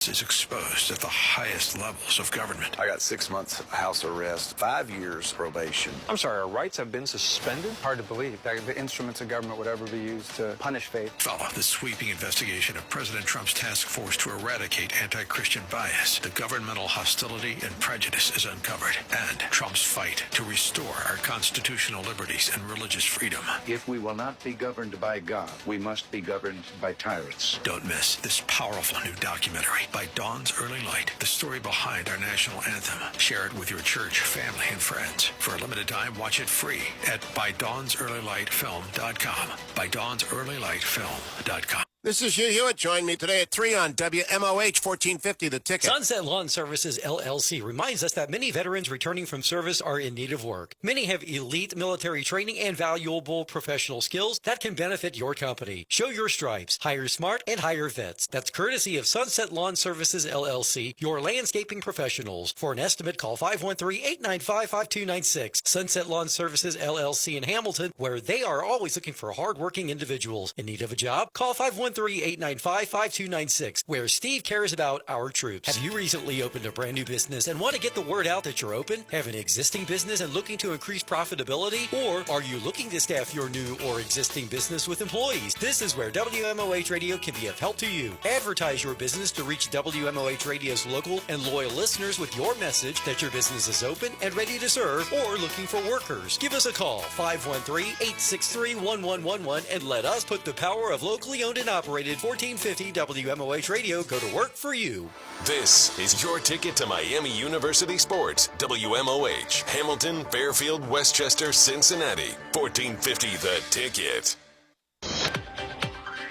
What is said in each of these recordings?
evidence is exposed at the highest levels of government. I got 6 months house arrest, 5 years probation. I'm sorry, our rights have been suspended? Hard to believe that the instruments of government would ever be used to punish faith. Follow the sweeping investigation of President Trump's task force to eradicate anti-Christian bias. The governmental hostility and prejudice is uncovered, and Trump's fight to restore our constitutional liberties and religious freedom. If we will not be governed by God, we must be governed by tyrants. Don't miss this powerful new documentary, By Dawn's Early Light, the story behind our national anthem. Share it with your church, family, and friends. For a limited time, watch it free at ByDawnsEarlyLightFilm.com. ByDawnsEarlyLightFilm.com. This is Hugh Hewitt. Join me today at 3 on WMOH 1450, The Ticket. Sunset Lawn Services, LLC reminds us that many veterans returning from service are in need of work. Many have elite military training and valuable professional skills that can benefit your company. Show your stripes. Hire smart and hire vets. That's courtesy of Sunset Lawn Services, LLC, your landscaping professionals. For an estimate, call 513-895-5296. Sunset Lawn Services, LLC in Hamilton, where they are always looking for hardworking individuals. In need of a job? Call 513-895-5296, where Steve cares about our troops. Have you recently opened a brand new business and want to get the word out that you're open? Have an existing business and looking to increase profitability? Or are you looking to staff your new or existing business with employees? This is where WMOH Radio can be of help to you. Advertise your business to reach WMOH Radio's local and loyal listeners with your message that your business is open and ready to serve or looking for workers. Give us a call, 513-863-1111, and let us put the power of locally owned and operated 1450 WMOH Radio go to work for you. This is your ticket to Miami University Sports. WMOH, Hamilton, Fairfield, Westchester, Cincinnati. 1450 The Ticket.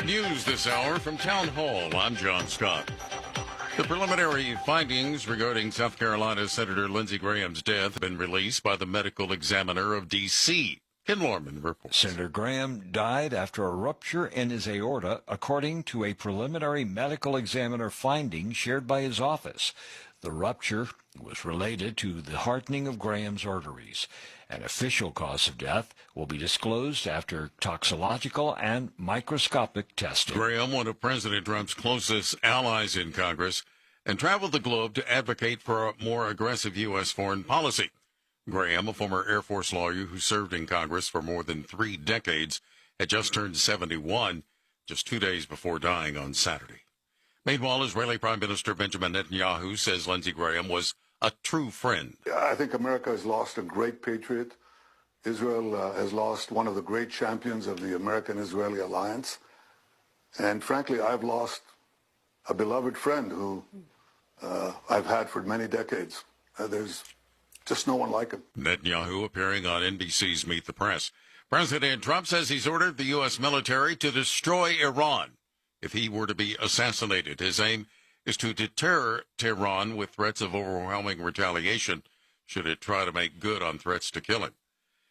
News this hour from Town Hall. I'm John Scott. The preliminary findings regarding South Carolina Senator Lindsey Graham's death have been released by the medical examiner of D.C. Ken Lorman reports. Senator Graham died after a rupture in his aorta, according to a preliminary medical examiner finding shared by his office. The rupture was related to the hardening of Graham's arteries. An official cause of death will be disclosed after toxicological and microscopic testing. Graham, one of President Trump's closest allies in Congress, and traveled the globe to advocate for a more aggressive U.S. foreign policy. Graham, a former Air Force lawyer who served in Congress for more than 3 decades, had just turned 71 just 2 days before dying on Saturday. Meanwhile, Israeli Prime Minister Benjamin Netanyahu says Lindsey Graham was a true friend. I think America has lost a great patriot. Israel has lost one of the great champions of the American-Israeli alliance. And frankly, I've lost a beloved friend who I've had for many decades. There's just no one like him. Netanyahu appearing on NBC's Meet the Press. President Trump says he's ordered the U.S. military to destroy Iran if he were to be assassinated. His aim is to deter Tehran with threats of overwhelming retaliation should it try to make good on threats to kill him.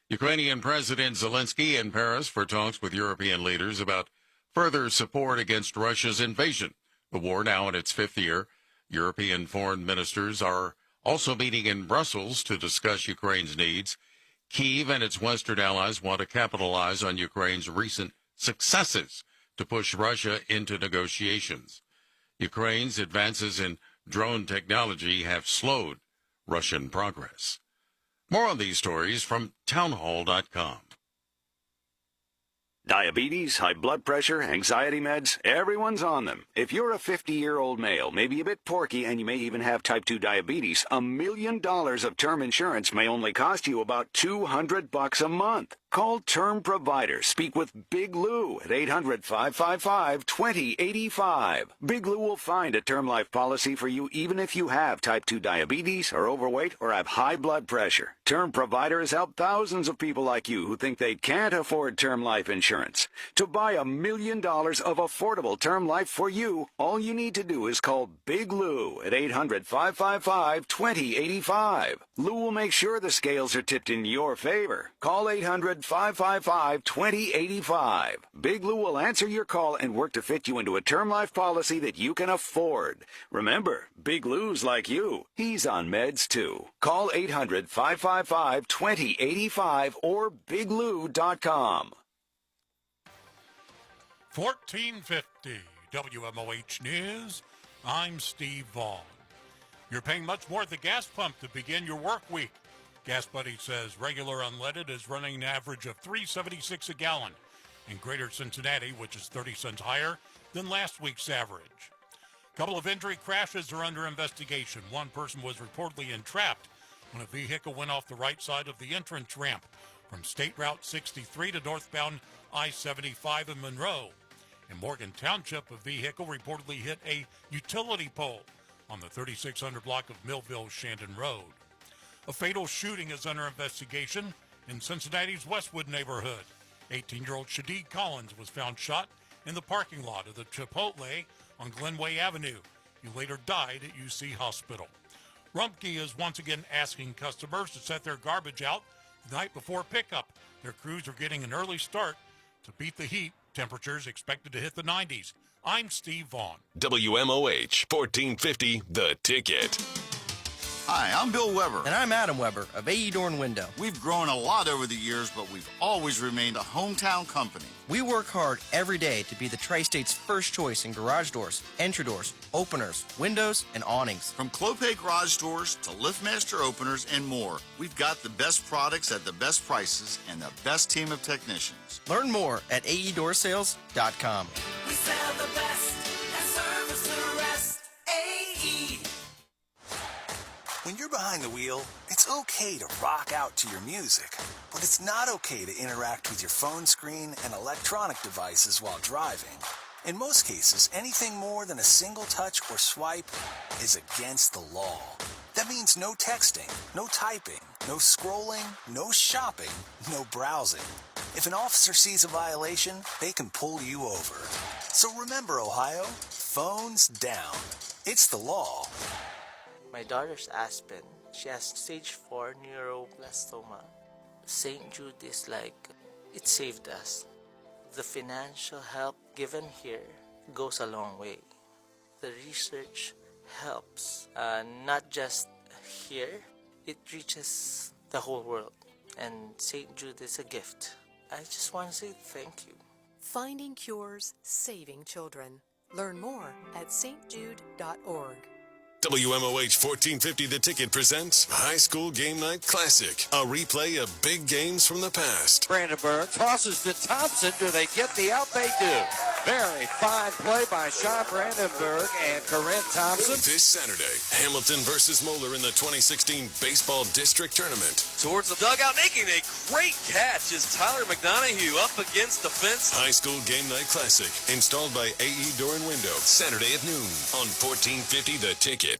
Ukrainian President Zelensky in Paris for talks with European leaders about further support against Russia's invasion. The war now in its 5th year. European foreign ministers are also meeting in Brussels to discuss Ukraine's needs. Kyiv and its Western allies want to capitalize on Ukraine's recent successes to push Russia into negotiations. Ukraine's advances in drone technology have slowed Russian progress. More on these stories from townhall.com. Diabetes, high blood pressure, anxiety meds, everyone's on them. If you're a 50-year-old male, maybe a bit porky, and you may even have type 2 diabetes, $1 million of term insurance may only cost you about $200 a month. Call Term Provider. Speak with Big Lou at 800-555-2085. Big Lou will find a term life policy for you even if you have type 2 diabetes, are overweight, or have high blood pressure. Term Provider has helped thousands of people like you who think they can't afford term life insurance. To buy $1 million of affordable term life for you, all you need to do is call Big Lou at 800-555-2085. Lou will make sure the scales are tipped in your favor. Call 800-555-2085. Big Lou will answer your call and work to fit you into a term life policy that you can afford. Remember, Big Lou's like you. He's on meds too. Call 800-555-2085 or biglou.com. 1450 WMOH News. I'm Steve Vaughn. You're paying much more at the gas pump to begin your work week. Gas Buddy says regular unleaded is running an average of $3.76 a gallon in Greater Cincinnati, which is 30 cents higher than last week's average. A couple of injury crashes are under investigation. One person was reportedly entrapped when a vehicle went off the right side of the entrance ramp from State Route 63 to northbound I-75 in Monroe. In Morgan Township, a vehicle reportedly hit a utility pole on the 3600 block of Millville-Shandon Road. A fatal shooting is under investigation in Cincinnati's Westwood neighborhood. 18-year-old Shadid Collins was found shot in the parking lot of the Chipotle on Glenway Avenue. He later died at UC Hospital. Rumpke is once again asking customers to set their garbage out the night before pickup. Their crews are getting an early start to beat the heat. Temperatures expected to hit the 90s. I'm Steve Vaughn. WMOH 1450, The Ticket. Hi, I'm Bill Weber. And I'm Adam Weber of AE Door and Window. We've grown a lot over the years, but we've always remained a hometown company. We work hard every day to be the Tri-State's first choice in garage doors, entry doors, openers, windows, and awnings. From Clopay garage doors to LiftMaster openers and more, we've got the best products at the best prices and the best team of technicians. Learn more at aedoorsales.com. We sell the best and service the rest. AE. When you're behind the wheel, it's okay to rock out to your music, but it's not okay to interact with your phone screen and electronic devices while driving. In most cases, anything more than a single touch or swipe is against the law. That means no texting, no typing, no scrolling, no shopping, no browsing. If an officer sees a violation, they can pull you over. So remember, Ohio, phones down. It's the law. My daughter's Aspen. She has stage 4 neuroblastoma. St. Jude is like, it saved us. The financial help given here goes a long way. The research helps, not just here, it reaches the whole world. And St. Jude is a gift. I just want to say thank you. Finding cures, saving children. Learn more at stjude.org. WMOH 1450 The Ticket presents High School Game Night Classic, a replay of big games from the past. Brandenburg tosses to Thompson. Do they get the out? They do. Very fine play by Sean Brandenburg and Corinne Thompson. This Saturday, Hamilton versus Moeller in the 2016 Baseball District Tournament. Towards the dugout, making a great catch is Tyler McDonough up against the fence. High School Game Night Classic, installed by AE Door and Window, Saturday at noon on 1450 The Ticket.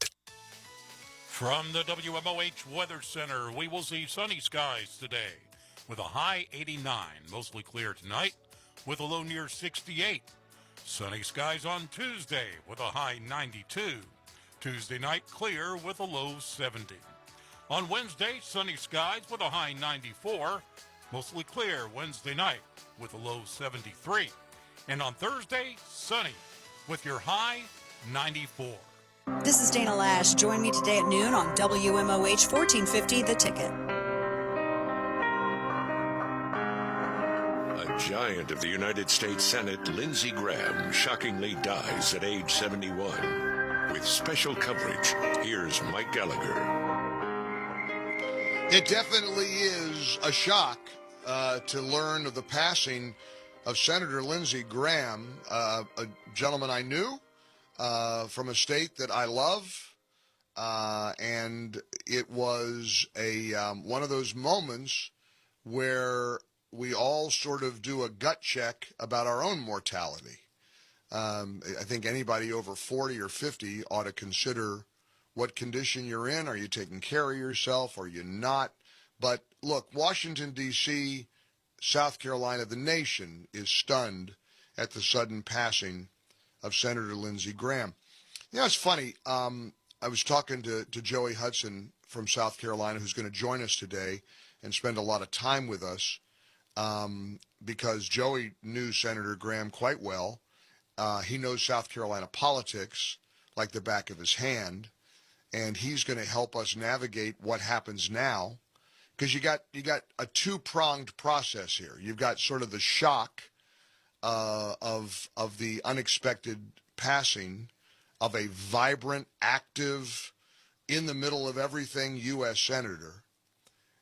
From the WMOH Weather Center, we will see sunny skies today with a high 89, mostly clear tonight with a low near 68. Sunny skies on Tuesday with a high 92. Tuesday night clear with a low 70. On Wednesday, sunny skies with a high 94, mostly clear Wednesday night with a low 73. And on Thursday, sunny with your high 94. This is Dana Lash. Join me today at noon on WMOH 1450 The Ticket. A giant of the United States Senate, Lindsey Graham, shockingly dies at age 71. With special coverage, here's Mike Gallagher. It definitely is a shock to learn of the passing of Senator Lindsey Graham, a gentleman I knew, from a state that I love, and it was a one of those moments where we all sort of do a gut check about our own mortality. I think anybody over 40 or 50 ought to consider what condition you're in. Are you taking care of yourself? Are you not? But look, Washington, D.C., South Carolina, the nation is stunned at the sudden passing of Senator Lindsey Graham. You know, it's funny. I was talking to Joey Hudson from South Carolina, who's going to join us today and spend a lot of time with us because Joey knew Senator Graham quite well. He knows South Carolina politics like the back of his hand, and he's going to help us navigate what happens now, because you got a two-pronged process here. You've got sort of the shock of the unexpected passing of a vibrant, active, in the middle of everything U.S. senator.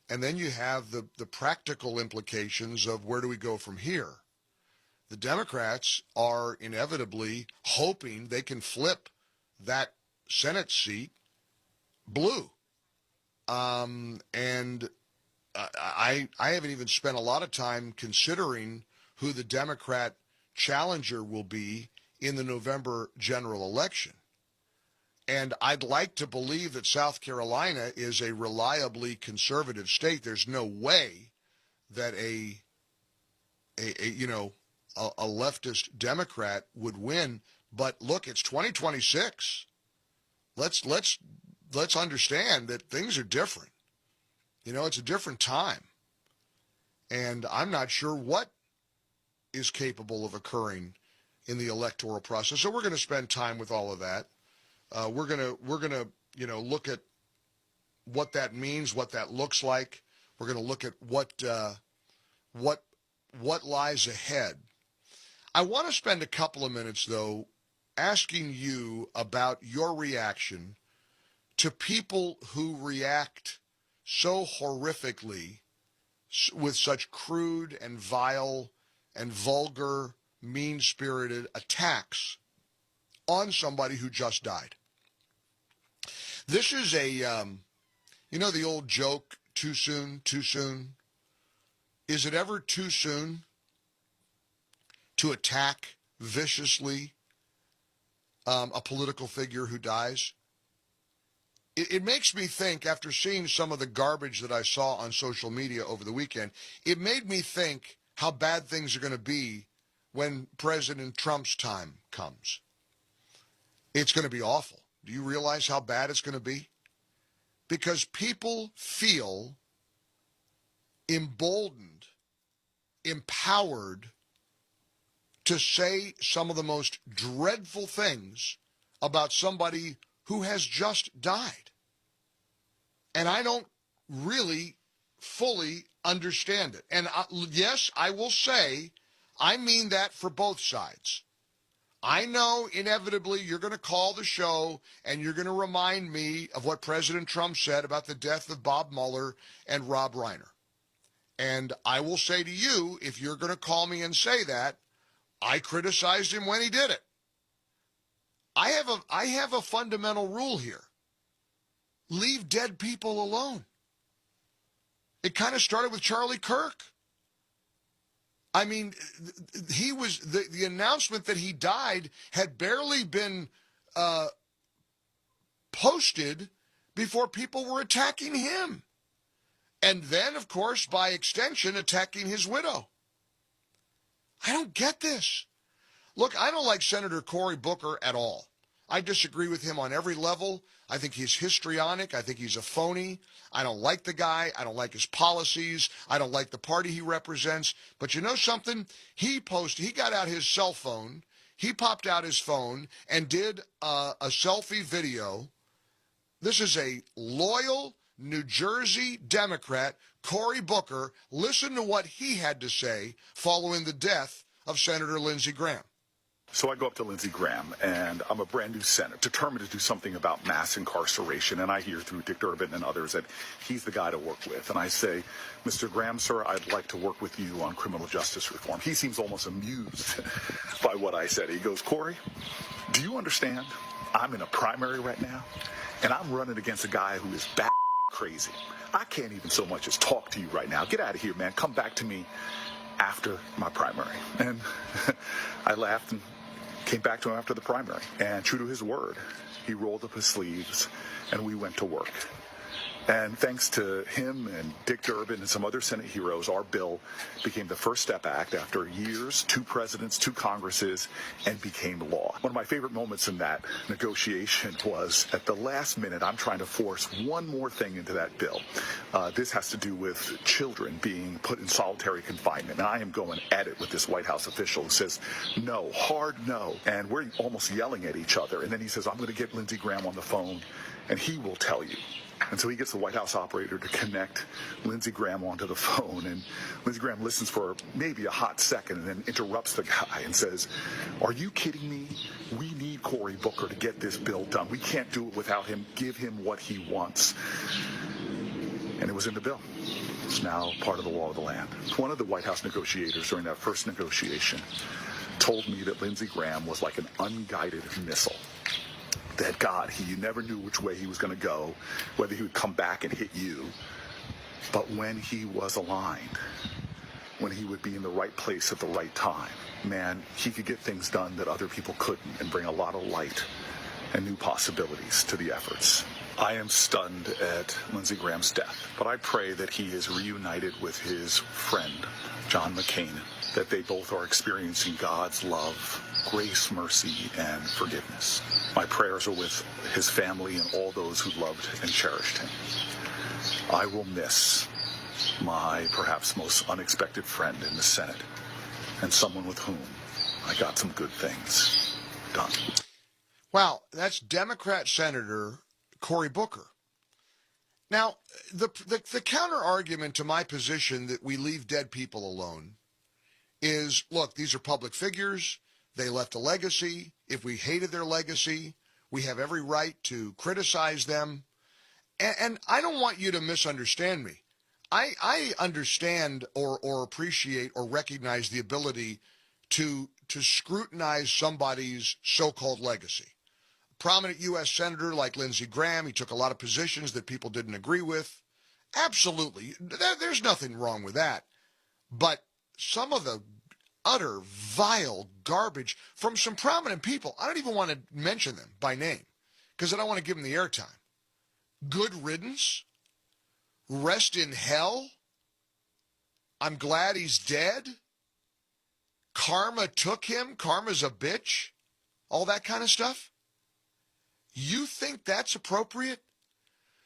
And then you have the practical implications of where do we go from here. The Democrats are inevitably hoping they can flip that Senate seat blue. And I haven't even spent a lot of time considering who the Democrat challenger will be in the November general election. And I'd like to believe that South Carolina is a reliably conservative state. There's no way that a leftist Democrat would win. But look, it's 2026. Let's understand that things are different. It's a different time. And I'm not sure what is capable of occurring in the electoral process. So we're going to spend time with all of that. We're gonna look at what that means, what that looks like. We're going to look at what lies ahead. I want to spend a couple of minutes, though, asking you about your reaction to people who react so horrifically with such crude and vile and vulgar, mean-spirited attacks on somebody who just died. This is the old joke, too soon, too soon. Is it ever too soon to attack viciously a political figure who dies? It makes me think, after seeing some of the garbage that I saw on social media over the weekend, it made me think how bad things are going to be when President Trump's time comes. It's going to be awful. Do you realize how bad it's going to be? Because people feel emboldened, empowered to say some of the most dreadful things about somebody who has just died. And I don't really fully understand it. And yes, I will say, I mean that for both sides. I know inevitably you're going to call the show and you're going to remind me of what President Trump said about the death of Bob Mueller and Rob Reiner. And I will say to you, if you're going to call me and say that, I criticized him when he did it. I have a fundamental rule here. Leave dead people alone. It kind of started with Charlie Kirk. I mean, he was the announcement that he died had barely been posted before people were attacking him. And then, of course, by extension, attacking his widow. I don't get this. Look, I don't like Senator Cory Booker at all. I disagree with him on every level. I think he's histrionic. I think he's a phony. I don't like the guy. I don't like his policies. I don't like the party he represents. But you know something? He got out his cell phone. He popped out his phone and did a selfie video. This is a loyal New Jersey Democrat, Cory Booker. Listen to what he had to say following the death of Senator Lindsey Graham. So I go up to Lindsey Graham, and I'm a brand new senator, determined to do something about mass incarceration. And I hear through Dick Durbin and others that he's the guy to work with. And I say, Mr. Graham, sir, I'd like to work with you on criminal justice reform. He seems almost amused by what I said. He goes, Cory, do you understand? I'm in a primary right now, and I'm running against a guy who is crazy. I can't even so much as talk to you right now. Get out of here, man. Come back to me after my primary. And I laughed and came back to him after the primary. And true to his word, he rolled up his sleeves and we went to work. And thanks to him and Dick Durbin and some other Senate heroes, our bill became the First Step Act after years, 2 presidents, 2 Congresses, and became law. One of my favorite moments in that negotiation was at the last minute, I'm trying to force one more thing into that bill. This has to do with children being put in solitary confinement. And I am going at it with this White House official who says, no, hard no. And we're almost yelling at each other. And then he says, I'm going to get Lindsey Graham on the phone, and he will tell you And so he gets the White House operator to connect Lindsey Graham onto the phone. And Lindsey Graham listens for maybe a hot second and then interrupts the guy and says, "Are you kidding me? We need Cory Booker to get this bill done. We can't do it without him. Give him what he wants." And it was in the bill. It's now part of the law of the land. One of the White House negotiators during that first negotiation told me that Lindsey Graham was like an unguided missile. That God, you never knew which way he was going to go, whether he would come back and hit you. But when he was aligned, when he would be in the right place at the right time, man, he could get things done that other people couldn't and bring a lot of light and new possibilities to the efforts. I am stunned at Lindsey Graham's death, but I pray that he is reunited with his friend, John McCain, that they both are experiencing God's love, grace, mercy, and forgiveness. My prayers are with his family and all those who loved and cherished him. I will miss my perhaps most unexpected friend in the Senate and someone with whom I got some good things done. Wow, that's Democrat Senator Cory Booker. Now, the counter argument to my position that we leave dead people alone is, look, these are public figures. They left a legacy. If we hated their legacy, we have every right to criticize them. And I don't want you to misunderstand me. I understand or appreciate or recognize the ability to scrutinize somebody's so-called legacy. A prominent U.S. senator like Lindsey Graham, he took a lot of positions that people didn't agree with. Absolutely. There's nothing wrong with that. But some of the utter vile garbage from some prominent people, I don't even want to mention them by name because I don't want to give them the airtime. Good riddance. Rest in hell. I'm glad he's dead. Karma took him. Karma's a bitch. All that kind of stuff. You think that's appropriate?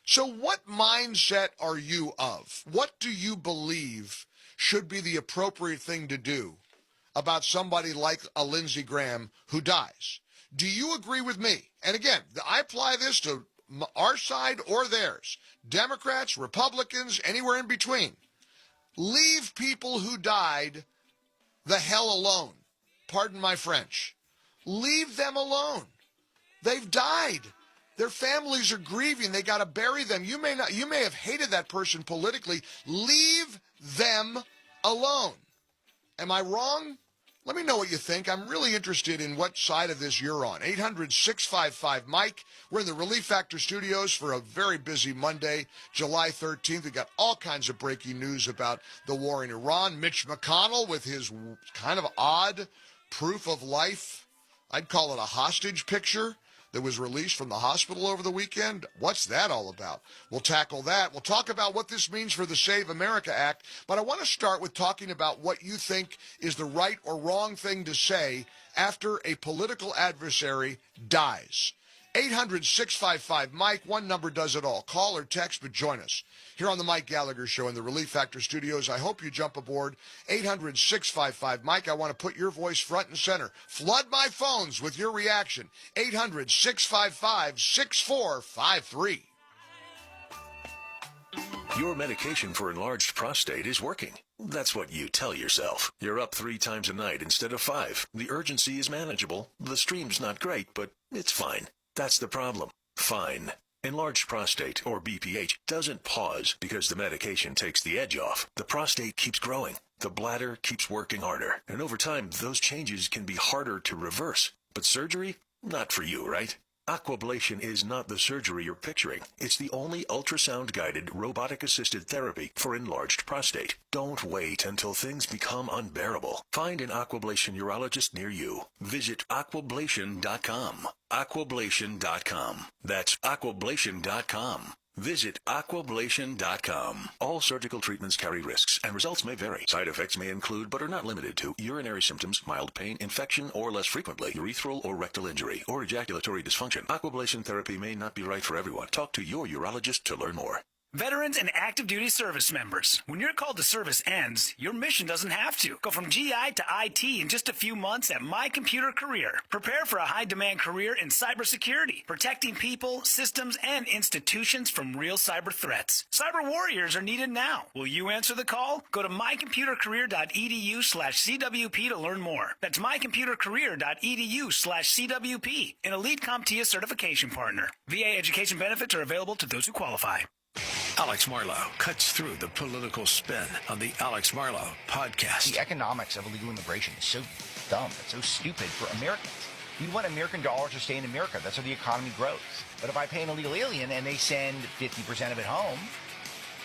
So what mindset are you of? What do you believe should be the appropriate thing to do about somebody like a Lindsey Graham who dies? Do you agree with me? And again, I apply this to our side or theirs. Democrats, Republicans, anywhere in between. Leave people who died the hell alone. Pardon my French. Leave them alone. They've died. Their families are grieving. They got to bury them. You may have hated that person politically. Leave them alone. Am I wrong? Let me know what you think. I'm really interested in what side of this you're on. 800-655-MIKE. We're in the Relief Factor studios for a very busy Monday, July 13th. We got all kinds of breaking news about the war in Iran. Mitch McConnell with his kind of odd proof of life. I'd call it a hostage picture that was released from the hospital over the weekend. What's that all about? We'll tackle that. We'll talk about what this means for the Save America Act, but I want to start with talking about what you think is the right or wrong thing to say after a political adversary dies. 800-655-MIKE. One number does it all. Call or text, but join us here on the Mike Gallagher Show in the Relief Factor studios. I hope you jump aboard. 800-655-MIKE. I want to put your voice front and center. Flood my phones with your reaction. 800-655-6453. Your medication for enlarged prostate is working. That's what you tell yourself. You're up 3 times a night instead of 5. The urgency is manageable. The stream's not great, but it's fine. That's the problem. Fine. Enlarged prostate, or BPH, doesn't pause because the medication takes the edge off. The prostate keeps growing. The bladder keeps working harder. And over time, those changes can be harder to reverse. But surgery? Not for you, right? Aquablation is not the surgery you're picturing. It's the only ultrasound-guided, robotic-assisted therapy for enlarged prostate. Don't wait until things become unbearable. Find an Aquablation urologist near you. Visit aquablation.com. Aquablation.com. That's aquablation.com. Visit aquablation.com. All surgical treatments carry risks, and results may vary. Side effects may include, but are not limited to, urinary symptoms, mild pain, infection, or less frequently, urethral or rectal injury, or ejaculatory dysfunction. Aquablation therapy may not be right for everyone. Talk to your urologist to learn more. Veterans and active duty service members, when your call to service ends, your mission doesn't have to. Go from GI to IT in just a few months at My Computer Career. Prepare for a high-demand career in cybersecurity, protecting people, systems, and institutions from real cyber threats. Cyber warriors are needed now. Will you answer the call? Go to mycomputercareer.edu/CWP to learn more. That's mycomputercareer.edu/CWP, an elite CompTIA certification partner. VA education benefits are available to those who qualify. Alex Marlowe cuts through the political spin on the Alex Marlowe podcast. The economics of illegal immigration is so dumb. It's so stupid for Americans. We want American dollars to stay in America. That's how the economy grows. But if I pay an illegal alien and they send 50% of it home,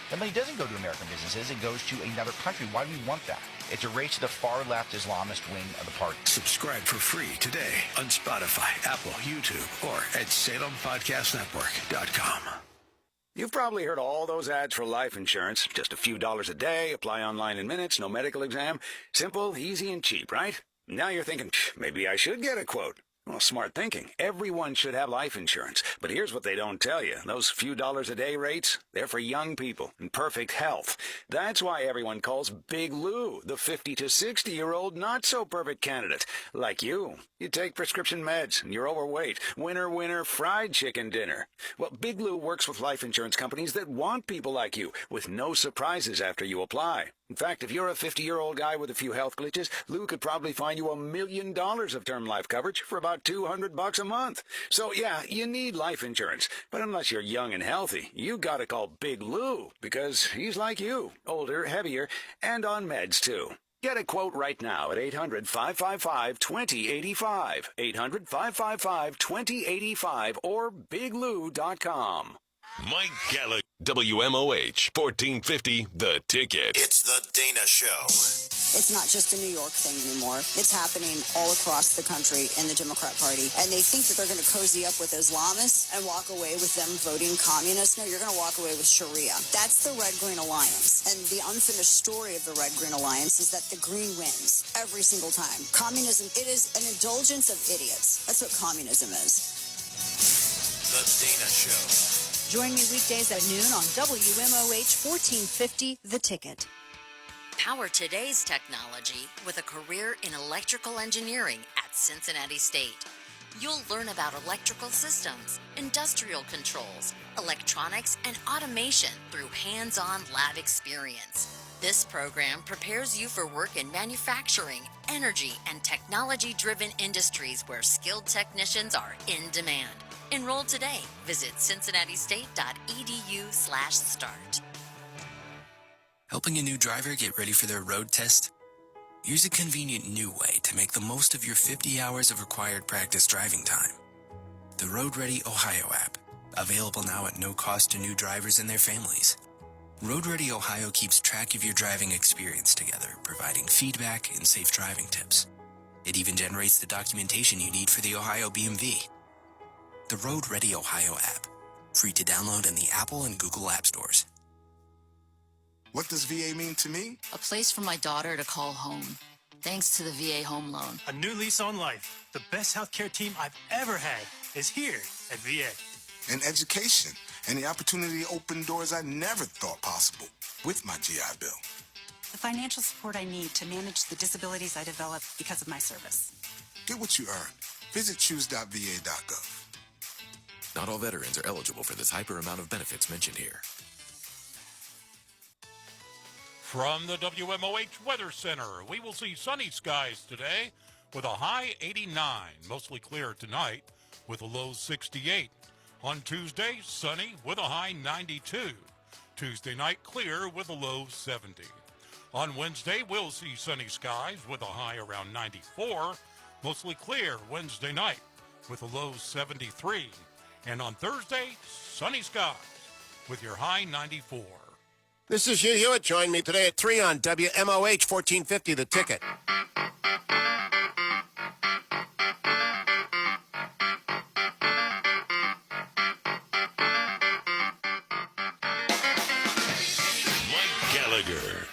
the money doesn't go to American businesses. It goes to another country. Why do we want that? It's a race to the far-left Islamist wing of the party. Subscribe for free today on Spotify, Apple, YouTube, or at SalemPodcastNetwork.com. You've probably heard all those ads for life insurance. Just a few dollars a day, apply online in minutes, no medical exam. Simple, easy, and cheap, right? Now you're thinking, maybe I should get a quote. Well, smart thinking. Everyone should have life insurance. But here's what they don't tell you. Those few dollars a day rates, they're for young people in perfect health. That's why everyone calls Big Lou the 50 to 60-year-old not-so-perfect candidate. Like you. You take prescription meds and you're overweight. Winner, winner, fried chicken dinner. Well, Big Lou works with life insurance companies that want people like you with no surprises after you apply. In fact, if you're a 50-year-old guy with a few health glitches, Lou could probably find you $1 million of term life coverage for about $200 a month. So, yeah, you need life insurance. But unless you're young and healthy, you gotta call Big Lou, because he's like you, older, heavier, and on meds, too. Get a quote right now at 800-555-2085, 800-555-2085, or biglou.com. Mike Gallagher, WMOH 1450, The Ticket. It's the Dana Show. It's not just a New York thing anymore. It's happening all across the country in the Democrat Party. And they think that they're going to cozy up with Islamists and walk away with them voting communists. No, you're going to walk away with Sharia. That's the Red-Green Alliance. And the unfinished story of the Red-Green Alliance is that the Green wins every single time. Communism, it is an indulgence of idiots. That's what communism is. The Dana Show. Join me weekdays at noon on WMOH 1450, The Ticket. Power today's technology with a career in electrical engineering at Cincinnati State. You'll learn about electrical systems, industrial controls, electronics, and automation through hands-on lab experience. This program prepares you for work in manufacturing, energy, and technology-driven industries where skilled technicians are in demand. Enroll today. Visit cincinnatistate.edu/start. Helping a new driver get ready for their road test? Use a convenient new way to make the most of your 50 hours of required practice driving time. The Road Ready Ohio app, available now at no cost to new drivers and their families. Road Ready Ohio keeps track of your driving experience together, providing feedback and safe driving tips. It even generates the documentation you need for the Ohio BMV. The Road Ready Ohio app, free to download in the Apple and Google App Stores. What does VA mean to me? A place for my daughter to call home, thanks to the VA Home Loan. A new lease on life. The best healthcare team I've ever had is here at VA. And education, and the opportunity to open doors I never thought possible with my GI Bill. The financial support I need to manage the disabilities I developed because of my service. Get what you earn. Visit choose.va.gov. Not all veterans are eligible for this hyper amount of benefits mentioned here. From the WMOH Weather Center, we will see sunny skies today with a high 89, mostly clear tonight with a low 68. On Tuesday, sunny with a high 92. Tuesday night, clear with a low 70. On Wednesday, we'll see sunny skies with a high around 94, mostly clear Wednesday night with a low 73. And on Thursday, sunny skies with your high 94. This is Hugh Hewitt. Join me today at 3 on WMOH 1450, The Ticket. Mike Gallagher.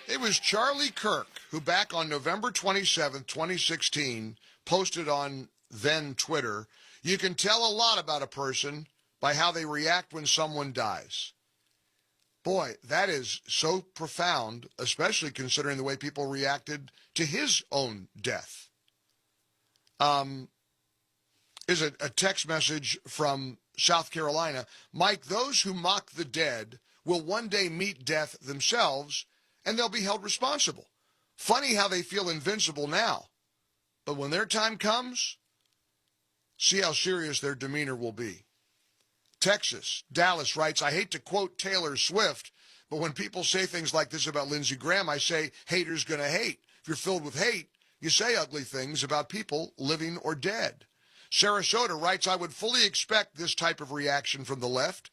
It was Charlie Kirk who back on November 27, 2016, posted on then Twitter, "You can tell a lot about a person by how they react when someone dies." Boy, that is so profound, especially considering the way people reacted to his own death. Is a text message from South Carolina. Mike, those who mock the dead will one day meet death themselves, and they'll be held responsible. Funny how they feel invincible now, but when their time comes, see how serious their demeanor will be. Texas, Dallas writes, I hate to quote Taylor Swift, but when people say things like this about Lindsey Graham, I say, haters gonna hate. If you're filled with hate, you say ugly things about people living or dead. Sarasota writes, I would fully expect this type of reaction from the left.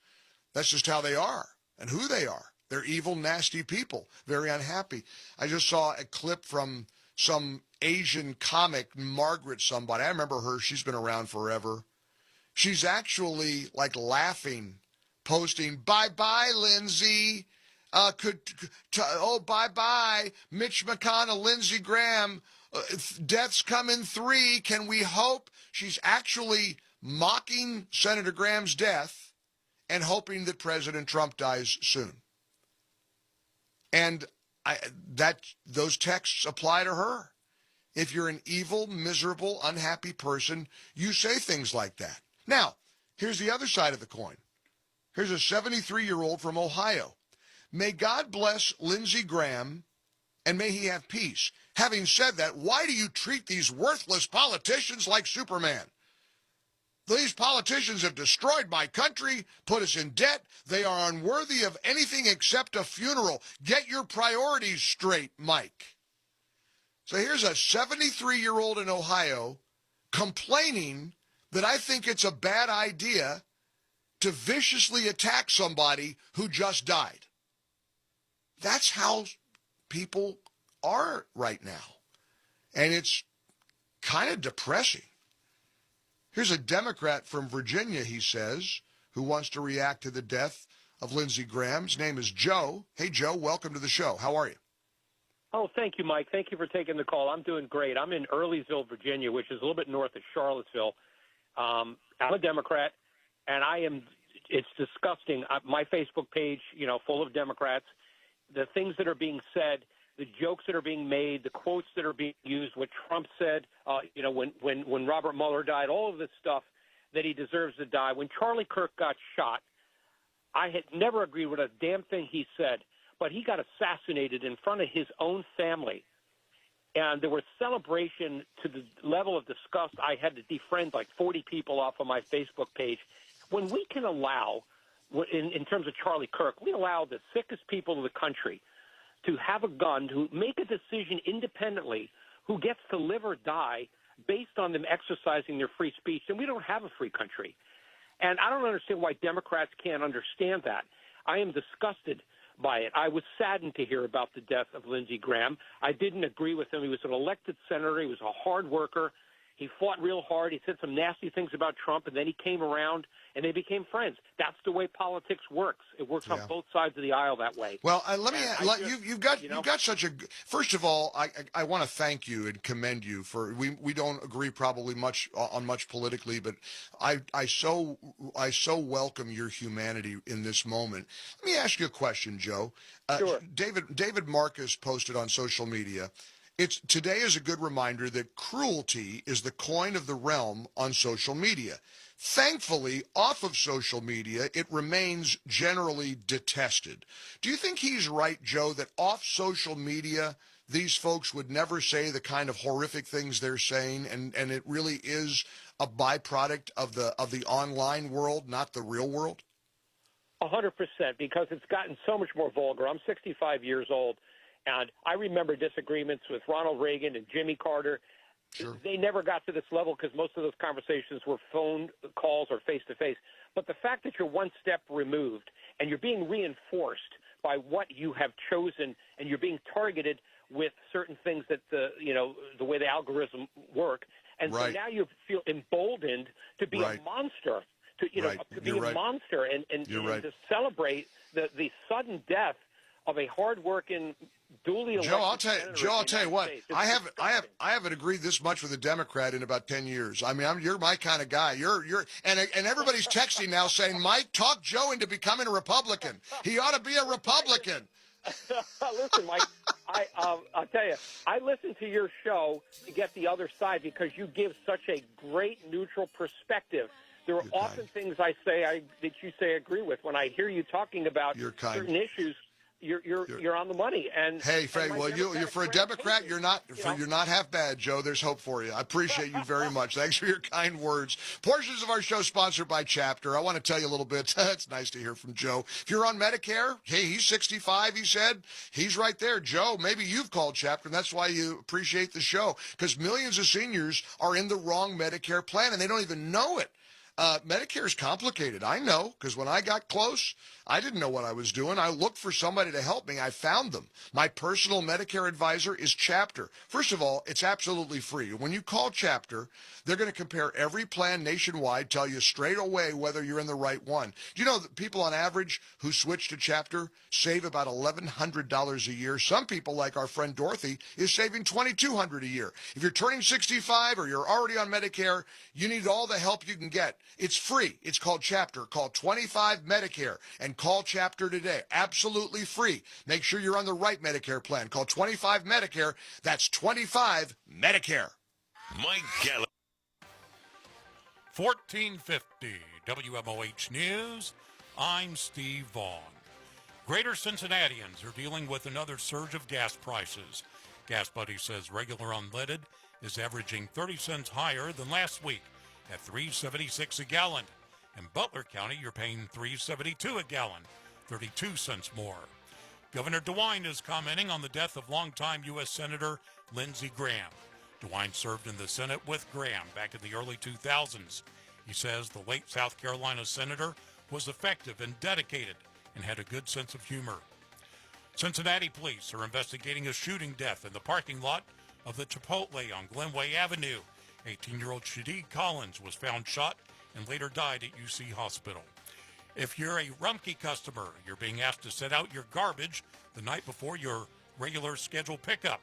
That's just how they are and who they are. They're evil, nasty people, very unhappy. I just saw a clip from some Asian comic, Margaret somebody. I remember her. She's been around forever. She's actually like laughing, posting, bye-bye, Lindsey. Bye-bye, Mitch McConnell, Lindsey Graham. Death's come in 3. Can we hope? She's actually mocking Senator Graham's death and hoping that President Trump dies soon. And those texts apply to her. If you're an evil, miserable, unhappy person, you say things like that. Now, here's the other side of the coin. Here's a 73-year-old from Ohio. May God bless Lindsey Graham, and may he have peace. Having said that, why do you treat these worthless politicians like Superman? These politicians have destroyed my country, put us in debt. They are unworthy of anything except a funeral. Get your priorities straight, Mike. So here's a 73-year-old in Ohio complaining that I think it's a bad idea to viciously attack somebody who just died. That's how people are right now. And it's kind of depressing. Here's a Democrat from Virginia, he says, who wants to react to the death of Lindsey Graham. His name is Joe. Hey, Joe, welcome to the show. How are you? Oh, thank you, Mike. Thank you for taking the call. I'm doing great. I'm in Earlysville, Virginia, which is a little bit north of Charlottesville. I'm a Democrat, and it's disgusting. My Facebook page, full of Democrats, the things that are being said, the jokes that are being made, the quotes that are being used, what Trump said, when Robert Mueller died, all of this stuff that he deserves to die. When Charlie Kirk got shot, I had never agreed with a damn thing he said, but he got assassinated in front of his own family. And there was celebration to the level of disgust. I had to defriend like 40 people off of my Facebook page. When we can allow, in terms of Charlie Kirk, we allow the sickest people in the country to have a gun, to make a decision independently who gets to live or die based on them exercising their free speech, then we don't have a free country. And I don't understand why Democrats can't understand that. I am disgusted by it. I was saddened to hear about the death of Lindsey Graham. I didn't agree with him. He was an elected senator. He was a hard worker. He fought real hard. He said some nasty things about Trump, and then he came around, and they became friends. That's the way politics works. It works on both sides of the aisle that way. Well, you've got such a. First of all, I want to thank you and commend you for. We don't agree probably much on much politically, but I so welcome your humanity in this moment. Let me ask you a question, Joe. Sure. David Marcus posted on social media. Today is a good reminder that cruelty is the coin of the realm on social media. Thankfully, off of social media, it remains generally detested. Do you think he's right, Joe, that off social media, these folks would never say the kind of horrific things they're saying, and it really is a byproduct of the online world, not the real world? 100%, because it's gotten so much more vulgar. I'm 65 years old. And I remember disagreements with Ronald Reagan and Jimmy Carter. Sure. They never got to this level because most of those conversations were phone calls or face-to-face. But the fact that you're one step removed and you're being reinforced by what you have chosen and you're being targeted with certain things that the way the algorithm work. And so now you feel emboldened to be a monster, to be a monster and to celebrate the sudden death of a hard-working, duly elected Joe, I'll tell you what. I haven't agreed this much with a Democrat in about 10 years. I mean, you're my kind of guy. And everybody's texting now saying, Mike, talk Joe into becoming a Republican. He ought to be a Republican. Listen, Mike, I'll tell you, I listen to your show to get the other side because you give such a great neutral perspective. There are often things I say that you say I agree with. When I hear you talking about certain issues, you're on the money. And hey, Faye, well, you're for a Democrat. You're not half bad, Joe. There's hope for you. I appreciate you very much. Thanks for your kind words. Portions of our show sponsored by Chapter. I want to tell you a little bit. It's nice to hear from Joe. If you're on Medicare, hey, he's 65. He said he's right there. Joe, maybe you've called Chapter, and that's why you appreciate the show, because millions of seniors are in the wrong Medicare plan and they don't even know it. Medicare is complicated. I know, because when I got close, I didn't know what I was doing. I looked for somebody to help me. I found them. My personal Medicare advisor is Chapter. First of all, it's absolutely free. When you call Chapter, they're going to compare every plan nationwide, tell you straight away whether you're in the right one. Do you know that people on average who switch to Chapter save about $1,100 a year? Some people, like our friend Dorothy, is saving $2,200 a year. If you're turning 65 or you're already on Medicare, you need all the help you can get. It's free. It's called Chapter. Call 25 Medicare and call Chapter today. Absolutely free. Make sure you're on the right Medicare plan. Call 25 Medicare. That's 25 Medicare. Mike Gallagher. 1450 WMOH News. I'm Steve Vaughn. Greater Cincinnatians are dealing with another surge of gas prices. Gas Buddy says regular unleaded is averaging 30 cents higher than last week at $3.76 a gallon. In Butler County, you're paying $3.72 a gallon, 32 cents more. Governor DeWine is commenting on the death of longtime U.S. Senator Lindsey Graham. DeWine served in the Senate with Graham back in the early 2000s. He says the late South Carolina senator was effective and dedicated and had a good sense of humor. Cincinnati police are investigating a shooting death in the parking lot of the Chipotle on Glenway Avenue. 18-year-old Shadid Collins was found shot and later died at UC Hospital. If you're a Rumpke customer, you're being asked to set out your garbage the night before your regular scheduled pickup.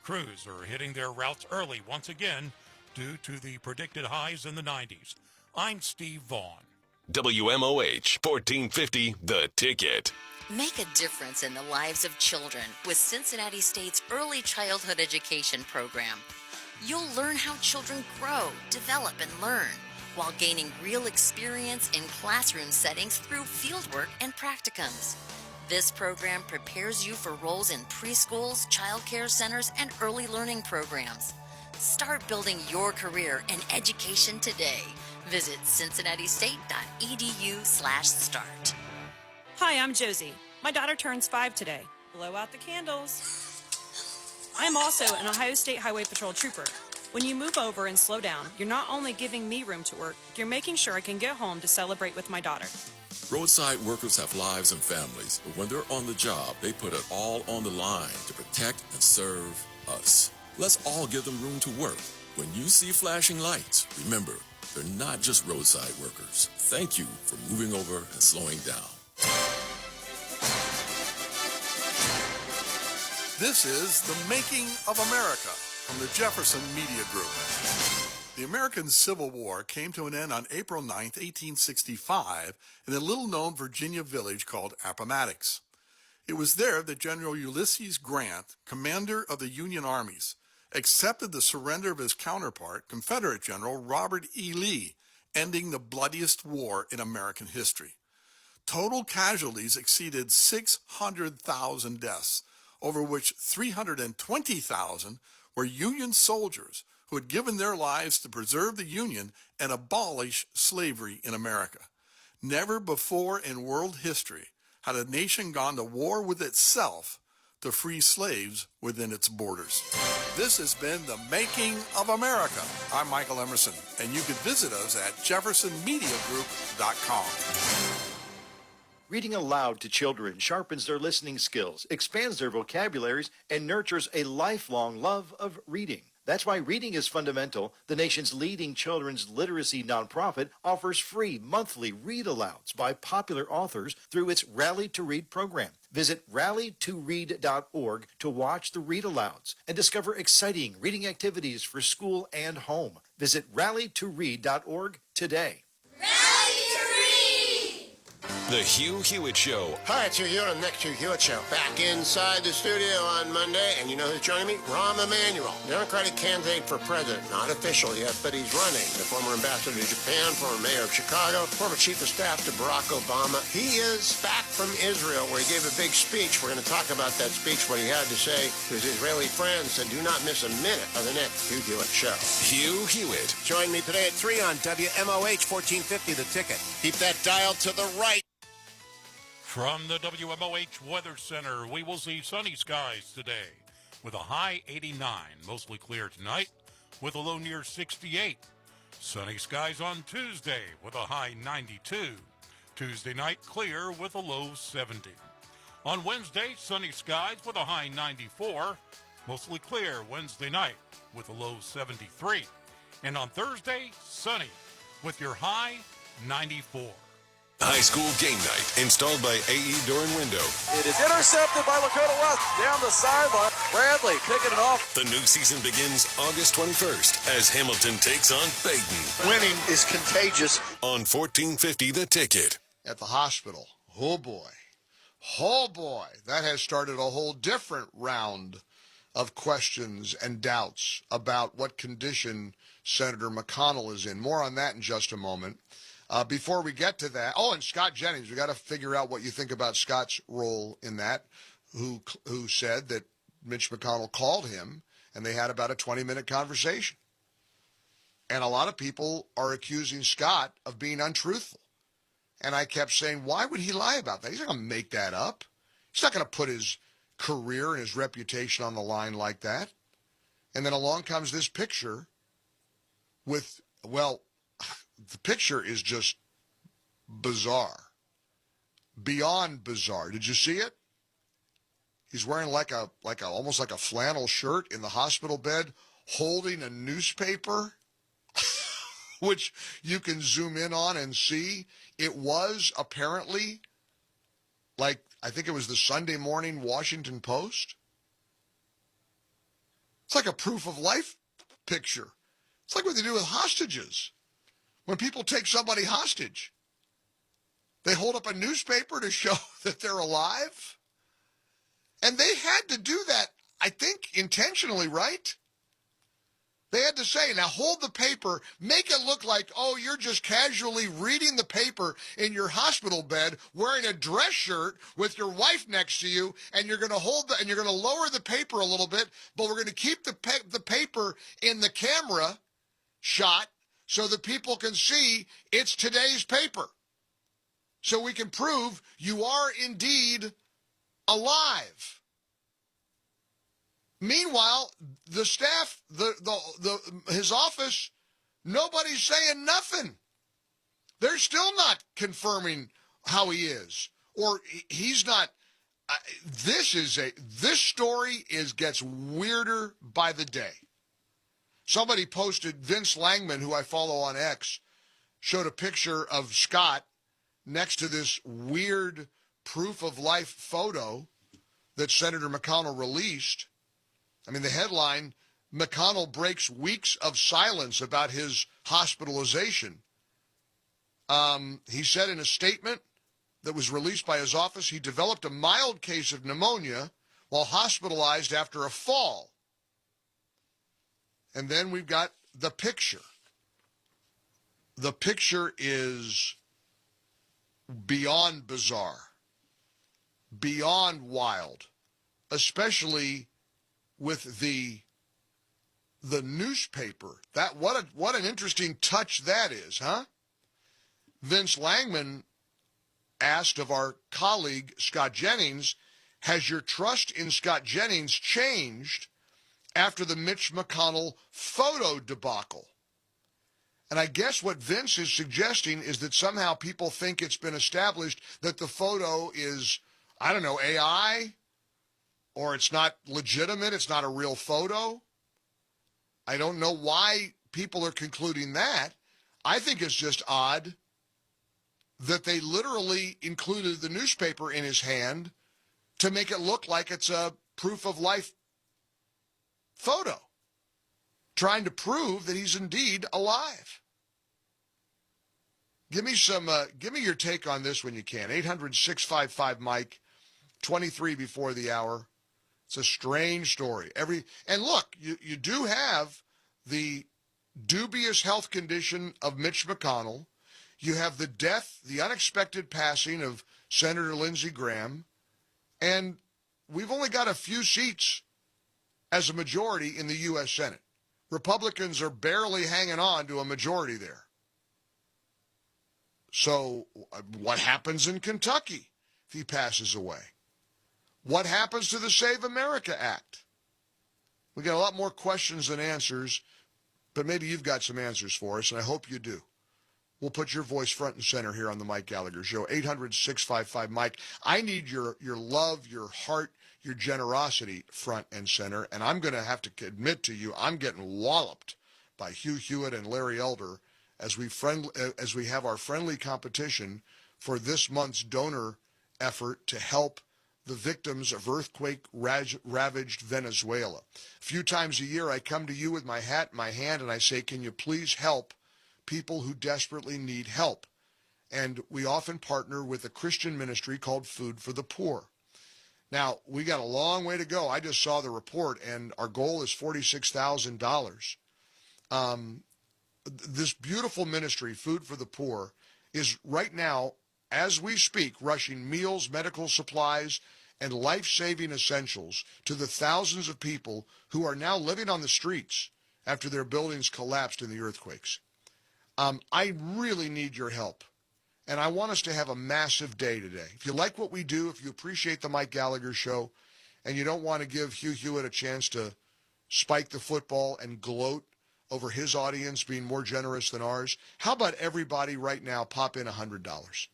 Crews are hitting their routes early once again due to the predicted highs in the 90s. I'm Steve Vaughn. WMOH 1450, The Ticket. Make a difference in the lives of children with Cincinnati State's Early Childhood Education program. You'll learn how children grow, develop, and learn while gaining real experience in classroom settings through fieldwork and practicums. This program prepares you for roles in preschools, child care centers, and early learning programs. Start building your career in education today. Visit cincinnati-state.edu/start. Hi, I'm Josie. My daughter turns 5 today. Blow out the candles. I'm also an Ohio State Highway Patrol trooper. When you move over and slow down, you're not only giving me room to work, you're making sure I can get home to celebrate with my daughter. Roadside workers have lives and families, but when they're on the job, they put it all on the line to protect and serve us. Let's all give them room to work. When you see flashing lights, remember, they're not just roadside workers. Thank you for moving over and slowing down. This is The Making of America from the Jefferson Media Group. The American Civil War came to an end on April 9, 1865, in a little-known Virginia village called Appomattox. It was there that General Ulysses Grant, commander of the Union armies, accepted the surrender of his counterpart, Confederate General Robert E. Lee, ending the bloodiest war in American history. Total casualties exceeded 600,000 deaths, over which 320,000 were Union soldiers who had given their lives to preserve the Union and abolish slavery in America. Never before in world history had a nation gone to war with itself to free slaves within its borders. This has been The Making of America. I'm Michael Emerson, and you can visit us at jeffersonmediagroup.com. Reading aloud to children sharpens their listening skills, expands their vocabularies, and nurtures a lifelong love of reading. That's why Reading is Fundamental, the nation's leading children's literacy nonprofit, offers free monthly read-alouds by popular authors through its Rally to Read program. Visit rallytoread.org to watch the read-alouds and discover exciting reading activities for school and home. Visit rallytoread.org today. The Hugh Hewitt Show. Hi, it's Hugh Hewitt on the next Hugh Hewitt Show. Back inside the studio on Monday, and you know who's joining me? Rahm Emanuel, Democratic candidate for president. Not official yet, but he's running. The former ambassador to Japan, former mayor of Chicago, former chief of staff to Barack Obama. He is back from Israel, where he gave a big speech. We're going to talk about that speech, what he had to say to his Israeli friends, and do not miss a minute of the next Hugh Hewitt Show. Hugh Hewitt. Join me today at 3 on WMOH 1450, The Ticket. Keep that dial to the right. From the WMOH Weather Center, we will see sunny skies today with a high 89, mostly clear tonight with a low near 68. Sunny skies on Tuesday with a high 92. Tuesday night clear with a low 70. On Wednesday, sunny skies with a high 94, mostly clear Wednesday night with a low 73. And on Thursday, sunny with your high 94. High school game night, installed by AE Door and Window. It is intercepted by Lakota West down the sideline. Bradley picking it off. The new season begins August 21st as Hamilton takes on Baden. Winning is contagious. On 1450 The Ticket. At the hospital. Oh, boy. Oh, boy. That has started a whole different round of questions and doubts about what condition Senator McConnell is in. More on that in just a moment. Before we get to that, and Scott Jennings, we got to figure out what you think about Scott's role in that, who said that Mitch McConnell called him and they had about a 20-minute conversation. And a lot of people are accusing Scott of being untruthful. And I kept saying, why would he lie about that? He's not going to make that up. He's not going to put his career and his reputation on the line like that. And then along comes this picture with, the picture is just bizarre. Beyond bizarre. Did you see it? He's wearing almost like a flannel shirt in the hospital bed, holding a newspaper, which you can zoom in on and see. It was apparently I think it was the Sunday Morning Washington Post. It's like a proof of life picture. It's like what they do with hostages. When people take somebody hostage, they hold up a newspaper to show that they're alive. And they had to do that, I think, intentionally, right? They had to say, now hold the paper, make it look like, you're just casually reading the paper in your hospital bed, wearing a dress shirt with your wife next to you, and you're going to and you're going to lower the paper a little bit, but we're going to keep the paper in the camera shot so that people can see it's today's paper. So we can prove you are indeed alive. Meanwhile, the staff, his office, nobody's saying nothing. They're still not confirming how he is, or he's not. This story gets weirder by the day. Somebody posted, Vince Langman, who I follow on X, showed a picture of Scott next to this weird proof of life photo that Senator McConnell released. I mean, the headline, McConnell breaks weeks of silence about his hospitalization. He said in a statement that was released by his office, he developed a mild case of pneumonia while hospitalized after a fall. And then we've got the picture. The picture is beyond bizarre, beyond wild, especially with the newspaper. What an interesting touch that is, huh? Vince Langman asked of our colleague Scott Jennings, has your trust in Scott Jennings changed after the Mitch McConnell photo debacle? And I guess what Vince is suggesting is that somehow people think it's been established that the photo is, AI, or it's not legitimate, it's not a real photo. I don't know why people are concluding that. I think it's just odd that they literally included the newspaper in his hand to make it look like it's a proof of life photo, trying to prove that he's indeed alive. Give me your take on this when you can. 800-655-Mike, 23 before the hour. It's a strange story. And look, you do have the dubious health condition of Mitch McConnell. You have the death, the unexpected passing of Senator Lindsey Graham. And we've only got a few seats as a majority in the U.S. Senate. Republicans are barely hanging on to a majority there. So what happens in Kentucky if he passes away? What happens to the Save America Act? We got a lot more questions than answers, but maybe you've got some answers for us, and I hope you do. We'll put your voice front and center here on the Mike Gallagher Show. 800-655-Mike. I need your love, your heart, your generosity front and center, and I'm going to have to admit to you, I'm getting walloped by Hugh Hewitt and Larry Elder as we have our friendly competition for this month's donor effort to help the victims of earthquake-ravaged Venezuela. A few times a year, I come to you with my hat in my hand, and I say, can you please help people who desperately need help? And we often partner with a Christian ministry called Food for the Poor. Now, we got a long way to go. I just saw the report, and our goal is $46,000. This beautiful ministry, Food for the Poor, is right now, as we speak, rushing meals, medical supplies, and life-saving essentials to the thousands of people who are now living on the streets after their buildings collapsed in the earthquakes. I really need your help, and I want us to have a massive day today. If you like what we do, if you appreciate the Mike Gallagher Show, and you don't want to give Hugh Hewitt a chance to spike the football and gloat over his audience being more generous than ours, how about everybody right now pop in $100?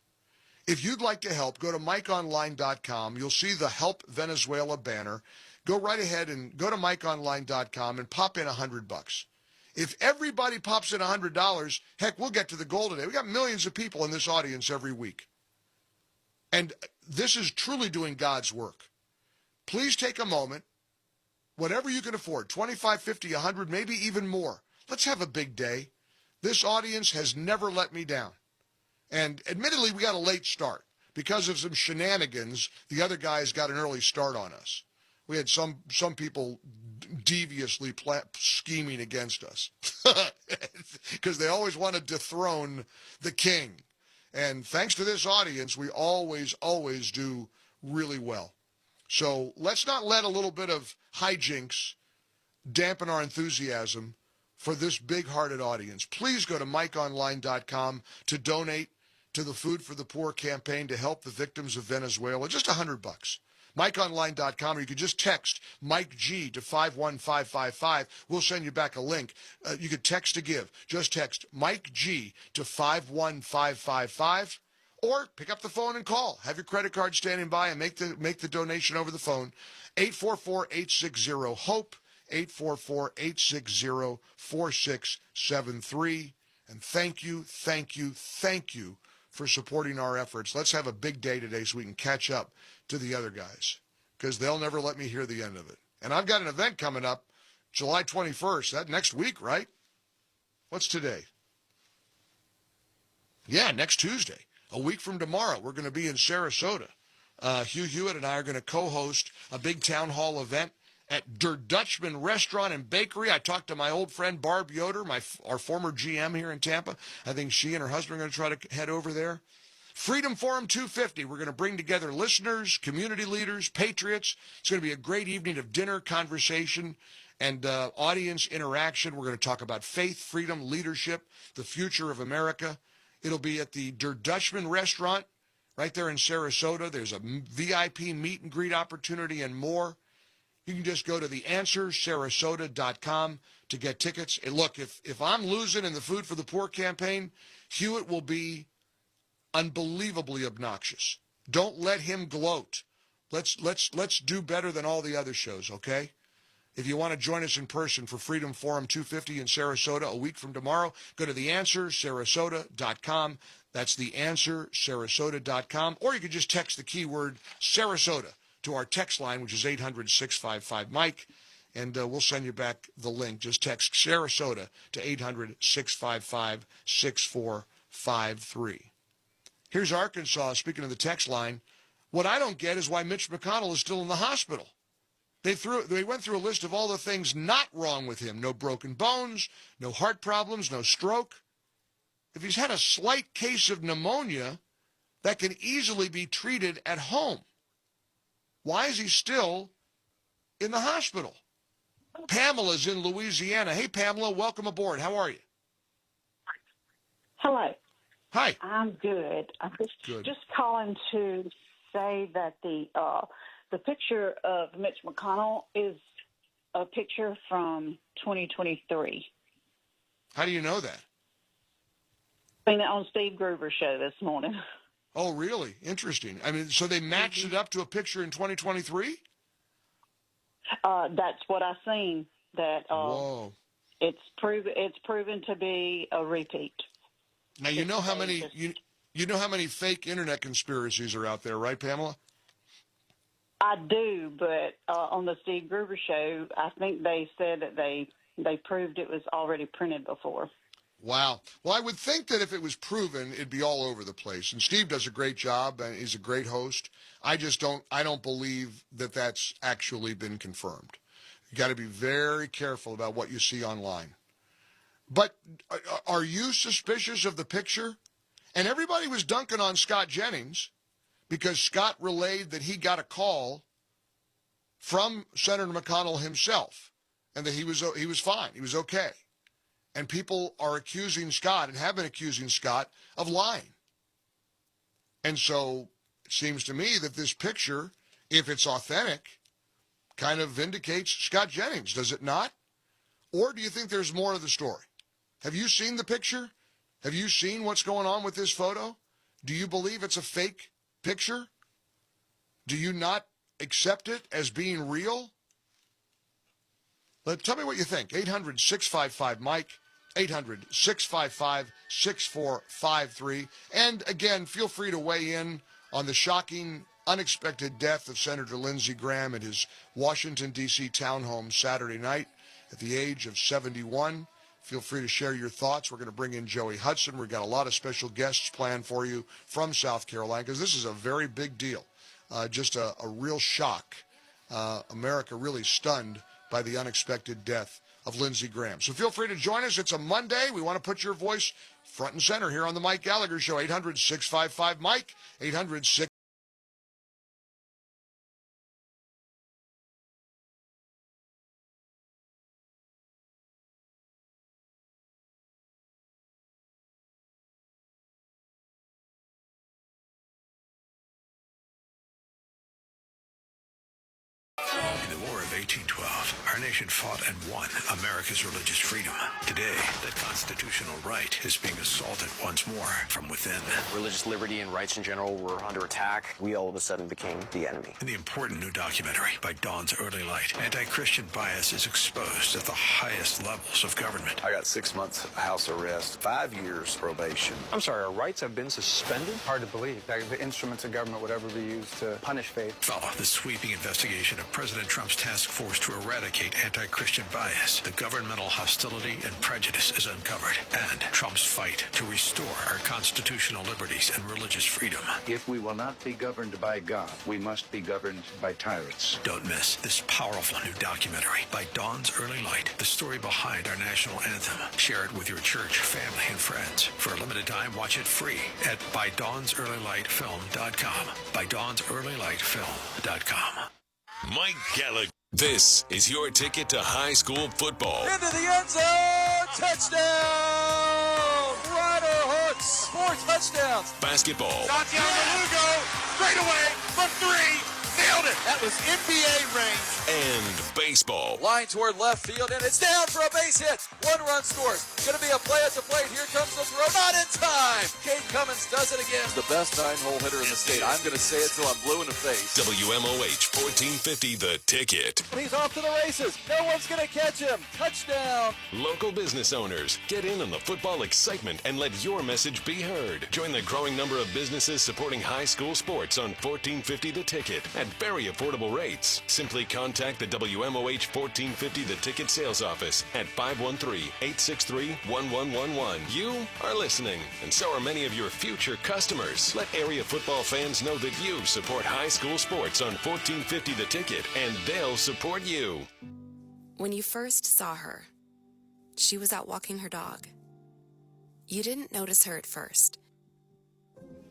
If you'd like to help, go to MikeOnline.com. You'll see the Help Venezuela banner. Go right ahead and go to MikeOnline.com and pop in $100. If everybody pops in $100, heck, we'll get to the goal today. We got millions of people in this audience every week. And this is truly doing God's work. Please take a moment, whatever you can afford, 25, 50, 100, maybe even more. Let's have a big day. This audience has never let me down. And admittedly, we got a late start. Because of some shenanigans, the other guys got an early start on us. We had some people deviously scheming against us because they always want to dethrone the king. And thanks to this audience, we always do really well. So let's not let a little bit of hijinks dampen our enthusiasm for this big-hearted audience. Please go to MikeOnline.com to donate to the Food for the Poor campaign to help the victims of Venezuela. Just $100. MikeOnline.com, or you can just text Mike G to 51555. We'll send you back a link. You could text to give. Just text Mike G to 51555. Or pick up the phone and call. Have your credit card standing by and make the donation over the phone. 844-860-HOPE, 844-860-4673. And thank you for supporting our efforts. Let's have a big day today so we can catch up to the other guys, because they'll never let me hear the end of it. And I've got an event coming up July 21st. That next week, right? What's today? Yeah, next Tuesday. A week from tomorrow, we're going to be in Sarasota. Hugh Hewitt and I are going to co-host a big town hall event at Der Dutchman Restaurant and Bakery. I talked to my old friend Barb Yoder, our former GM here in Tampa. I think she and her husband are going to try to head over there. Freedom Forum 250. We're going to bring together listeners, community leaders, patriots. It's going to be a great evening of dinner, conversation, and audience interaction. We're going to talk about faith, freedom, leadership, the future of America. It'll be at the Der Dutchman Restaurant right there in Sarasota. There's a VIP meet and greet opportunity and more. You can just go to theanswersarasota.com to get tickets. And look, if I'm losing in the Food for the Poor campaign, Hewitt will be unbelievably obnoxious. Don't let him gloat. Let's do better than all the other shows, okay? If you want to join us in person for Freedom Forum 250 in Sarasota a week from tomorrow, go to theanswersarasota.com. That's theanswersarasota.com. Or you can just text the keyword Sarasota to our text line, which is 800-655-MIKE, and we'll send you back the link. Just text Sarasota to 800-655-6453. Here's Arkansas, speaking of the text line. What I don't get is why Mitch McConnell is still in the hospital. They went through a list of all the things not wrong with him. No broken bones, no heart problems, no stroke. If he's had a slight case of pneumonia, that can easily be treated at home. Why is he still in the hospital? Pamela's in Louisiana. Hey, Pamela, welcome aboard. How are you? Hello. Hi. I'm good. I'm just calling to say that the picture of Mitch McConnell is a picture from 2023. How do you know that? Seen it on Steve Gruber's show this morning. Oh, really? Interesting. I mean, so they matched it up to a picture in 2023? That's what I seen. That Whoa. It's proven to be a repeat. Now you know how many you know how many fake internet conspiracies are out there, right, Pamela? I do, but on the Steve Gruber show, I think they said that they proved it was already printed before. Wow. Well, I would think that if it was proven, it'd be all over the place. And Steve does a great job and he's a great host. I don't believe that that's actually been confirmed. You got to be very careful about what you see online. But are you suspicious of the picture? And everybody was dunking on Scott Jennings because Scott relayed that he got a call from Senator McConnell himself and that he was fine. He was okay. And people are accusing Scott and have been accusing Scott of lying. And so it seems to me that this picture, if it's authentic, kind of vindicates Scott Jennings, does it not? Or do you think there's more of the story? Have you seen the picture? Have you seen what's going on with this photo? Do you believe it's a fake picture? Do you not accept it as being real? Tell me what you think. 800-655-MIKE, 800-655-6453. And again, feel free to weigh in on the shocking, unexpected death of Senator Lindsey Graham at his Washington, D.C. townhome Saturday night at the age of 71. Feel free to share your thoughts. We're going to bring in Joey Hudson. We've got a lot of special guests planned for you from South Carolina because this is a very big deal. Just a real shock. America really stunned by the unexpected death of Lindsey Graham. So feel free to join us. It's a Monday. We want to put your voice front and center here on the Mike Gallagher Show. 800-655-MIKE, 800-655-. In the War of 1812, our nation fought and won America's religious freedom. Today, that constitutional right is being assaulted once more from within. Religious liberty and rights in general were under attack. We all of a sudden became the enemy. In the important new documentary, By Dawn's Early Light, anti-Christian bias is exposed at the highest levels of government. I got 6 months house arrest, 5 years probation. I'm sorry, our rights have been suspended? Hard to believe that the instruments of government would ever be used to punish faith. Follow the sweeping investigation of President Trump's task force to eradicate anti-Christian bias. The governmental hostility and prejudice is uncovered, and Trump's fight to restore our constitutional liberties and religious freedom. If we will not be governed by God, we must be governed by tyrants. Don't miss this powerful new documentary, By Dawn's Early Light, the story behind our national anthem. Share it with your church, family, and friends. For a limited time, watch it free at ByDawnsEarlyLightFilm.com. ByDawnsEarlyLightFilm.com. Mike Gallagher. This is your ticket to high school football. Into the end zone, touchdown! Ryder Hooks, 4 touchdowns. Basketball. Santiago Lugo, straight away from 3, nailed nailed it. That was NBA range. And baseball. Line toward left field, and it's down for a base hit. 1 run scores. Going to be a play at the plate. Here comes the throw. Not in time. Kate Cummins does it again. The best 9-hole hitter in the state. I'm going to say it till I'm blue in the face. WMOH 1450 The Ticket. He's off to the races. No one's going to catch him. Touchdown. Local business owners, get in on the football excitement and let your message be heard. Join the growing number of businesses supporting high school sports on 1450 The Ticket at very affordable rates. Simply contact the WMOH 1450 The Ticket sales office at 513-863-1111. You are listening, and so are many of your future customers. Let area football fans know that you support high school sports on 1450 The Ticket, and they'll support you. When you first saw her, she was out walking her dog. You didn't notice her at first,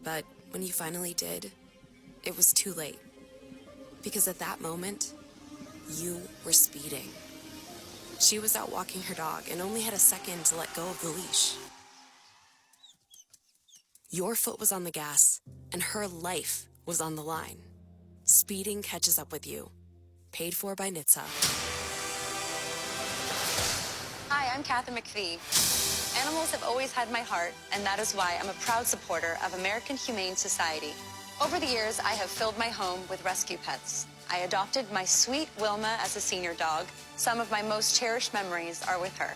but when you finally did, it was too late. Because at that moment, you were speeding. She was out walking her dog and only had a second to let go of the leash. Your foot was on the gas, and her life was on the line. Speeding catches up with you. Paid for by NHTSA. Hi, I'm Kathy McPhee. Animals have always had my heart, and that is why I'm a proud supporter of American Humane Society. Over the years, I have filled my home with rescue pets. I adopted my sweet Wmoh as a senior dog. Some of my most cherished memories are with her.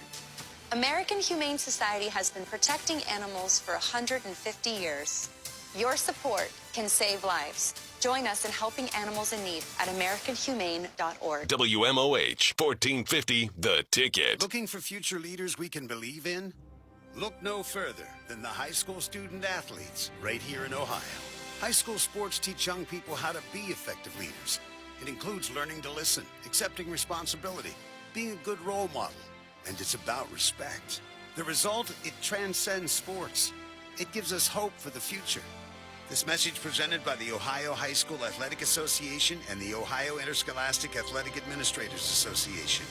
American Humane Society has been protecting animals for 150 years. Your support can save lives. Join us in helping animals in need at AmericanHumane.org. WMOH 1450 The Ticket. Looking for future leaders we can believe in? Look no further than the high school student athletes right here in Ohio. High school sports teach young people how to be effective leaders. It includes learning to listen, accepting responsibility, being a good role model, and it's about respect. The result, it transcends sports. It gives us hope for the future. This message presented by the Ohio High School Athletic Association and the Ohio Interscholastic Athletic Administrators Association.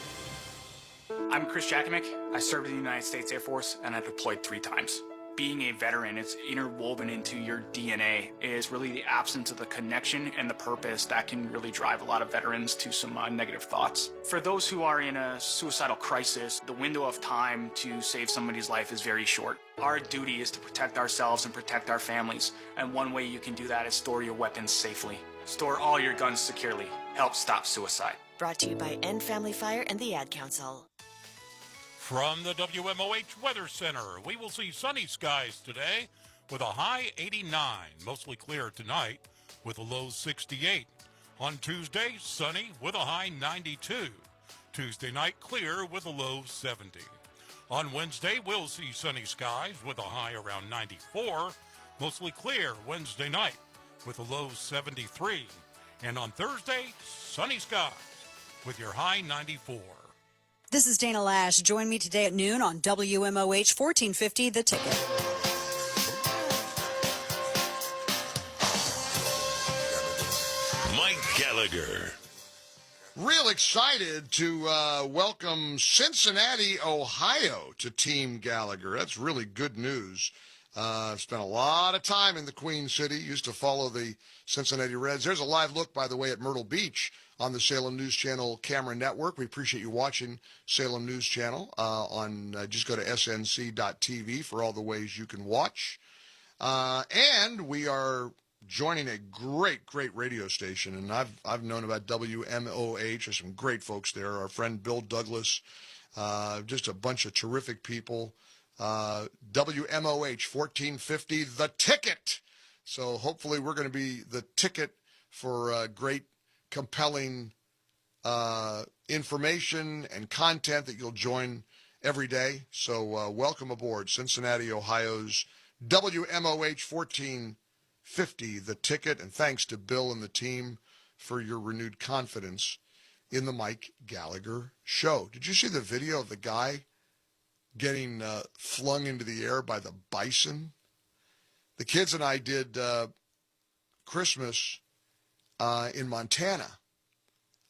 I'm Chris Jakimick. I served in the United States Air Force and I deployed 3 times. Being a veteran, it's interwoven into your DNA. It is really the absence of the connection and the purpose that can really drive a lot of veterans to some negative thoughts. For those who are in a suicidal crisis, the window of time to save somebody's life is very short. Our duty is to protect ourselves and protect our families, and one way you can do that is store your weapons safely. Store all your guns securely. Help stop suicide. Brought to you by End Family Fire and the Ad Council. From the WMOH Weather Center, we will see sunny skies today with a high 89, mostly clear tonight with a low 68. On Tuesday, sunny with a high 92. Tuesday night, clear with a low 70. On Wednesday, we'll see sunny skies with a high around 94, mostly clear Wednesday night with a low 73. And on Thursday, sunny skies with your high 94. This is Dana Lash. Join me today at noon on WMOH 1450 The Ticket. Mike Gallagher. Real excited to welcome Cincinnati, Ohio to Team Gallagher. That's really good news. I've spent a lot of time in the Queen City, used to follow the Cincinnati Reds. There's a live look, by the way, at Myrtle Beach on the Salem News Channel camera network. We appreciate you watching Salem News Channel just go to snc.tv for all the ways you can watch. And we are joining a great radio station, and I've known about WMOH. There's some great folks there. Our friend Bill Douglas, just a bunch of terrific people. WMOH 1450 The Ticket. So hopefully we're going to be the ticket for great, compelling information and content that you'll join every day. So welcome aboard Cincinnati, Ohio's WMOH 1450 The Ticket. And thanks to Bill and the team for your renewed confidence in the Mike Gallagher Show. Did you see the video of the guy getting flung into the air by the bison? The kids and I did Christmas in Montana.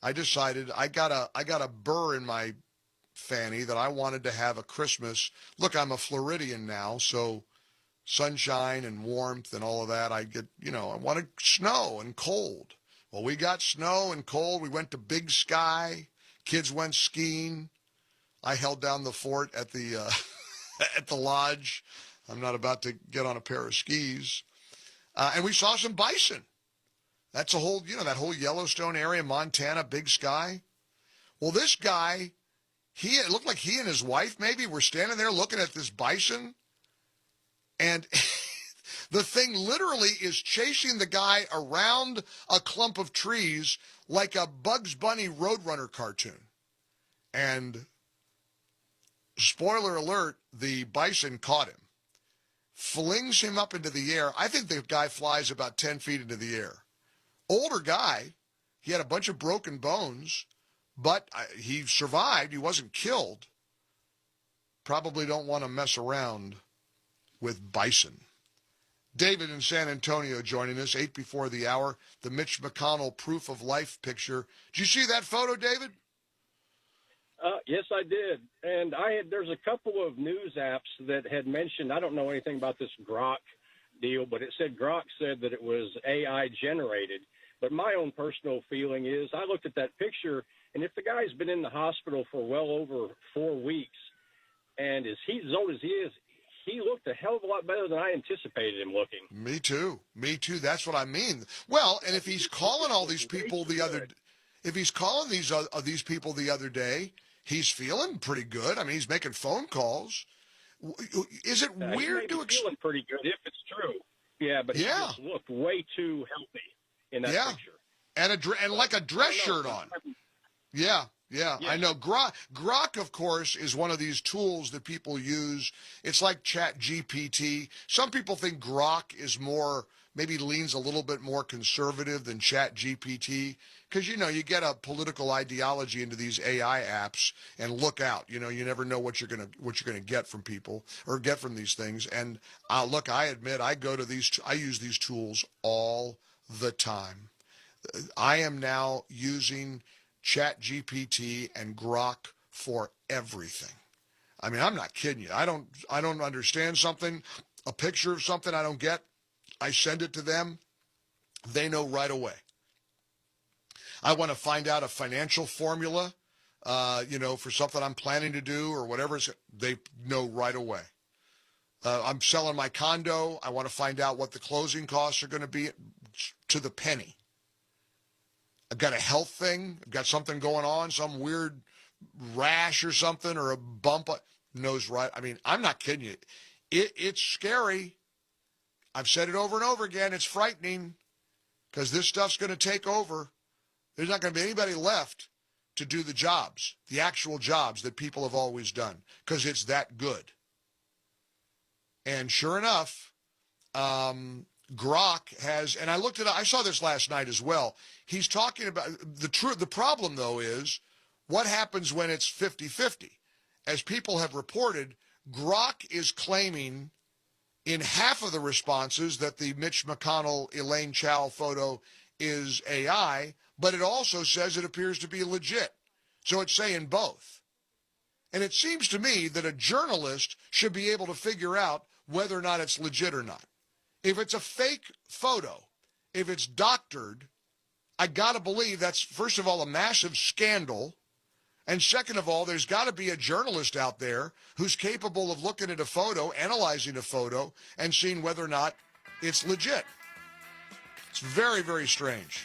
I decided I got a burr in my fanny that I wanted to have a Christmas. Look, I'm a Floridian now, so sunshine and warmth and all of that. I wanted snow and cold. Well, we got snow and cold. We went to Big Sky. Kids went skiing. I held down the fort at the at the lodge. I'm not about to get on a pair of skis. And we saw some bison. That's a whole, that whole Yellowstone area, Montana, Big Sky. Well, this guy, it looked like he and his wife maybe were standing there looking at this bison. And the thing literally is chasing the guy around a clump of trees like a Bugs Bunny Roadrunner cartoon. And spoiler alert, the bison caught him, flings him up into the air. I think the guy flies about 10 feet into the air. Older guy, he had a bunch of broken bones, but he survived. He wasn't killed. Probably don't want to mess around with bison. David in San Antonio joining us, 8 before the hour, the Mitch McConnell proof of life picture. Did you see that photo, David? Yes, I did. And there's a couple of news apps that had mentioned, I don't know anything about this Grok deal, but Grok said that it was AI generated. But my own personal feeling is I looked at that picture, and if the guy's been in the hospital for well over 4 weeks, and as old as he is, he looked a hell of a lot better than I anticipated him looking. Me too. That's what I mean. Well, and if he's calling all these people these people the other day, he's feeling pretty good. I mean, he's making phone calls. Is it weird to feeling pretty good if it's true? Yeah, but he just looked way too healthy in that picture. And like a dress shirt on. Yeah, I know. Grok, of course, is one of these tools that people use. It's like Chat GPT. Some people think Grok is maybe leans a little bit more conservative than Chat GPT because, you get a political ideology into these AI apps and look out. You never know what you're gonna get from people or get from these things. And look, I admit I use these tools all the time. I am now using Chat GPT and Grok for everything. I mean, I'm not kidding you. I don't understand something, a picture of something I don't get. I send it to them. They know right away. I want to find out a financial formula, for something I'm planning to do or whatever. They know right away. I'm selling my condo. I want to find out what the closing costs are going to be to the penny. I've got a health thing. I've got something going on, some weird rash or something or a bump. Knows right. I mean, I'm not kidding you. It's scary. I've said it over and over again. It's frightening because this stuff's going to take over. There's not going to be anybody left to do the jobs, the actual jobs that people have always done because it's that good. And sure enough, Grok has, and I saw this last night as well. He's talking about the problem though is what happens when it's 50-50. As people have reported, Grok is claiming in half of the responses that the Mitch McConnell, Elaine Chao photo is AI, but it also says it appears to be legit. So it's saying both. And it seems to me that a journalist should be able to figure out whether or not it's legit or not. If it's a fake photo, if it's doctored, I got to believe that's, first of all, a massive scandal. And second of all, there's got to be a journalist out there who's capable of looking at a photo, analyzing a photo, and seeing whether or not it's legit. It's very, very strange.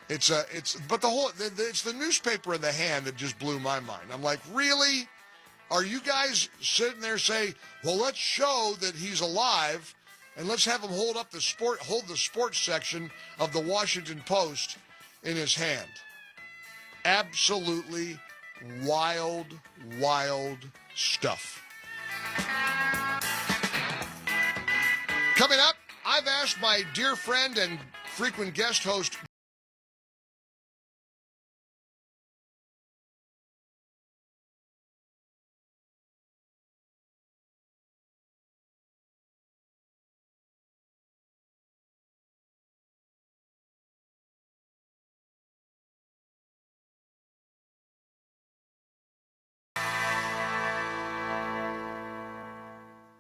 It's the newspaper in the hand that just blew my mind. I'm like, really? Are you guys sitting there saying, well, let's show that he's alive and let's have him hold the sports section of the Washington Post in his hand? Absolutely wild, wild stuff. Coming up, I've asked my dear friend and frequent guest host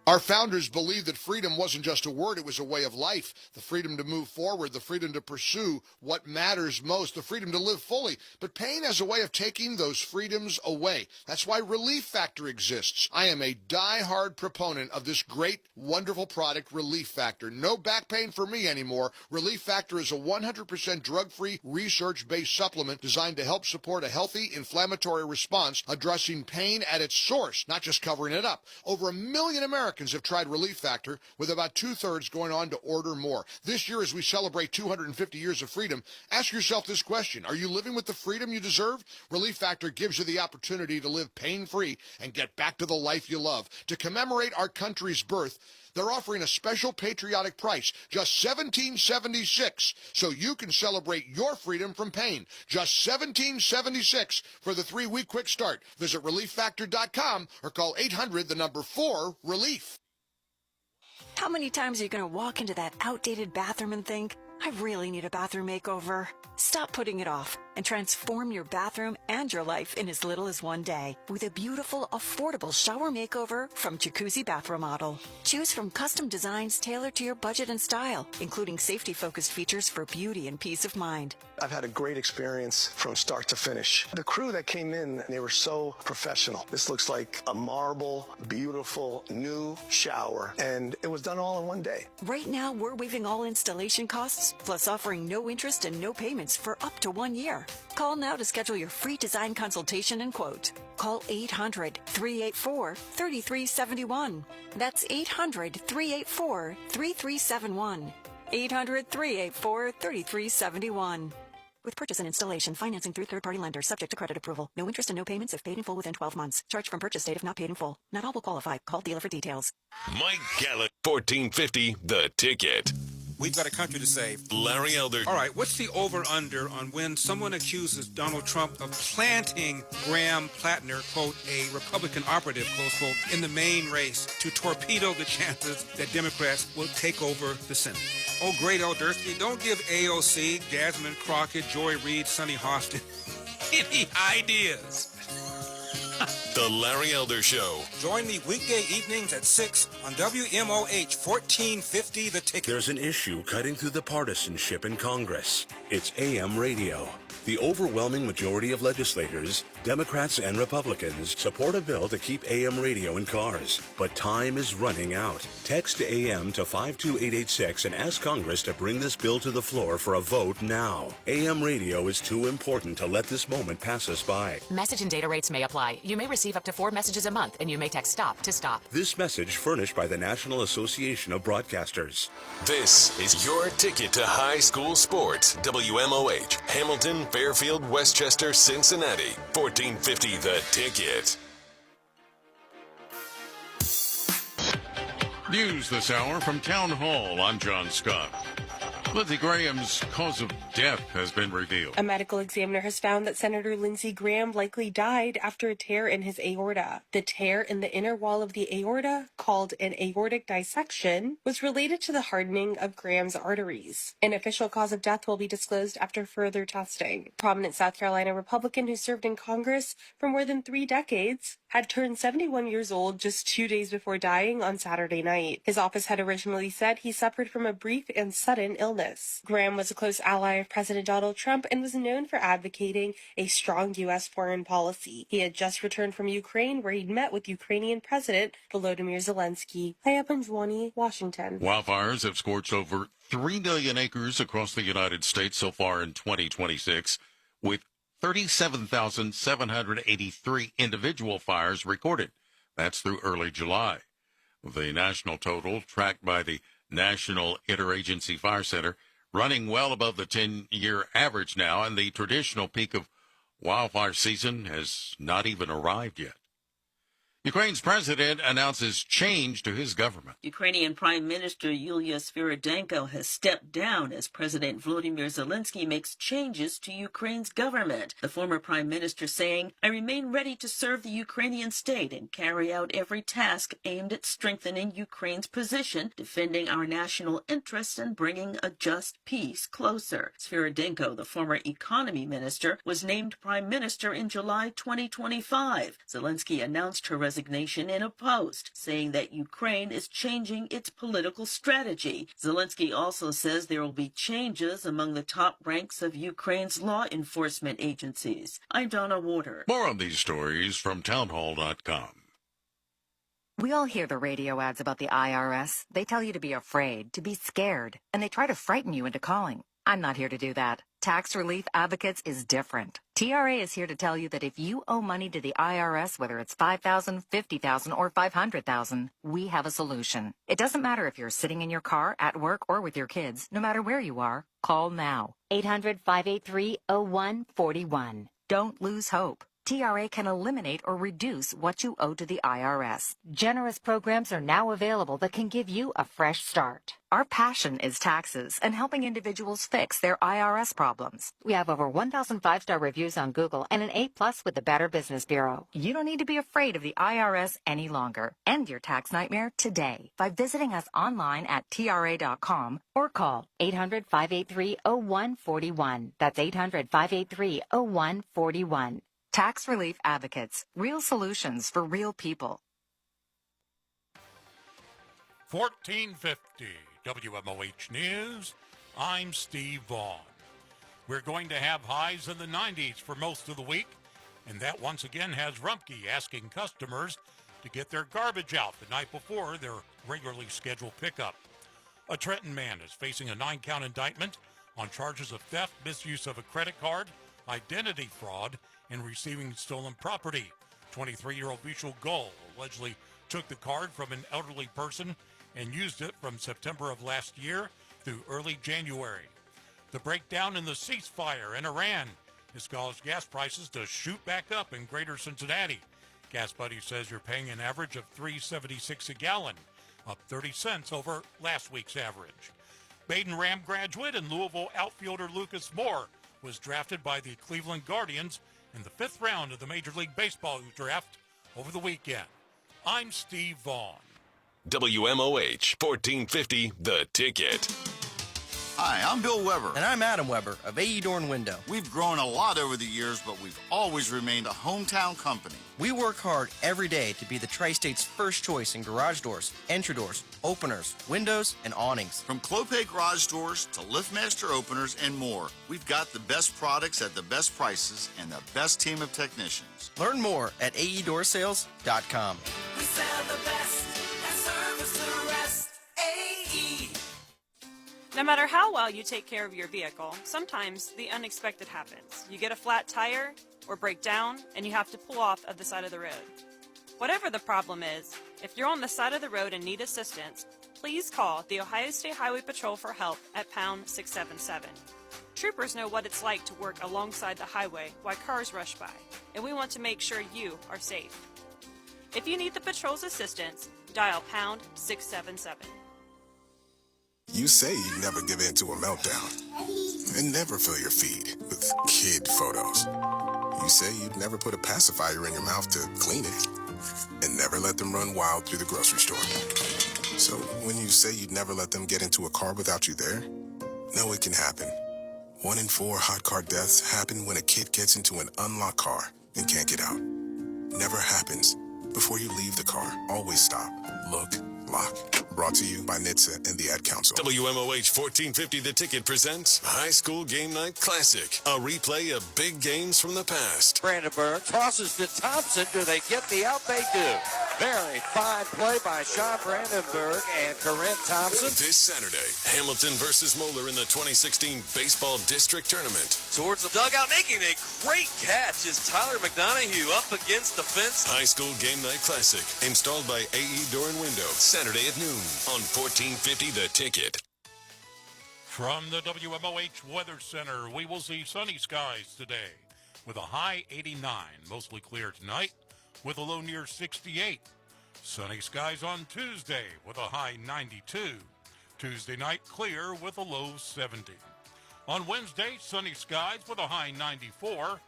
Our founders believed that freedom wasn't just a word, it was a way of life. The freedom to move forward, the freedom to pursue what matters most, the freedom to live fully. But pain has a way of taking those freedoms away. That's why Relief Factor exists. I am a die-hard proponent of this great, wonderful product, Relief Factor. No back pain for me anymore. Relief Factor is a 100% drug-free, research-based supplement designed to help support a healthy inflammatory response, addressing pain at its source, not just covering it up. Over 1 million Americans have tried Relief Factor, with about 2/3 going on to order more. This year, as we celebrate 250 years of freedom, ask yourself this question. Are you living with the freedom you deserve? Relief Factor gives you the opportunity to live pain-free and get back to the life you love. To commemorate our country's birth, they're offering a special patriotic price, just $17.76, so you can celebrate your freedom from pain. Just $17.76 for the 3-week quick start. Visit ReliefFactor.com or call 800-4-RELIEF. How many times are you going to walk into that outdated bathroom and think, I really need a bathroom makeover? Stop putting it off and transform your bathroom and your life in as little as one day with a beautiful, affordable shower makeover from Jacuzzi Bath Remodel. Choose from custom designs tailored to your budget and style, including safety-focused features for beauty and peace of mind. I've had a great experience from start to finish. The crew that came in, they were so professional. This looks like a marble, beautiful, new shower, and it was done all in one day. Right now, we're waiving all installation costs, plus offering no interest and no payments for up to 1 year. Call now to schedule your free design consultation and quote. Call 800-384-3371. That's 800-384-3371. 800-384-3371. With purchase and installation, financing through third-party lenders, subject to credit approval. No interest and no payments if paid in full within 12 months. Charge from purchase date if not paid in full. Not all will qualify. Call dealer for details. Mike Gallup, 1450, The Ticket. We've got a country to save. Larry Elder. All right, what's the over-under on when someone accuses Donald Trump of planting Graham Plattner, quote, a Republican operative, close quote, in the main race to torpedo the chances that Democrats will take over the Senate? Oh, great Eldersky, don't give AOC, Jasmine Crockett, Joy Reid, Sonny Hostin any ideas. The Larry Elder Show. Join me weekday evenings at 6 on WMOH 1450 The Ticket. There's an issue cutting through the partisanship in Congress. It's AM radio. The overwhelming majority of legislators, Democrats and Republicans, support a bill to keep AM radio in cars. But time is running out. Text AM to 52886 and ask Congress to bring this bill to the floor for a vote now. AM radio is too important to let this moment pass us by. Message and data rates may apply. You may receive up to 4 messages a month, and you may text STOP to stop. This message furnished by the National Association of Broadcasters. This is your ticket to high school sports. WMOH, Hamilton, Fairfield, Westchester, Cincinnati. 1450 The Ticket. News this hour from Town Hall. I'm John Scott. Lindsey Graham's cause of death has been revealed. A medical examiner has found that Senator Lindsey Graham likely died after a tear in his aorta. The tear in the inner wall of the aorta, called an aortic dissection, was related to the hardening of Graham's arteries. An official cause of death will be disclosed after further testing. Prominent South Carolina Republican who served in Congress for more than 3 decades had turned 71 years old just 2 days before dying on Saturday night. His office had originally said he suffered from a brief and sudden illness. Graham was a close ally of President Donald Trump and was known for advocating a strong U.S. foreign policy. He had just returned from Ukraine, where he'd met with Ukrainian President Volodymyr Zelensky. Hi, up in Zwanny, Washington. Wildfires have scorched over 3 million acres across the United States so far in 2026, with 37,783 individual fires recorded. That's through early July. The national total, tracked by the National Interagency Fire Center, running well above the 10-year average now, and the traditional peak of wildfire season has not even arrived yet. Ukraine's president announces change to his government. Ukrainian Prime Minister Yulia Sviridenko has stepped down as President Volodymyr Zelensky makes changes to Ukraine's government. The former prime minister saying, "I remain ready to serve the Ukrainian state and carry out every task aimed at strengthening Ukraine's position, defending our national interests and bringing a just peace closer." Sviridenko, the former economy minister, was named prime minister in July 2025. Zelensky announced her resignation resignation in a post, saying that Ukraine is changing its political strategy. Zelensky also says there will be changes among the top ranks of Ukraine's law enforcement agencies. I'm Donna Warder. More on these stories from townhall.com. We all hear the radio ads about the IRS. They tell you to be afraid, to be scared, and they try to frighten you into calling. I'm not here to do that. Tax Relief Advocates is different. TRA is here to tell you that if you owe money to the IRS, whether it's $5,000, $50,000, or $500,000, we have a solution. It doesn't matter if you're sitting in your car, at work, or with your kids. No matter where you are, call now. 800-583-0141. Don't lose hope. TRA can eliminate or reduce what you owe to the IRS. Generous programs are now available that can give you a fresh start. Our passion is taxes and helping individuals fix their IRS problems. We have over 1,000 5-star reviews on Google and an A+ with the Better Business Bureau. You don't need to be afraid of the IRS any longer. End your tax nightmare today by visiting us online at TRA.com or call 800-583-0141. That's 800-583-0141. Tax Relief Advocates. Real solutions for real people. 1450 WMOH News. I'm Steve Vaughn. We're going to have highs in the 90s for most of the week, and that once again has Rumpke asking customers to get their garbage out the night before their regularly scheduled pickup. A Trenton man is facing a 9-count indictment on charges of theft, misuse of a credit card, identity fraud, and receiving stolen property. 23-year-old Vishal Goel allegedly took the card from an elderly person and used it from September of last year through early January. The breakdown in the ceasefire in Iran has caused gas prices to shoot back up in greater Cincinnati. Gas Buddy says you're paying an average of $3.76 a gallon, up 30 cents over last week's average. Baden Ram graduate and Louisville outfielder Lucas Moore was drafted by the Cleveland Guardians in the 5th round of the Major League Baseball draft over the weekend. I'm Steve Vaughn. WMOH 1450, The Ticket. Hi, I'm Bill Weber. And I'm Adam Weber of AE Door and Window. We've grown a lot over the years, but we've always remained a hometown company. We work hard every day to be the Tri-State's first choice in garage doors, entry doors, openers, windows, and awnings. From Clopay garage doors to LiftMaster openers and more, we've got the best products at the best prices and the best team of technicians. Learn more at aeDoorSales.com. We sell the best and service the rest. AE. No matter how well you take care of your vehicle, sometimes the unexpected happens. You get a flat tire or break down, and you have to pull off of the side of the road. Whatever the problem is, if you're on the side of the road and need assistance, please call the Ohio State Highway Patrol for help at pound 677. Troopers know what it's like to work alongside the highway while cars rush by, and we want to make sure you are safe. If you need the patrol's assistance, dial pound 677. You say you never give in to a meltdown and never fill your feed with kid photos. You say you'd never put a pacifier in your mouth to clean it and never let them run wild through the grocery store. So when you say you'd never let them get into a car without you there, no, it can happen. 1 in 4 hot car deaths happen when a kid gets into an unlocked car and can't get out. Never happens. Before you leave the car, always stop, look, lock. Brought to you by NHTSA and the Ad Council. WMOH 1450 The Ticket presents High School Game Night Classic, a replay of big games from the past. Brandenburg tosses to Thompson. Do they get the out? They do. Very fine play by Sean Brandenburg and Corinne Thompson. This Saturday, Hamilton versus Moeller in the 2016 Baseball District Tournament. Towards the dugout, making a great catch is Tyler McDonough up against the fence. High School Game Night Classic, installed by AE Door and Window, Saturday at noon on 1450 The Ticket. From the WMOH Weather Center, we will see sunny skies today with a high 89, mostly clear tonight with a low near 68. Sunny skies on Tuesday with a high 92. Tuesday night clear with a low 70. On Wednesday, sunny skies with a high 94.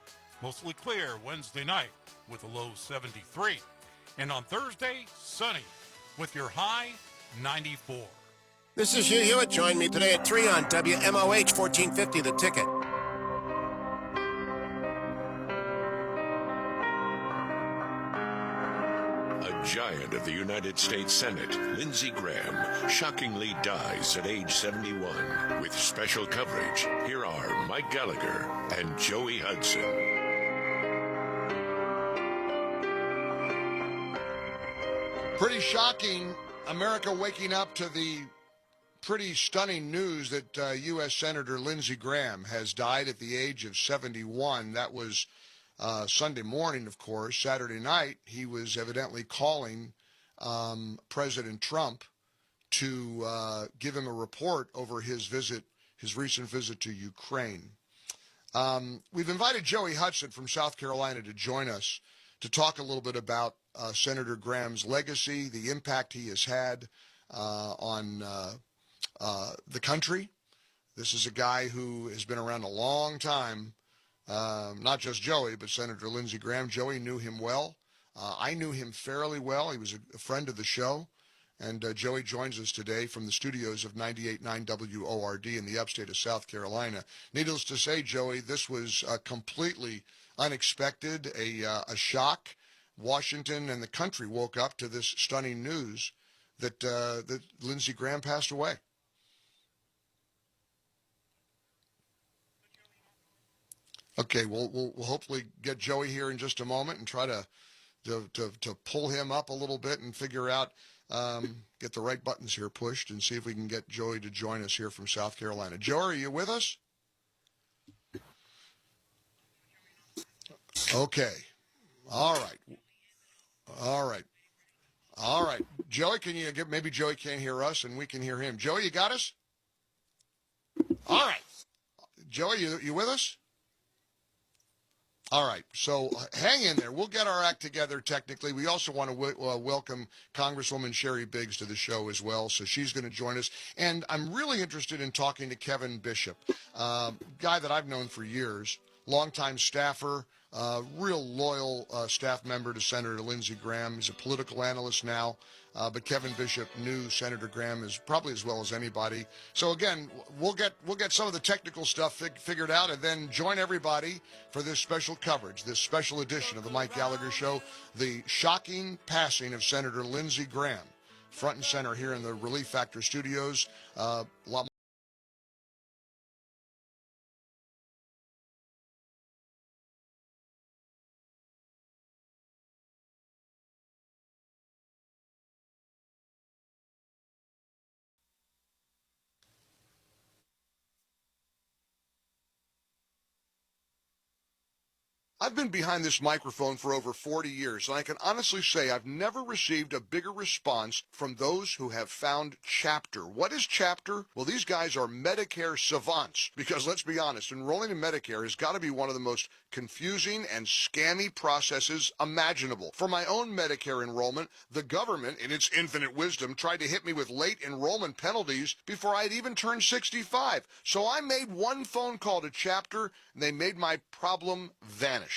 Mostly clear Wednesday night with a low 73. And on Thursday, sunny with your high 94. This is Hugh Hewitt. Join me today at 3 on WMOH 1450 The Ticket. giant of the United States Senate, Lindsey Graham, shockingly dies at age 71. With special coverage, here are Mike Gallagher and Joey Hudson. Pretty shocking, America waking up to the pretty stunning news that U.S. Senator Lindsey Graham has died at the age of 71. That was Sunday morning, of course. Saturday night, he was evidently calling President Trump to give him a report over his recent visit to Ukraine. We've invited Joey Hudson from South Carolina to join us to talk a little bit about Senator Graham's legacy, the impact he has had on the country. This is a guy who has been around a long time, not just Joey, but Senator Lindsey Graham. Joey knew him well. I knew him fairly well. He was a friend of the show. And Joey joins us today from the studios of 98.9 WORD in the upstate of South Carolina. Needless to say, Joey, this was completely unexpected, a shock. Washington and the country woke up to this stunning news that Lindsey Graham passed away. Okay, we'll hopefully get Joey here in just a moment and try to pull him up a little bit and figure out, get the right buttons here pushed and see if we can get Joey to join us here from South Carolina. Joey, are you with us? Okay. All right. Joey, can you get, maybe Joey can't hear us and we can hear him. Joey, you got us? All right. Joey, you with us? All right, so hang in there. We'll get our act together technically. We also want to welcome Congresswoman Sherry Biggs to the show as well, so she's going to join us. And I'm really interested in talking to Kevin Bishop, guy that I've known for years, longtime staffer, real loyal staff member to Senator Lindsey Graham. He's a political analyst now, but Kevin Bishop knew Senator Graham as probably as well as anybody. So again, we'll get some of the technical stuff figured out, and then join everybody for this special coverage, this special edition of the Mike Gallagher Show, the shocking passing of Senator Lindsey Graham, front and center here in the Relief Factor studios. A lot. I've been behind this microphone for over 40 years, and I can honestly say I've never received a bigger response from those who have found Chapter. What is Chapter? Well, these guys are Medicare savants, because let's be honest, enrolling in Medicare has got to be one of the most confusing and scammy processes imaginable. For my own Medicare enrollment, the government, in its infinite wisdom, tried to hit me with late enrollment penalties before I'd even turned 65. So I made one phone call to Chapter, and they made my problem vanish.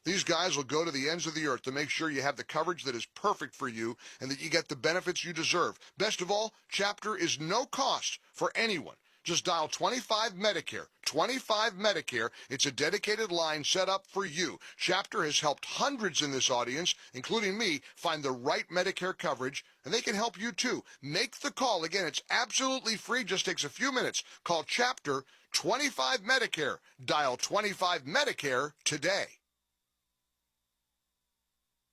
These guys will go to the ends of the earth to make sure you have the coverage that is perfect for you and that you get the benefits you deserve. Best of all, Chapter is no cost for anyone. Just dial 25 Medicare. 25 Medicare. It's a dedicated line set up for you. Chapter has helped hundreds in this audience, including me, find the right Medicare coverage, and they can help you too. Make the call. Again, it's absolutely free. Just takes a few minutes. Call Chapter 25 Medicare. Dial 25 Medicare today.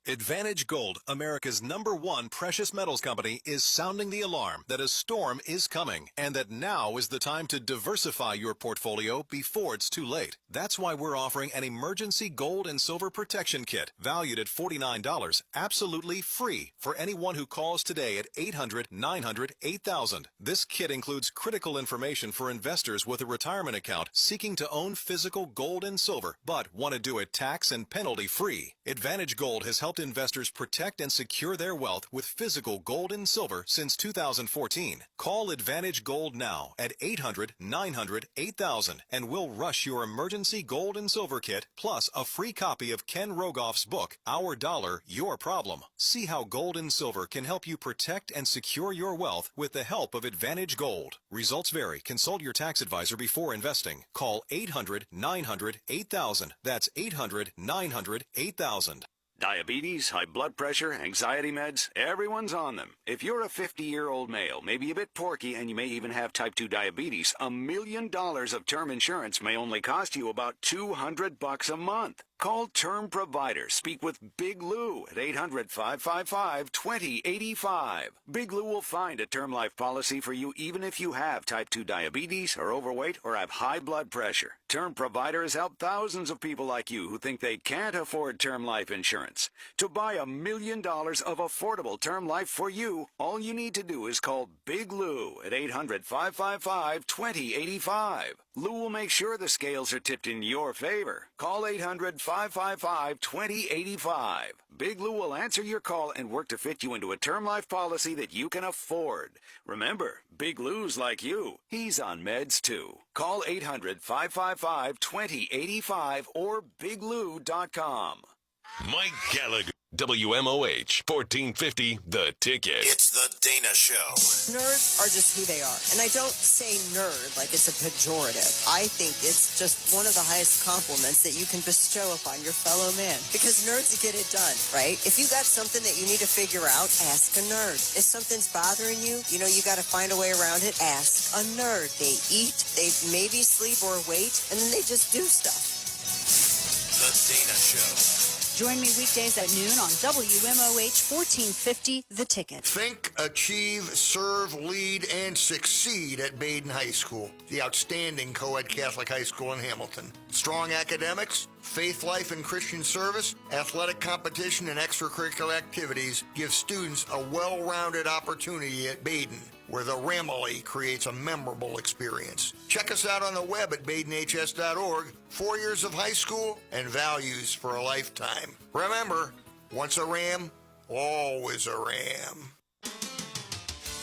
Advantage Gold, America's #1 precious metals company, is sounding the alarm that a storm is coming and that now is the time to diversify your portfolio before it's too late. That's why we're offering an emergency gold and silver protection kit valued at $49, absolutely free for anyone who calls today at 800-900-8000. This kit includes critical information for investors with a retirement account seeking to own physical gold and silver, but want to do it tax and penalty free. Advantage Gold has helped investors protect and secure their wealth with physical gold and silver since 2014. Call Advantage Gold now at 800-900-8000 and we'll rush your emergency gold and silver kit plus a free copy of Ken Rogoff's book, Our Dollar, Your Problem. See how gold and silver can help you protect and secure your wealth with the help of Advantage Gold. Results vary. Consult your tax advisor before investing. Call 800-900-8000. That's 800-900-8000. Diabetes, high blood pressure, anxiety meds, everyone's on them. If you're a 50-year-old male, maybe a bit porky, and you may even have type 2 diabetes, $1 million of term insurance may only cost you about $200 a month. Call Term Provider. Speak with Big Lou at 800-555-2085. Big Lou will find a term life policy for you even if you have type 2 diabetes, are overweight, or have high blood pressure. Term Provider has helped thousands of people like you who think they can't afford term life insurance. To buy $1 million of affordable term life for you, all you need to do is call Big Lou at 800-555-2085. Lou will make sure the scales are tipped in your favor. Call 800-555-2085. Big Lou will answer your call and work to fit you into a term life policy that you can afford. Remember, Big Lou's like you. He's on meds too. Call 800-555-2085 or biglou.com. Mike Gallagher, WMOH 1450, The Ticket. It's the Dana Show. Nerds are just who they are. And I don't say nerd like it's a pejorative. I think it's just one of the highest compliments that you can bestow upon your fellow man. Because nerds get it done, right? If you got something that you need to figure out, ask a nerd. If something's bothering you, you know you got to find a way around it, ask a nerd. They eat, they maybe sleep or wait, and then they just do stuff. The Dana Show. Join me weekdays at noon on WMOH 1450, The Ticket. Think, achieve, serve, lead, and succeed at Baden High School, the outstanding co-ed Catholic high school in Hamilton. Strong academics, faith life and Christian service, athletic competition, and extracurricular activities give students a well-rounded opportunity at Baden, where the Ramily creates a memorable experience. Check us out on the web at badenhs.org. 4 years of high school and values for a lifetime. Remember, once a Ram, always a Ram.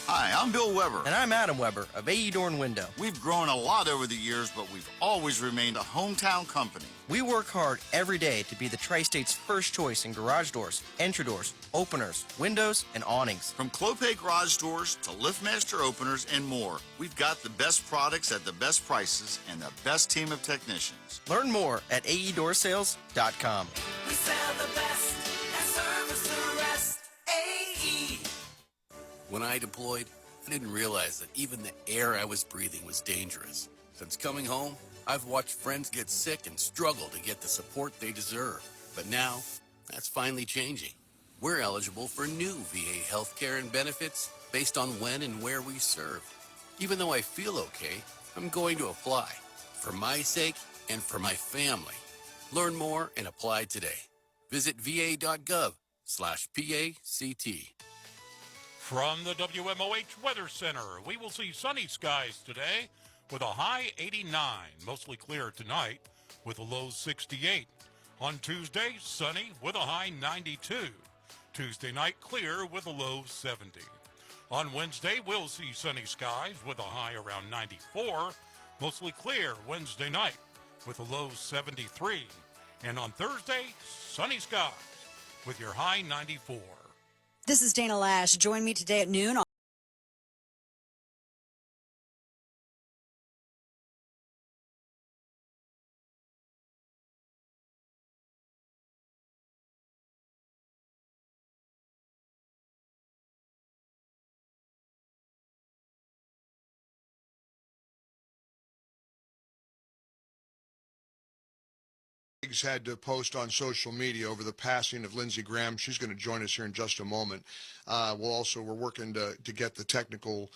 Hi, I'm Bill Weber. And I'm Adam Weber of AE Door and Window. We've grown a lot over the years, but we've always remained a hometown company. We work hard every day to be the Tri-State's first choice in garage doors, entry doors, openers, windows, and awnings. From Clopay garage doors to LiftMaster openers and more, we've got the best products at the best prices and the best team of technicians. Learn more at aeDoorSales.com. We sell the best and service the rest. AE. When I deployed, I didn't realize that even the air I was breathing was dangerous. Since coming home, I've watched friends get sick and struggle to get the support they deserve. But now, that's finally changing. We're eligible for new VA healthcare and benefits based on when and where we serve. Even though I feel okay, I'm going to apply. For my sake and for my family. Learn more and apply today. Visit va.gov/PACT. From the WMOH Weather Center, we will see sunny skies today with a high 89, mostly clear tonight with a low 68. On Tuesday, sunny with a high 92. Tuesday night, clear with a low 70. On Wednesday, we'll see sunny skies with a high around 94, mostly clear Wednesday night with a low 73. And on Thursday, sunny skies with your high 94. This is Dana Lash. Join me today at noon on Had to post on social media over the passing of Lindsey Graham. She's going to join us here in just a moment. We're working to get the technical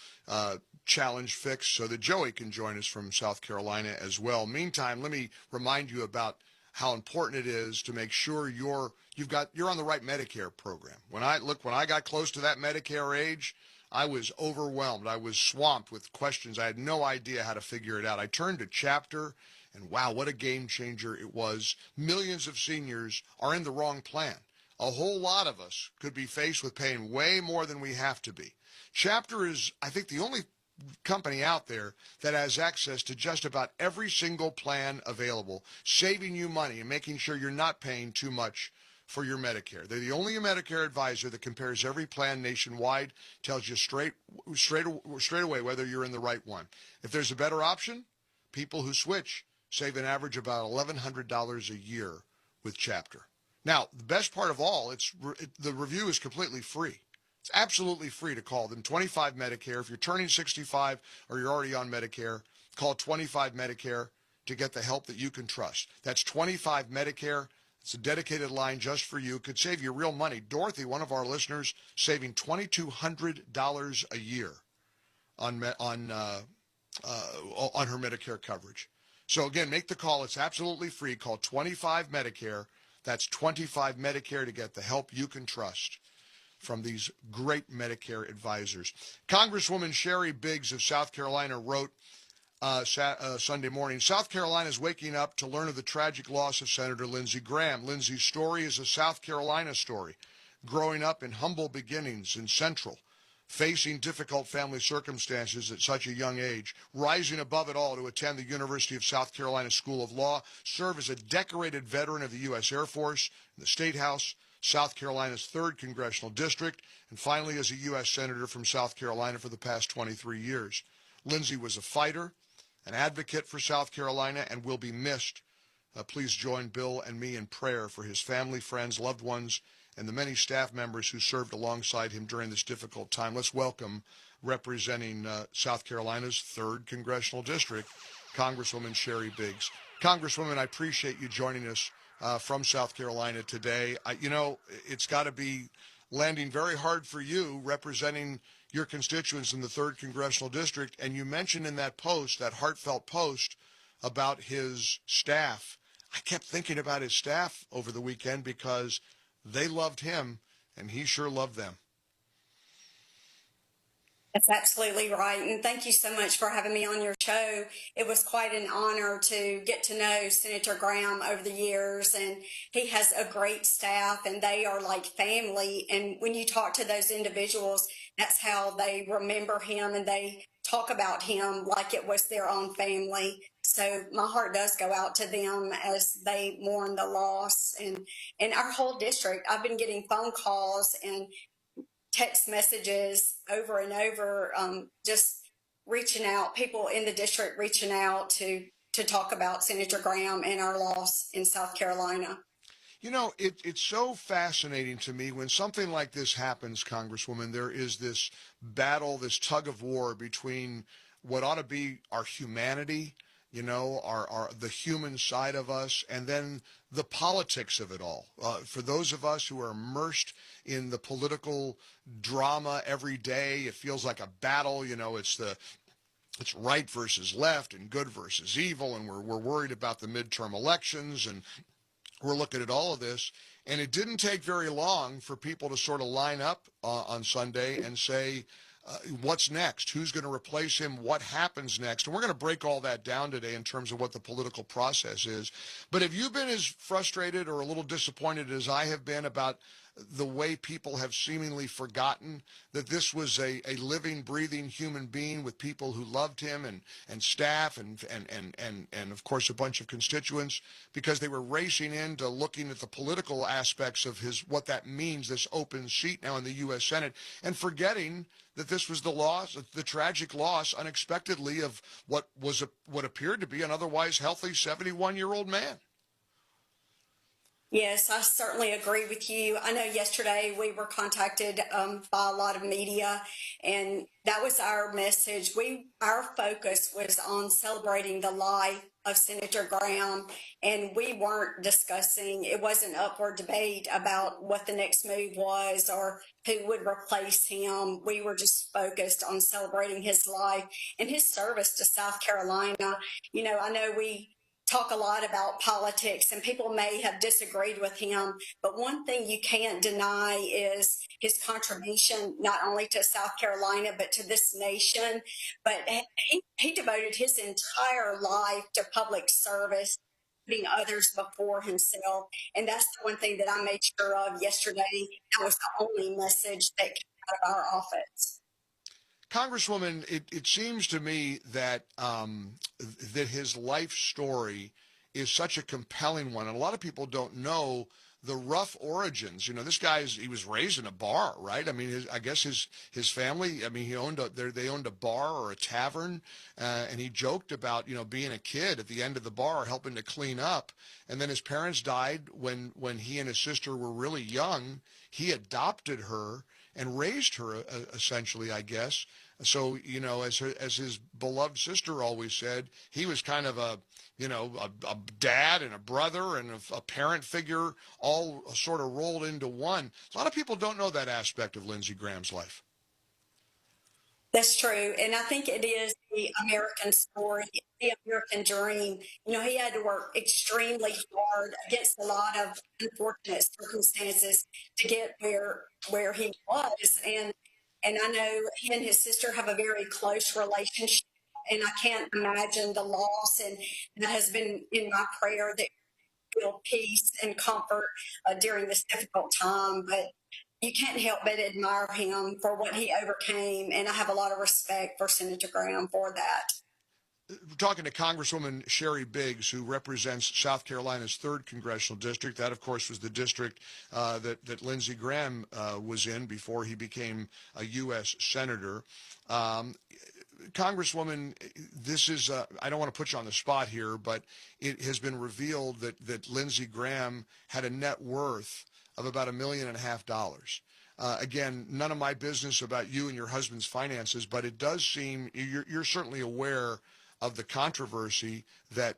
challenge fixed so that Joey can join us from South Carolina as well. Meantime, let me remind you about how important it is to make sure you're on the right Medicare program. When I got close to that Medicare age, I was overwhelmed. I was swamped with questions. I had no idea how to figure it out. I turned to Chapter. And wow, what a game changer it was. Millions of seniors are in the wrong plan. A whole lot of us could be faced with paying way more than we have to be. Chapter is, I think, the only company out there that has access to just about every single plan available, saving you money and making sure you're not paying too much for your Medicare. They're the only Medicare advisor that compares every plan nationwide, tells you straight away whether you're in the right one. If there's a better option, people who switch save an average about $1,100 a year with Chapter. Now, the best part of all, the review is completely free. It's absolutely free to call them. 25 Medicare. If you're turning 65 or you're already on Medicare, call 25 Medicare to get the help that you can trust. That's 25 Medicare. It's a dedicated line just for you. It could save you real money. Dorothy, one of our listeners, saving $2,200 a year on her Medicare coverage. So again, make the call. It's absolutely free. Call 25 Medicare. That's 25 Medicare to get the help you can trust from these great Medicare advisors. Congresswoman Sherry Biggs of South Carolina wrote Sunday morning, South Carolina is waking up to learn of the tragic loss of Senator Lindsey Graham. Lindsey's story is a South Carolina story. Growing up in humble beginnings in Central, facing difficult family circumstances at such a young age, rising above it all to attend the University of South Carolina School of Law, serve as a decorated veteran of the U.S. Air Force, in the State House, South Carolina's 3rd Congressional District, and finally as a U.S. Senator from South Carolina for the past 23 years. Lindsey was a fighter, an advocate for South Carolina, and will be missed. Please join Bill and me in prayer for his family, friends, loved ones, and the many staff members who served alongside him during this difficult time. Let's welcome, representing South Carolina's 3rd Congressional District, Congresswoman Sherry Biggs. Congresswoman, I appreciate you joining us from South Carolina today. It's got to be landing very hard for you representing your constituents in the 3rd Congressional District. And you mentioned in that post, that heartfelt post about his staff. I kept thinking about his staff over the weekend because they loved him and he sure loved them. That's absolutely right. And thank you so much for having me on your show. It was quite an honor to get to know Senator Graham over the years. And he has a great staff and they are like family. And when you talk to those individuals, that's how they remember him and they talk about him like it was their own family. So my heart does go out to them as they mourn the loss. And in our whole district, I've been getting phone calls and text messages over and over, just reaching out, people in the district reaching out to talk about Senator Graham and our loss in South Carolina. You know, it's so fascinating to me when something like this happens, Congresswoman. There is this battle, this tug of war between what ought to be our humanity, the human side of us, and then the politics of it all. For those of us who are immersed in the political drama every day, it feels like a battle. It's right versus left and good versus evil, and we're worried about the midterm elections, and we're looking at all of this. And it didn't take very long for people to sort of line up on Sunday and say, what's next? Who's going to replace him? What happens next? And we're going to break all that down today in terms of what the political process is. But have you been as frustrated or a little disappointed as I have been about the way people have seemingly forgotten that this was a living, breathing human being with people who loved him and staff and of course a bunch of constituents, because they were racing into looking at the political aspects of what that means, this open seat now in the U.S. Senate, and forgetting that this was the tragic loss unexpectedly of what appeared to be an otherwise healthy 71-year-old man. Yes, I certainly agree with you. I know yesterday we were contacted by a lot of media, and that was our message. Our focus was on celebrating the life of Senator Graham, and we weren't discussing, it wasn't up for debate about what the next move was or who would replace him. We were just focused on celebrating his life and his service to South Carolina. I know we talk a lot about politics and people may have disagreed with him, but one thing you can't deny is his contribution not only to South Carolina but to this nation. But he devoted his entire life to public service, putting others before himself, and that's the one thing that I made sure of yesterday. That was the only message that came out of our office. Congresswoman, it seems to me that that his life story is such a compelling one, and a lot of people don't know the rough origins. You know, this he was raised in a bar, right? I mean, I guess his family, I mean, they owned a bar or a tavern, and he joked about, you know, being a kid at the end of the bar helping to clean up. And then his parents died when he and his sister were really young. He adopted her and raised her, essentially, I guess. So, you know, as his beloved sister always said, he was kind of a dad and a brother and a parent figure all sort of rolled into one. A lot of people don't know that aspect of Lindsey Graham's life. That's true. And I think it is the American story, the American dream. You know, he had to work extremely hard against a lot of unfortunate circumstances to get where he was. And I know he and his sister have a very close relationship. And I can't imagine the loss. And that has been in my prayer that feel peace and comfort during this difficult time. But you can't help but admire him for what he overcame, and I have a lot of respect for Senator Graham for that. We're talking to Congresswoman Sherry Biggs, who represents South Carolina's 3rd Congressional District. That, of course, was the district that Lindsey Graham was in before he became a U.S. Senator. Congresswoman, this is, I don't want to put you on the spot here, but it has been revealed that Lindsey Graham had a net worth of about $1.5 million. Again, none of my business about you and your husband's finances, but it does seem you're certainly aware of the controversy that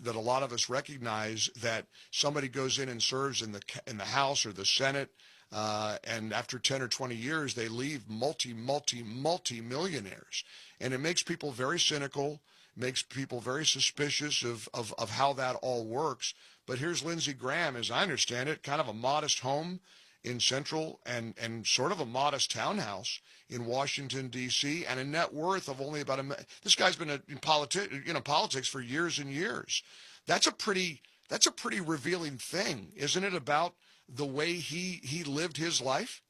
a lot of us recognize, that somebody goes in and serves in the House or the Senate, and after 10 or 20 years they leave multi-millionaires, and it makes people very cynical, makes people very suspicious of how that all works. But here's Lindsey Graham, as I understand it, kind of a modest home in Central and sort of a modest townhouse in Washington, D.C., and a net worth of only about this guy's been in politics for years and years. That's a pretty revealing thing, isn't it, about the way he lived his life?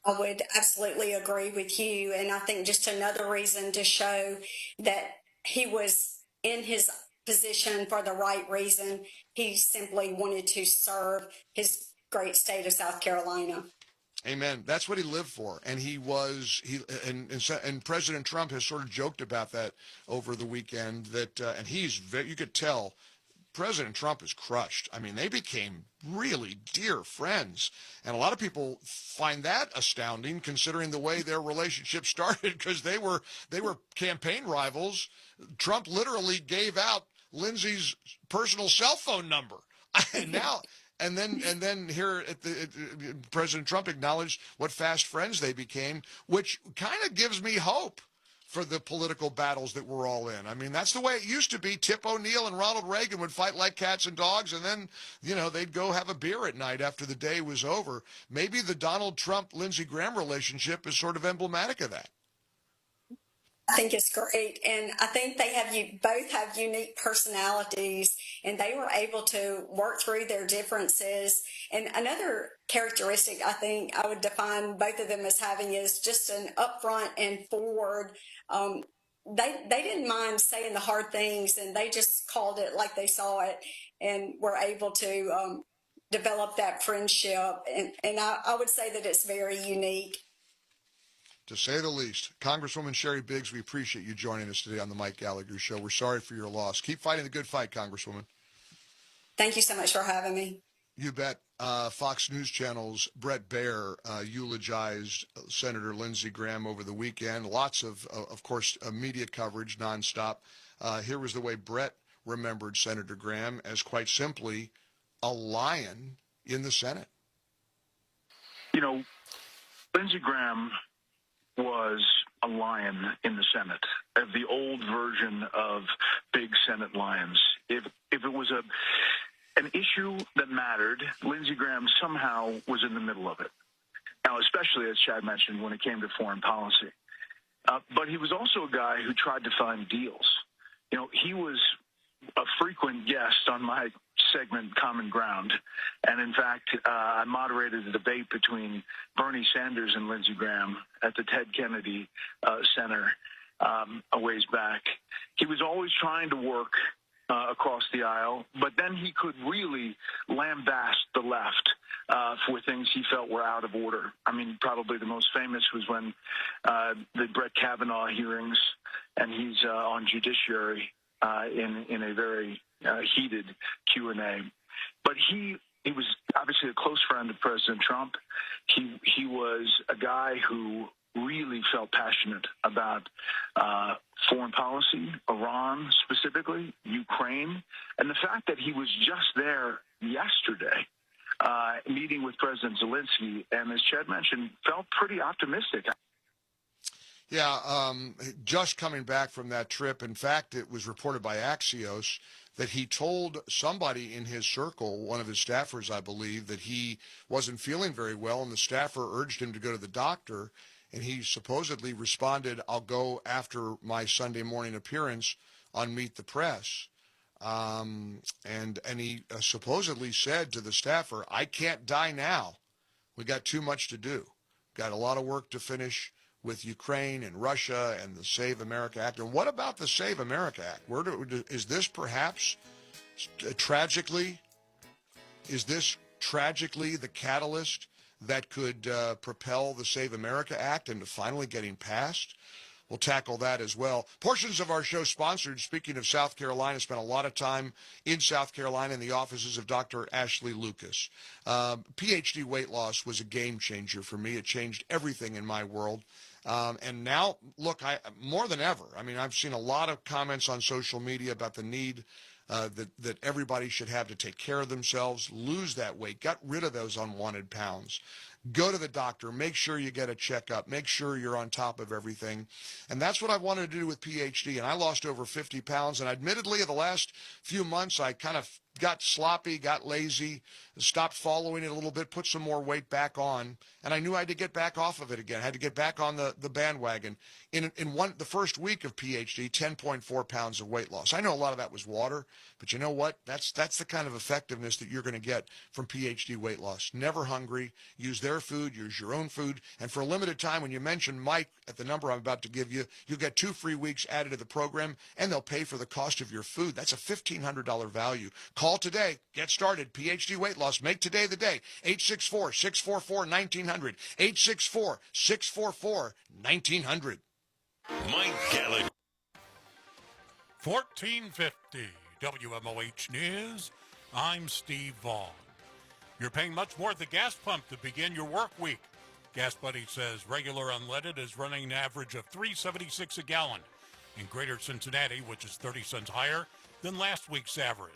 I would absolutely agree with you. And I think just another reason to show that he was in his position for the right reason. He simply wanted to serve his great state of South Carolina. Amen. That's what he lived for, and and President Trump has sort of joked about that over the weekend. That and you could tell President Trump is crushed. I mean, they became really dear friends, and a lot of people find that astounding, considering the way their relationship started, because they were campaign rivals. Trump literally gave out Lindsey's personal cell phone number. And then here President Trump acknowledged what fast friends they became, which kind of gives me hope for the political battles that we're all in. I mean, that's the way it used to be. Tip O'Neill and Ronald Reagan would fight like cats and dogs, and then, they'd go have a beer at night after the day was over. Maybe the Donald Trump-Lindsey Graham relationship is sort of emblematic of that. I think it's great, and I think both have unique personalities, and they were able to work through their differences. And another characteristic I think I would define both of them as having is just an upfront and forward. They didn't mind saying the hard things, and they just called it like they saw it, and were able to develop that friendship. And I would say that it's very unique. To say the least. Congresswoman Sherry Biggs, we appreciate you joining us today on the Mike Gallagher Show. We're sorry for your loss. Keep fighting the good fight, Congresswoman. Thank you so much for having me. You bet. Fox News Channel's Brett Baer eulogized Senator Lindsey Graham over the weekend. Lots of course, media coverage nonstop. Here was the way Brett remembered Senator Graham as, quite simply, a lion in the Senate. You know, Lindsey Graham was a lion in the Senate, the old version of big Senate lions. If it was an issue that mattered, Lindsey Graham somehow was in the middle of it. Now, especially, as Chad mentioned, when it came to foreign policy. But he was also a guy who tried to find deals. You know, he was a frequent guest on my segment, Common Ground. And in fact, I moderated a debate between Bernie Sanders and Lindsey Graham at the Ted Kennedy Center a ways back. He was always trying to work across the aisle, but then he could really lambaste the left for things he felt were out of order. I mean, probably the most famous was when the Brett Kavanaugh hearings, and he's on judiciary in a very heated Q&A. But he was obviously a close friend of President Trump. He was a guy who really felt passionate about foreign policy, Iran specifically, Ukraine, and the fact that he was just there yesterday meeting with President Zelensky, and as Chad mentioned, felt pretty optimistic. Yeah, just coming back from that trip. In fact, it was reported by Axios that he told somebody in his circle, one of his staffers, I believe, that he wasn't feeling very well, and the staffer urged him to go to the doctor, and he supposedly responded, "I'll go after my Sunday morning appearance on Meet the Press." And he supposedly said to the staffer, "I can't die now. We got too much to do. Got a lot of work to finish with Ukraine and Russia and the Save America Act." And what about the Save America Act? Is this perhaps tragically the catalyst that could propel the Save America Act into finally getting passed? We'll tackle that as well. Portions of our show sponsored, speaking of South Carolina, spent a lot of time in South Carolina in the offices of Dr. Ashley Lucas. PhD weight loss was a game changer for me. It changed everything in my world. And now, look, more than ever, I mean, I've seen a lot of comments on social media about the need that everybody should have to take care of themselves, lose that weight, get rid of those unwanted pounds. Go to the doctor. Make sure you get a checkup. Make sure you're on top of everything. And that's what I wanted to do with PhD. And I lost over 50 pounds. And admittedly, the last few months, I kind of got sloppy, got lazy, stopped following it a little bit, put some more weight back on. And I knew I had to get back off of it again. I had to get back on the bandwagon. In the first week of PhD, 10.4 pounds of weight loss. I know a lot of that was water, but you know what? That's the kind of effectiveness that you're going to get from PhD weight loss. Never hungry. Use their food. Use your own food. And for a limited time, when you mention Mike at the number I'm about to give you, you'll get 2 free weeks added to the program, and they'll pay for the cost of your food. That's a $1,500 value. Call today. Get started. PhD weight loss. Make today the day. 864-644-1900. 864-644-1900. Mike Gallagher. 1450 WMOH News. I'm Steve Vaughn. You're paying much more at the gas pump to begin your work week. Gas Buddy says regular unleaded is running an average of $3.76 a gallon in Greater Cincinnati, which is 30 cents higher than last week's average.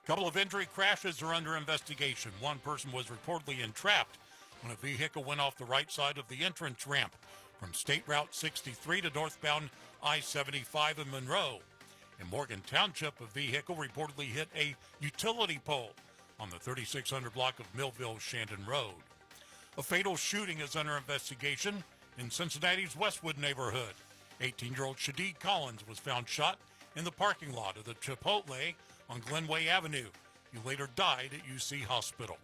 A couple of injury crashes are under investigation. One person was reportedly entrapped when a vehicle went off the right side of the entrance ramp from State Route 63 to northbound I-75 in Monroe. In Morgan Township, a vehicle reportedly hit a utility pole on the 3600 block of Millville-Shandon Road. A fatal shooting is under investigation in Cincinnati's Westwood neighborhood. 18-year-old Shadid Collins was found shot in the parking lot of the Chipotle on Glenway Avenue. He later died at UC Hospital.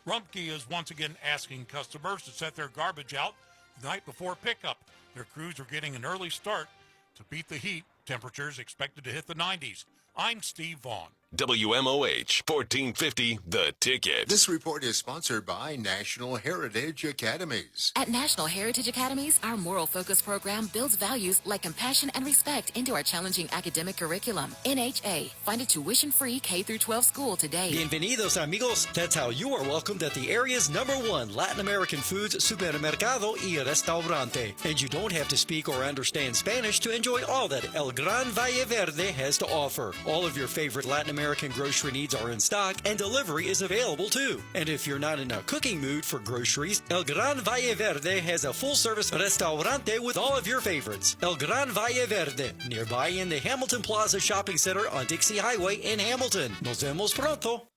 Rumpke is once again asking customers to set their garbage out the night before pickup. Their crews are getting an early start to beat the heat. Temperatures expected to hit the 90s. I'm Steve Vaughn. WMOH 1450, The Ticket. This report is sponsored by National Heritage Academies. At National Heritage Academies, our moral focus program builds values like compassion and respect into our challenging academic curriculum. NHA, find a tuition-free K-12 school today. Bienvenidos, amigos. That's how you are welcomed at the area's #1 Latin American foods supermercado y restaurante. And you don't have to speak or understand Spanish to enjoy all that El Gran Valle Verde has to offer. All of your favorite Latin American grocery needs are in stock, and delivery is available too. And if you're not in a cooking mood for groceries, El Gran Valle Verde has a full-service restaurante with all of your favorites. El Gran Valle Verde, nearby in the Hamilton Plaza Shopping Center on Dixie Highway in Hamilton. Nos vemos pronto.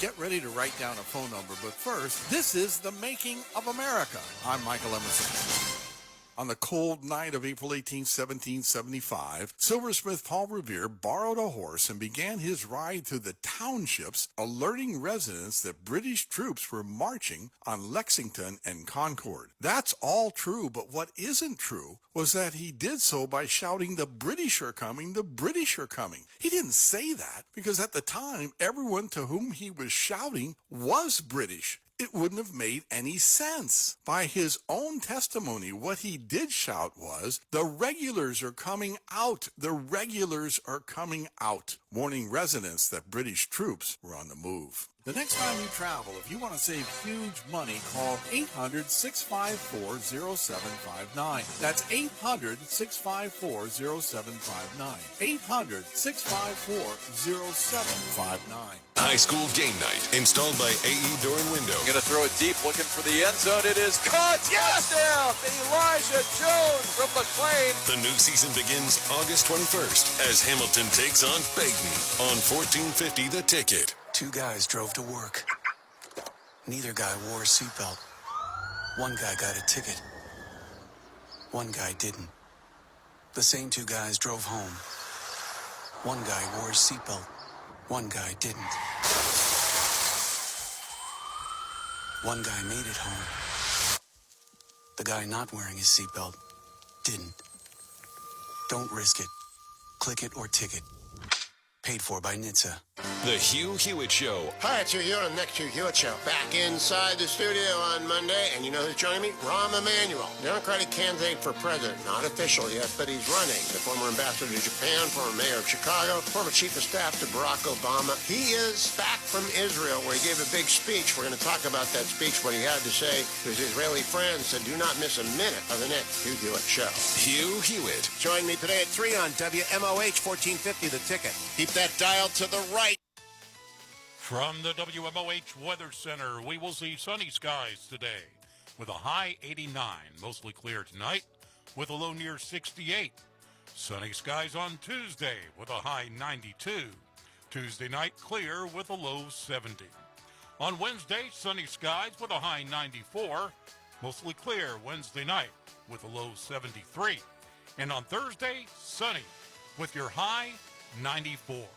Get ready to write down a phone number, but first, this is The Making of America. I'm Michael Emerson. On the cold night of April 18, 1775, silversmith Paul Revere borrowed a horse and began his ride through the townships, alerting residents that British troops were marching on Lexington and Concord. That's all true, but what isn't true was that he did so by shouting, "The British are coming, the British are coming." He didn't say that because at the time, everyone to whom he was shouting was British. It wouldn't have made any sense. By his own testimony, what he did shout was, "The regulars are coming out. The regulars are coming out," warning residents that British troops were on the move. The next time you travel, if you want to save huge money, call 800-654-0759. That's 800-654-0759. 800-654-0759. High school game night, installed by AE Door and Window. Going to throw it deep, looking for the end zone. It is caught. Yes, down. Elijah Jones from McLean. The new season begins August 21st as Hamilton takes on Baden on 1450 The Ticket. Two guys drove to work. Neither guy wore a seatbelt. One guy got a ticket. One guy didn't. The same two guys drove home. One guy wore his seatbelt. One guy didn't. One guy made it home. The guy not wearing his seatbelt didn't. Don't risk it. Click it or ticket. Paid for by NHTSA. The Hugh Hewitt Show. Hi, it's Hugh Hewitt on the next Hugh Hewitt Show. Back inside the studio on Monday, and you know who's joining me? Rahm Emanuel, Democratic candidate for president. Not official yet, but he's running. The former ambassador to Japan, former mayor of Chicago, former chief of staff to Barack Obama. He is back from Israel, where he gave a big speech. We're going to talk about that speech, what he had to say to his Israeli friends. So do not miss a minute of the next Hugh Hewitt Show. Hugh Hewitt. Join me today at 3 on WMOH 1450 The Ticket. Keep that dial to the right. From the WMOH Weather Center, we will see sunny skies today with a high 89, mostly clear tonight with a low near 68. Sunny skies on Tuesday with a high 92. Tuesday night clear with a low 70. On Wednesday, sunny skies with a high 94, mostly clear Wednesday night with a low 73. And on Thursday, sunny with your high 94.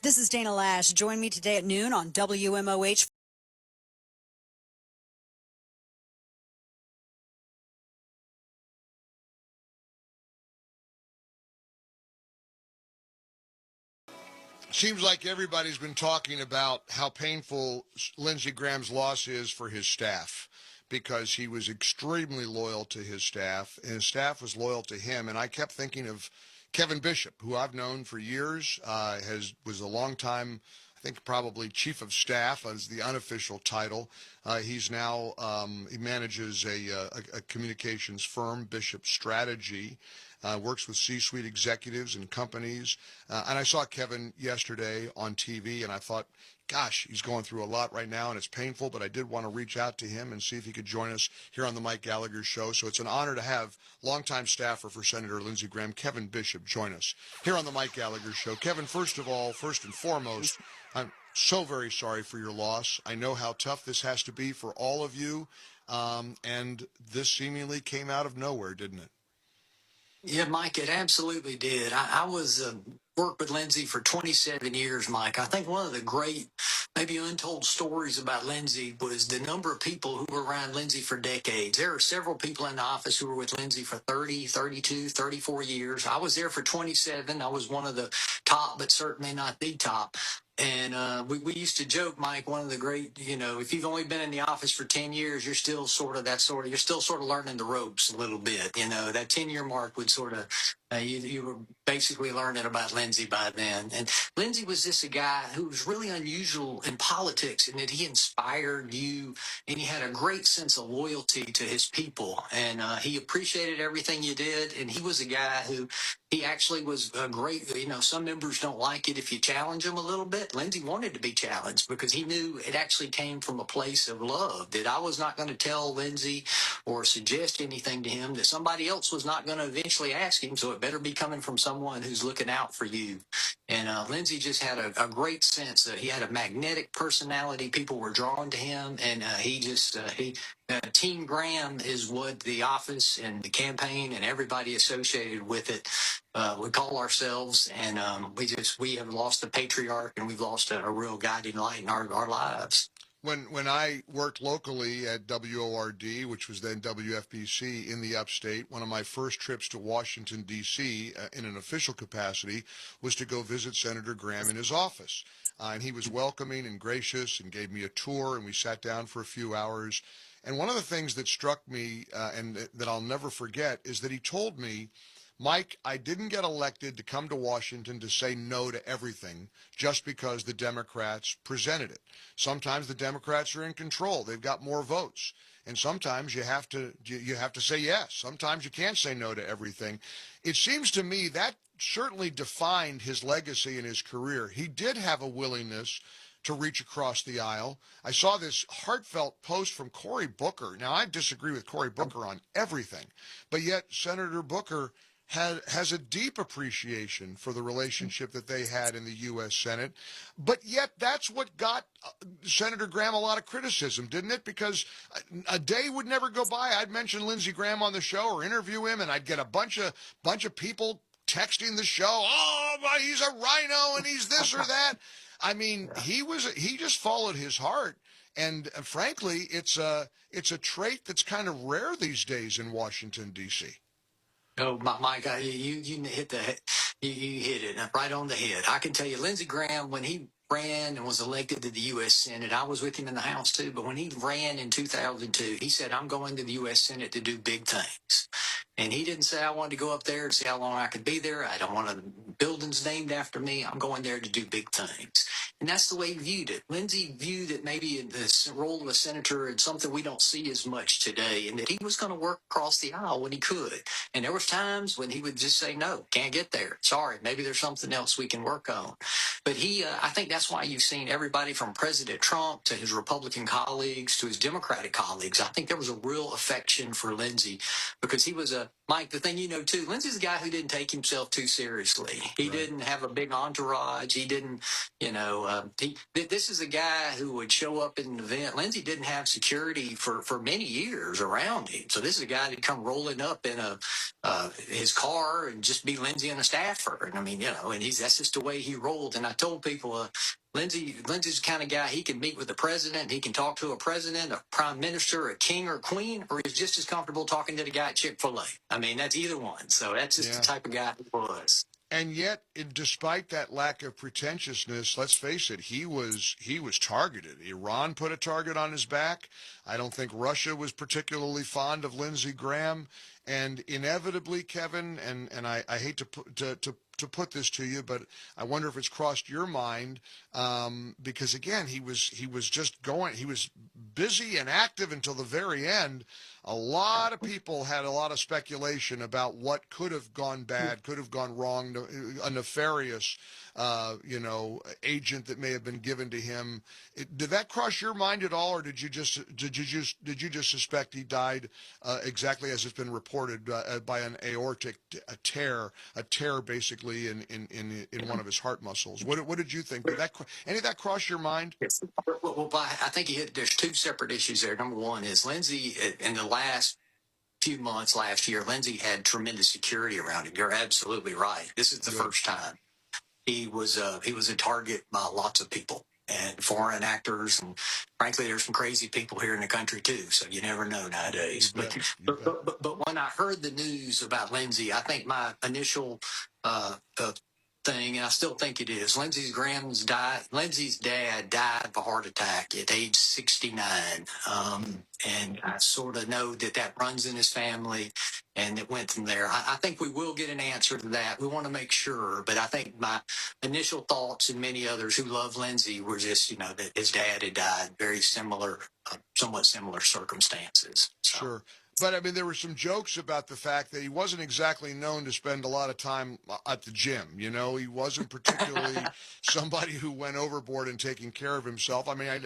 This is Dana Lash. Join me today at noon on WMOH. Seems like everybody's been talking about how painful Lindsey Graham's loss is for his staff, because he was extremely loyal to his staff, and his staff was loyal to him. And I kept thinking of Kevin Bishop, who I've known for years, was a long time, I think probably chief of staff as the unofficial title. He's now, he manages a communications firm, Bishop Strategy, works with C-suite executives and companies. And I saw Kevin yesterday on TV, and I thought, gosh, he's going through a lot right now, and it's painful, but I did want to reach out to him and see if he could join us here on the Mike Gallagher Show. So it's an honor to have longtime staffer for Senator Lindsey Graham, Kevin Bishop, join us here on the Mike Gallagher Show. Kevin, first of all, first and foremost, I'm so very sorry for your loss. I know how tough this has to be for all of you, and this seemingly came out of nowhere, didn't it? Yeah, Mike, it absolutely did. I was worked with Lindsey for 27 years, Mike. I think one of the great, maybe untold stories about Lindsey was the number of people who were around Lindsey for decades. There are several people in the office who were with Lindsey for 30, 32, 34 years. I was there for 27. I was one of the top, but certainly not the top. And we used to joke, Mike, one of the great, if you've only been in the office for 10 years, you're still sort of learning the ropes a little bit. That 10-year mark would sort of, you were basically learning about Lindsey by then. And Lindsey was just a guy who was really unusual in politics in that he inspired you, and he had a great sense of loyalty to his people. And he appreciated everything you did. And he was a guy who, he actually was a great, some members don't like it if you challenge them a little bit. Lindsey wanted to be challenged because he knew it actually came from a place of love, that I was not going to tell Lindsey or suggest anything to him that somebody else was not going to eventually ask him, so it better be coming from someone who's looking out for you. And Lindsey just had a great sense. He had a magnetic personality. People were drawn to him, and Team Graham is what the office and the campaign and everybody associated with it we call ourselves. And we have lost a patriarch, and we've lost a real guiding light in our lives. When I worked locally at WORD, which was then WFBC in the upstate, one of my first trips to Washington, D.C. In an official capacity was to go visit Senator Graham in his office. And he was welcoming and gracious and gave me a tour, and we sat down for a few hours. And one of the things that struck me and that I'll never forget is that he told me, Mike, I didn't get elected to come to Washington to say no to everything just because the Democrats presented it. Sometimes the Democrats are in control. They've got more votes. And sometimes you have to say yes. Sometimes you can't say no to everything. It seems to me that certainly defined his legacy and his career. He did have a willingness to reach across the aisle. I saw this heartfelt post from Cory Booker. Now, I disagree with Cory Booker on everything, but yet Senator Booker has a deep appreciation for the relationship that they had in the U.S. Senate. But yet that's what got Senator Graham a lot of criticism, didn't it? Because a day would never go by I'd mention Lindsey Graham on the show or interview him, and I'd get a bunch of people texting the show, oh, he's a rhino and he's this or that. I mean, he just followed his heart. And frankly, it's a trait that's kind of rare these days in Washington, D.C. Oh, Mike, you hit you hit it right on the head. I can tell you, Lindsey Graham, when he ran and was elected to the U.S. Senate, I was with him in the House too. But when he ran in 2002, he said, "I'm going to the U.S. Senate to do big things." And he didn't say I wanted to go up there and see how long I could be there. I don't want buildings named after me. I'm going there to do big things. And that's the way he viewed it. Lindsey viewed it maybe in the role of a senator and something we don't see as much today, and that he was going to work across the aisle when he could. And there was times when he would just say, no, can't get there. Sorry, maybe there's something else we can work on. But I think that's why you've seen everybody from President Trump to his Republican colleagues to his Democratic colleagues. I think there was a real affection for Lindsey because he was Mike, the thing you know too, Lindsey's a guy who didn't take himself too seriously. He didn't have a big entourage. He didn't, this is a guy who would show up at an event. Lindsey didn't have security for many years around him. So this is a guy that come rolling up in his car and just be Lindsey and a staffer. And I mean, and that's just the way he rolled. And I told people, Lindsey's the kind of guy, he can meet with the president, he can talk to a president, a prime minister, a king or a queen, or he's just as comfortable talking to the guy at Chick-fil-A. I mean, that's either one. So that's just the type of guy he was. And yet, despite that lack of pretentiousness, let's face it, he was targeted. Iran put a target on his back. I don't think Russia was particularly fond of Lindsey Graham. And inevitably, Kevin, and I hate to put this to you, but I wonder if it's crossed your mind, because again, he was busy and active until the very end. A lot of people had a lot of speculation about what could have gone bad, could have gone wrong, a nefarious, agent that may have been given to him. Did that cross your mind at all, or did you just suspect he died exactly as it's been reported by an aortic tear basically in one of his heart muscles? What did you think? Did any of that cross your mind? Yes. Well, I think there's two separate issues there. Number one is Lindsey, in the last few months last year, Lindsey had tremendous security around him. You're absolutely right. This is the first time he was a target by lots of people and foreign actors, and frankly, there's some crazy people here in the country too. So you never know nowadays. But when I heard the news about Lindsey, I think my initial thing, and I still think it is, Lindsey's dad died of a heart attack at age 69. And I sort of know that runs in his family, and it went from there. I think we will get an answer to that. We want to make sure, but I think my initial thoughts, and many others who love Lindsey, were just, that his dad had died, very similar, somewhat similar circumstances. So. Sure. But I mean, there were some jokes about the fact that he wasn't exactly known to spend a lot of time at the gym. You know, he wasn't particularly somebody who went overboard in taking care of himself. I mean,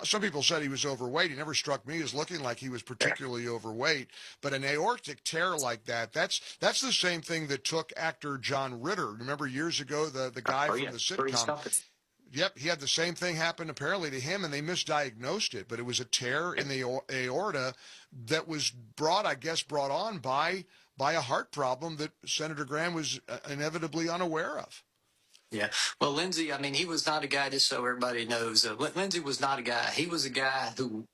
some people said he was overweight. He never struck me as looking like he was particularly overweight. But an aortic tear like that's the same thing that took actor John Ritter. Remember years ago, the guy from the sitcom. Yep, he had the same thing happen apparently to him, and they misdiagnosed it. But it was a tear in the aorta that was brought on by a heart problem that Senator Graham was inevitably unaware of. Yeah. Well, Lindsey, I mean, he was not a guy, just so everybody knows, Lindsey was not a guy. He was a guy who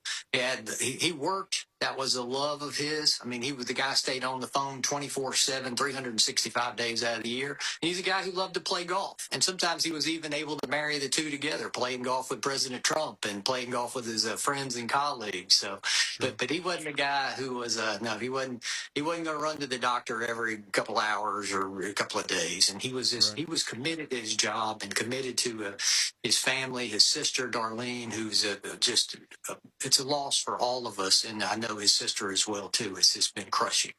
he worked. That was a love of his. I mean, he was the guy stayed on the phone 24/7, 365 days out of the year. And he's a guy who loved to play golf. And sometimes he was even able to marry the two together, playing golf with President Trump and playing golf with his friends and colleagues. So, sure. but he wasn't a guy who was, no, he wasn't going to run to the doctor every couple hours or a couple of days. And he was just, he was committed to his job and committed to his family, his sister, Darlene, who's it's a loss for all of us. And I know his sister as well, too. It's just been crushing.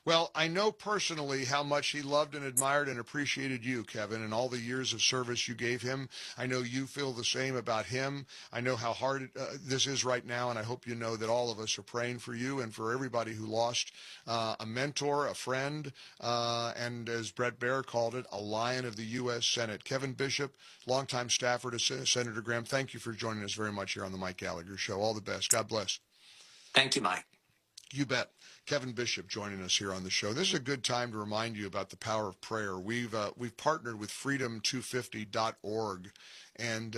Well, I know personally how much he loved and admired and appreciated you, Kevin, and all the years of service you gave him. I know you feel the same about him. I know how hard this is right now, and I hope you know that all of us are praying for you and for everybody who lost a mentor, a friend, and as Brett Baer called it, a lion of the U.S. Senate. Kevin Bishop, longtime staffer to Senator Graham, thank you for joining us very much here on the Mike Gallagher Show. All the best. God bless. Thank you, Mike. You bet. Kevin Bishop joining us here on the show. This is a good time to remind you about the power of prayer. We've partnered with freedom250.org. And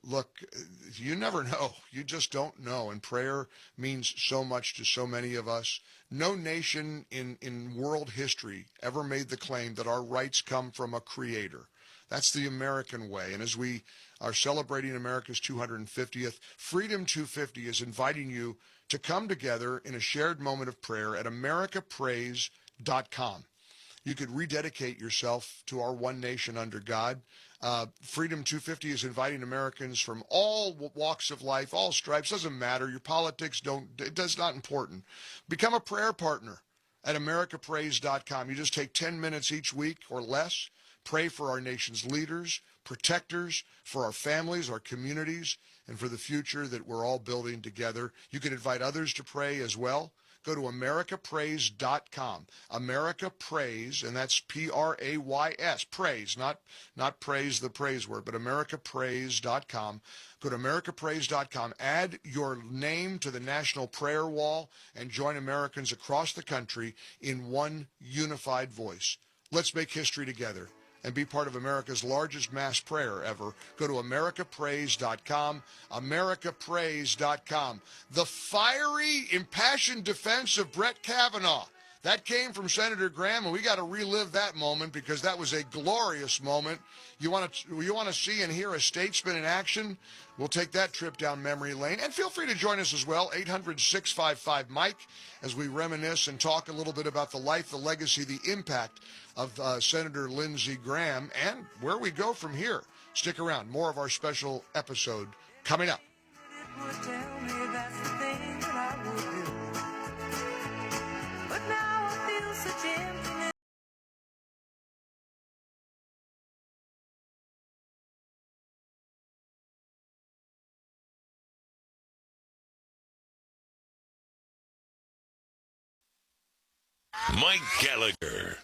look, you never know. You just don't know. And prayer means so much to so many of us. No nation in world history ever made the claim that our rights come from a creator. That's the American way. And as we are celebrating America's 250th, Freedom 250 is inviting you to come together in a shared moment of prayer at americapraise.com. You could rededicate yourself to our one nation under God. Freedom 250 is inviting Americans from all walks of life, all stripes. Doesn't matter. Your politics that's not important. Become a prayer partner at americapraise.com. You just take 10 minutes each week or less. Pray for our nation's leaders, protectors, for our families, our communities, and for the future that we're all building together. You can invite others to pray as well. Go to americapraise.com. America Praise, and that's Prays. Praise, not praise the praise word, but americapraise.com. Go to americapraise.com. Add your name to the National Prayer Wall and join Americans across the country in one unified voice. Let's make history together and be part of America's largest mass prayer ever. Go to americapraise.com, americapraise.com. The fiery, impassioned defense of Brett Kavanaugh. That came from Senator Graham, and we got to relive that moment because that was a glorious moment. You want to see and hear a statesman in action? We'll take that trip down memory lane. And feel free to join us as well, 800-655-MIKE, as we reminisce and talk a little bit about the life, the legacy, the impact of Senator Lindsey Graham and where we go from here. Stick around. More of our special episode coming up. Mike Gallagher.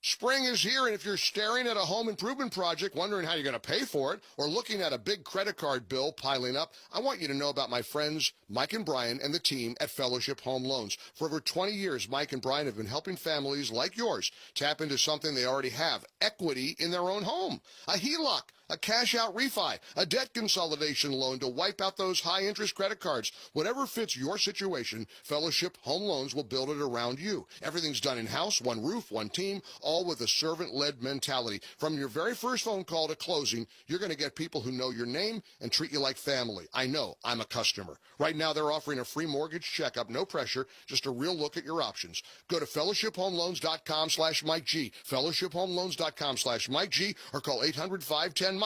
Spring is here, and if you're staring at a home improvement project, wondering how you're going to pay for it, or looking at a big credit card bill piling up, I want you to know about my friends Mike and Brian and the team at Fellowship Home Loans. For over 20 years, Mike and Brian have been helping families like yours tap into something they already have, equity in their own home. A HELOC, a cash-out refi, a debt consolidation loan to wipe out those high-interest credit cards. Whatever fits your situation, Fellowship Home Loans will build it around you. Everything's done in-house, one roof, one team, all with a servant-led mentality. From your very first phone call to closing, you're going to get people who know your name and treat you like family. I know. I'm a customer. Right now, they're offering a free mortgage checkup, no pressure, just a real look at your options. Go to fellowshiphomeloans.com/MikeG, fellowshiphomeloans.com/MikeG, or call 800-510-MIKE,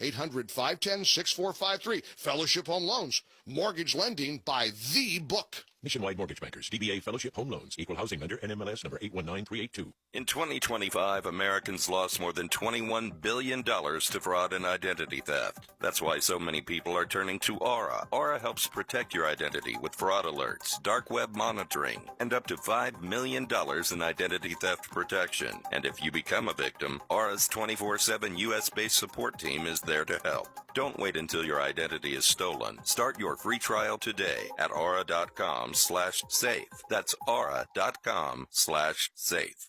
800-510-6453. Fellowship Home Loans, mortgage lending by the book. Nationwide Mortgage Bankers, DBA Fellowship Home Loans, Equal Housing Lender, NMLS number 819382. In 2025, Americans lost more than $21 billion to fraud and identity theft. That's why so many people are turning to Aura. Aura helps protect your identity with fraud alerts, dark web monitoring, and up to $5 million in identity theft protection. And if you become a victim, Aura's 24/7 U.S.-based support team is there to help. Don't wait until your identity is stolen. Start your free trial today at aura.com/safe. That's aura.com/safe.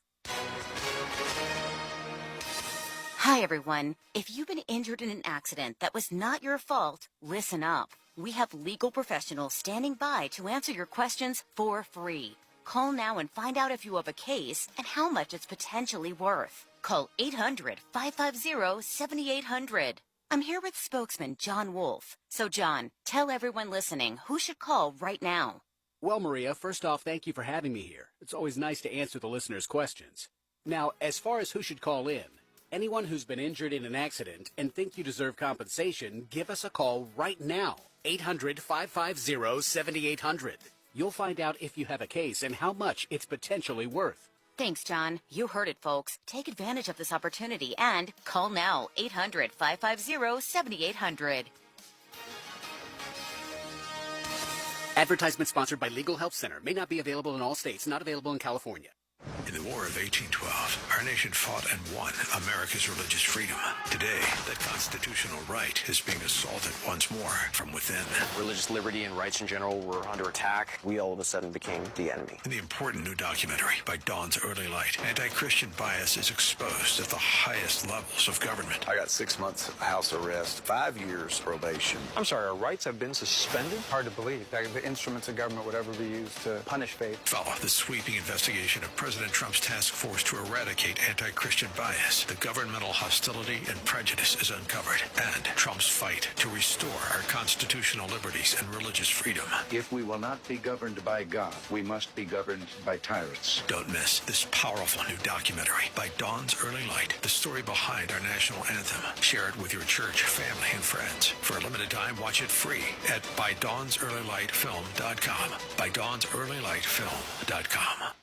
Hi, everyone. If you've been injured in an accident that was not your fault, listen up. We have legal professionals standing by to answer your questions for free. Call now and find out if you have a case and how much it's potentially worth. Call 800-550-7800. I'm here with spokesman John Wolf. So, John, tell everyone listening who should call right now. Well, Maria, first off, thank you for having me here. It's always nice to answer the listeners' questions. Now, as far as who should call in, anyone who's been injured in an accident and think you deserve compensation, give us a call right now. 800-550-7800. You'll find out if you have a case and how much it's potentially worth. Thanks, John. You heard it, folks. Take advantage of this opportunity and call now. 800-550-7800. Advertisement sponsored by Legal Help Center. May not be available in all states. Not available in California. In the War of 1812, our nation fought and won America's religious freedom. Today, that constitutional right is being assaulted once more from within. Religious liberty and rights in general were under attack. We all of a sudden became the enemy. In the important new documentary, By Dawn's Early Light, anti-Christian bias is exposed at the highest levels of government. I got 6 months house arrest, 5 years probation. I'm sorry, our rights have been suspended? Hard to believe that the instruments of government would ever be used to punish faith. Follow the sweeping investigation of President Trump's task force to eradicate anti-Christian bias. The governmental hostility and prejudice is uncovered, and Trump's fight to restore our constitutional liberties and religious freedom. If we will not be governed by God, we must be governed by tyrants. Don't miss this powerful new documentary, By Dawn's Early Light, the story behind our national anthem. Share it with your church, family, and friends. For a limited time, watch it free at ByDawnsEarlyLightFilm.com. ByDawnsEarlyLightFilm.com.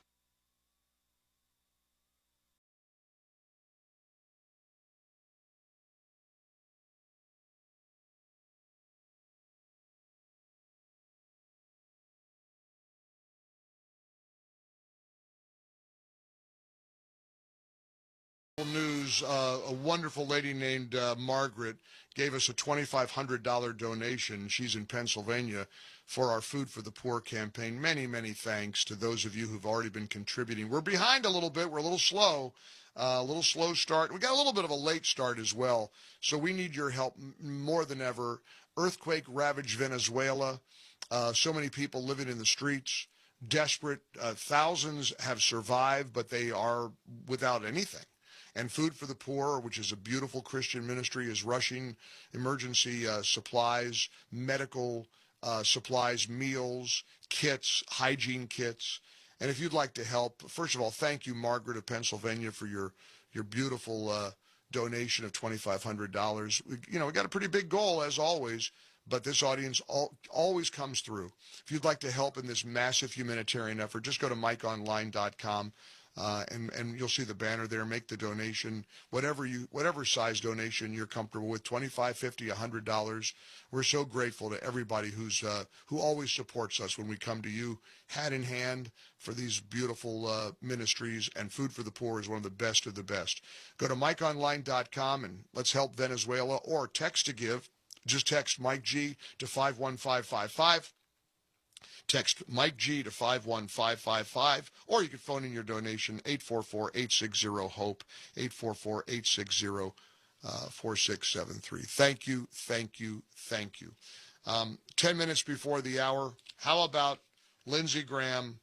News, a wonderful lady named Margaret gave us a $2,500 donation. She's in Pennsylvania for our Food for the Poor campaign. Many, many thanks to those of you who've already been contributing. We're behind a little bit. We're a little slow start. We got a little bit of a late start as well, so we need your help more than ever. Earthquake ravaged Venezuela. So many people living in the streets, desperate. Thousands have survived, but they are without anything. And Food for the Poor, which is a beautiful Christian ministry, is rushing emergency supplies, medical supplies, meals, kits, hygiene kits. And if you'd like to help, first of all, thank you, Margaret of Pennsylvania, for your beautiful donation of $2,500. We got a pretty big goal, as always, but this audience always comes through. If you'd like to help in this massive humanitarian effort, just go to MikeOnline.com. And you'll see the banner there. Make the donation, whatever size donation you're comfortable with, $25, $50, $100. We're so grateful to everybody who always supports us when we come to you, hat in hand, for these beautiful ministries. And Food for the Poor is one of the best of the best. Go to MikeOnline.com and let's help Venezuela, or text to give. Just text Mike G to 51555. Text Mike G to 51555, or you can phone in your donation, 844-860-HOPE, 844-860-4673. Thank you, thank you, thank you. 10 minutes before the hour, how about Lindsey Graham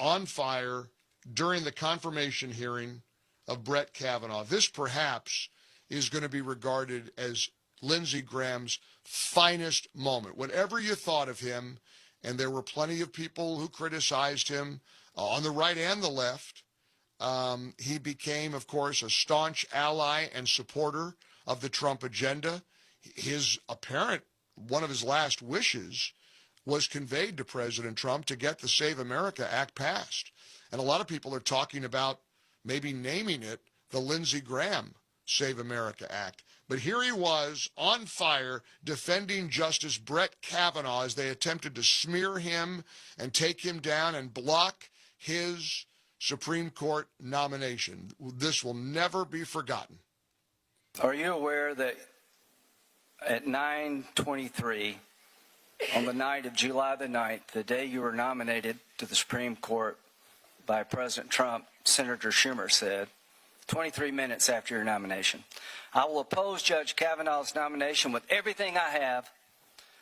on fire during the confirmation hearing of Brett Kavanaugh? This perhaps is going to be regarded as Lindsey Graham's finest moment. Whatever you thought of him, and there were plenty of people who criticized him on the right and the left. He became, of course, a staunch ally and supporter of the Trump agenda. One of his last wishes was conveyed to President Trump to get the Save America Act passed. And a lot of people are talking about maybe naming it the Lindsey Graham Save America Act. But here he was on fire defending Justice Brett Kavanaugh as they attempted to smear him and take him down and block his Supreme Court nomination. This will never be forgotten. Are you aware that at 9:23 on the night of July the 9th, the day you were nominated to the Supreme Court by President Trump, Senator Schumer said, 23 minutes after your nomination, I will oppose Judge Kavanaugh's nomination with everything I have.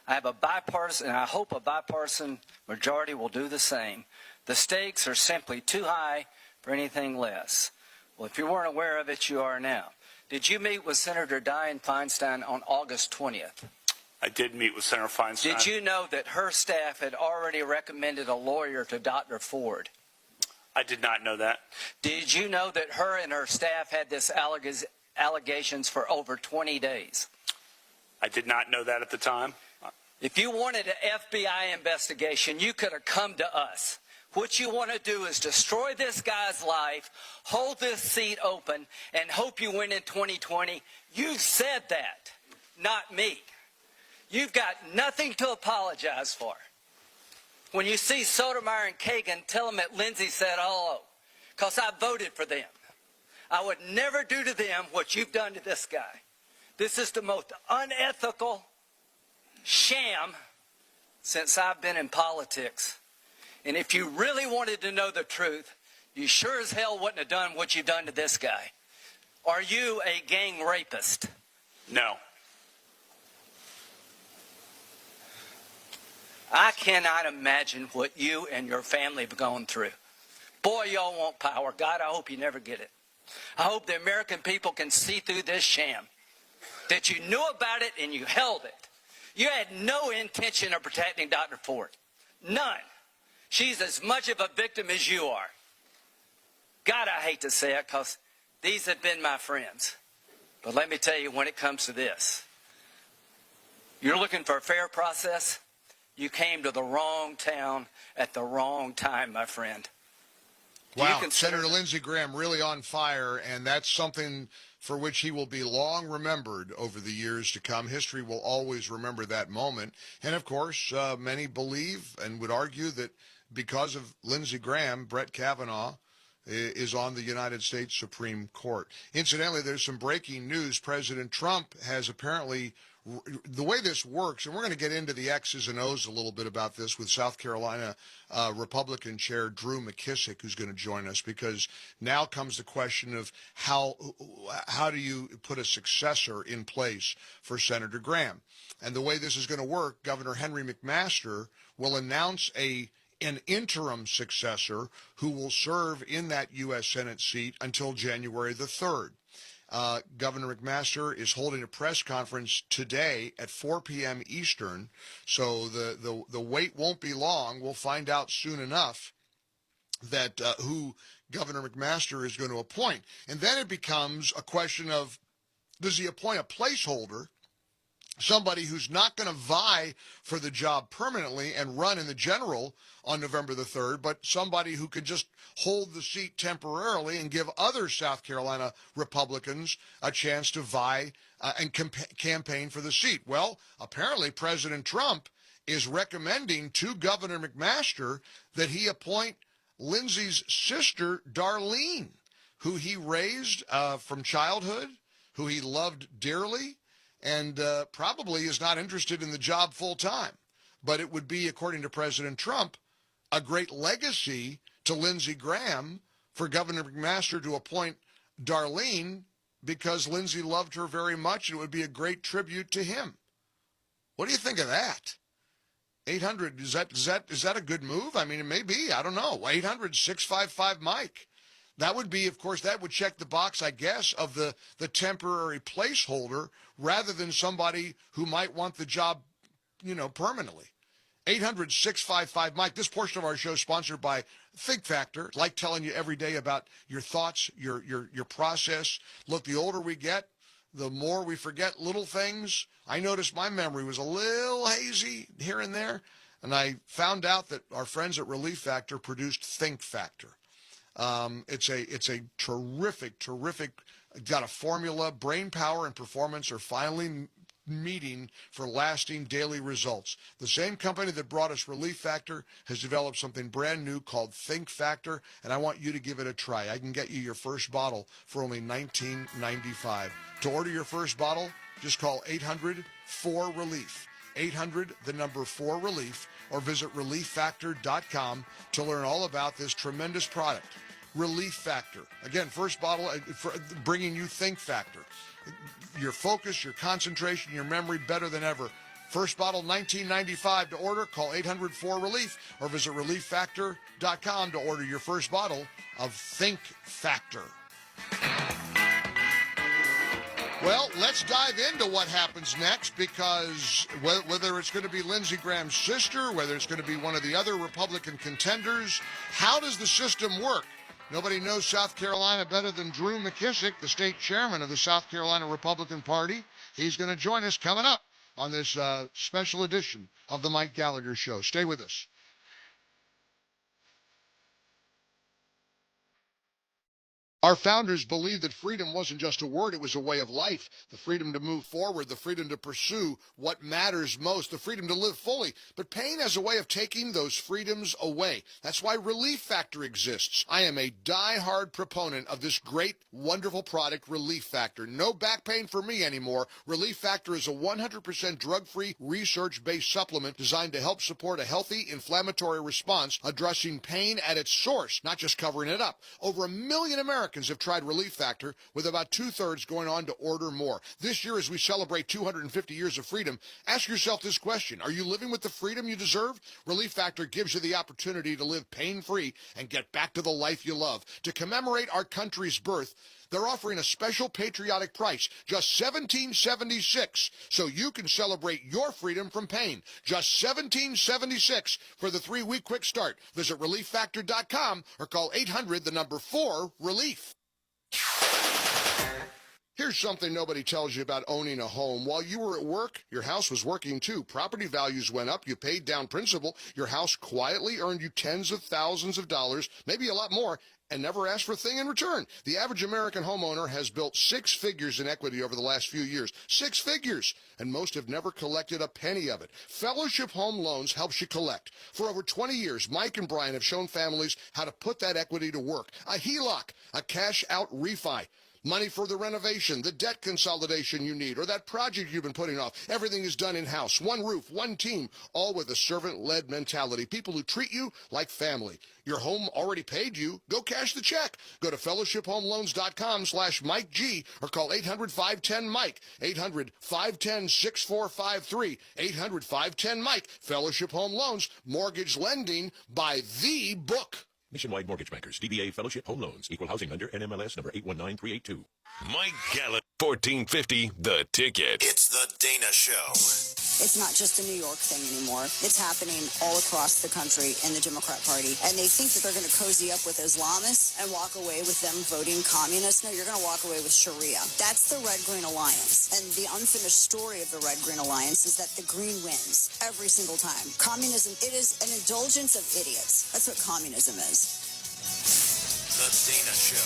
I have a bipartisan, and I hope a bipartisan majority will do the same. The stakes are simply too high for anything less. Well, if you weren't aware of it, you are now. Did you meet with Senator Dianne Feinstein on August 20th? I did meet with Senator Feinstein. Did you know that her staff had already recommended a lawyer to Dr. Ford? I did not know that. Did you know that her and her staff had this allegations for over 20 days? I did not know that at the time. If you wanted an FBI investigation, you could have come to us. What you want to do is destroy this guy's life, hold this seat open, and hope you win in 2020. You said that, not me. You've got nothing to apologize for. When you see Sotomayor and Kagan, tell them that Lindsey said hello, because I voted for them. I would never do to them what you've done to this guy. This is the most unethical sham since I've been in politics. And if you really wanted to know the truth, you sure as hell wouldn't have done what you've done to this guy. Are you a gang rapist? No. I cannot imagine what you and your family have gone through. Boy, y'all want power. God, I hope you never get it. I hope the American people can see through this sham, that you knew about it and you held it. You had no intention of protecting Dr. Ford. None. She's as much of a victim as you are. God, I hate to say it because these have been my friends. But let me tell you, when it comes to this, you're looking for a fair process. You came to the wrong town at the wrong time, my friend. Wow, Senator Lindsey Graham really on fire, and that's something for which he will be long remembered over the years to come. History will always remember that moment. And, of course, many believe and would argue that because of Lindsey Graham, Brett Kavanaugh is on the United States Supreme Court. Incidentally, there's some breaking news. President Trump has apparently, the way this works, and we're going to get into the X's and O's a little bit about this with South Carolina Republican Chair Drew McKissick, who's going to join us, because now comes the question of how do you put a successor in place for Senator Graham. And the way this is going to work, Governor Henry McMaster will announce an interim successor who will serve in that U.S. Senate seat until January the 3rd. Governor McMaster is holding a press conference today at 4 p.m. Eastern, so the wait won't be long. We'll find out soon enough that who Governor McMaster is going to appoint. And then it becomes a question of, does he appoint a placeholder, somebody who's not going to vie for the job permanently and run in the general on November the 3rd, but somebody who could just hold the seat temporarily and give other South Carolina Republicans a chance to vie and campaign for the seat. Well, apparently President Trump is recommending to Governor McMaster that he appoint Lindsey's sister, Darlene, who he raised from childhood, who he loved dearly, and probably is not interested in the job full time. But it would be, according to President Trump, a great legacy to Lindsey Graham for Governor McMaster to appoint Darlene, because Lindsey loved her very much, and it would be a great tribute to him. What do you think of that? 800, is that a good move? I mean, it may be. I don't know. 800-655-MIKE. That would be, of course, that would check the box, I guess, of the temporary placeholder rather than somebody who might want the job, permanently. 800-655-MIKE. This portion of our show is sponsored by Think Factor. Like telling you every day about your thoughts, your process. Look, the older we get, the more we forget little things. I noticed my memory was a little hazy here and there. And I found out that our friends at Relief Factor produced Think Factor. It's a terrific, got a formula. Brain power and performance are finally meeting for lasting daily results. The same company that brought us Relief Factor has developed something brand new called Think Factor, and I want you to give it a try. I can get you your first bottle for only $19.95. To order your first bottle, just call 800-4RELIEF. 800-4RELIEF, or visit relieffactor.com to learn all about this tremendous product. Relief Factor. Again, first bottle bringing you Think Factor. Your focus, your concentration, your memory better than ever. First bottle, $19.95 to order. Call 800-4RELIEF or visit relieffactor.com to order your first bottle of Think Factor. Well, let's dive into what happens next, because whether it's going to be Lindsey Graham's sister, whether it's going to be one of the other Republican contenders, how does the system work? Nobody knows South Carolina better than Drew McKissick, the state chairman of the South Carolina Republican Party. He's going to join us coming up on this special edition of the Mike Gallagher Show. Stay with us. Our founders believed that freedom wasn't just a word, it was a way of life. The freedom to move forward, the freedom to pursue what matters most, the freedom to live fully. But pain has a way of taking those freedoms away. That's why Relief Factor exists. I am a die-hard proponent of this great, wonderful product, Relief Factor. No back pain for me anymore. Relief Factor is a 100% drug-free, research-based supplement designed to help support a healthy inflammatory response, addressing pain at its source, not just covering it up. Over 1 million Americans have tried Relief Factor, with about 2/3 going on to order more. This year, as we celebrate 250 years of freedom, ask yourself this question: are you living with the freedom you deserve? Relief Factor gives you the opportunity to live pain-free and get back to the life you love. To commemorate our country's birth, they're offering a special patriotic price, just $17.76, so you can celebrate your freedom from pain. Just $17.76 for the 3-week quick start. Visit relieffactor.com or call 800-4RELIEF. Here's something nobody tells you about owning a home. While you were at work, your house was working too. Property values went up, you paid down principal, your house quietly earned you tens of thousands of dollars, maybe a lot more, and never asked for a thing in return. The average American homeowner has built 6 figures in equity over the last few years. 6 figures! And most have never collected a penny of it. Fellowship Home Loans helps you collect. For over 20 years, Mike and Brian have shown families how to put that equity to work. A HELOC, a cash-out refi. Money for the renovation, the debt consolidation you need, or that project you've been putting off. Everything is done in-house. One roof, one team, all with a servant-led mentality. People who treat you like family. Your home already paid you. Go cash the check. Go to fellowshiphomeloans.com/MikeG or call 800-510-MIKE. 800-510-6453. 800-510-MIKE. Fellowship Home Loans. Mortgage lending by the book. Nationwide Mortgage Bankers, DBA Fellowship Home Loans, Equal Housing Lender, NMLS number 819382. Mike Gallagher, 1450, The Ticket. It's the Dana Show. It's not just a New York thing anymore. It's happening all across the country in the Democrat Party. And they think that they're going to cozy up with Islamists and walk away with them voting communist. No, you're going to walk away with Sharia. That's the Red-Green Alliance. And the unfinished story of the Red-Green Alliance is that the Green wins every single time. Communism, it is an indulgence of idiots. That's what communism is. The Dana Show.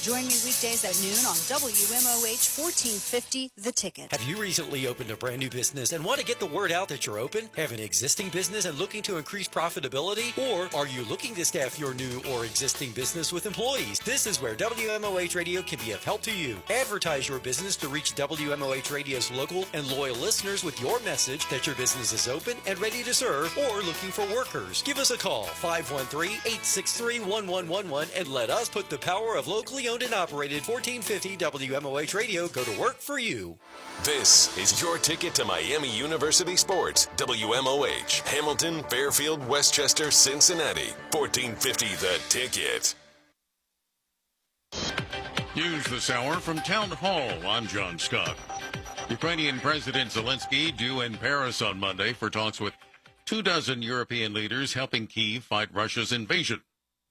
Join me weekdays at noon on WMOH 1450, The Ticket. Have you recently opened a brand new business and want to get the word out that you're open? Have an existing business and looking to increase profitability? Or are you looking to staff your new or existing business with employees? This is where WMOH Radio can be of help to you. Advertise your business to reach WMOH Radio's local and loyal listeners with your message that your business is open and ready to serve or looking for workers. Give us a call, 513-863-1111, and let us put the power of locally owned and operated 1450 WMOH Radio go to work for you. This is your ticket to Miami University Sports. WMOH, Hamilton, Fairfield, Westchester, Cincinnati. 1450 The Ticket. News this hour from Town Hall. I'm John Scott. Ukrainian President Zelensky due in Paris on Monday for talks with 24 European leaders helping Kyiv fight Russia's invasion,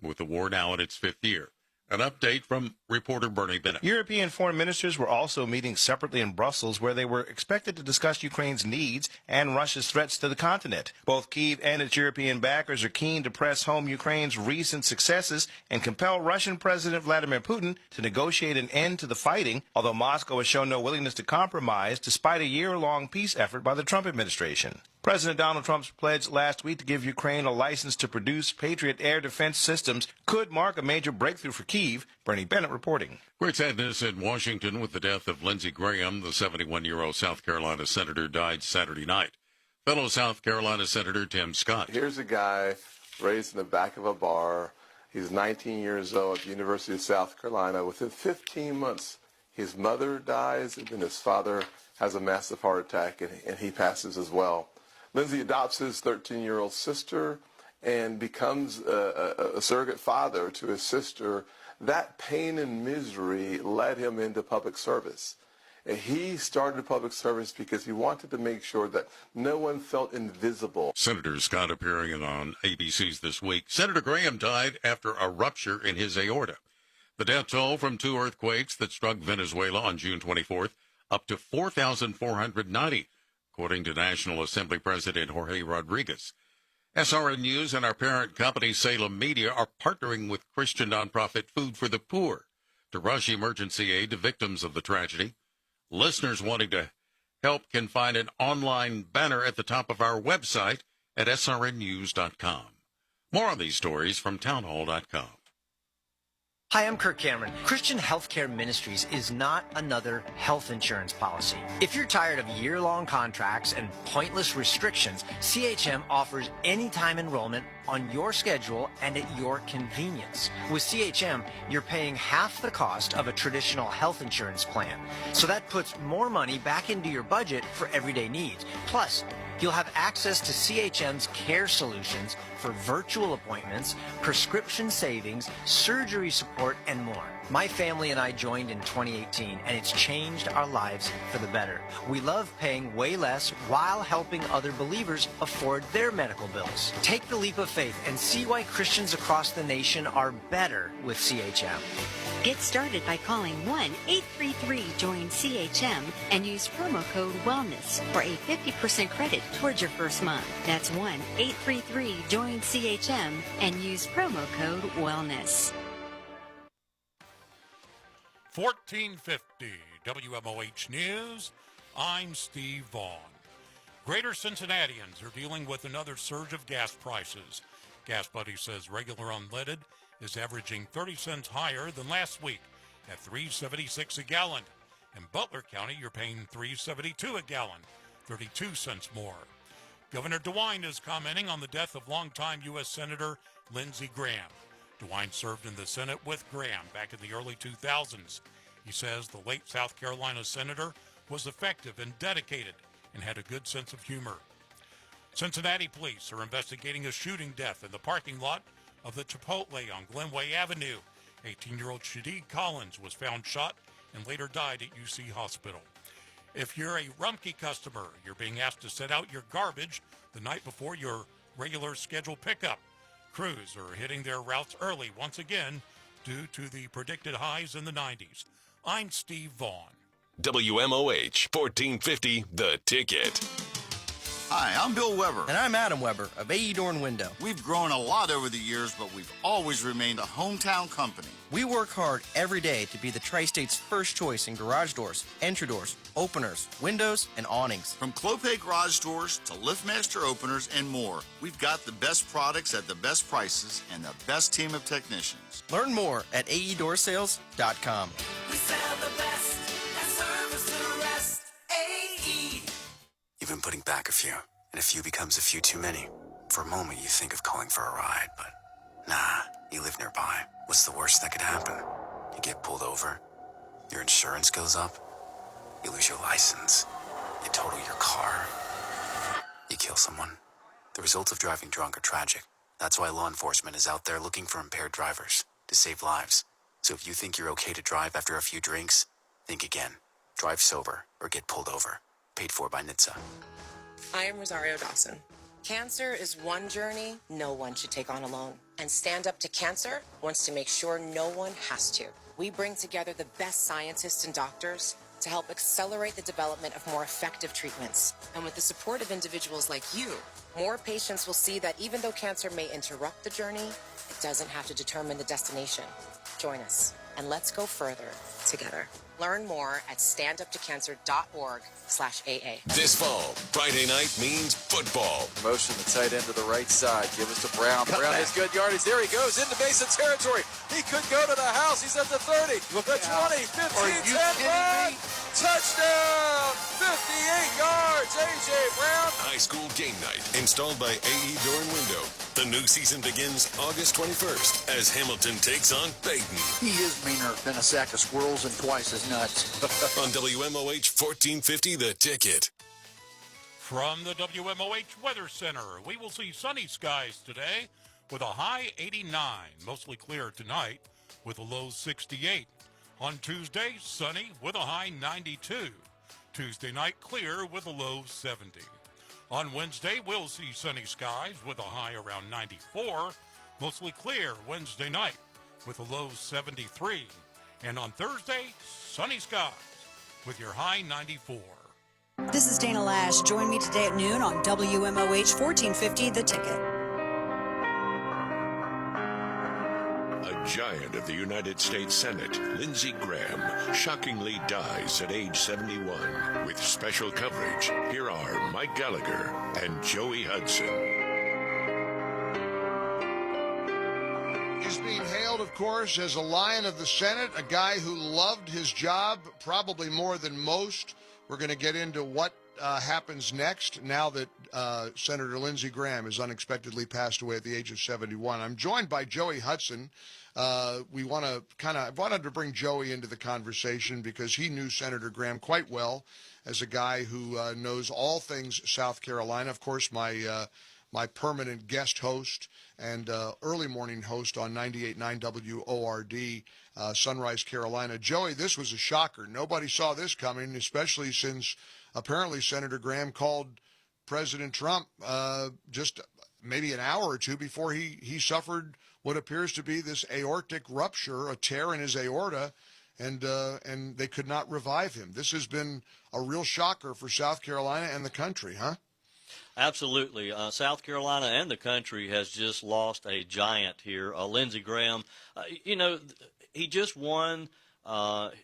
with the war now in its 5th year. An update from reporter Bernie Bennett. European foreign ministers were also meeting separately in Brussels, where they were expected to discuss Ukraine's needs and Russia's threats to the continent. Both Kyiv and its European backers are keen to press home Ukraine's recent successes and compel Russian President Vladimir Putin to negotiate an end to the fighting, although Moscow has shown no willingness to compromise despite a year-long peace effort by the Trump administration. President Donald Trump's pledge last week to give Ukraine a license to produce Patriot air defense systems could mark a major breakthrough for Kyiv. Bernie Bennett reporting. Great sadness in Washington with the death of Lindsey Graham. The 71-year-old South Carolina senator died Saturday night. Fellow South Carolina Senator Tim Scott. Here's a guy raised in the back of a bar. He's 19 years old at the University of South Carolina. Within 15 months, his mother dies, and then his father has a massive heart attack, and he passes as well. Lindsey adopts his 13-year-old sister and becomes a surrogate father to his sister. That pain and misery led him into public service. And he started public service because he wanted to make sure that no one felt invisible. Senator Scott appearing on ABC's This Week. Senator Graham died after a rupture in his aorta. The death toll from 2 earthquakes that struck Venezuela on June 24th, up to 4,490. According to National Assembly President Jorge Rodriguez. SRN News and our parent company Salem Media are partnering with Christian nonprofit Food for the Poor to rush emergency aid to victims of the tragedy. Listeners wanting to help can find an online banner at the top of our website at srnnews.com. More on these stories from townhall.com. Hi, I'm Kirk Cameron. Christian Healthcare Ministries is not another health insurance policy. If you're tired of year-long contracts and pointless restrictions, CHM offers anytime enrollment on your schedule and at your convenience. With CHM, you're paying half the cost of a traditional health insurance plan. So that puts more money back into your budget for everyday needs. Plus, you'll have access to CHM's care solutions for virtual appointments, prescription savings, surgery support, and more. My family and I joined in 2018, and it's changed our lives for the better. We love paying way less while helping other believers afford their medical bills. Take the leap of faith and see why Christians across the nation are better with CHM. Get started by calling 1-833-JOIN-CHM and use promo code WELLNESS for a 50% credit towards your first month. That's 1-833-JOIN-CHM and use promo code WELLNESS. 1450 WMOH News. I'm Steve Vaughn. Greater Cincinnatians are dealing with another surge of gas prices. Gas Buddy says regular unleaded is averaging 30 cents higher than last week at $3.76 a gallon. In Butler County, you're paying $3.72 a gallon, 32 cents more. Governor DeWine is commenting on the death of longtime U.S. Senator Lindsey Graham. DeWine served in the Senate with Graham back in the early 2000s. He says the late South Carolina senator was effective and dedicated and had a good sense of humor. Cincinnati police are investigating a shooting death in the parking lot of the Chipotle on Glenway Avenue. 18-year-old Shadid Collins was found shot and later died at UC Hospital. If you're a Rumpke customer, you're being asked to set out your garbage the night before your regular scheduled pickup. Crews are hitting their routes early once again due to the predicted highs in the 90s. I'm Steve Vaughn. WMOH 1450, The Ticket. Hi, I'm Bill Weber. And I'm Adam Weber of AE Door and Window. We've grown a lot over the years, but we've always remained a hometown company. We work hard every day to be the Tri-State's first choice in garage doors, entry doors, openers, windows, and awnings. From Clopay garage doors to LiftMaster openers and more, we've got the best products at the best prices and the best team of technicians. Learn more at aeDoorSales.com. We sell the best and service the rest. AE. You've been putting back a few, and a few becomes a few too many. For a moment, you think of calling for a ride, but nah, you live nearby. What's the worst that could happen? You get pulled over, your insurance goes up, you lose your license, you total your car, you kill someone. The results of driving drunk are tragic. That's why law enforcement is out there looking for impaired drivers to save lives. So if you think you're okay to drive after a few drinks, think again. Drive sober or get pulled over. Paid for by NHTSA. I am Rosario Dawson. Cancer is one journey no one should take on alone. And Stand Up to Cancer wants to make sure no one has to. We bring together the best scientists and doctors to help accelerate the development of more effective treatments. And with the support of individuals like you, more patients will see that even though cancer may interrupt the journey, it doesn't have to determine the destination. Join us, and let's go further together. Learn more at standuptocancer.org/AA. This fall, Friday night means football. Motion the tight end to the right side. Give us to Brown. Brown has good yardage. There he goes into Mason territory. He could go to the house. He's at the 30, the 20, 15, 10, touchdown! 58 yards, A.J. Brown. High school game night, installed by AE Door and Window. The new season begins August 21st as Hamilton takes on Baden. He is meaner than a sack of squirrels and twice as nuts. On WMOH 1450, The Ticket. From the WMOH Weather Center, we will see sunny skies today with a high 89. Mostly clear tonight with a low 68. On Tuesday, sunny with a high 92. Tuesday night, clear with a low 70. On Wednesday, we'll see sunny skies with a high around 94. Mostly clear Wednesday night with a low 73. And on Thursday, sunny skies with your high 94. This is Dana Lash. Join me today at noon on WMOH 1450, The Ticket. A giant of the United States Senate, Lindsey Graham, shockingly dies at age 71. With special coverage, here are Mike Gallagher and Joey Hudson. He's being hailed, of course, as a lion of the Senate, a guy who loved his job probably more than most. We're going to get into what happens next now that Senator Lindsey Graham has unexpectedly passed away at the age of 71. I'm joined by Joey Hudson. I wanted to bring Joey into the conversation because he knew Senator Graham quite well as a guy who knows all things South Carolina. Of course, my permanent guest host and early morning host on 98.9 WORD, Sunrise, Carolina. Joey, this was a shocker. Nobody saw this coming, especially since apparently Senator Graham called President Trump just maybe an hour or two before he suffered what appears to be this aortic rupture, a tear in his aorta, and they could not revive him. This has been a real shocker for South Carolina and the country, huh? Absolutely. South Carolina and the country has just lost a giant here. Lindsey Graham, he just won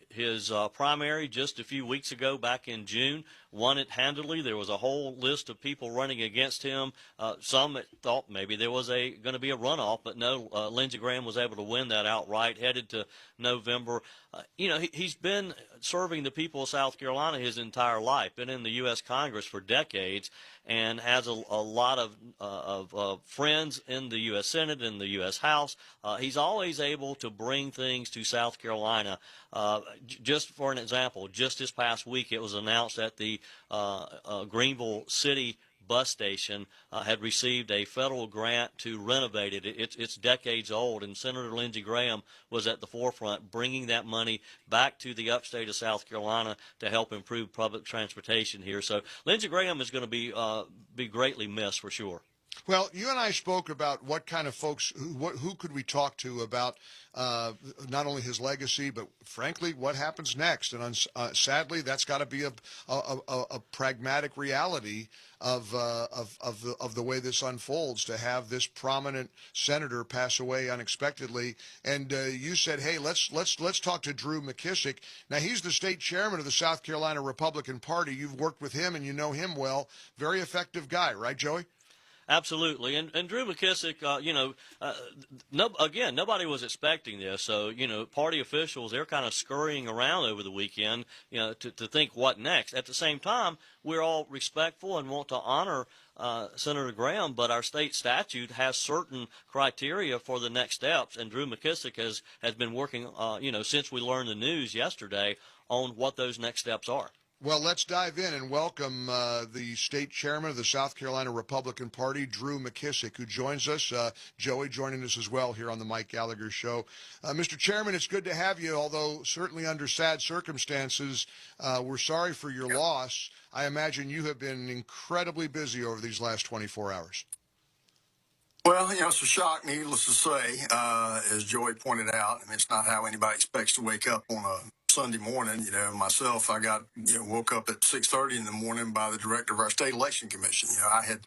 his primary just a few weeks ago back in June, won it handily. There was a whole list of people running against him. Some thought maybe there was going to be a runoff, but no, Lindsey Graham was able to win that outright, headed to November. He's been serving the people of South Carolina his entire life, been in the U.S. Congress for decades, and has a lot of friends in the U.S. Senate and the U.S. House. He's always able to bring things to South Carolina. Just for an example, just this past week it was announced that the Greenville City bus station had received a federal grant to renovate it. It's decades old, and Senator Lindsey Graham was at the forefront bringing that money back to the upstate of South Carolina to help improve public transportation here. So Lindsey Graham is going to be greatly missed for sure. Well, you and I spoke about what kind of folks, who could we talk to about not only his legacy, but frankly, what happens next. And sadly, that's got to be a pragmatic reality of the way this unfolds, to have this prominent senator pass away unexpectedly. And you said, hey, let's talk to Drew McKissick. Now, he's the state chairman of the South Carolina Republican Party. You've worked with him and you know him well. Very effective guy, right, Joey? Absolutely, and Drew McKissick, nobody was expecting this. So, party officials, they're kind of scurrying around over the weekend, to think what next. At the same time, we're all respectful and want to honor Senator Graham, but our state statute has certain criteria for the next steps, and Drew McKissick has been working, since we learned the news yesterday on what those next steps are. Well, let's dive in and welcome the state chairman of the South Carolina Republican Party, Drew McKissick, who joins us. Joey joining us as well here on the Mike Gallagher Show. Mr. Chairman, it's good to have you, although certainly under sad circumstances. We're sorry for your loss. I imagine you have been incredibly busy over these last 24 hours. Well, it's a shock, needless to say, as Joey pointed out. I mean, it's not how anybody expects to wake up on a Sunday morning. Myself, I got, woke up at 6:30 in the morning by the director of our state election commission. I had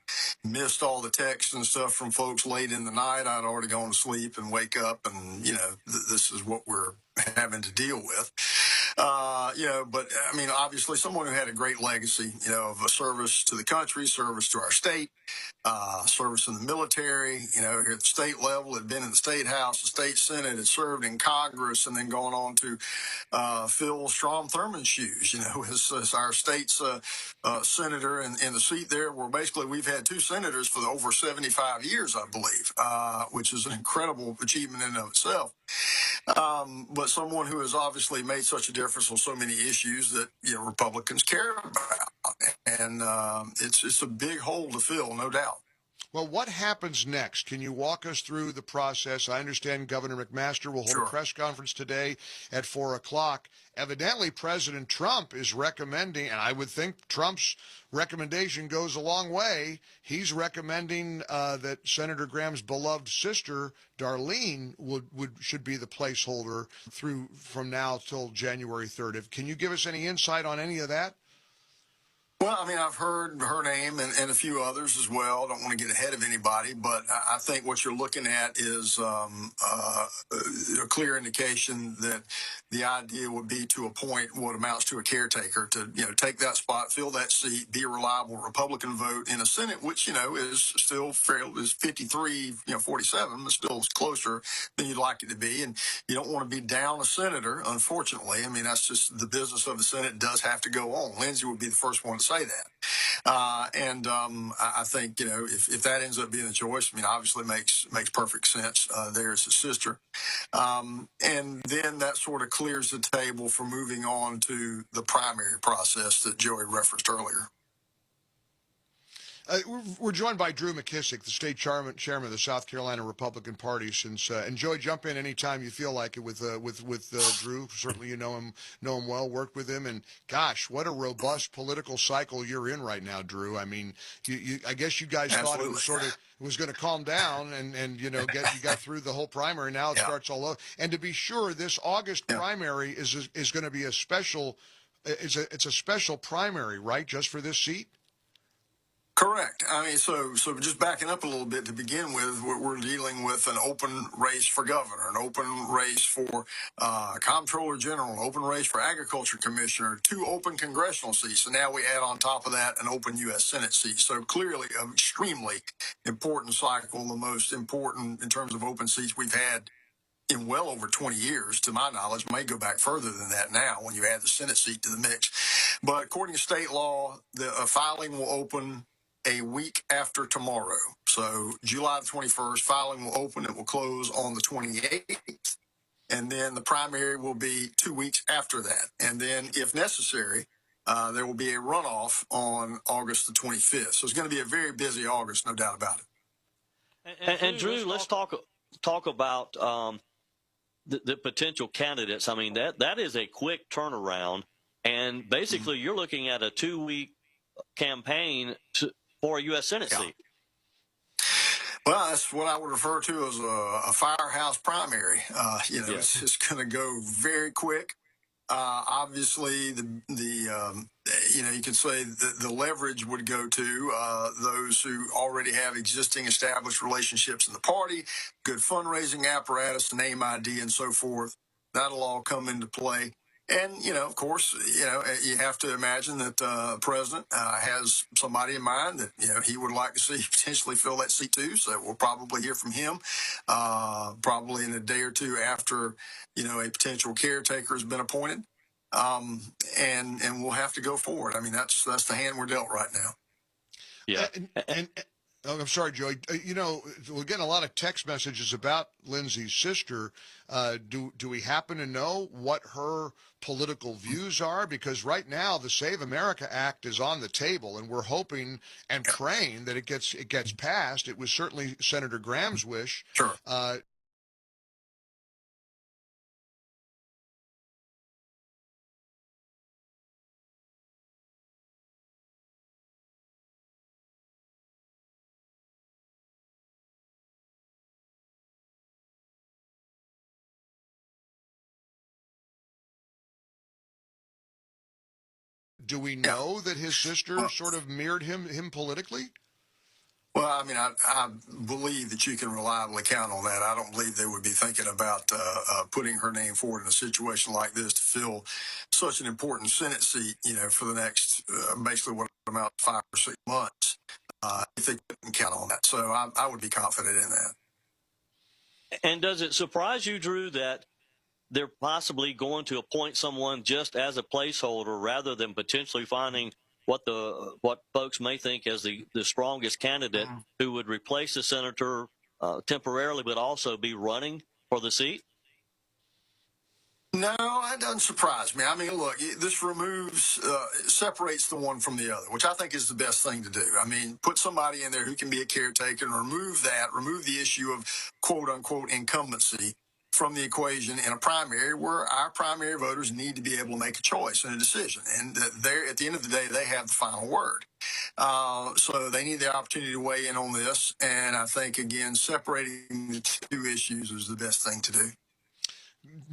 missed all the texts and stuff from folks late in the night. I'd already gone to sleep and wake up and, this is what we're having to deal with. But I mean, obviously someone who had a great legacy, of a service to the country, service to our state, service in the military, here at the state level, had been in the state house, the state senate, had served in Congress, and then gone on to fill Strom Thurmond's shoes, as our state's senator in the seat there, where basically we've had two senators for over 75 years, I believe, which is an incredible achievement in and of itself. But someone who has obviously made such a difference on so many issues that Republicans care about, and it's a big hole to fill, no doubt. Well, what happens next? Can you walk us through the process? I understand Governor McMaster will hold a press conference today at 4 o'clock. Evidently, President Trump is recommending, and I would think Trump's recommendation goes a long way. He's recommending that Senator Graham's beloved sister, Darlene, should be the placeholder from now till January 3rd. Can you give us any insight on any of that? Well, I mean, I've heard her name and a few others as well. I don't want to get ahead of anybody, but I think what you're looking at is a clear indication that the idea would be to appoint what amounts to a caretaker to, take that spot, fill that seat, be a reliable Republican vote in a Senate, which, is still is 53, 47, but still closer than you'd like it to be. And you don't want to be down a senator, unfortunately. I mean, that's just the business of the Senate does have to go on. Lindsey would be the first one to say that. I think, if that ends up being the choice, I mean, obviously makes perfect sense. There's his sister. And then that sort of clears the table for moving on to the primary process that Joey referenced earlier. We're joined by Drew McKissick, the state chairman of the South Carolina Republican Party. And Joey, jump in anytime you feel like it with Drew. Certainly, you know him well, worked with him, and gosh, what a robust political cycle you're in right now, Drew. I mean, I guess you guys thought it was going to calm down, and you got through the whole primary. Now it starts all over. And to be sure, this August primary is going to be a special. It's a special primary, right? Just for this seat. Correct. I mean, so just backing up a little bit to begin with, we're dealing with an open race for governor, an open race for comptroller general, an open race for agriculture commissioner, 2 open congressional seats, and now we add on top of that an open U.S. Senate seat. So clearly an extremely important cycle, the most important in terms of open seats we've had in well over 20 years, to my knowledge. May go back further than that now when you add the Senate seat to the mix. But according to state law, the filing will open a week after tomorrow. So July the 21st, filing will open. It will close on the 28th. And then the primary will be 2 weeks after that. And then, if necessary, there will be a runoff on August the 25th. So it's going to be a very busy August, no doubt about it. And Drew, let's talk about the potential candidates. I mean, that is a quick turnaround. And basically, you're looking at a 2-week campaign for a U.S. Senate seat. Well, that's what I would refer to as a firehouse primary. It's just going to go very quick. Obviously, you could say the leverage would go to those who already have existing established relationships in the party, good fundraising apparatus, name ID, and so forth. That'll all come into play. And, of course, you have to imagine that the president has somebody in mind that, he would like to see potentially fill that seat too. So we'll probably hear from him probably in a day or two after, a potential caretaker has been appointed. And we'll have to go forward. I mean, that's the hand we're dealt right now. Yeah. Oh, I'm sorry, Joey. We're getting a lot of text messages about Lindsey's sister. Do we happen to know what her political views are? Because right now the Save America Act is on the table, and we're hoping and praying that it gets passed. It was certainly Senator Graham's wish. Sure. Do we know that his sister sort of mirrored him politically? Well, I mean, I believe that you can reliably count on that. I don't believe they would be thinking about putting her name forward in a situation like this to fill such an important Senate seat, for the next basically what amount 5 or 6 months, if they couldn't count on that. So I would be confident in that. And does it surprise you, Drew, that they're possibly going to appoint someone just as a placeholder rather than potentially finding what folks may think as the strongest candidate who would replace the senator temporarily, but also be running for the seat? No, that doesn't surprise me. I mean, look, this separates the one from the other, which I think is the best thing to do. I mean, put somebody in there who can be a caretaker and remove the issue of quote unquote incumbency from the equation in a primary where our primary voters need to be able to make a choice and a decision. And at the end of the day, they have the final word. So they need the opportunity to weigh in on this. And I think, again, separating the two issues is the best thing to do.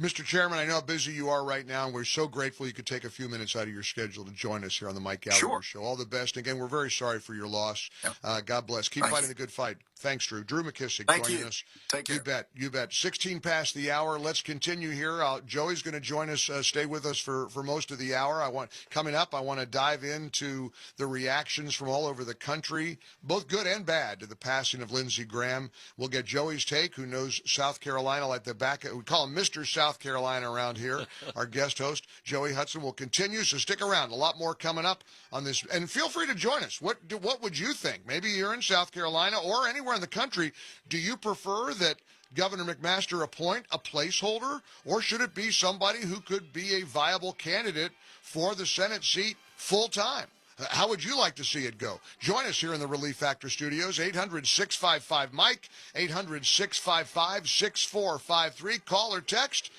Mr. Chairman, I know how busy you are right now, and we're so grateful you could take a few minutes out of your schedule to join us here on the Mike Gallagher Show. All the best. Again, we're very sorry for your loss. Yep. God bless. Keep fighting the good fight. Thanks, Drew. Drew McKissick joining us. Take care. You bet. 16 past the hour. Let's continue here. Joey's going to join us, stay with us for most of the hour. Coming up, I want to dive into the reactions from all over the country, both good and bad, to the passing of Lindsey Graham. We'll get Joey's take, who knows South Carolina like the back. We call him Mr. South Carolina around here. Our guest host, Joey Hudson, will continue, so stick around. A lot more coming up on this. And feel free to join us. What would you think? Maybe you're in South Carolina or anywhere in the country. Do you prefer that Governor McMaster appoint a placeholder, or should it be somebody who could be a viable candidate for the Senate seat full time? How would you like to see it go? Join us here in the Relief Factor Studios, 800-655-MIKE, 800-655-6453. Call or text.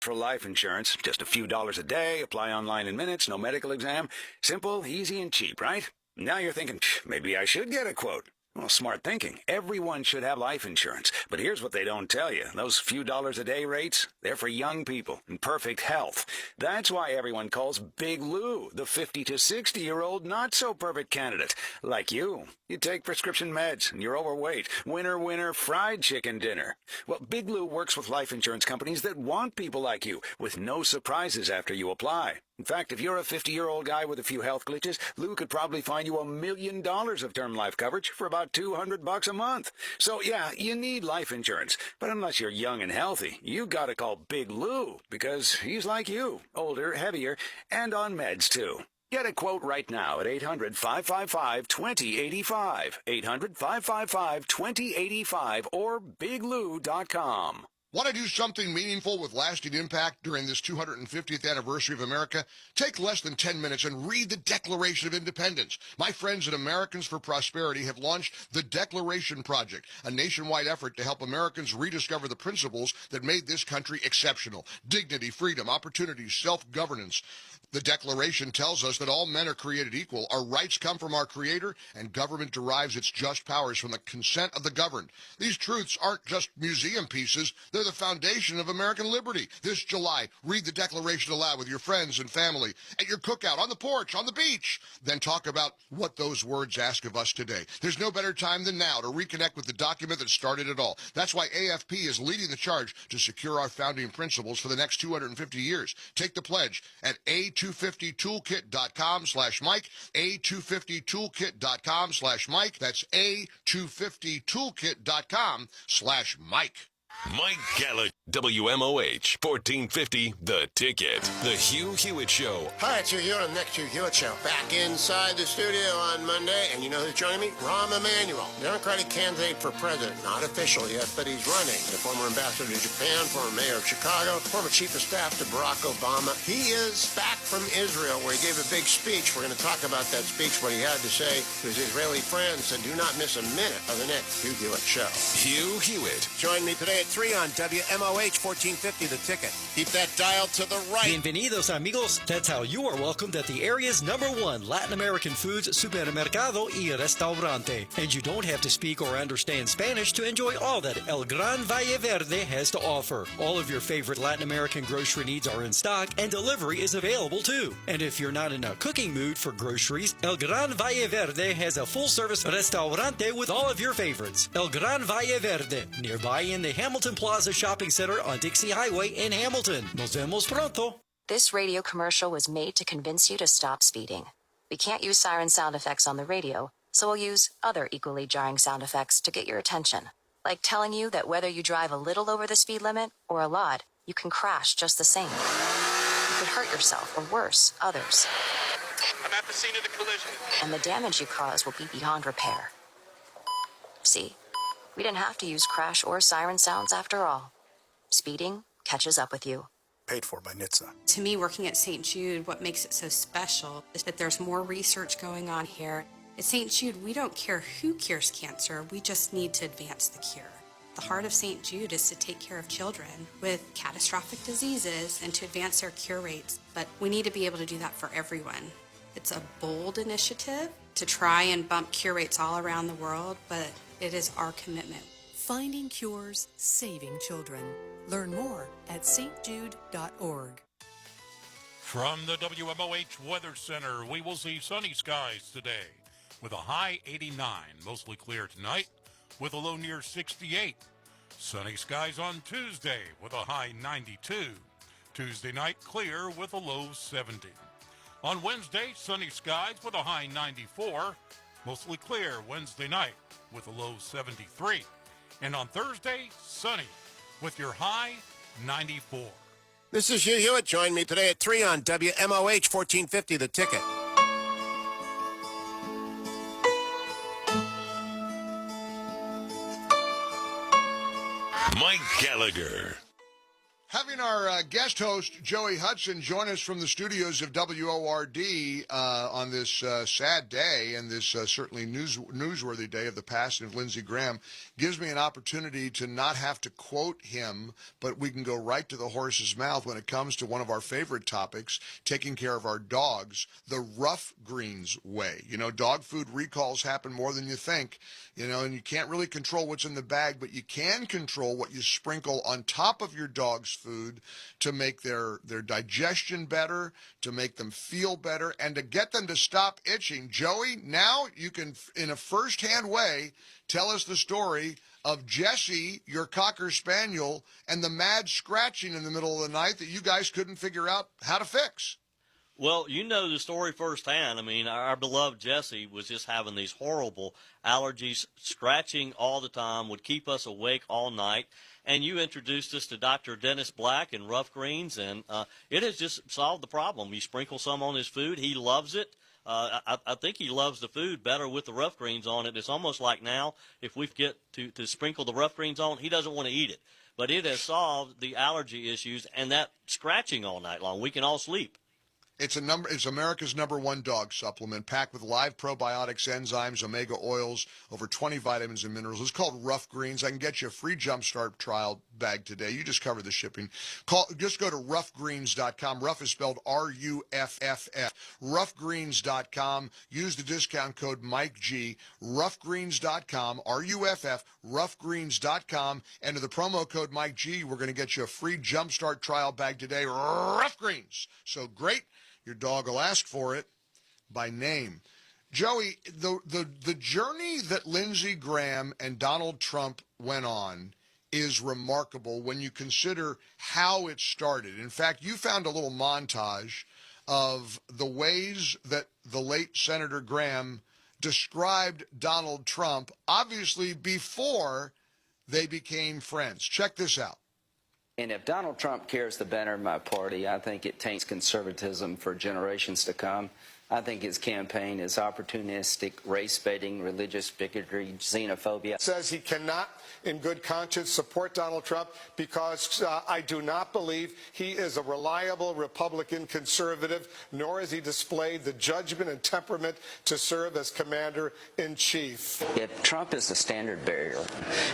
For life insurance, just a few dollars a day, apply online in minutes, no medical exam. Simple, easy, and cheap, right? Now you're thinking, maybe I should get a quote. Well, smart thinking. Everyone should have life insurance. But here's what they don't tell you. Those few dollars a day rates, they're for young people in perfect health. That's why everyone calls Big Lou the 50 to 60-year-old not-so-perfect candidate. Like you. You take prescription meds and you're overweight. Winner, winner, fried chicken dinner. Well, Big Lou works with life insurance companies that want people like you, with no surprises after you apply. In fact, if you're a 50-year-old guy with a few health glitches, Lou could probably find you $1 million of term life coverage for about $200 a month. So, yeah, you need life insurance. But unless you're young and healthy, you gotta call Big Lou, because he's like you, older, heavier, and on meds, too. Get a quote right now at 800-555-2085, 800-555-2085, or biglou.com. Want to do something meaningful with lasting impact during this 250th anniversary of America? Take less than 10 minutes and read the Declaration of Independence. My friends at Americans for Prosperity have launched the Declaration Project, a nationwide effort to help Americans rediscover the principles that made this country exceptional. Dignity, freedom, opportunity, self-governance. The Declaration tells us that all men are created equal, our rights come from our Creator, and government derives its just powers from the consent of the governed. These truths aren't just museum pieces, they're the foundation of American liberty. This July, read the Declaration aloud with your friends and family, at your cookout, on the porch, on the beach. Then talk about what those words ask of us today. There's no better time than now to reconnect with the document that started it all. That's why AFP is leading the charge to secure our founding principles for the next 250 years. Take the pledge at A250toolkit.com/Mike, A250toolkit.com/Mike. That's A250toolkit.com/Mike. Mike Gallagher, WMOH, 1450, The Ticket. The Hugh Hewitt Show. Hi, it's Hugh Hewitt on the next Hugh Hewitt Show. Back inside the studio on Monday, and you know who's joining me? Rahm Emanuel, Democratic candidate for president. Not official yet, but he's running. The former ambassador to Japan, former mayor of Chicago, former chief of staff to Barack Obama. He is back from Israel, where he gave a big speech. We're going to talk about that speech, what he had to say to his Israeli friends, and do not miss a minute of the next Hugh Hewitt Show. Hugh Hewitt. Join me today at 3 on WMOH 1450, The Ticket. Keep that dial to the right. Bienvenidos, amigos. That's how you are welcomed at the area's #1 Latin American foods supermercado y restaurante. And you don't have to speak or understand Spanish to enjoy all that El Gran Valle Verde has to offer. All of your favorite Latin American grocery needs are in stock, and delivery is available too. And if you're not in a cooking mood for groceries, El Gran Valle Verde has a full-service restaurante with all of your favorites. El Gran Valle Verde, nearby in the Hamilton Plaza Shopping Center on Dixie Highway in Hamilton. Nos vemos pronto. This radio commercial was made to convince you to stop speeding. We can't use siren sound effects on the radio, so we'll use other equally jarring sound effects to get your attention. Like telling you that whether you drive a little over the speed limit or a lot, you can crash just the same. You could hurt yourself or worse, others. I'm at the scene of the collision. And the damage you cause will be beyond repair. See? We didn't have to use crash or siren sounds after all. Speeding catches up with you. Paid for by NHTSA. To me, working at St. Jude, what makes it so special is that there's more research going on here. At St. Jude, we don't care who cures cancer, we just need to advance the cure. The heart of St. Jude is to take care of children with catastrophic diseases and to advance their cure rates, but we need to be able to do that for everyone. It's a bold initiative to try and bump cure rates all around the world, but it is our commitment. Finding cures, saving children. Learn more at stjude.org. From the WMOH Weather Center, we will see sunny skies today with a high 89, mostly clear tonight with a low near 68. Sunny skies on Tuesday with a high 92. Tuesday night clear with a low 70. On Wednesday, sunny skies with a high 94. Mostly clear Wednesday night with a low 73. And on Thursday, sunny with your high 94. This is Hugh Hewitt. Join me today at 3 on WMOH 1450, The Ticket. Mike Gallagher. Having our guest host, Joey Hudson, join us from the studios of WORD on this sad day and this certainly newsworthy day of the passing of Lindsey Graham gives me an opportunity to not have to quote him, but we can go right to the horse's mouth when it comes to one of our favorite topics, taking care of our dogs, the Rough Greens way. You know, dog food recalls happen more than you think, you know, and you can't really control what's in the bag, but you can control what you sprinkle on top of your dog's food to make their digestion better, to make them feel better, and to get them to stop itching. Joey, now you can, in a first-hand way, tell us the story of Jessie, your Cocker Spaniel, and the mad scratching in the middle of the night that you guys couldn't figure out how to fix. Well, you know the story firsthand. I mean, our beloved Jessie was just having these horrible allergies, scratching all the time, would keep us awake all night. And you introduced us to Dr. Dennis Black and Rough Greens, and it has just solved the problem. You sprinkle some on his food. He loves it. I think he loves the food better with the Rough Greens on it. It's almost like now if we get to sprinkle the Rough Greens on, he doesn't want to eat it. But it has solved the allergy issues and that scratching all night long. We can all sleep. It's America's #1 dog supplement, packed with live probiotics, enzymes, omega oils, over 20 vitamins and minerals. It's called Rough Greens. I can get you a free Jumpstart trial bag today. You just cover the shipping. Just go to roughgreens.com. Rough is spelled RUFFF. Roughgreens.com. Use the discount code MikeG. Roughgreens.com. RUFF. Roughgreens.com. Enter the promo code MikeG. We're going to get you a free Jumpstart trial bag today. Rough Greens. So great. Your dog will ask for it by name. Joey, the journey that Lindsey Graham and Donald Trump went on is remarkable when you consider how it started. In fact, you found a little montage of the ways that the late Senator Graham described Donald Trump, obviously before they became friends. Check this out. And if Donald Trump cares the banner of my party, I think it taints conservatism for generations to come. I think his campaign is opportunistic, race-baiting, religious bigotry, xenophobia. Says he cannot, in good conscience, support Donald Trump because I do not believe he is a reliable Republican conservative, nor has he displayed the judgment and temperament to serve as commander-in-chief. If Trump is the standard bearer,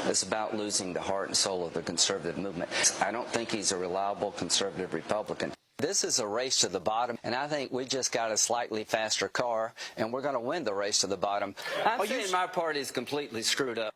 it's about losing the heart and soul of the conservative movement. I don't think he's a reliable conservative Republican. This is a race to the bottom, and I think we just got a slightly faster car, and we're going to win the race to the bottom. I'm saying my party's completely screwed up.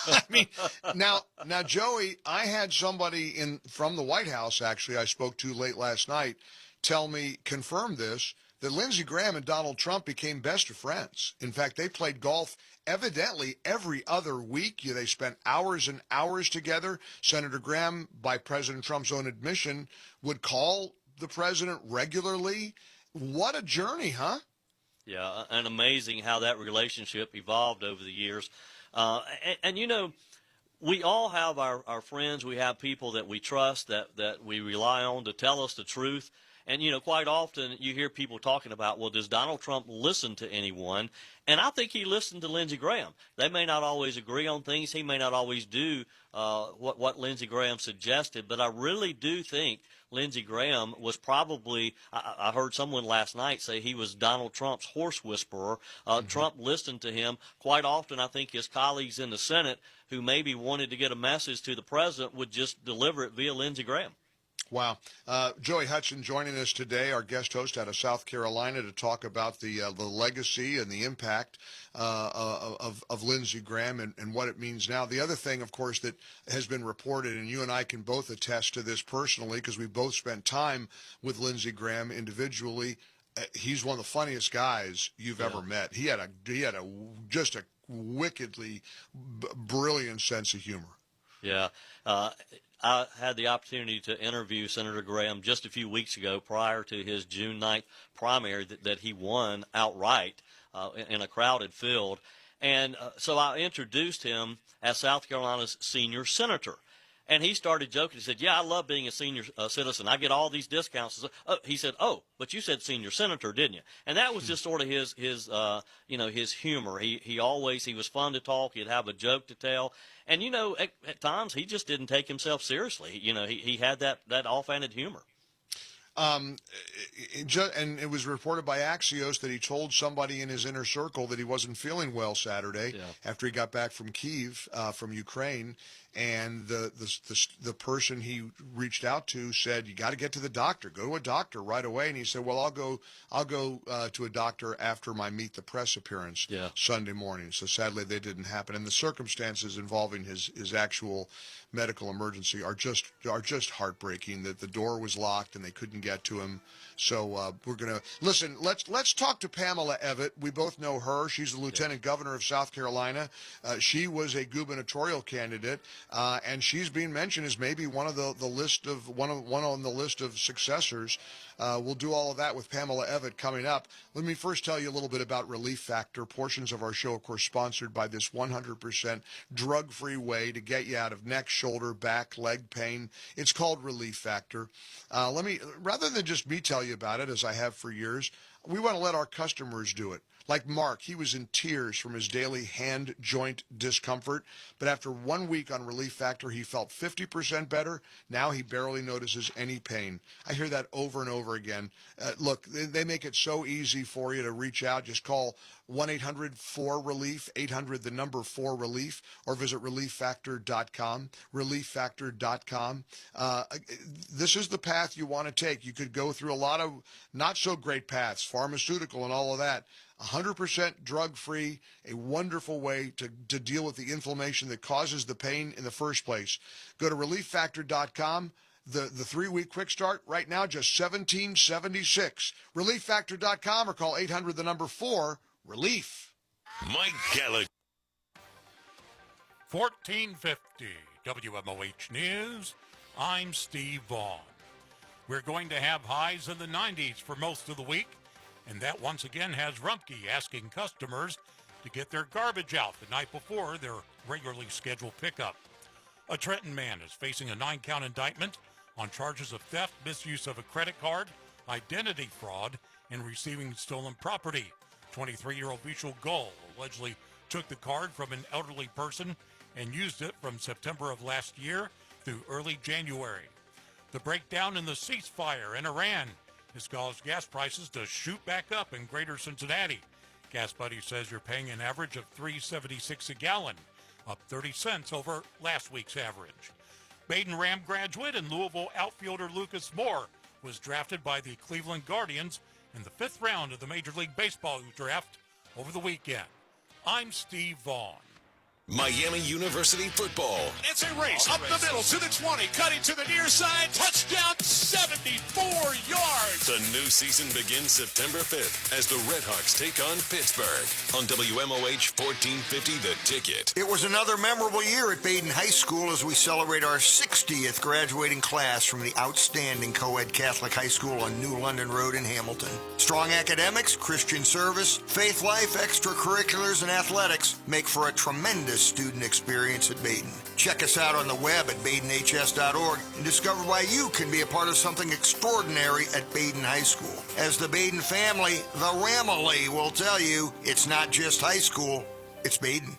I mean, now, Joey, I had somebody from the White House, actually, I spoke to late last night, confirm this, that Lindsey Graham and Donald Trump became best of friends. In fact, they played golf evidently every other week. They spent hours and hours together. Senator Graham, by President Trump's own admission, would call the president regularly. What a journey, huh? Yeah, and amazing how that relationship evolved over the years. And you know, we all have our friends. We have people that we trust, that we rely on to tell us the truth. And, you know, quite often you hear people talking about, well, does Donald Trump listen to anyone? And I think he listened to Lindsey Graham. They may not always agree on things. He may not always do what Lindsey Graham suggested. But I really do think Lindsey Graham was probably, I heard someone last night say he was Donald Trump's horse whisperer. Trump listened to him. Quite often I think his colleagues in the Senate who maybe wanted to get a message to the president would just deliver it via Lindsey Graham. Wow. Joey Hudson joining us today, our guest host out of South Carolina, to talk about the legacy and the impact of Lindsey Graham and what it means now. The other thing, of course, that has been reported, and you and I can both attest to this personally because we both spent time with Lindsey Graham individually, he's one of the funniest guys you've ever met. He had just a wickedly brilliant sense of humor. Yeah. I had the opportunity to interview Senator Graham just a few weeks ago prior to his June 9th primary that he won outright in a crowded field. And so I introduced him as South Carolina's senior senator. And he started joking. He said, yeah, I love being a senior citizen. I get all these discounts. He said, oh, but you said senior senator, didn't you? And that was just sort of his humor. He was fun to talk. He'd have a joke to tell. And, you know, at times he just didn't take himself seriously. You know, he had that offhanded humor. And it was reported by Axios that he told somebody in his inner circle that he wasn't feeling well Saturday after he got back from Kyiv, from Ukraine. And the person he reached out to said, you got to get to the doctor. Go to a doctor right away. And he said, well, I'll go to a doctor after my Meet the Press appearance Sunday morning. So sadly, they didn't happen. And the circumstances involving his actual medical emergency are just heartbreaking. That the door was locked and they couldn't get to him. So we're gonna listen. Let's talk to Pamela Evette. We both know her. She's the lieutenant governor of South Carolina. She was a gubernatorial candidate, and she's being mentioned as maybe one on the list of successors. We'll do all of that with Pamela Evette coming up. Let me first tell you a little bit about Relief Factor. Portions of our show, of course, sponsored by this 100% drug-free way to get you out of neck, shoulder, back, leg pain. It's called Relief Factor. Rather than just me tell you about it, as I have for years, we want to let our customers do it. Like Mark, he was in tears from his daily hand joint discomfort, but after 1 week on Relief Factor, he felt 50% better. Now he barely notices any pain. I hear that over and over again. Look, they make it so easy for you to reach out. Just call 1-800-4RELIEF, 800-4RELIEF, or visit ReliefFactor.com, ReliefFactor.com. This is the path you want to take. You could go through a lot of not so great paths, pharmaceutical and all of that. 100% drug-free, a wonderful way to deal with the inflammation that causes the pain in the first place. Go to ReliefFactor.com. The 3-week quick start right now, just $17.76. ReliefFactor.com or call 800-4RELIEF. Mike Gallagher. 1450 WMOH News. I'm Steve Vaughn. We're going to have highs in the 90s for most of the week. And that once again has Rumpke asking customers to get their garbage out the night before their regularly scheduled pickup. A Trenton man is facing a 9-count indictment on charges of theft, misuse of a credit card, identity fraud, in receiving stolen property. 23-year-old Vishal Gul allegedly took the card from an elderly person and used it from September of last year through early January. The breakdown in the ceasefire in Iran has caused gas prices to shoot back up in greater Cincinnati. Gas Buddy says you're paying an average of $3.76 a gallon, up 30 cents over last week's average. Baden Ram graduate and Louisville outfielder Lucas Moore was drafted by the Cleveland Guardians in the 5th round of the Major League Baseball draft over the weekend. I'm Steve Vaughn. Miami University football. It's a race up the middle to the 20, cutting to the near side, touchdown, 74 yards. The new season begins September 5th as the Redhawks take on Pittsburgh on WMOH 1450 The Ticket. It was another memorable year at Baden High School as we celebrate our 60th graduating class from the outstanding co-ed Catholic High School on New London Road in Hamilton. Strong academics, Christian service, faith life, extracurriculars, and athletics make for a tremendous student experience at Baden. Check us out on the web at badenhs.org and discover why you can be a part of something extraordinary at Baden High School. As the Baden family, the Ramily will tell you, it's not just high school, it's Baden.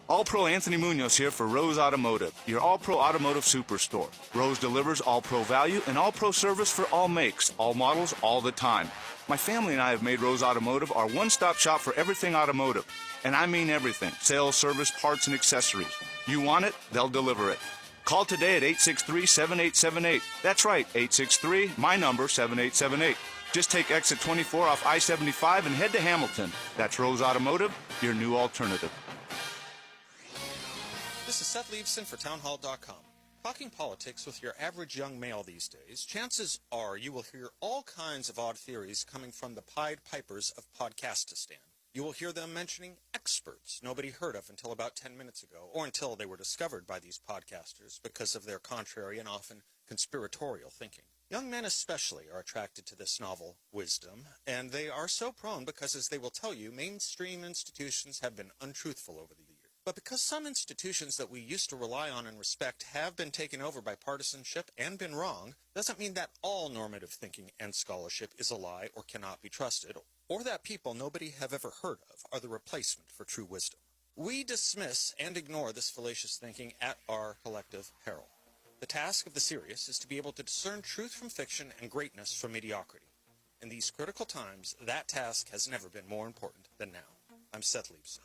All-Pro Anthony Munoz here for Rose Automotive, your all-pro automotive superstore. Rose delivers all-pro value and all-pro service for all makes, all models, all the time. My family and I have made Rose Automotive our one-stop shop for everything automotive. And I mean everything. Sales, service, parts, and accessories. You want it, they'll deliver it. Call today at 863-7878. That's right, 863, my number, 7878. Just take exit 24 off I-75 and head to Hamilton. That's Rose Automotive, your new alternative. This is Seth Leibson for townhall.com. Talking politics with your average young male these days, chances are you will hear all kinds of odd theories coming from the Pied Pipers of Podcastistan. You will hear them mentioning experts nobody heard of until about 10 minutes ago, or until they were discovered by these podcasters because of their contrary and often conspiratorial thinking. Young men especially are attracted to this novel wisdom, and they are so prone because, as they will tell you, mainstream institutions have been untruthful over the years. But because some institutions that we used to rely on and respect have been taken over by partisanship and been wrong, doesn't mean that all normative thinking and scholarship is a lie or cannot be trusted, or that people nobody have ever heard of are the replacement for true wisdom. We dismiss and ignore this fallacious thinking at our collective peril. The task of the serious is to be able to discern truth from fiction and greatness from mediocrity. In these critical times, that task has never been more important than now. I'm Seth Leibson.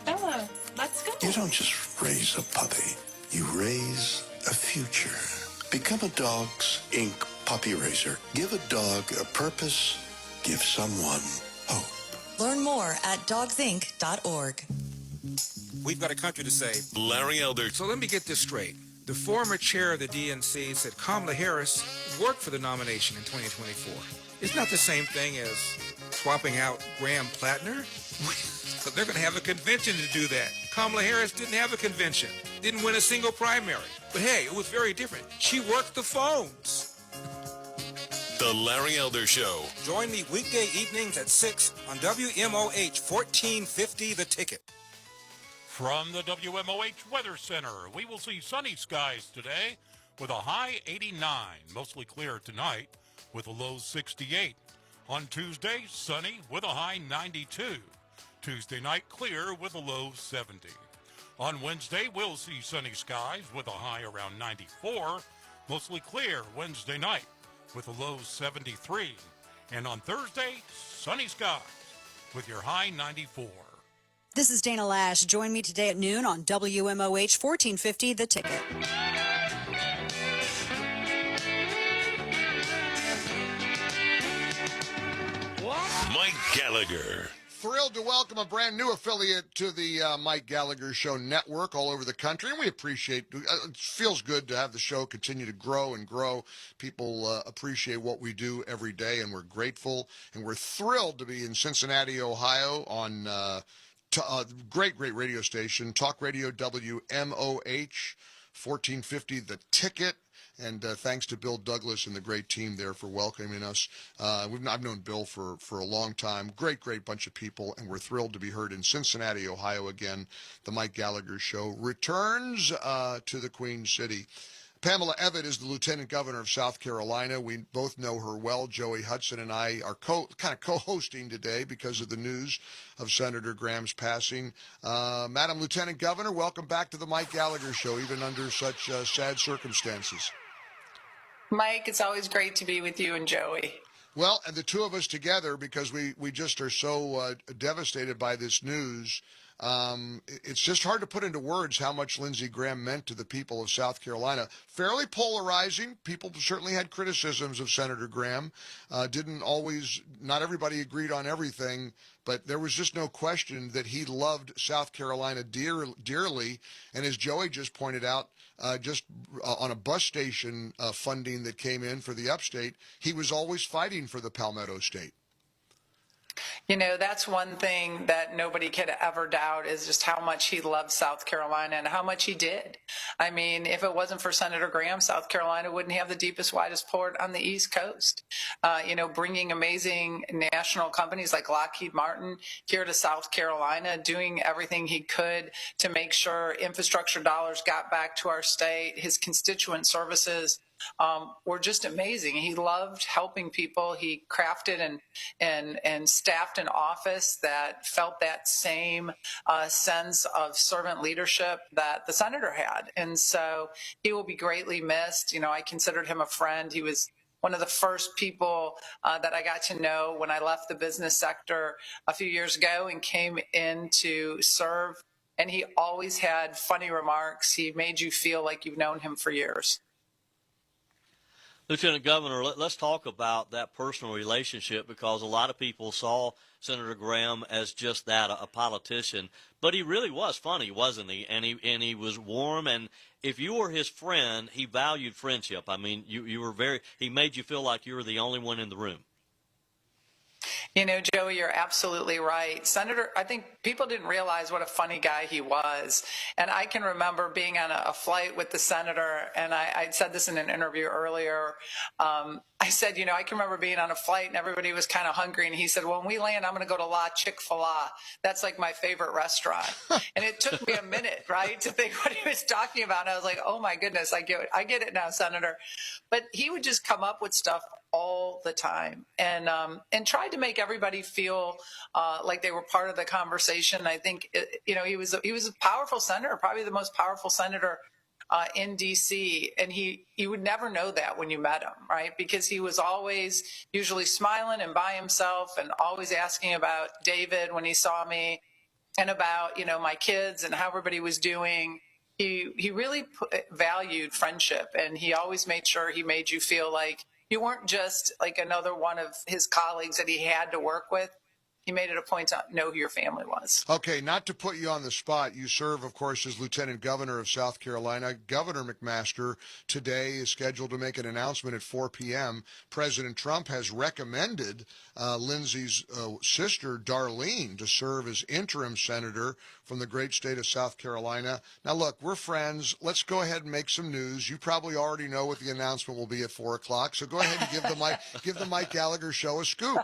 Bella, let's go. You don't just raise a puppy. You raise a future. Become a Dogs Inc. puppy raiser. Give a dog a purpose. Give someone hope. Learn more at dogsinc.org. We've got a country to save. Larry Elder. So let me get this straight. The former chair of the DNC said Kamala Harris worked for the nomination in 2024. It's not the same thing as swapping out Graham Plattner. So they're going to have a convention to do that. Kamala Harris didn't have a convention, didn't win a single primary. But hey, it was very different. She worked the phones. The Larry Elder Show. Join me weekday evenings at 6 on WMOH 1450 The Ticket. From the WMOH Weather Center, we will see sunny skies today with a high 89, mostly clear tonight with a low 68. On Tuesday, sunny with a high 92. Tuesday night, clear with a low 70. On Wednesday, we'll see sunny skies with a high around 94. Mostly clear Wednesday night with a low 73. And on Thursday, sunny skies with your high 94. This is Dana Lash. Join me today at noon on WMOH 1450 The Ticket. Mike Gallagher. Thrilled to welcome a brand new affiliate to the Mike Gallagher Show network all over the country. And we appreciate it. Feels good to have the show continue to grow and grow. People appreciate what we do every day, and we're grateful. And we're thrilled to be in Cincinnati, Ohio on great radio station, Talk Radio WMOH 1450 The Ticket. And thanks to Bill Douglas and the great team there for welcoming us. I've known Bill for a long time. Great bunch of people, and we're thrilled to be heard in Cincinnati, Ohio again. The Mike Gallagher Show returns to the Queen City. Pamela Evatt is the Lieutenant Governor of South Carolina. We both know her well. Joey Hudson and I are co-hosting today because of the news of Senator Graham's passing. Madam Lieutenant Governor, welcome back to the Mike Gallagher Show, even under such sad circumstances. Mike, it's always great to be with you and Joey. Well, and the two of us together, because we just are so devastated by this news. It's just hard to put into words how much Lindsey Graham meant to the people of South Carolina. Fairly polarizing. People certainly had criticisms of Senator Graham. Not everybody agreed on everything, but there was just no question that he loved South Carolina dearly. And as Joey just pointed out, just on a bus station funding that came in for the upstate, he was always fighting for the Palmetto State. You know, that's one thing that nobody could ever doubt is just how much he loved South Carolina and how much he did. I mean, if it wasn't for Senator Graham, South Carolina wouldn't have the deepest, widest port on the East Coast. Bringing amazing national companies like Lockheed Martin here to South Carolina, doing everything he could to make sure infrastructure dollars got back to our state, his constituent services were just amazing. He loved helping people. He crafted and staffed an office that felt that same sense of servant leadership that the senator had. And so he will be greatly missed. You know, I considered him a friend. He was one of the first people that I got to know when I left the business sector a few years ago and came in to serve. And he always had funny remarks. He made you feel like you've known him for years. Lieutenant Governor, let's talk about that personal relationship, because a lot of people saw Senator Graham as just that, a politician. But he really was funny, wasn't he? And he was warm. And if you were his friend, he valued friendship. I mean, he made you feel like you were the only one in the room. You know, Joey, you're absolutely right. Senator, I think people didn't realize what a funny guy he was. And I can remember being on a flight with the senator, and I said this in an interview earlier. I said, I can remember being on a flight and everybody was kind of hungry. And he said, well, when we land, I'm going to go to La Chick-fil-A. That's like my favorite restaurant. And it took me a minute, right, to think what he was talking about. And I was like, oh, my goodness, I get it now, Senator. But he would just come up with stuff all the time and tried to make everybody feel like they were part of the conversation. I think, he was a powerful senator, probably the most powerful senator in D.C. And he would never know that when you met him, right? Because he was always usually smiling and by himself and always asking about David when he saw me and about, my kids and how everybody was doing. He really valued friendship, and he always made sure he made you feel like you weren't just like another one of his colleagues that he had to work with. He made it a point to know who your family was. Okay, not to put you on the spot, you serve, of course, as Lieutenant Governor of South Carolina. Governor McMaster today is scheduled to make an announcement at 4 p.m. President Trump has recommended Lindsey's sister, Darlene, to serve as interim senator from the great state of South Carolina. Now, look, we're friends. Let's go ahead and make some news. You probably already know what the announcement will be at 4 o'clock, so go ahead and give the Mike Gallagher Show a scoop.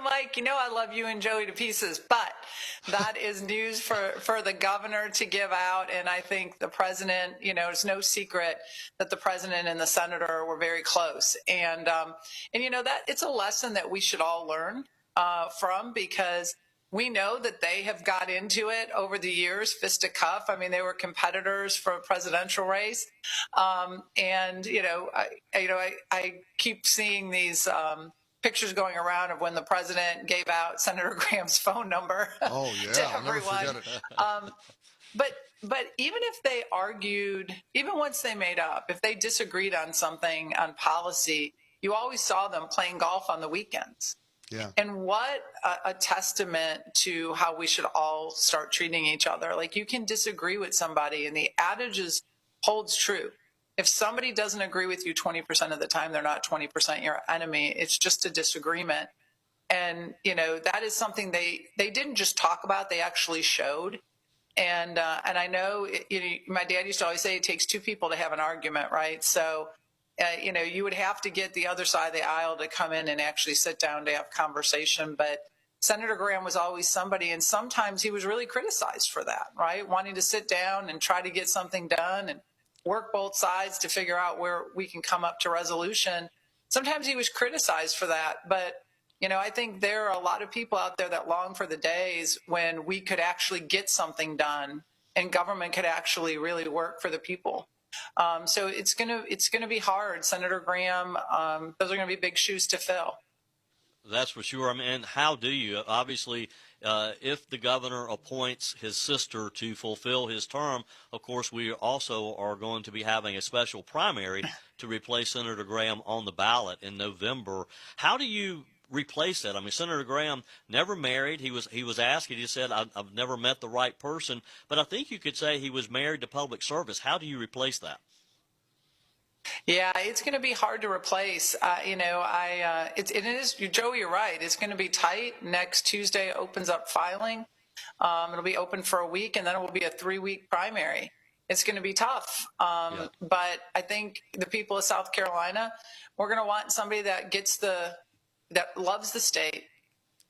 Mike, I love you and Joey to pieces, but that is news for the governor to give out. And I think the president, it's no secret that the president and the senator were very close. And that it's a lesson that we should all learn from, because we know that they have got into it over the years, fisticuff. I mean, they were competitors for a presidential race. I keep seeing these pictures going around of when the president gave out Senator Graham's phone number to everyone. But even if they argued, even once they made up, if they disagreed on something, on policy, you always saw them playing golf on the weekends. Yeah. And what a testament to how we should all start treating each other. Like, you can disagree with somebody, and the adage holds true. If somebody doesn't agree with you 20% of the time, they're not 20% your enemy. It's just a disagreement. And, that is something they didn't just talk about, they actually showed. And I know, my dad used to always say it takes two people to have an argument, right? So, you would have to get the other side of the aisle to come in and actually sit down to have conversation. But Senator Graham was always somebody, and sometimes he was really criticized for that, right? Wanting to sit down and try to get something done. And work both sides to figure out where we can come up to resolution. Sometimes he was criticized for that, but I think there are a lot of people out there that long for the days when we could actually get something done and government could actually really work for the people. So it's gonna be hard, Senator Graham. Those are gonna be big shoes to fill. That's for sure. I mean, and how do you? Obviously, if the governor appoints his sister to fulfill his term, of course, we also are going to be having a special primary to replace Senator Graham on the ballot in November. How do you replace that? I mean, Senator Graham never married. He was asked. He just said, "I've never met the right person." But I think you could say he was married to public service. How do you replace that? Yeah, it's going to be hard to replace. It is, Joey, you're right. It's going to be tight. Next Tuesday opens up filing. It'll be open for a week, and then it will be a 3-week primary. It's going to be tough. But I think the people of South Carolina, we're going to want somebody that that loves the state,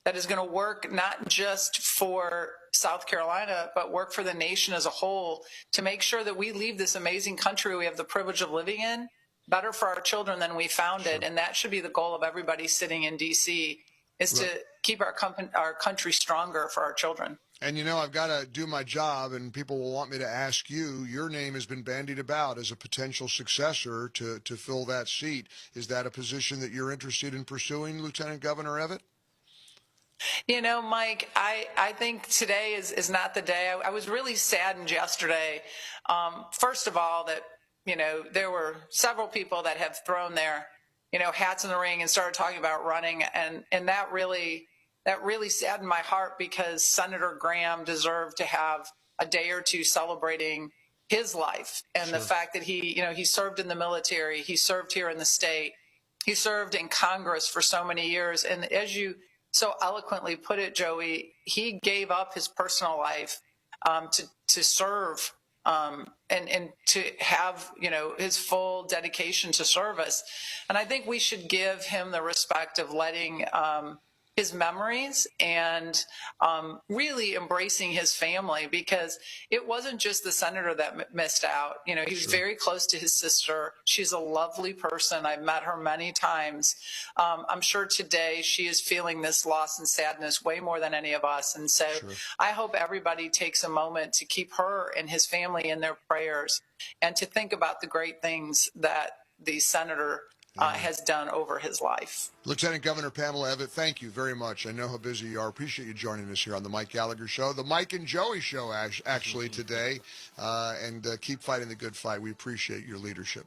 that is going to work not just for South Carolina, but work for the nation as a whole to make sure that we leave this amazing country we have the privilege of living in better for our children than we found it. And that should be the goal of everybody sitting in D.C. is to keep our country stronger for our children. And I've got to do my job, and people will want me to ask you. Your name has been bandied about as a potential successor to fill that seat. Is that a position that you're interested in pursuing, Lieutenant Governor Evett? Mike, I think today is not the day. I was really saddened yesterday. First of all, that, there were several people that have thrown their, hats in the ring and started talking about running. And that really saddened my heart, because Senator Graham deserved to have a day or two celebrating his life and the fact that he served in the military. He served here in the state. He served in Congress for so many years. And as you so eloquently put it, Joey, he gave up his personal life to serve and to have, his full dedication to service. And I think we should give him the respect of letting his memories and really embracing his family, because it wasn't just the senator that missed out. He was very close to his sister. She's a lovely person. I've met her many times. I'm sure today she is feeling this loss and sadness way more than any of us. And so I hope everybody takes a moment to keep her and his family in their prayers and to think about the great things that the senator has done over his life. Lieutenant Governor Pamela Evett, thank you very much. I know how busy you are. Appreciate you joining us here on the Mike Gallagher Show, the Mike and Joey Show, actually, today. And keep fighting the good fight. We appreciate your leadership.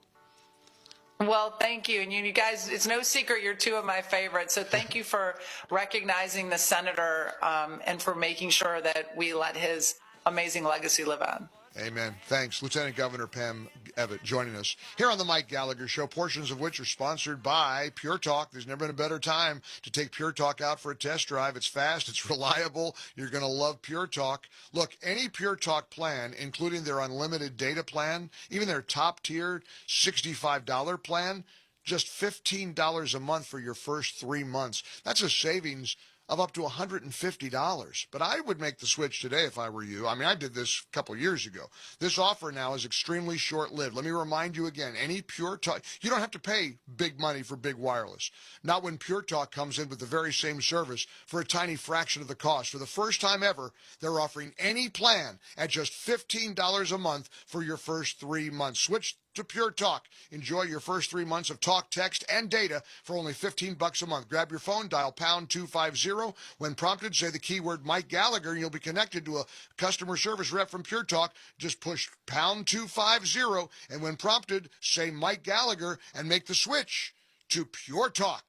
Well, thank you. And you guys, it's no secret you're two of my favorites. So thank you for recognizing the senator and for making sure that we let his amazing legacy live on. Amen. Thanks. Lieutenant Governor Pam Evett joining us here on the Mike Gallagher Show, portions of which are sponsored by Pure Talk. There's never been a better time to take Pure Talk out for a test drive. It's fast. It's reliable. You're going to love Pure Talk. Look, any Pure Talk plan, including their unlimited data plan, even their top-tiered $65 plan, just $15 a month for your first 3 months. That's a savings of up to $150. But I would make the switch today if I were you. I mean, I did this a couple years ago. This offer now is extremely short-lived. Let me remind you again, any Pure Talk, you don't have to pay big money for big wireless. Not when Pure Talk comes in with the very same service for a tiny fraction of the cost. For the first time ever, they're offering any plan at just $15 a month for your first 3 months. Switch to Pure Talk. Enjoy your first 3 months of talk, text, and data for only $15 a month. Grab your phone, dial pound 250. When prompted, say the keyword Mike Gallagher, and you'll be connected to a customer service rep from Pure Talk. Just push pound 250, and when prompted, say Mike Gallagher and make the switch to Pure Talk.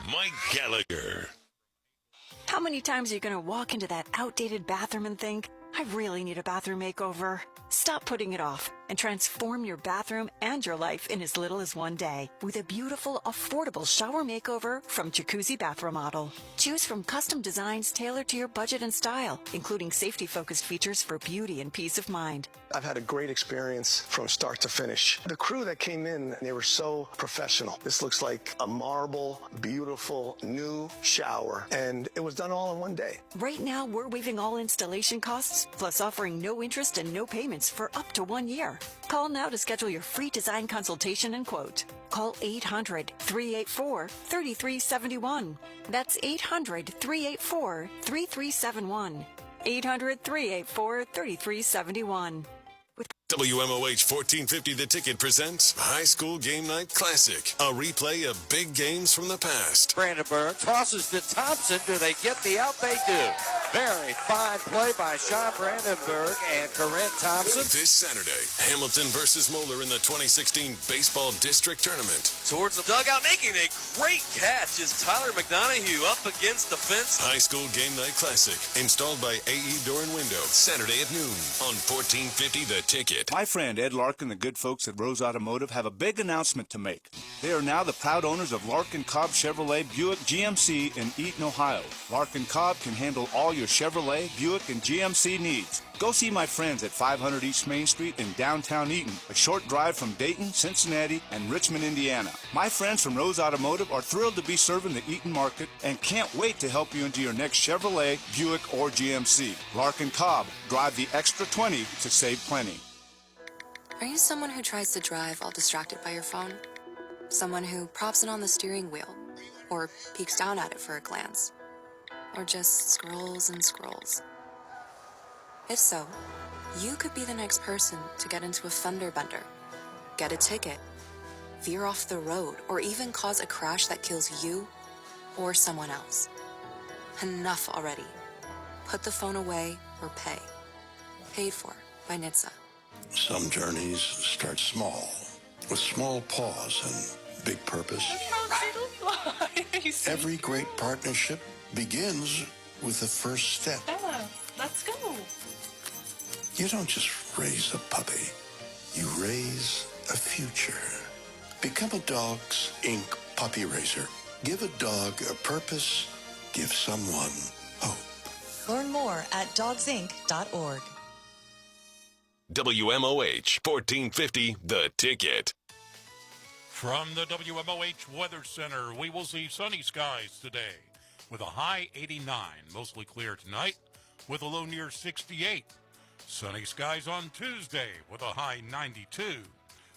Mike Gallagher. How many times are you going to walk into that outdated bathroom and think, I really need a bathroom makeover? Stop putting it off and transform your bathroom and your life in as little as 1 day with a beautiful, affordable shower makeover from Jacuzzi Bath Remodel. Choose from custom designs tailored to your budget and style, including safety-focused features for beauty and peace of mind. I've had a great experience from start to finish. The crew that came in, they were so professional. This looks like a marble, beautiful, new shower, and it was done all in 1 day. Right now, we're waiving all installation costs, plus offering no interest and no payments for up to 1 year. Call now to schedule your free design consultation and quote. Call 800-384-3371. That's 800-384-3371. 800-384-3371. WMOH 1450 The Ticket presents High School Game Night Classic, a replay of big games from the past. Brandenburg tosses to Thompson. Do they get the out? They do. Very fine play by Sean Brandenburg and Corinne Thompson. This Saturday, Hamilton versus Moeller in the 2016 Baseball District Tournament. Towards the dugout, making a great catch is Tyler McDonough up against the fence. High School Game Night Classic, installed by AE Door and Window, Saturday at noon on 1450 The Ticket. My friend Ed Larkin, the good folks at Rose Automotive, have a big announcement to make. They are now the proud owners of Larkin Cobb Chevrolet Buick GMC in Eaton, Ohio. Larkin Cobb can handle all your Chevrolet, Buick, and GMC needs. Go see my friends at 500 East Main Street in downtown Eaton, a short drive from Dayton, Cincinnati, and Richmond, Indiana. My friends from Rose Automotive are thrilled to be serving the Eaton market and can't wait to help you into your next Chevrolet, Buick, or GMC. Larkin Cobb, drive the extra 20 to save plenty. Are you someone who tries to drive while distracted by your phone? Someone who props it on the steering wheel, or peeks down at it for a glance, or just scrolls and scrolls? If so, you could be the next person to get into a fender bender, get a ticket, veer off the road, or even cause a crash that kills you or someone else. Enough already. Put the phone away or pay. Paid for by NHTSA. Some journeys start small, with small pause and big purpose. Every great partnership begins with the first step. Bella, let's go. You don't just raise a puppy, you raise a future. Become a Dogs Inc. puppy raiser. Give a dog a purpose, give someone hope. Learn more at dogsinc.org. WMOH 1450 The Ticket. From the WMOH Weather Center, we will see sunny skies today with a high 89, mostly clear tonight with a low near 68. Sunny skies on Tuesday with a high 92.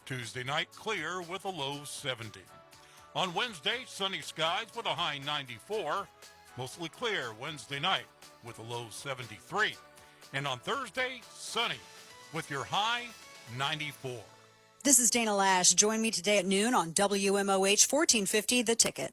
Tuesday night clear with a low 70. On Wednesday, sunny skies with a high 94. Mostly clear Wednesday night with a low 73. And on Thursday, sunny with your high 94. This is Dana Lash. Join me today at noon on WMOH 1450 The Ticket.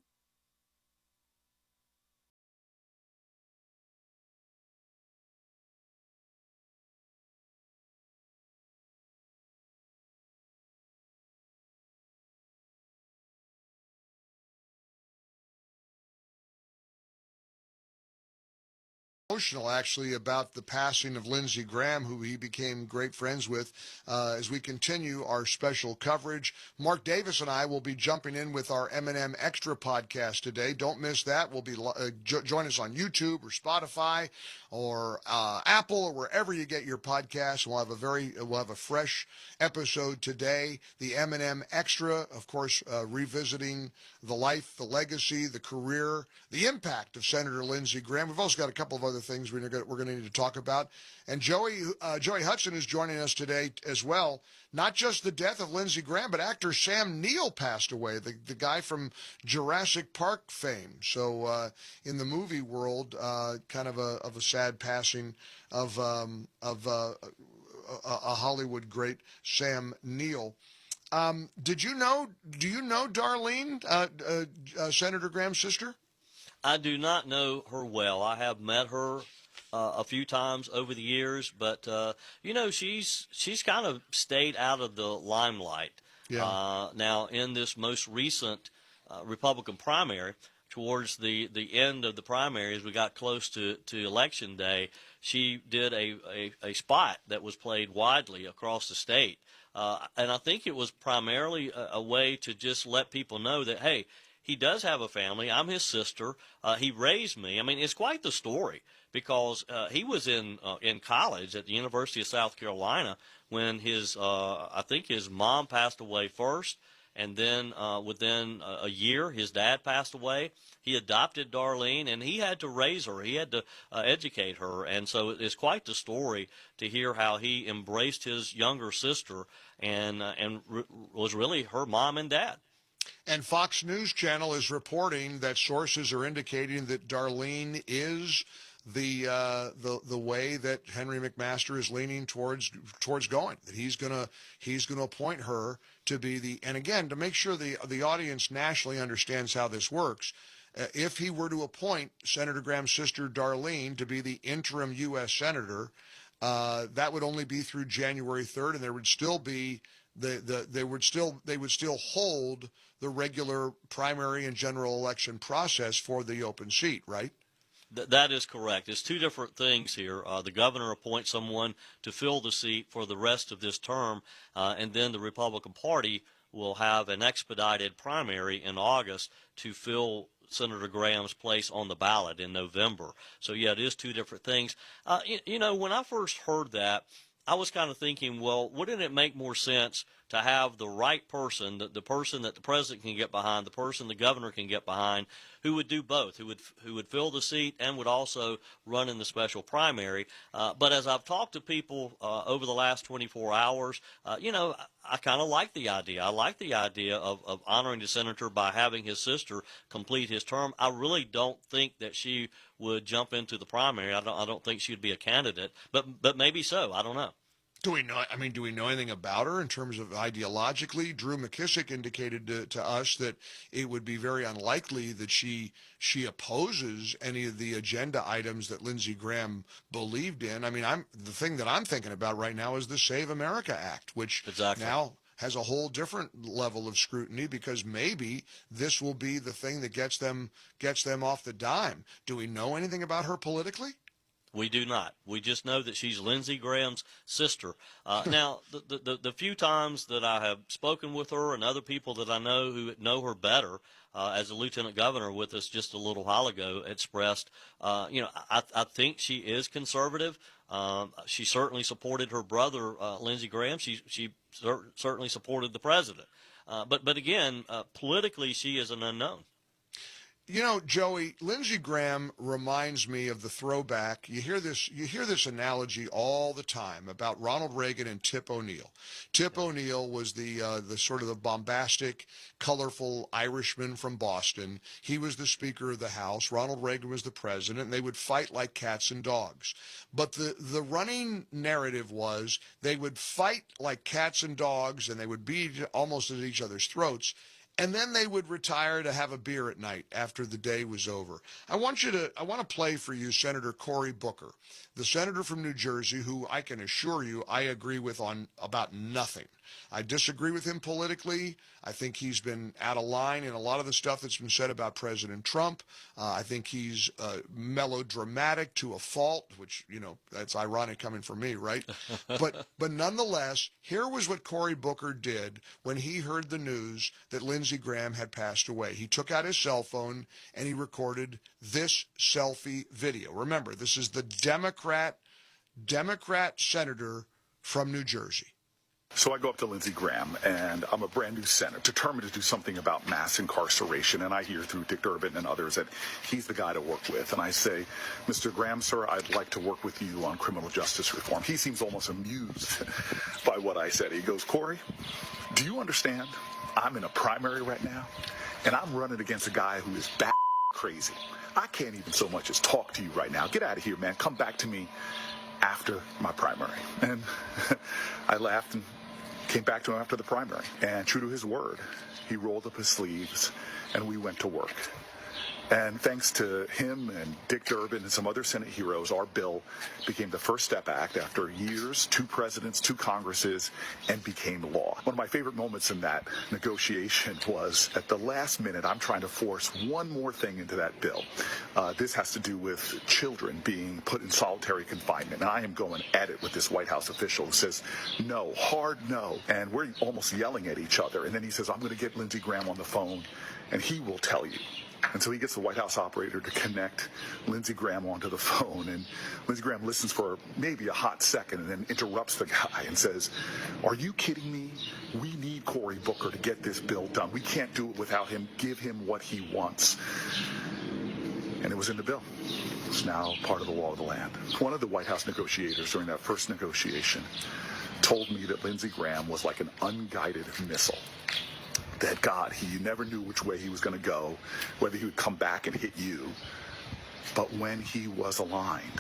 Emotional, actually, about the passing of Lindsey Graham, who he became great friends with, as we continue our special coverage. Mark Davis and I will be jumping in with our M&M Extra podcast today. Don't miss that. We'll be join us on YouTube or Spotify or Apple or wherever you get your podcasts. We'll have a fresh episode today. The M&M Extra, of course, revisiting the life, the legacy, the career, the impact of Senator Lindsey Graham. We've also got a couple of other things we're going to need to talk about. And Joey Hudson is joining us today as well. Not just the death of Lindsey Graham, but actor Sam Neill passed away, the guy from Jurassic Park fame. So in the movie world, kind of a sad passing of a Hollywood great, Sam Neill. Do you know Darlene, Senator Graham's sister? I do not know her well. I have met her a few times over the years, but she's kind of stayed out of the limelight. Yeah. Now, in this most recent Republican primary, towards the end of the primary, as we got close to Election Day, she did a spot that was played widely across the state. And I think it was primarily a way to just let people know that, hey, he does have a family. I'm his sister. He raised me. I mean, it's quite the story because he was in college at the University of South Carolina when I think his mom passed away first, And then within a year, his dad passed away. He adopted Darlene, and he had to raise her. He had to educate her. And so it's quite the story to hear how he embraced his younger sister and was really her mom and dad. And Fox News Channel is reporting that sources are indicating that Darlene is the way that Henry McMaster is leaning towards going. That he's gonna appoint her to be the, and again, to make sure the audience nationally understands how this works. If he were to appoint Senator Graham's sister Darlene to be the interim U.S. senator, that would only be through January 3rd, and there would still be they would still hold the regular primary and general election process for the open seat, right? That is correct. It's two different things here. The governor appoints someone to fill the seat for the rest of this term, and then the Republican Party will have an expedited primary in August to fill Senator Graham's place on the ballot in November. So, yeah, it is two different things. You know, when I first heard that, I was kind of thinking, well, wouldn't it make more sense to have the right person, the person that the president can get behind, the person the governor can get behind, who would do both, who would fill the seat and would also run in the special primary. But as I've talked to people over the last 24 hours, you know, I kind of like the idea. I like the idea of honoring the senator by having his sister complete his term. I really don't think that she would jump into the primary. I don't think she'd be a candidate, but maybe so. I don't know. Do we know anything about her in terms of ideologically? Drew McKissick indicated to us that it would be very unlikely that she opposes any of the agenda items that Lindsey Graham believed in. I mean, the thing that I'm thinking about right now is the Save America Act, which now has a whole different level of scrutiny because maybe this will be the thing that gets them off the dime. Do we know anything about her politically? We do not. We just know that she's Lindsey Graham's sister. Now, the few times that I have spoken with her and other people that I know who know her better, as a lieutenant governor with us just a little while ago, expressed, you know, I think she is conservative. She certainly supported her brother, Lindsey Graham. She certainly supported the president. But again, politically, she is an unknown. You know, Joey, Lindsey Graham reminds me of the throwback. You hear this analogy all the time about Ronald Reagan and Tip O'Neill. Tip O'Neill was the sort of the bombastic, colorful Irishman from Boston. He was the Speaker of the House. Ronald Reagan was the president, and they would fight like cats and dogs. But the running narrative was they would fight like cats and dogs, and they would beat almost at each other's throats. And then they would retire to have a beer at night after the day was over. I want to play for you Senator Cory Booker, the senator from New Jersey, who I can assure you I agree with on about nothing. I disagree with him politically. I think he's been out of line in a lot of the stuff that's been said about President Trump. I think he's melodramatic to a fault, which, you know, that's ironic coming from me, right? But nonetheless, here was what Cory Booker did when he heard the news that Lindsey Graham had passed away. He took out his cell phone and he recorded this selfie video. Remember, this is the Democrat senator from New Jersey. So I go up to Lindsey Graham, and I'm a brand new senator, determined to do something about mass incarceration, and I hear through Dick Durbin and others that he's the guy to work with. And I say, Mr. Graham, sir, I'd like to work with you on criminal justice reform. He seems almost amused by what I said. He goes, Cory, do you understand? I'm in a primary right now, and I'm running against a guy who is crazy. I can't even so much as talk to you right now. Get out of here, man. Come back to me after my primary. And I laughed and came back to him after the primary. And true to his word, he rolled up his sleeves and we went to work. And thanks to him and Dick Durbin and some other Senate heroes, our bill became the First Step Act after years, 2 presidents, 2 Congresses, and became law. One of my favorite moments in that negotiation was at the last minute, I'm trying to force one more thing into that bill. This has to do with children being put in solitary confinement. And I am going at it with this White House official who says, no, hard no. And we're almost yelling at each other. And then he says, I'm going to get Lindsey Graham on the phone, and he will tell you And so he gets the White House operator to connect Lindsey Graham onto the phone. And Lindsey Graham listens for maybe a hot second and then interrupts the guy and says, "Are you kidding me? We need Cory Booker to get this bill done. We can't do it without him. Give him what he wants." And it was in the bill. It's now part of the law of the land. One of the White House negotiators during that first negotiation told me that Lindsey Graham was like an unguided missile. That God, you never knew which way he was going to go, whether he would come back and hit you. But when he was aligned,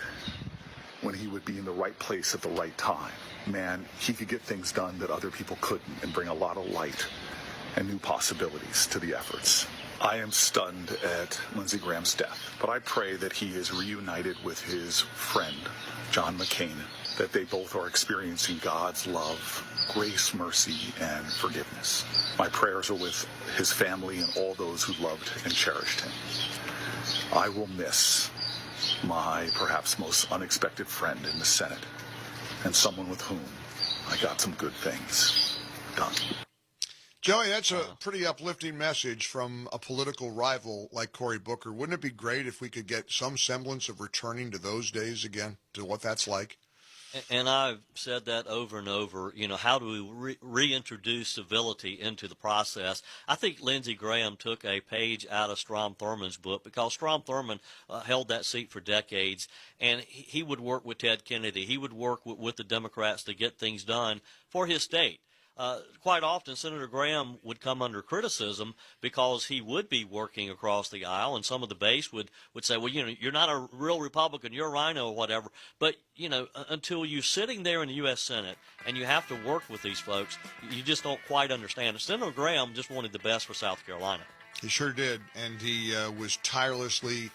when he would be in the right place at the right time, man, he could get things done that other people couldn't and bring a lot of light and new possibilities to the efforts. I am stunned at Lindsey Graham's death, but I pray that he is reunited with his friend, John McCain, that they both are experiencing God's love, grace, mercy, and forgiveness. My prayers are with his family and all those who loved and cherished him. I will miss my perhaps most unexpected friend in the Senate and someone with whom I got some good things done. Joey, that's a pretty uplifting message from a political rival like Cory Booker. Wouldn't it be great if we could get some semblance of returning to those days again, to what that's like? And I've said that over and over, how do we reintroduce civility into the process? I think Lindsey Graham took a page out of Strom Thurmond's book, because Strom Thurmond held that seat for decades, and he would work with Ted Kennedy. He would work with the Democrats to get things done for his state. Quite often, Senator Graham would come under criticism because he would be working across the aisle, and some of the base would say, well, you're not a real Republican, you're a rhino or whatever. But, until you're sitting there in the U.S. Senate and you have to work with these folks, you just don't quite understand. Senator Graham just wanted the best for South Carolina. He sure did, and he was tirelessly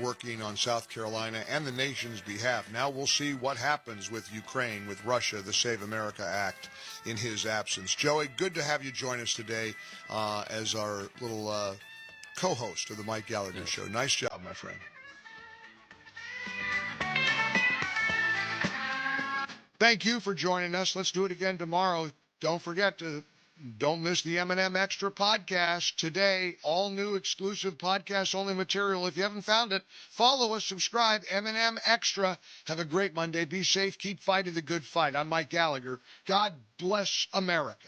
working on South Carolina and the nation's behalf. Now we'll see what happens with Ukraine, with Russia, the Save America Act in his absence. Joey, good to have you join us today as our little co-host of the Mike Gallagher Show. Nice job, my friend. Thank you for joining us. Let's do it again tomorrow. Don't miss the M&M Extra podcast today. All new exclusive podcast only material. If you haven't found it, follow us, subscribe, M&M Extra. Have a great Monday. Be safe. Keep fighting the good fight. I'm Mike Gallagher. God bless America.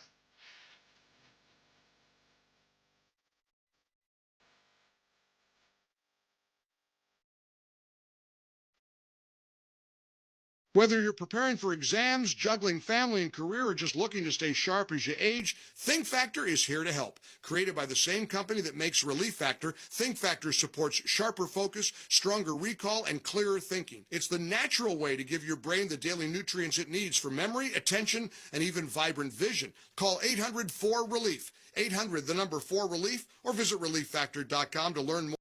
Whether you're preparing for exams, juggling family and career, or just looking to stay sharp as you age, Think Factor is here to help. Created by the same company that makes Relief Factor, Think Factor supports sharper focus, stronger recall, and clearer thinking. It's the natural way to give your brain the daily nutrients it needs for memory, attention, and even vibrant vision. Call 800-4-RELIEF, 800-4-RELIEF, or visit ReliefFactor.com to learn more.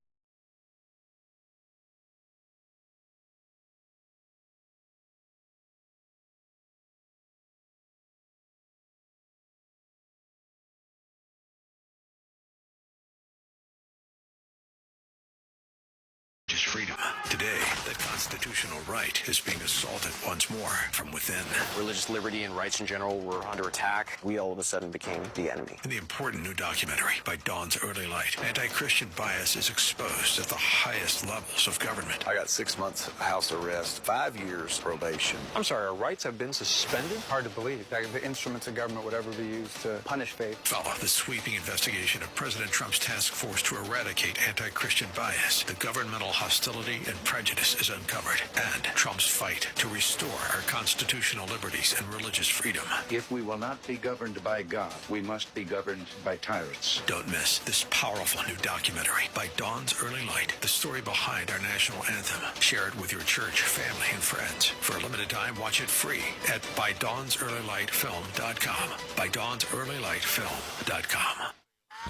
Freedom. Today, that constitutional right is being assaulted once more from within. Religious liberty and rights in general were under attack. We all of a sudden became the enemy. In the important new documentary by Dawn's Early Light, anti-Christian bias is exposed at the highest levels of government. I got 6 months of house arrest, 5 years probation. I'm sorry, our rights have been suspended? Hard to believe that the instruments of government would ever be used to punish faith. Follow the sweeping investigation of President Trump's task force to eradicate anti-Christian bias. The governmental hostility and prejudice is uncovered, and Trump's fight to restore our constitutional liberties and religious freedom. If we will not be governed by God, we must be governed by tyrants. Don't miss this powerful new documentary by Dawn's Early Light, the story behind our national anthem. Share it with your church, family, and friends. For a limited time, watch it free at ByDawnsEarlyLightFilm.com. ByDawnsEarlyLightFilm.com.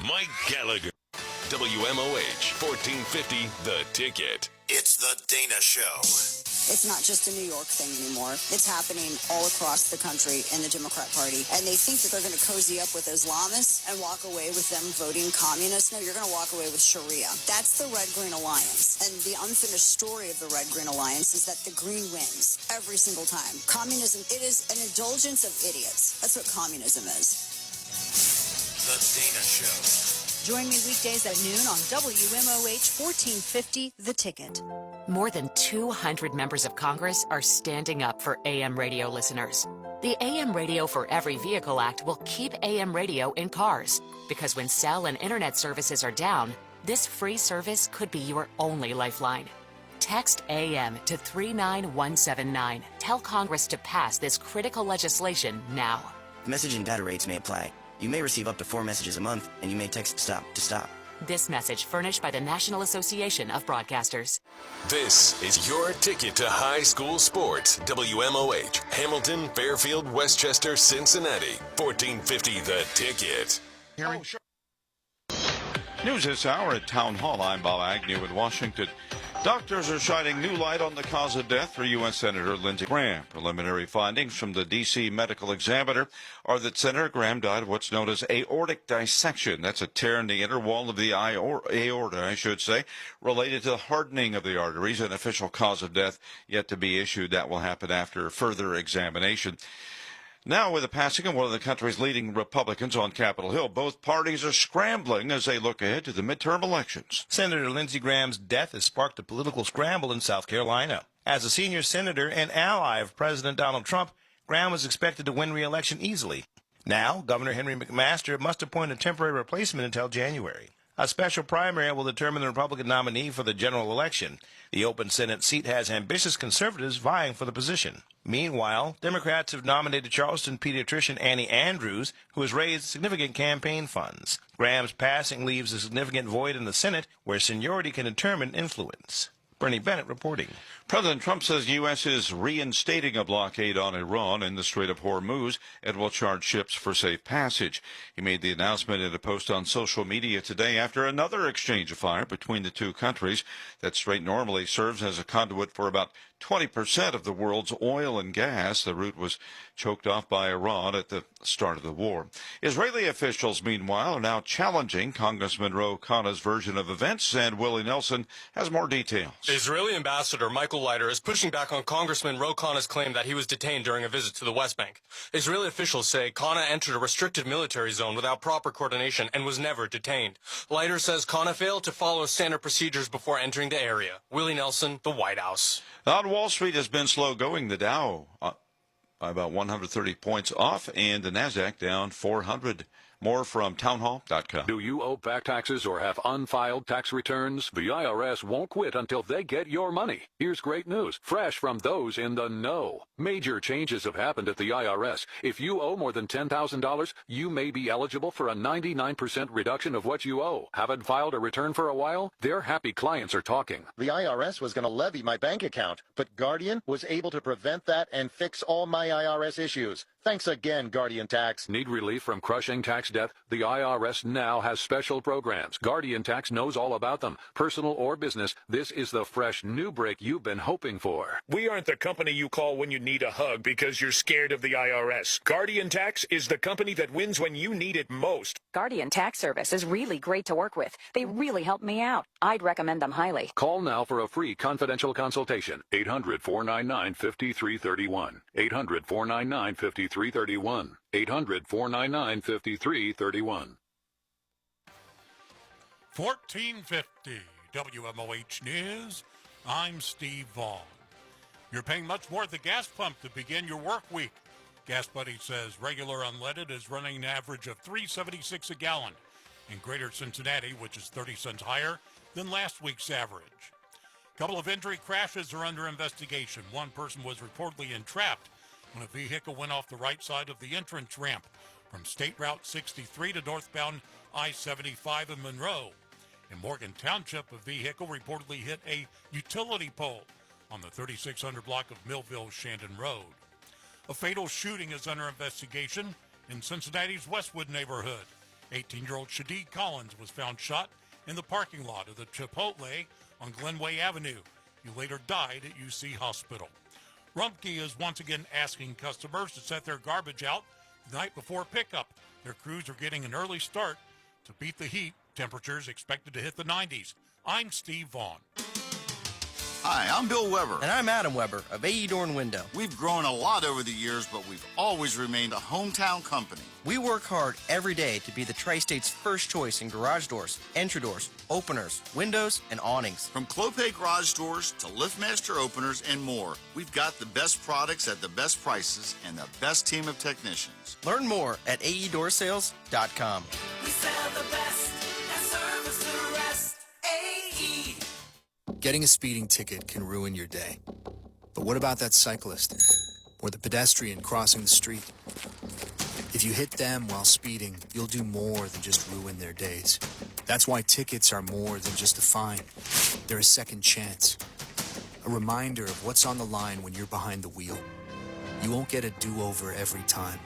Mike Gallagher, WMOH 1450, The Ticket. It's the Dana Show. It's not just a New York thing anymore. It's happening all across the country in the Democrat Party. And they think that they're going to cozy up with Islamists and walk away with them voting communist. No, you're going to walk away with Sharia. That's the Red-Green Alliance. And the unfinished story of the Red-Green Alliance is that the Green wins every single time. Communism, it is an indulgence of idiots. That's what communism is. The Dana Show. Join me weekdays at noon on WMOH 1450, The Ticket. More than 200 members of Congress are standing up for AM radio listeners. The AM Radio for Every Vehicle Act will keep AM radio in cars, because when cell and internet services are down, this free service could be your only lifeline. Text AM to 39179. Tell Congress to pass this critical legislation now. Message and data rates may apply. You may receive up to 4 messages a month, and you may text STOP to stop. This message furnished by the National Association of Broadcasters. This is your ticket to high school sports. WMOH, Hamilton, Fairfield, Westchester, Cincinnati. 1450 The Ticket. Oh, sure. News this hour at Town Hall. I'm Bob Agnew in Washington. Doctors are shining new light on the cause of death for U.S. Senator Lindsey Graham. Preliminary findings from the D.C. Medical Examiner are that Senator Graham died of what's known as aortic dissection. That's a tear in the inner wall of the aorta, related to the hardening of the arteries. An official cause of death yet to be issued. That will happen after further examination. Now, with the passing of one of the country's leading Republicans on Capitol Hill, both parties are scrambling as they look ahead to the midterm elections. Senator Lindsey Graham's death has sparked a political scramble in South Carolina. As a senior senator and ally of President Donald Trump, Graham was expected to win re-election easily. Now, Governor Henry McMaster must appoint a temporary replacement until January. A special primary will determine the Republican nominee for the general election. The open Senate seat has ambitious conservatives vying for the position. Meanwhile, Democrats have nominated Charleston pediatrician Annie Andrews, who has raised significant campaign funds. Graham's passing leaves a significant void in the Senate, where seniority can determine influence. Bernie Bennett reporting. President Trump says the U.S. is reinstating a blockade on Iran in the Strait of Hormuz and will charge ships for safe passage. He made the announcement in a post on social media today after another exchange of fire between the two countries. That strait normally serves as a conduit for about 20% of the world's oil and gas. The route was choked off by Iran at the start of the war. Israeli officials, meanwhile, are now challenging Congressman Ro Khanna's version of events, and Willie Nelson has more details. Israeli Ambassador Michael Leiter is pushing back on Congressman Ro Khanna's claim that he was detained during a visit to the West Bank. Israeli officials say Khanna entered a restricted military zone without proper coordination and was never detained. Leiter says Khanna failed to follow standard procedures before entering the area. Willie Nelson, the White House. On Wall Street has been slow going. The Dow by about 130 points off, and the NASDAQ down 400. More from townhall.com. Do you owe back taxes or have unfiled tax returns? The IRS won't quit until they get your money. Here's great news, fresh from those in the know. Major changes have happened at the IRS. If you owe more than $10,000, you may be eligible for a 99% reduction of what you owe. Haven't filed a return for a while? Their happy clients are talking. The IRS was going to levy my bank account, but Guardian was able to prevent that and fix all my IRS issues. Thanks again, Guardian Tax. Need relief from crushing tax debt? The IRS now has special programs. Guardian Tax knows all about them. Personal or business, this is the fresh new break you've been hoping for. We aren't the company you call when you need a hug because you're scared of the IRS. Guardian Tax is the company that wins when you need it most. Guardian Tax Service is really great to work with. They really helped me out. I'd recommend them highly. Call now for a free confidential consultation. 800-499-5331. 800-499-5331. 800-499-5331. 1450 WMOH News. I'm Steve Vaughn. You're paying much more at the gas pump to begin your work week. Gas Buddy says regular unleaded is running an average of $3.76 a gallon in Greater Cincinnati, which is 30 cents higher than last week's average. A couple of injury crashes are under investigation. One person was reportedly entrapped when a vehicle went off the right side of the entrance ramp from State Route 63 to northbound I-75 in Monroe. In Morgan Township, a vehicle reportedly hit a utility pole on the 3600 block of Millville-Shandon Road. A fatal shooting is under investigation in Cincinnati's Westwood neighborhood. 18-year-old Shadid Collins was found shot in the parking lot of the Chipotle on Glenway Avenue. He later died at UC Hospital. Rumpke is once again asking customers to set their garbage out the night before pickup. Their crews are getting an early start to beat the heat. Temperatures expected to hit the 90s. I'm Steve Vaughn. Hi, I'm Bill Weber. And I'm Adam Weber of AE Door and Window. We've grown a lot over the years, but we've always remained a hometown company. We work hard every day to be the Tri-State's first choice in garage doors, entry doors, openers, windows, and awnings. From Clopay garage doors to LiftMaster openers and more, we've got the best products at the best prices and the best team of technicians. Learn more at aeDoorsales.com. We sell the best and service the rest. AE. Getting a speeding ticket can ruin your day. But what about that cyclist or the pedestrian crossing the street? If you hit them while speeding, you'll do more than just ruin their days. That's why tickets are more than just a fine. They're a second chance. A reminder of what's on the line when you're behind the wheel. You won't get a do-over every time.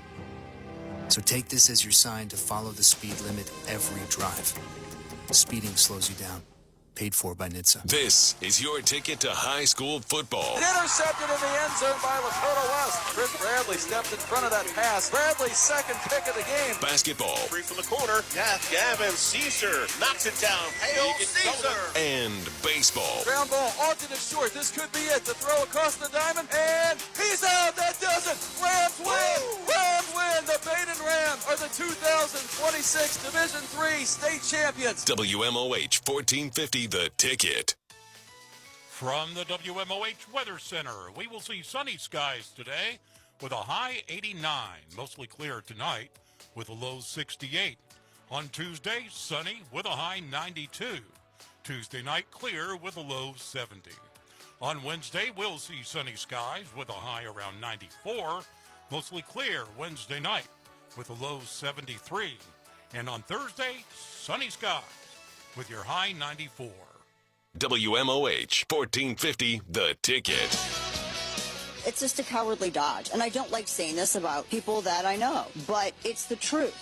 So take this as your sign to follow the speed limit every drive. Speeding slows you down. Paid for by NHTSA. This is your ticket to high school football. Intercepted in the end zone by Lakota West. Chris Bradley stepped in front of that pass. Bradley's second pick of the game. Basketball. Free from the corner. Gavin Caesar knocks it down. Hail Caesar. And baseball. Ground ball, Ogden is short. This could be it. The throw across the diamond, and he's out. That does it. Rams win. Rams win. The Baden Rams are the 2026 Division III state champions. WMOH 1450. The Ticket. From the WMOH Weather Center, we will see sunny skies today with a high 89, mostly clear tonight with a low 68. On Tuesday, sunny with a high 92. Tuesday night, clear with a low 70. On Wednesday, we'll see sunny skies with a high around 94, mostly clear Wednesday night with a low 73. And on Thursday, sunny skies with your high 94. WMOH 1450, The Ticket. It's just a cowardly dodge. And I don't like saying this about people that I know, but it's the truth.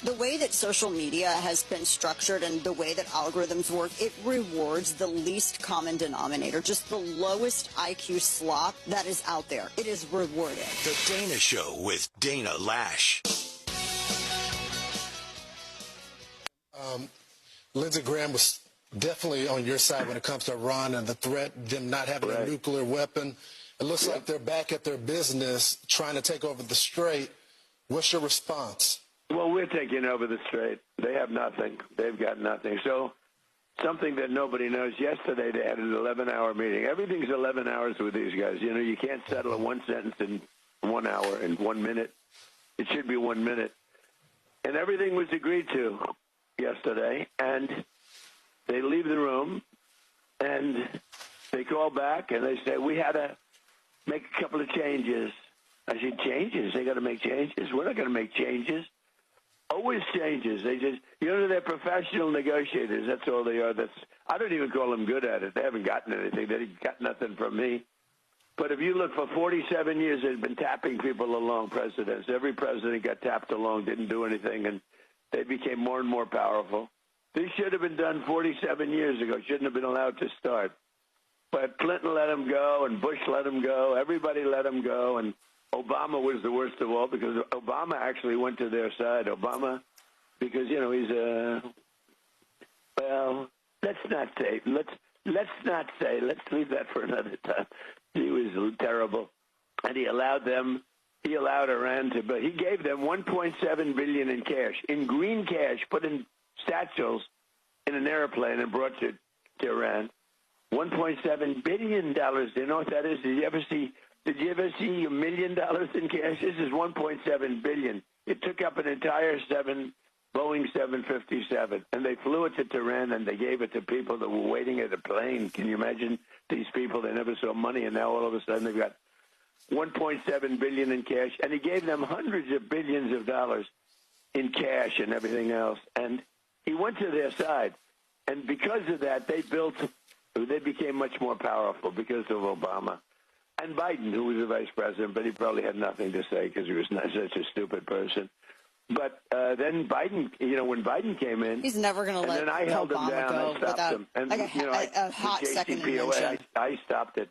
The way that social media has been structured and the way that algorithms work, it rewards the least common denominator, just the lowest IQ slop that is out there. It is rewarded. The Dana Show with Dana Lash. Lindsey Graham was definitely on your side when it comes to Iran and the threat, them not having a nuclear weapon. It looks like they're back at their business trying to take over the Strait. What's your response? Well, we're taking over the Strait. They have nothing. They've got nothing. So something that nobody knows, yesterday they had an 11-hour meeting. Everything's 11 hours with these guys. You know, you can't settle a one sentence in 1 hour, in 1 minute. It should be 1 minute. And everything was agreed to yesterday, and they leave the room, and they call back, and they say, we had to make a couple of changes. I said, changes? They got to make changes? We're not going to make changes. Always changes. They just, you know, they're professional negotiators. That's all they are. I don't even call them good at it. They haven't gotten anything. They got nothing from me. But if you look, for 47 years, they've been tapping people along, presidents. Every president got tapped along, didn't do anything, and they became more and more powerful. This should have been done 47 years ago. Shouldn't have been allowed to start. But Clinton let him go, and Bush let him go. Everybody let him go, and Obama was the worst of all because Obama actually went to their side. Obama, because, you know, he's well, let's not say. Let's not say. Let's leave that for another time. He was terrible, and he allowed Iran to, but he gave them $1.7 billion in cash, in green cash, put in satchels in an airplane and brought to Iran. $1.7 billion. Do you know what that is? Did you ever see $1 million in cash? This is $1.7 billion. It took up an entire Boeing 757, and they flew it to Tehran, and they gave it to people that were waiting at a plane. Can you imagine these people? They never saw money, and now all of a sudden they've got $1.7 billion in cash, and he gave them hundreds of billions of dollars in cash and everything else, and he went to their side, and because of that, they became much more powerful because of Obama and Biden, who was the vice president, but he probably had nothing to say because he was not such a stupid person. But then Biden, you know, when Biden came in, he's never going to let and then I held him Obama down. go I stopped him, and like a hot second JCPOA, I stopped it.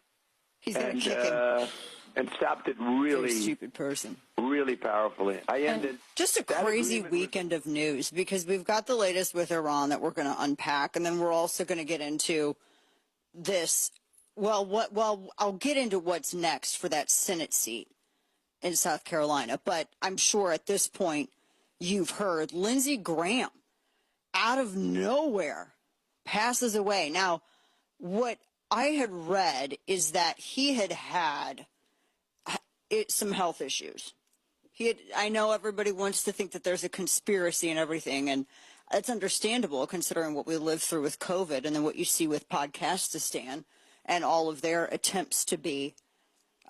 He's going to kick him. And stopped it really, stupid person, really powerfully. I ended just a crazy weekend of news because we've got the latest with Iran that we're going to unpack, and then we're also going to get into this Well, I'll get into what's next for that Senate seat in South Carolina, but I'm sure at this point you've heard Lindsey Graham out of nowhere passes away. Now, what I had read is that he had some health issues. I know everybody wants to think that there's a conspiracy and everything, and it's understandable considering what we lived through with COVID and then what you see with Podcastistan and all of their attempts to be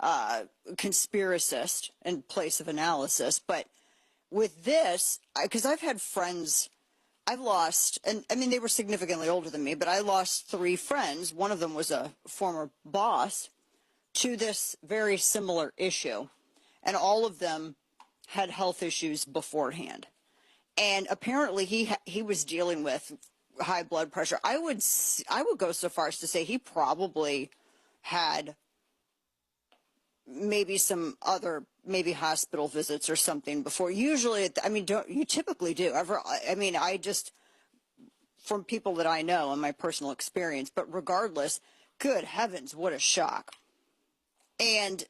conspiracist in place of analysis. But with this, because I've had friends I've lost, and I mean, they were significantly older than me, but I lost 3 friends. One of them was a former boss to this very similar issue, and all of them had health issues beforehand. And apparently he was dealing with high blood pressure. I would go so far as to say he probably had maybe some other hospital visits or something before. Usually, I mean, you typically do. I just, from people that I know and my personal experience, but regardless, good heavens, what a shock. And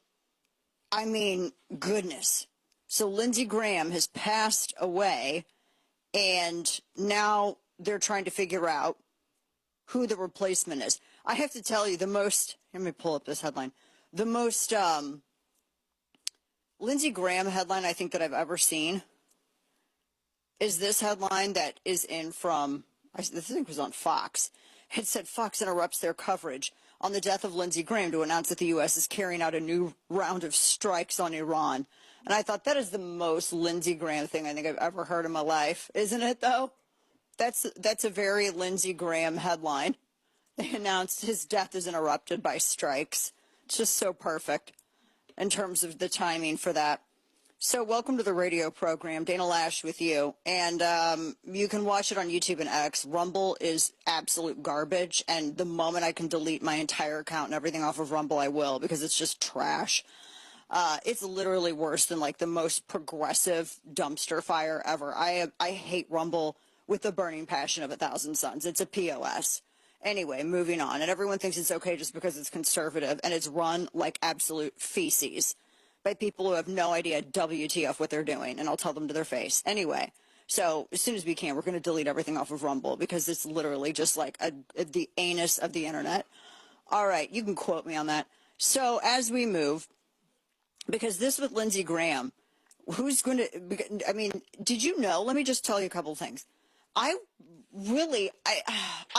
I mean, goodness. So Lindsey Graham has passed away, and now they're trying to figure out who the replacement is. I have to tell you, let me pull up this headline. The most Lindsey Graham headline I think that I've ever seen is this headline that is I think it was on Fox. It said Fox interrupts their coverage on the death of Lindsey Graham to announce that the U.S. is carrying out a new round of strikes on Iran. And I thought that is the most Lindsey Graham thing I think I've ever heard in my life. Isn't it, though? That's a very Lindsey Graham headline. They announced his death is interrupted by strikes. It's just so perfect in terms of the timing for that. So welcome to the radio program. Dana Lash with you. And you can watch it on YouTube and X. Rumble is absolute garbage. And the moment I can delete my entire account and everything off of Rumble, I will, because it's just trash. It's literally worse than like the most progressive dumpster fire ever. I hate Rumble with the burning passion of 1,000 suns. It's a POS. Anyway, moving on. And everyone thinks it's okay just because it's conservative, and it's run like absolute feces by people who have no idea WTF what they're doing, and I'll tell them to their face. Anyway, so as soon as we can, we're going to delete everything off of Rumble because it's literally just like the anus of the internet. All right, you can quote me on that. So as we move, because this with Lindsey Graham, did you know? Let me just tell you a couple of things. I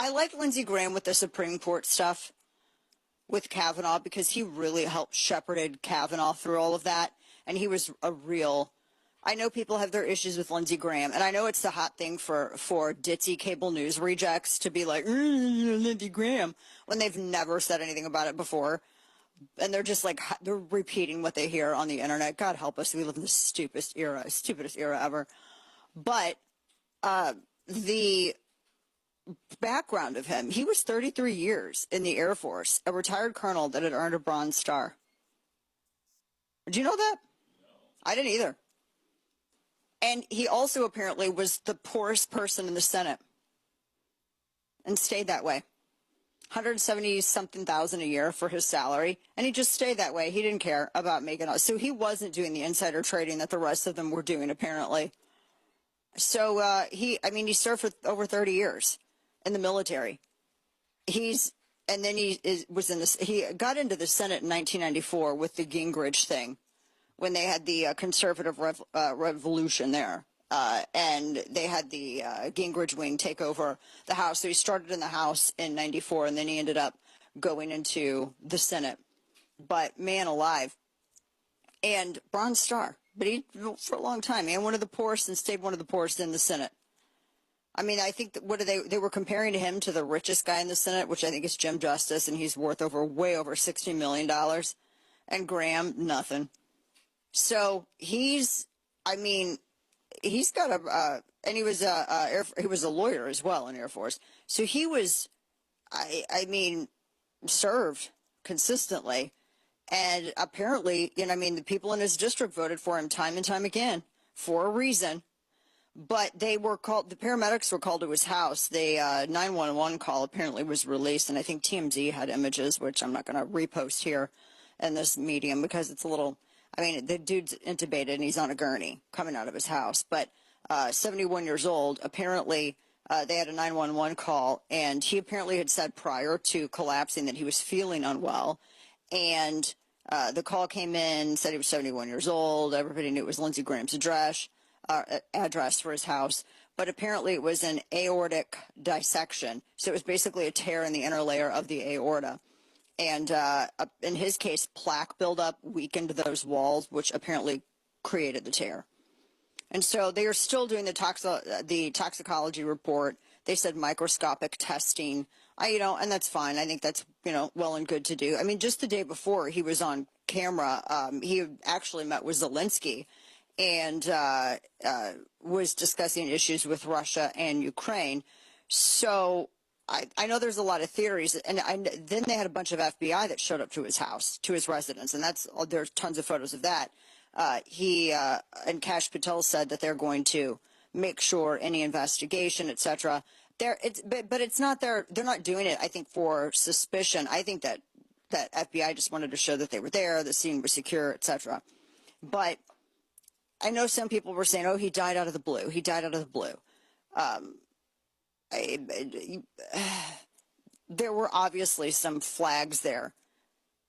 like Lindsey Graham with the Supreme Court stuff with Kavanaugh because he really helped shepherded Kavanaugh through all of that. And he was I know people have their issues with Lindsey Graham, and I know it's the hot thing for ditzy cable news rejects to be like, Lindsey Graham, when they've never said anything about it before. And they're just like, they're repeating what they hear on the internet. God help us. We live in the stupidest era ever. But the background of him, he was 33 years in the Air Force, a retired colonel that had earned a Bronze Star. Did you know that? I didn't either. And he also apparently was the poorest person in the Senate and stayed that way. 170-something thousand a year for his salary, and he just stayed that way. He didn't care about making it. So he wasn't doing the insider trading that the rest of them were doing, apparently. So he served for over 30 years in the military. He got into the Senate in 1994 with the Gingrich thing, when they had the conservative revolution there. And they had the Gingrich wing take over the House. So he started in the House in 94, and then he ended up going into the Senate. But man alive. And Bronze Star. But he, for a long time, and one of the poorest, and stayed one of the poorest in the Senate. I mean, I think they were comparing him to the richest guy in the Senate, which I think is Jim Justice, and he's worth way over $60 million. And Graham, nothing. So he's got and he was a lawyer as well in Air Force. So he was, served consistently. And apparently, the people in his district voted for him time and time again for a reason. But they were called, the paramedics were called to his house. The 911 call apparently was released, and I think TMZ had images, which I'm not going to repost here in this medium because it's a little, I mean, the dude's intubated and he's on a gurney coming out of his house. But 71 years old, apparently they had a 911 call, and he apparently had said prior to collapsing that he was feeling unwell. And the call came in, said he was 71 years old. Everybody knew it was Lindsey Graham's address for his house, but apparently it was an aortic dissection. So it was basically a tear in the inner layer of the aorta. And in his case, plaque buildup weakened those walls, which apparently created the tear. And so they are still doing the toxicology report. They said microscopic testing. And that's fine. I think that's, well and good to do. I mean, just the day before he was on camera, he actually met with Zelensky and was discussing issues with Russia and Ukraine. So I know there's a lot of theories, and then they had a bunch of FBI that showed up to his house, to his residence, and there's tons of photos of that. He and Kash Patel said that they're going to make sure any investigation, etc. But it's not they're not doing it, I think, for suspicion. I think that FBI just wanted to show that they were there, the scene was secure, etc. But I know some people were saying, oh, he died out of the blue. He died out of the blue. There were obviously some flags there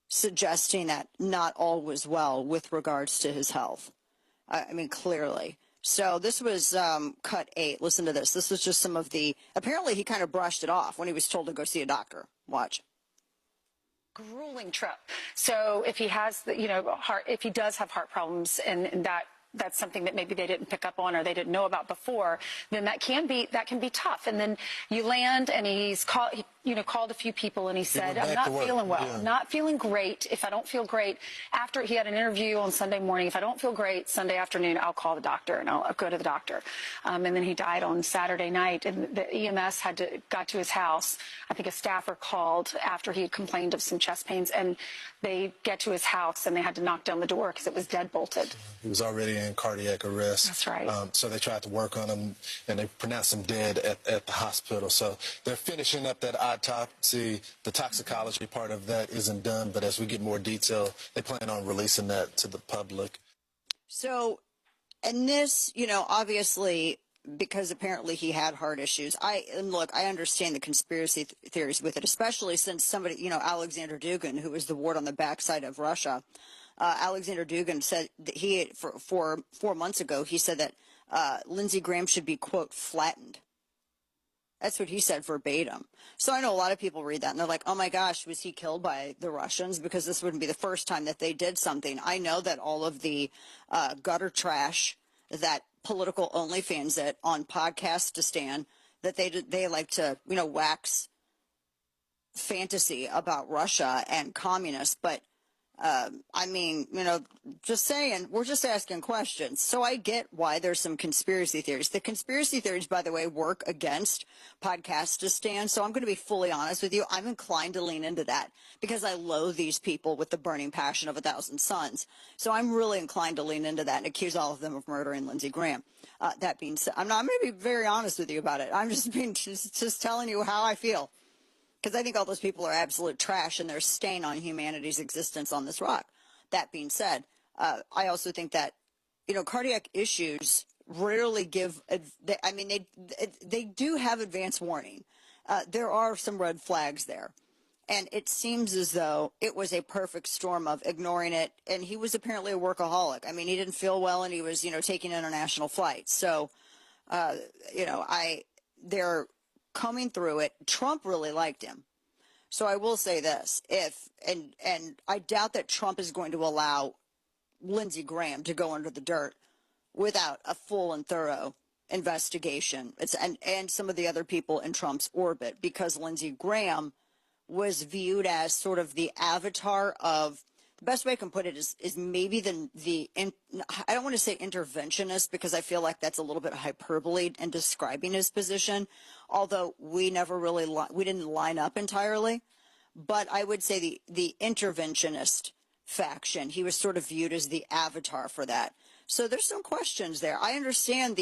suggesting that not all was well with regards to his health. I mean, clearly. So this was cut 8. Listen to this. This was just some of the, apparently he kind of brushed it off when he was told to go see a doctor. Watch. Grueling trip. So if he has, if he does have heart problems and that's something that maybe they didn't pick up on or they didn't know about before, then that can be tough. And then you land, and he's called a few people, and he said, I'm not feeling well. Yeah. I'm not feeling great. If I don't feel great, after he had an interview on Sunday morning, if I don't feel great Sunday afternoon, I'll call the doctor and I'll go to the doctor. And then he died on Saturday night, and the EMS got to his house. I think a staffer called after he had complained of some chest pains, and they get to his house and they had to knock down the door because it was dead-bolted. He was already in cardiac arrest. That's right. So they tried to work on him, and they pronounced him dead at the hospital. So they're finishing up that autopsy. The toxicology part of that isn't done, but as we get more detail, they plan on releasing that to the public. So, and this, obviously, because apparently he had heart issues. And look, I understand the conspiracy theories with it, especially since somebody, Alexander Dugin, who was the ward on the backside of Russia, Alexander Dugin said that for 4 months ago, he said that Lindsey Graham should be, quote, flattened. That's what he said verbatim. So I know a lot of people read that and they're like, oh my gosh, was he killed by the Russians? Because this wouldn't be the first time that they did something. I know that all of the gutter trash that political OnlyFans that on podcasts to stand, that they like to, wax fantasy about Russia and communists. But I mean, just saying, we're just asking questions. So I get why there's some conspiracy theories. The conspiracy theories, by the way, work against Podcastistan. So I'm going to be fully honest with you. I'm inclined to lean into that because I loathe these people with the burning passion of 1,000 suns. So I'm really inclined to lean into that and accuse all of them of murdering Lindsey Graham. That being said, I'm going to be very honest with you about it. I'm just telling you how I feel. Because I think all those people are absolute trash and they're stain on humanity's existence on this rock. That being said, I also think that, cardiac issues rarely give, they do have advance warning. There are some red flags there. And it seems as though it was a perfect storm of ignoring it. And he was apparently a workaholic. I mean, he didn't feel well and he was, taking international flights. So, they're coming through it. Trump really liked him. So I will say this, and I doubt that Trump is going to allow Lindsey Graham to go under the dirt without a full and thorough investigation. And some of the other people in Trump's orbit, because Lindsey Graham was viewed as sort of the avatar of, the best way I can put it is maybe I don't want to say interventionist because I feel like that's a little bit hyperbole in describing his position, although we didn't line up entirely. But I would say the interventionist faction, he was sort of viewed as the avatar for that. So there's some questions there. I understand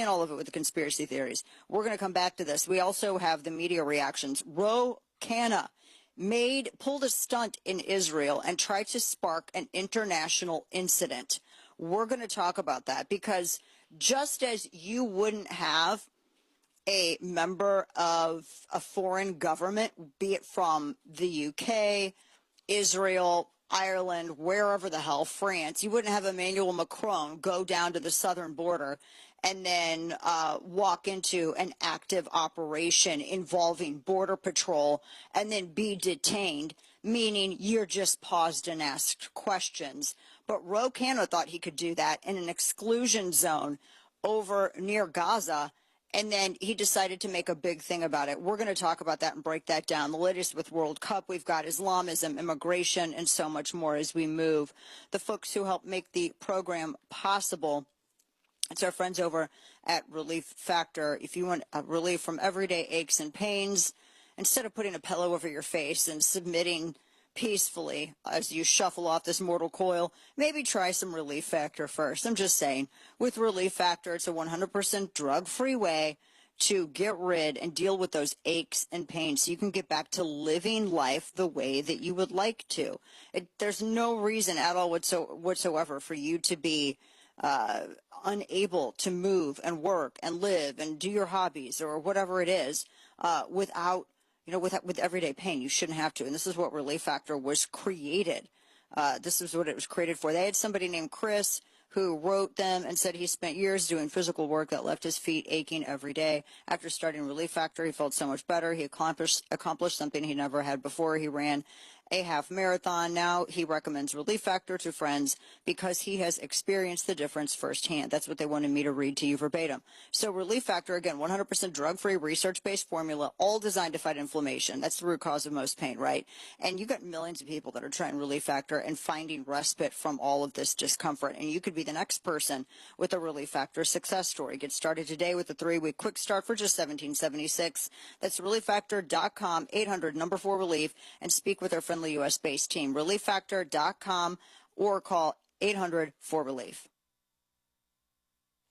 all of it with the conspiracy theories. We're going to come back to this. We also have the media reactions. Ro Khanna pulled a stunt in Israel and tried to spark an international incident. We're going to talk about that because just as you wouldn't have a member of a foreign government, be it from the UK, Israel, Ireland, wherever the hell, France, you wouldn't have Emmanuel Macron go down to the southern border and then walk into an active operation involving border patrol and then be detained, meaning you're just paused and asked questions. But Ro Khanna thought he could do that in an exclusion zone over near Gaza, and then he decided to make a big thing about it. We're going to talk about that and break that down. The latest with World Cup, we've got Islamism, immigration, and so much more as we move. The folks who help make the program possible, it's our friends over at Relief Factor. If you want relief from everyday aches and pains, instead of putting a pillow over your face and submitting peacefully as you shuffle off this mortal coil, maybe try some Relief Factor first. I'm just saying, with Relief Factor, it's a 100% drug-free way to get rid and deal with those aches and pains so you can get back to living life the way that you would like to. There's no reason at all whatsoever for you to be unable to move and work and live and do your hobbies or whatever it is without with everyday pain. You shouldn't have to. And this is what Relief Factor was created. This is what it was created for. They had somebody named Chris who wrote them and said he spent years doing physical work that left his feet aching every day. After starting Relief Factor, he felt so much better. He accomplished something he never had before. He ran a half marathon. Now he recommends Relief Factor to friends because he has experienced the difference firsthand. That's what they wanted me to read to you verbatim. So Relief Factor, again, 100% drug-free, research-based formula, all designed to fight inflammation. That's the root cause of most pain, right? And you've got millions of people that are trying Relief Factor and finding respite from all of this discomfort. And you could be the next person with a Relief Factor success story. Get started today with a 3-week quick start for just $17.76. That's ReliefFactor.com, 800-4-RELIEF, and speak with our friendly U.S.-based team. ReliefFactor.com or call 800-4-RELIEF.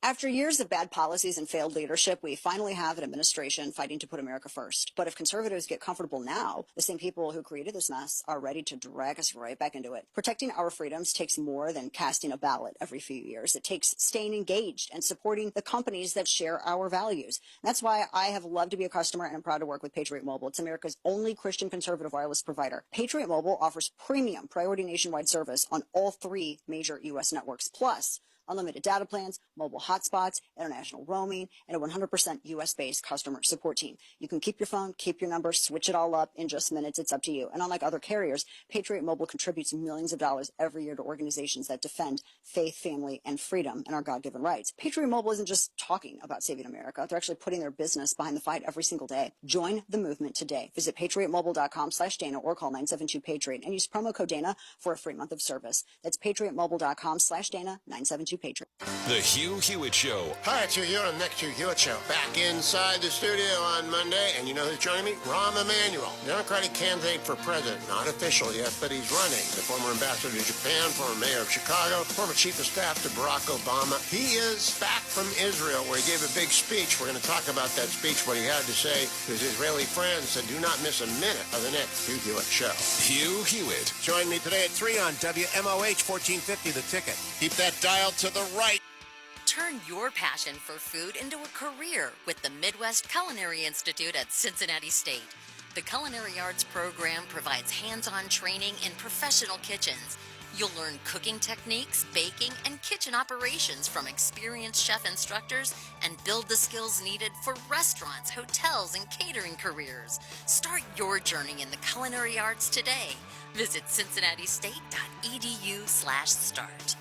After years of bad policies and failed leadership, we finally have an administration fighting to put America first. But if conservatives get comfortable now, the same people who created this mess are ready to drag us right back into it. Protecting our freedoms takes more than casting a ballot every few years. It takes staying engaged and supporting the companies that share our values. And that's why I have loved to be a customer and I'm proud to work with Patriot Mobile. It's America's only Christian conservative wireless provider. Patriot Mobile offers premium priority nationwide service on all 3 major U.S. networks, plus unlimited data plans, mobile hotspots, international roaming, and a 100% U.S.-based customer support team. You can keep your phone, keep your number, switch it all up in just minutes. It's up to you. And unlike other carriers, Patriot Mobile contributes millions of dollars every year to organizations that defend faith, family, and freedom and our God-given rights. Patriot Mobile isn't just talking about saving America. They're actually putting their business behind the fight every single day. Join the movement today. Visit patriotmobile.com/Dana or call 972-PATRIOT and use promo code Dana for a free month of service. That's patriotmobile.com/Dana, 972-PATRIOT. The Hugh Hewitt Show. Hi, it's Hugh Hewitt on the next Hugh Hewitt Show. Back inside the studio on Monday, and you know who's joining me? Rahm Emanuel, Democratic candidate for president. Not official yet, but he's running. The former ambassador to Japan, former mayor of Chicago, former chief of staff to Barack Obama. He is back from Israel, where he gave a big speech. We're going to talk about that speech, what he had to say to his Israeli friends, and do not miss a minute of the next Hugh Hewitt Show. Hugh Hewitt. Join me today at 3 on WMOH 1450, The Ticket. Keep that dial to the right. Turn your passion for food into a career with the Midwest Culinary Institute at Cincinnati State. The Culinary Arts program provides hands-on training in professional kitchens. You'll learn cooking techniques, baking, and kitchen operations from experienced chef instructors and build the skills needed for restaurants, hotels, and catering careers. Start your journey in the culinary arts today. Visit cincinnatисtate.edu/start.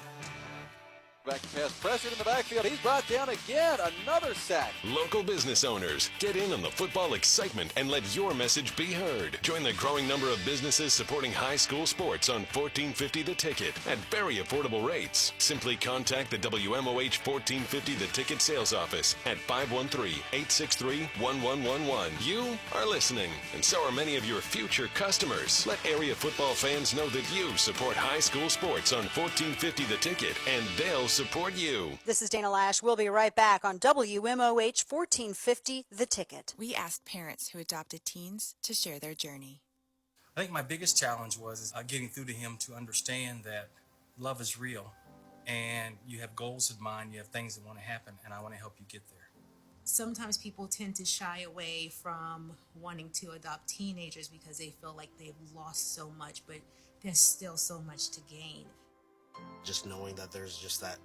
Back to pass pressure in the backfield. He's brought down again. Another sack. Local business owners, get in on the football excitement and let your message be heard. Join the growing number of businesses supporting high school sports on 1450 The Ticket at very affordable rates. Simply contact the WMOH 1450 The Ticket sales office at 513-863-1111. You are listening, and so are many of your future customers. Let area football fans know that you support high school sports on 1450 The Ticket, and they'll support you. This is Dana Lash. We'll be right back on WMOH 1450, The Ticket. We asked parents who adopted teens to share their journey. I think my biggest challenge was getting through to him to understand that love is real and you have goals in mind, you have things that want to happen, and I want to help you get there. Sometimes people tend to shy away from wanting to adopt teenagers because they feel like they've lost so much, but there's still so much to gain. Just knowing that there's just that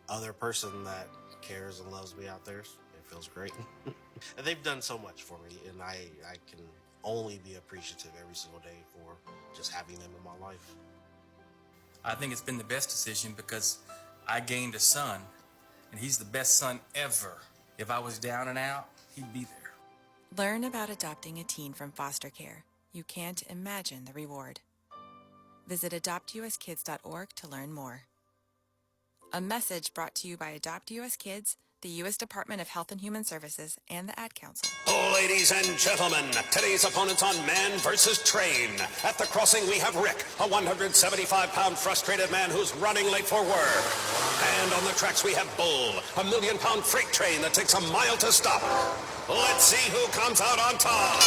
other person that cares and loves me out there, it feels great. And they've done so much for me, and I can only be appreciative every single day for just having them in my life. I think it's been the best decision because I gained a son, and he's the best son ever. If I was down and out, he'd be there. Learn about adopting a teen from foster care. You can't imagine the reward. Visit adoptuskids.org to learn more. A message brought to you by Adopt US Kids, the U.S. Department of Health and Human Services, and the Ad Council. Ladies and gentlemen, today's opponents on Man vs. Train. At the crossing, we have Rick, a 175-pound frustrated man who's running late for work. And on the tracks, we have Bull, a million-pound freight train that takes a mile to stop. Let's see who comes out on top.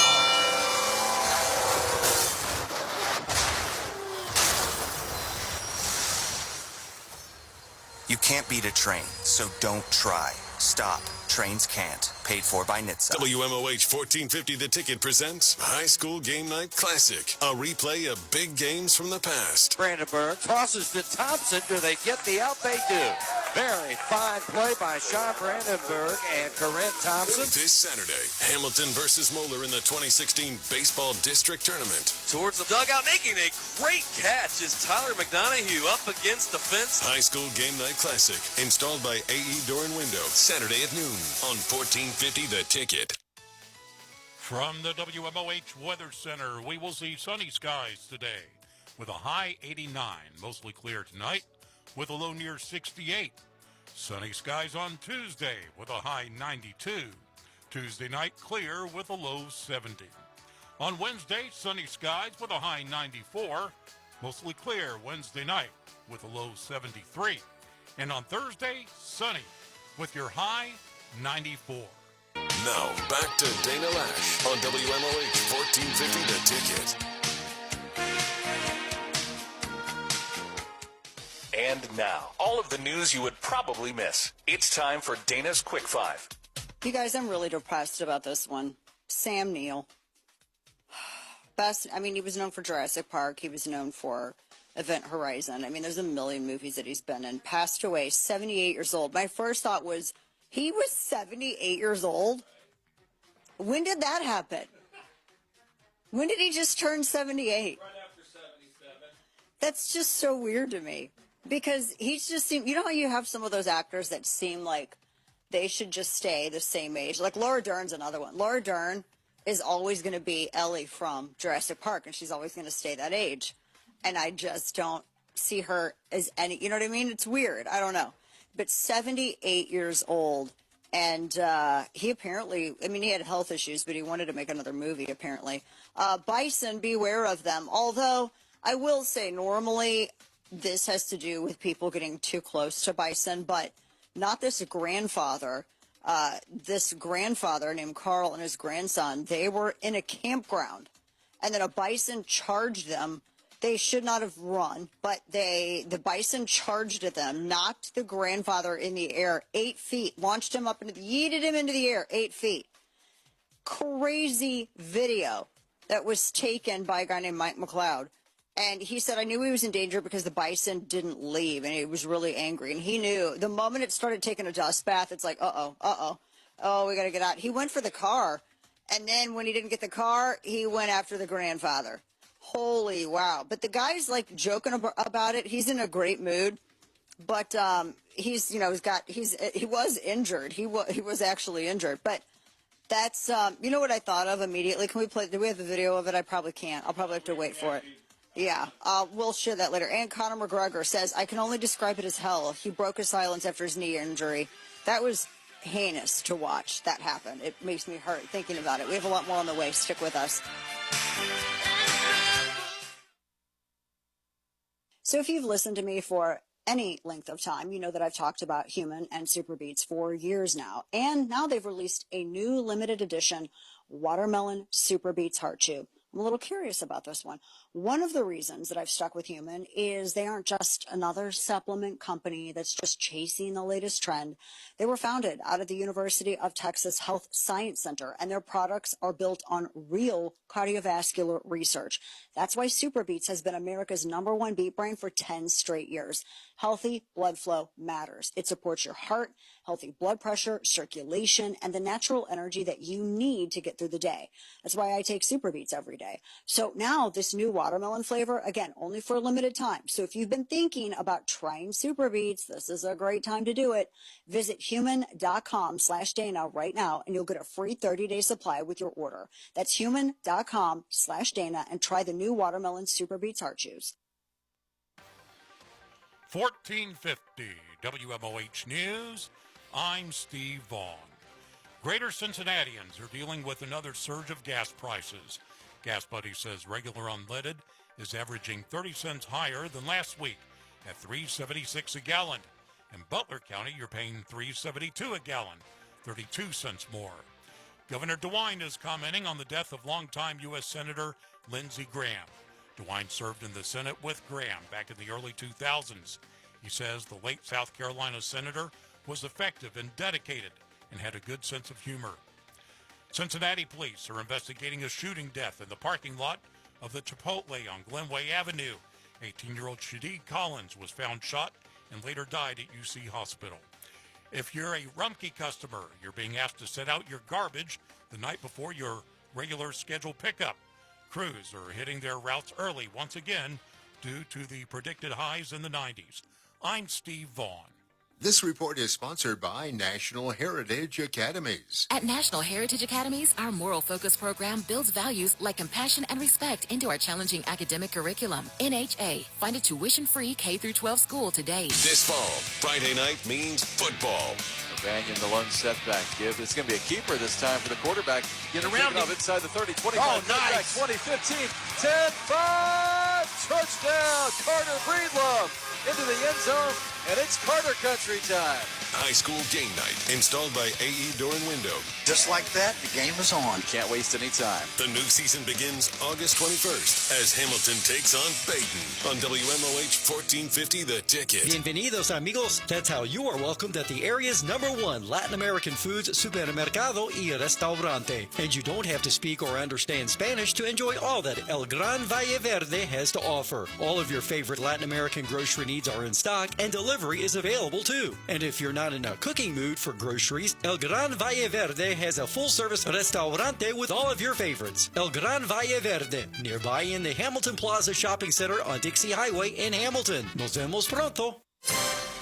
You can't beat a train, so don't try. Stop. Trains can't. Paid for by NHTSA. WMOH 1450 The Ticket presents High School Game Night Classic, a replay of big games from the past. Brandenburg tosses to Thompson. Do they get the out? They do. Very fine play by Sean Brandenburg and Corinne Thompson. This Saturday, Hamilton versus Moeller in the 2016 Baseball District Tournament. Towards the dugout, making a great catch is Tyler McDonough up against the fence. High School Game Night Classic, installed by AE Door and Window, Saturday at noon on 1450 The Ticket. From the WMOH Weather Center, we will see sunny skies today with a high 89, mostly clear tonight with a low near 68. Sunny skies on Tuesday with a high 92. Tuesday night clear with a low 70. On Wednesday, sunny skies with a high 94. Mostly clear Wednesday night with a low 73. And on Thursday, sunny with your high 94. Now, back to Dana Lash on WMOH 1450 The Ticket. And now, all of the news you would probably miss. It's time for Dana's Quick Five. You guys, I'm really depressed about this one. Sam Neill. He was known for Jurassic Park. He was known for Event Horizon. There's a million movies that he's been in. Passed away, 78 years old. My first thought was, he was 78 years old? When did that happen? When did he just turn 78? Right after 77. That's just so weird to me. Because he's just seemed, you know how you have some of those actors that seem like they should just stay the same age? Like Laura Dern's another one. Laura Dern is always going to be Ellie from Jurassic Park, and she's always going to stay that age. And I just don't see her as any, you know what I mean? It's weird. I don't know. But 78 years old, and he apparently, he had health issues, but he wanted to make another movie, apparently. Bison, beware of them. Although, I will say, normally, this has to do with people getting too close to bison, but not this grandfather. This grandfather named Carl and his grandson, they were in a campground, and then a bison charged them. They should not have run, but the bison charged at them, knocked the grandfather in the air 8 feet, launched him up yeeted him into the air 8 feet. Crazy video that was taken by a guy named Mike McLeod. And he said, I knew he was in danger because the bison didn't leave, and he was really angry. And he knew the moment it started taking a dust bath, it's like, oh, we got to get out. He went for the car, and then when he didn't get the car, he went after the grandfather. Holy wow. But the guy's like joking about it. He's in a great mood, but he was injured. He was actually injured, but that's, you know what I thought of immediately? Can we play, do we have a video of it? I probably can't. I'll probably have to wait for it. Yeah, we'll share that later. And Conor McGregor says, I can only describe it as hell. He broke his silence after his knee injury. That was heinous to watch that happen. It makes me hurt thinking about it. We have a lot more on the way. Stick with us. So if you've listened to me for any length of time. You know that I've talked about Human and Super Beets for years now. And now they've released a new limited edition Watermelon Super Beets Heart Chew. I'm a little curious about this one. One of the reasons that I've stuck with Human is they aren't just another supplement company that's just chasing the latest trend. They were founded out of the University of Texas Health Science Center, and their products are built on real cardiovascular research. That's why Super Beets has been America's #1 beet brand for 10 straight years. Healthy blood flow matters. It supports your heart, healthy blood pressure, circulation, and the natural energy that you need to get through the day. That's why I take Super Beets every day. So now this new watermelon flavor, again, only for a limited time. So if you've been thinking about trying Super Beets, this is a great time to do it. Visit human.com/Dana right now, and you'll get a free 30-day supply with your order. That's human.com/Dana, and try the new watermelon Super Beets Heart Chews. 1450 WMOH News. I'm Steve Vaughn. Greater Cincinnatians are dealing with another surge of gas prices. Gas Buddy says regular unleaded is averaging 30 cents higher than last week at $3.76 a gallon. In Butler County, you're paying $3.72 a gallon, 32 cents more. Governor DeWine is commenting on the death of longtime U.S. Senator Lindsey Graham. DeWine served in the Senate with Graham back in the early 2000s. He says the late South Carolina senator was effective and dedicated and had a good sense of humor. Cincinnati police are investigating a shooting death in the parking lot of the Chipotle on Glenway Avenue. 18-year-old Shadid Collins was found shot and later died at UC Hospital. If you're a Rumpke customer, you're being asked to set out your garbage the night before your regular scheduled pickup. Crews are hitting their routes early once again due to the predicted highs in the 90s. I'm Steve Vaughn. This report is sponsored by National Heritage Academies. At National Heritage Academies, our moral focus program builds values like compassion and respect into our challenging academic curriculum. NHA, find a tuition-free K-12 school today. This fall, Friday night means football. Banging the lone setback. It's going to be a keeper this time for the quarterback. Get around him inside the 30, 25. Oh, nice. 20, 15, 10, 5. Touchdown. Carter Breedlove into the end zone, and it's Carter country time. High school game night installed by AE Door and Window. Just like that, the game is on. Can't waste any time. The new season begins August 21st as Hamilton takes on Baden on WMOH 1450 The Ticket. Bienvenidos, amigos. That's how you are welcomed at the area's #1 Latin American foods supermercado y restaurante. And you don't have to speak or understand Spanish to enjoy all that El Gran Valle Verde has to offer. All of your favorite Latin American grocery needs are in stock, and delivery is available too. And if you're not in a cooking mood for groceries, El Gran Valle Verde has a full-service restaurante with all of your favorites. El Gran Valle Verde, nearby in the Hamilton Plaza Shopping Center on Dixie Highway in Hamilton. Nos vemos pronto.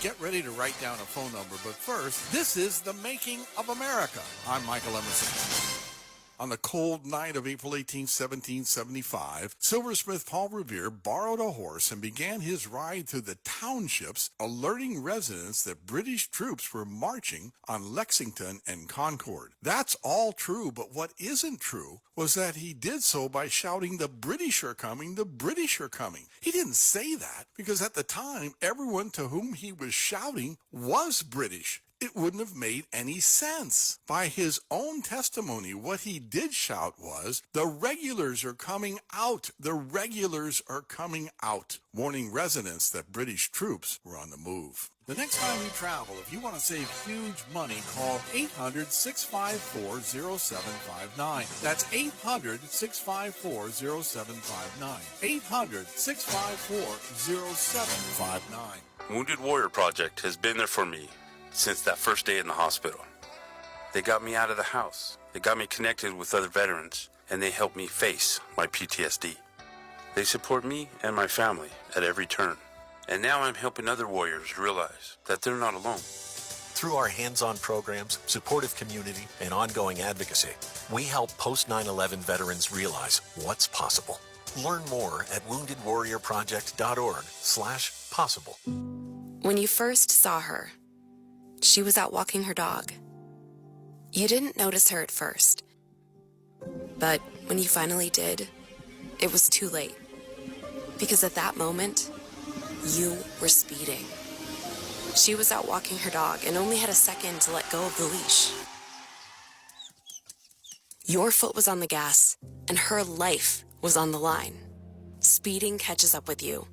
Get ready to write down a phone number, but first, this is The Making of America. I'm Michael Emerson. On the cold night of April 18, 1775, silversmith Paul Revere borrowed a horse and began his ride through the townships, alerting residents that British troops were marching on Lexington and Concord. That's all true, but what isn't true was that he did so by shouting, "The British are coming, the British are coming." He didn't say that because at the time, everyone to whom he was shouting was British. It wouldn't have made any sense. By his own testimony, what he did shout was, "The regulars are coming out, the regulars are coming out," warning residents that British troops were on the move. The next time you travel, if you want to save huge money, call 800-654-0759. That's 800-654-0759. 800-654-0759. Wounded Warrior Project has been there for me since that first day in the hospital. They got me out of the house. They got me connected with other veterans, and they helped me face my PTSD. They support me and my family at every turn. And now I'm helping other warriors realize that they're not alone. Through our hands-on programs, supportive community, and ongoing advocacy, we help post-9/11 veterans realize what's possible. Learn more at woundedwarriorproject.org/possible. When you first saw her, she was out walking her dog. You didn't notice her at first. But when you finally did, it was too late. Because at that moment, you were speeding. She was out walking her dog and only had a second to let go of the leash. Your foot was on the gas, and her life was on the line. Speeding catches up with you.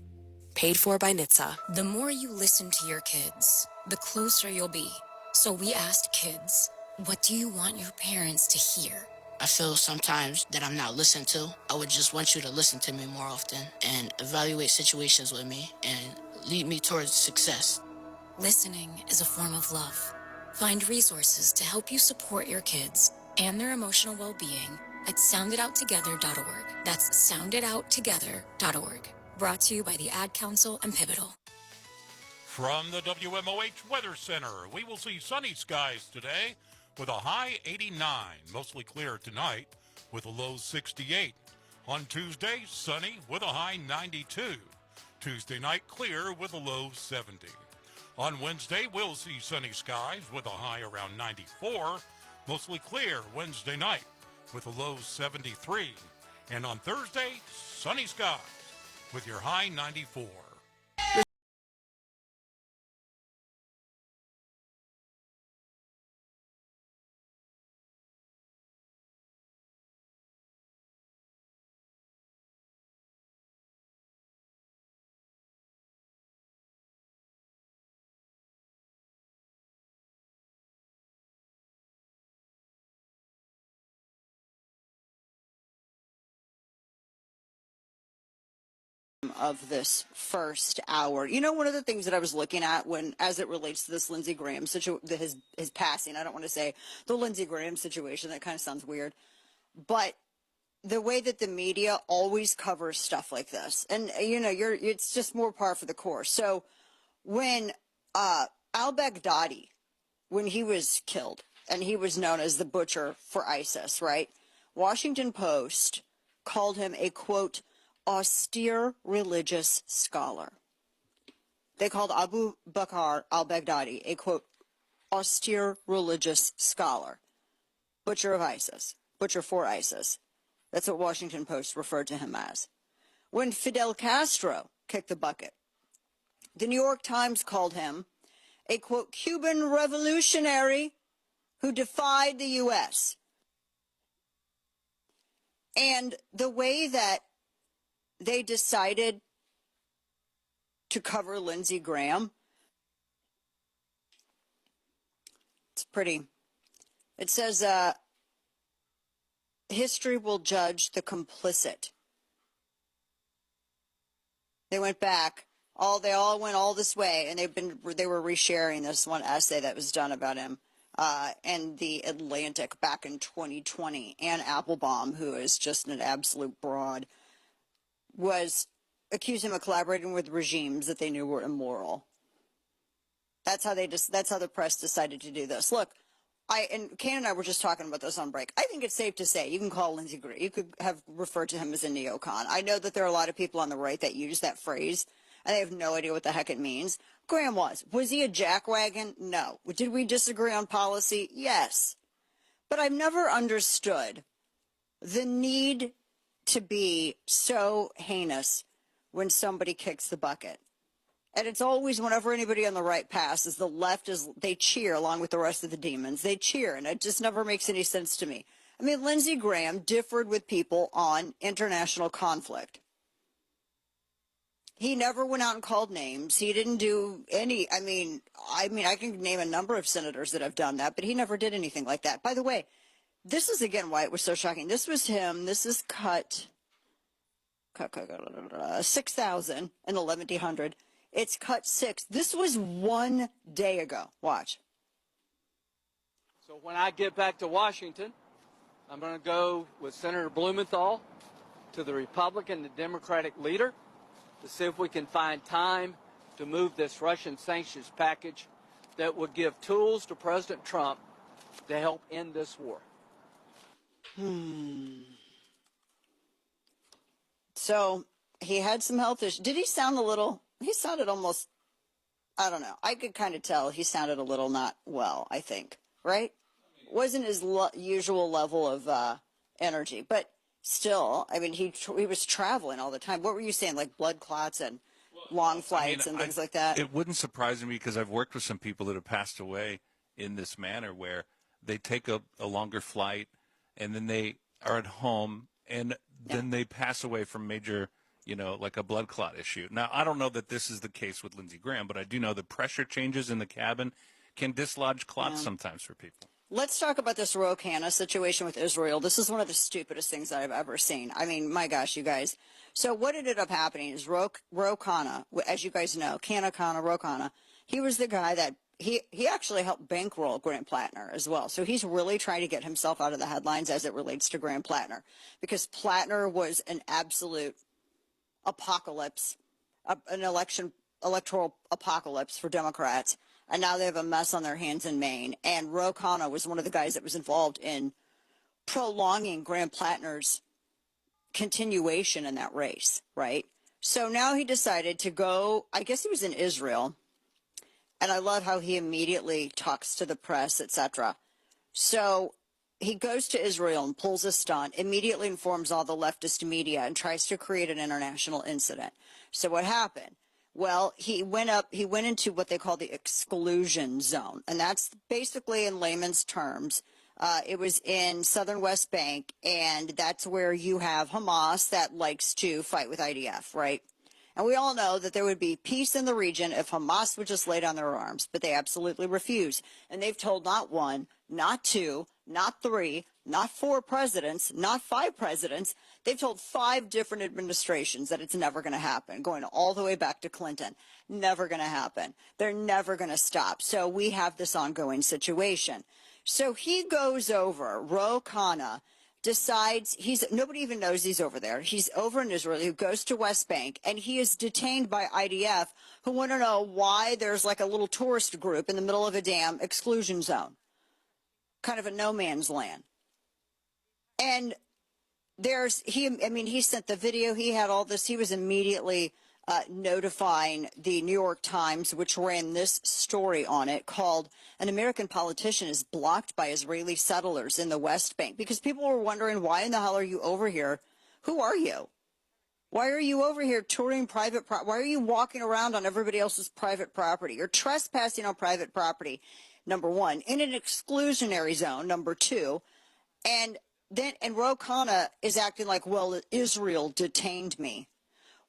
Paid for by NHTSA. The more you listen to your kids, the closer you'll be. So we asked kids, what do you want your parents to hear? I feel sometimes that I'm not listened to. I would just want you to listen to me more often and evaluate situations with me and lead me towards success. Listening is a form of love. Find resources to help you support your kids and their emotional well-being at sounditouttogether.org. That's sounditouttogether.org. Brought to you by the Ad Council and Pivotal. From the WMOH Weather Center, we will see sunny skies today with a high 89, mostly clear tonight with a low 68. On Tuesday, sunny with a high 92. Tuesday night, clear with a low 70. On Wednesday, we'll see sunny skies with a high around 94, mostly clear Wednesday night with a low 73. And on Thursday, sunny skies with your high 94. Of this first hour. You know, one of the things that I was looking at as it relates to this Lindsey Graham his passing, I don't want to say the Lindsey Graham situation, that kind of sounds weird, but the way that the media always covers stuff like this, and you know, it's just more par for the course. So when al-Baghdadi, when he was killed, and he was known as the butcher for ISIS, right? Washington Post called him a, quote, austere religious scholar. They called Abu Bakr al-Baghdadi a, quote, austere religious scholar. Butcher of ISIS. Butcher for ISIS. That's what Washington Post referred to him as. When Fidel Castro kicked the bucket, the New York Times called him a, quote, Cuban revolutionary who defied the U.S. And the way that they decided to cover Lindsey Graham, it's pretty. It says, history will judge the complicit. They went back. They all went all this way, and they were resharing this one essay that was done about him in the Atlantic back in 2020. Ann Applebaum, who is just an absolute broad, was accused him of collaborating with regimes that they knew were immoral. That's how the press decided to do this. Look, and Kane and I were just talking about this on break. I think it's safe to say you can call Lindsey Graham, you could have referred to him as a neocon. I know that there are a lot of people on the right that use that phrase, and they have no idea what the heck it means. Graham was he a jackwagon? No. Did we disagree on policy? Yes. But I've never understood the need to be so heinous when somebody kicks the bucket. And it's always whenever anybody on the right passes, the left they cheer along with the rest of the demons. They cheer, and it just never makes any sense to me. I mean, Lindsey Graham differed with people on international conflict. He never went out and called names. He didn't do any, I mean, I can name a number of senators that have done that, but he never did anything like that. By the way, this is again why it was so shocking. This was him. This is cut 6,000 and 1,100. It's cut 6. This was 1 day ago. Watch. So when I get back to Washington, I'm going to go with Senator Blumenthal to the Republican and Democratic leader to see if we can find time to move this Russian sanctions package that would give tools to President Trump to help end this war. So he had some health issues. Did he sound a little, he sounded almost, I don't know. I could kind of tell he sounded a little not well, I think, right? Wasn't his usual level of energy, but still, I mean, he was traveling all the time. What were you saying, like blood clots and... Well, long flights and things like that. It wouldn't surprise me because I've worked with some people that have passed away in this manner where they take a longer flight and then they are at home and then they pass away from major, like a blood clot issue. Now, I don't know that this is the case with Lindsey Graham, but I do know the pressure changes in the cabin can dislodge clots sometimes for people. Let's talk about this Ro Khanna situation with Israel. This is one of the stupidest things that I've ever seen. I mean, my gosh, you guys. So what ended up happening is Ro Khanna, as you guys know, Ro Khanna, he was the guy that he actually helped bankroll Grant Plattner as well. So he's really trying to get himself out of the headlines as it relates to Grant Plattner, because Plattner was an absolute apocalypse, an electoral apocalypse for Democrats. And now they have a mess on their hands in Maine. And Ro Khanna was one of the guys that was involved in prolonging Grant Plattner's continuation in that race, right? So now he decided to go, I guess he was in Israel. And I love how he immediately talks to the press, etc. So he goes to Israel and pulls a stunt, immediately informs all the leftist media and tries to create an international incident. So what happened? Well, he went into what they call the exclusion zone. And that's basically, in layman's terms, it was in southern West Bank, and that's where you have Hamas that likes to fight with IDF, right? And we all know that there would be peace in the region if Hamas would just lay down their arms, but they absolutely refuse. And they've told not one, not two, not three, not four presidents, not five presidents. They've told 5 different administrations that it's never going to happen, going all the way back to Clinton. Never going to happen. They're never going to stop. So we have this ongoing situation. So he goes over, Ro Khanna decides nobody even knows he's over there. He's over in Israel. He goes to West Bank, and he is detained by IDF, who want to know why there's like a little tourist group in the middle of a damn exclusion zone, kind of a no man's land. And he sent the video, he had all this, he was immediately notifying the New York Times, which ran this story on it called "An American Politician is Blocked by Israeli Settlers in the West Bank," because people were wondering, why in the hell are you over here? Who are you? Why are you over here touring private property? Why are you walking around on everybody else's private property? You're trespassing on private property, number one, in an exclusionary zone, number two, and Ro Khanna is acting like, well, Israel detained me.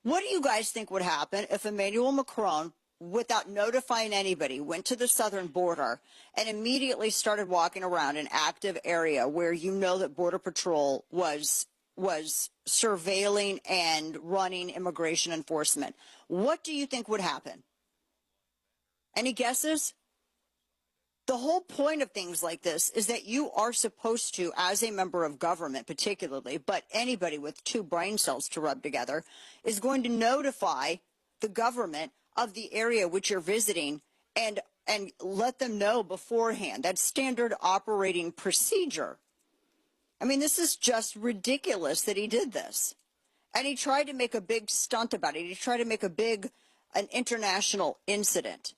What do you guys think would happen if Emmanuel Macron, without notifying anybody, went to the southern border and immediately started walking around an active area where you know that Border Patrol was surveilling and running immigration enforcement? What do you think would happen? Any guesses? The whole point of things like this is that you are supposed to, as a member of government particularly, but anybody with 2 brain cells to rub together, is going to notify the government of the area which you're visiting and let them know beforehand. That's standard operating procedure. I mean, this is just ridiculous that he did this. And he tried to make a big stunt about it. He tried to make an international incident.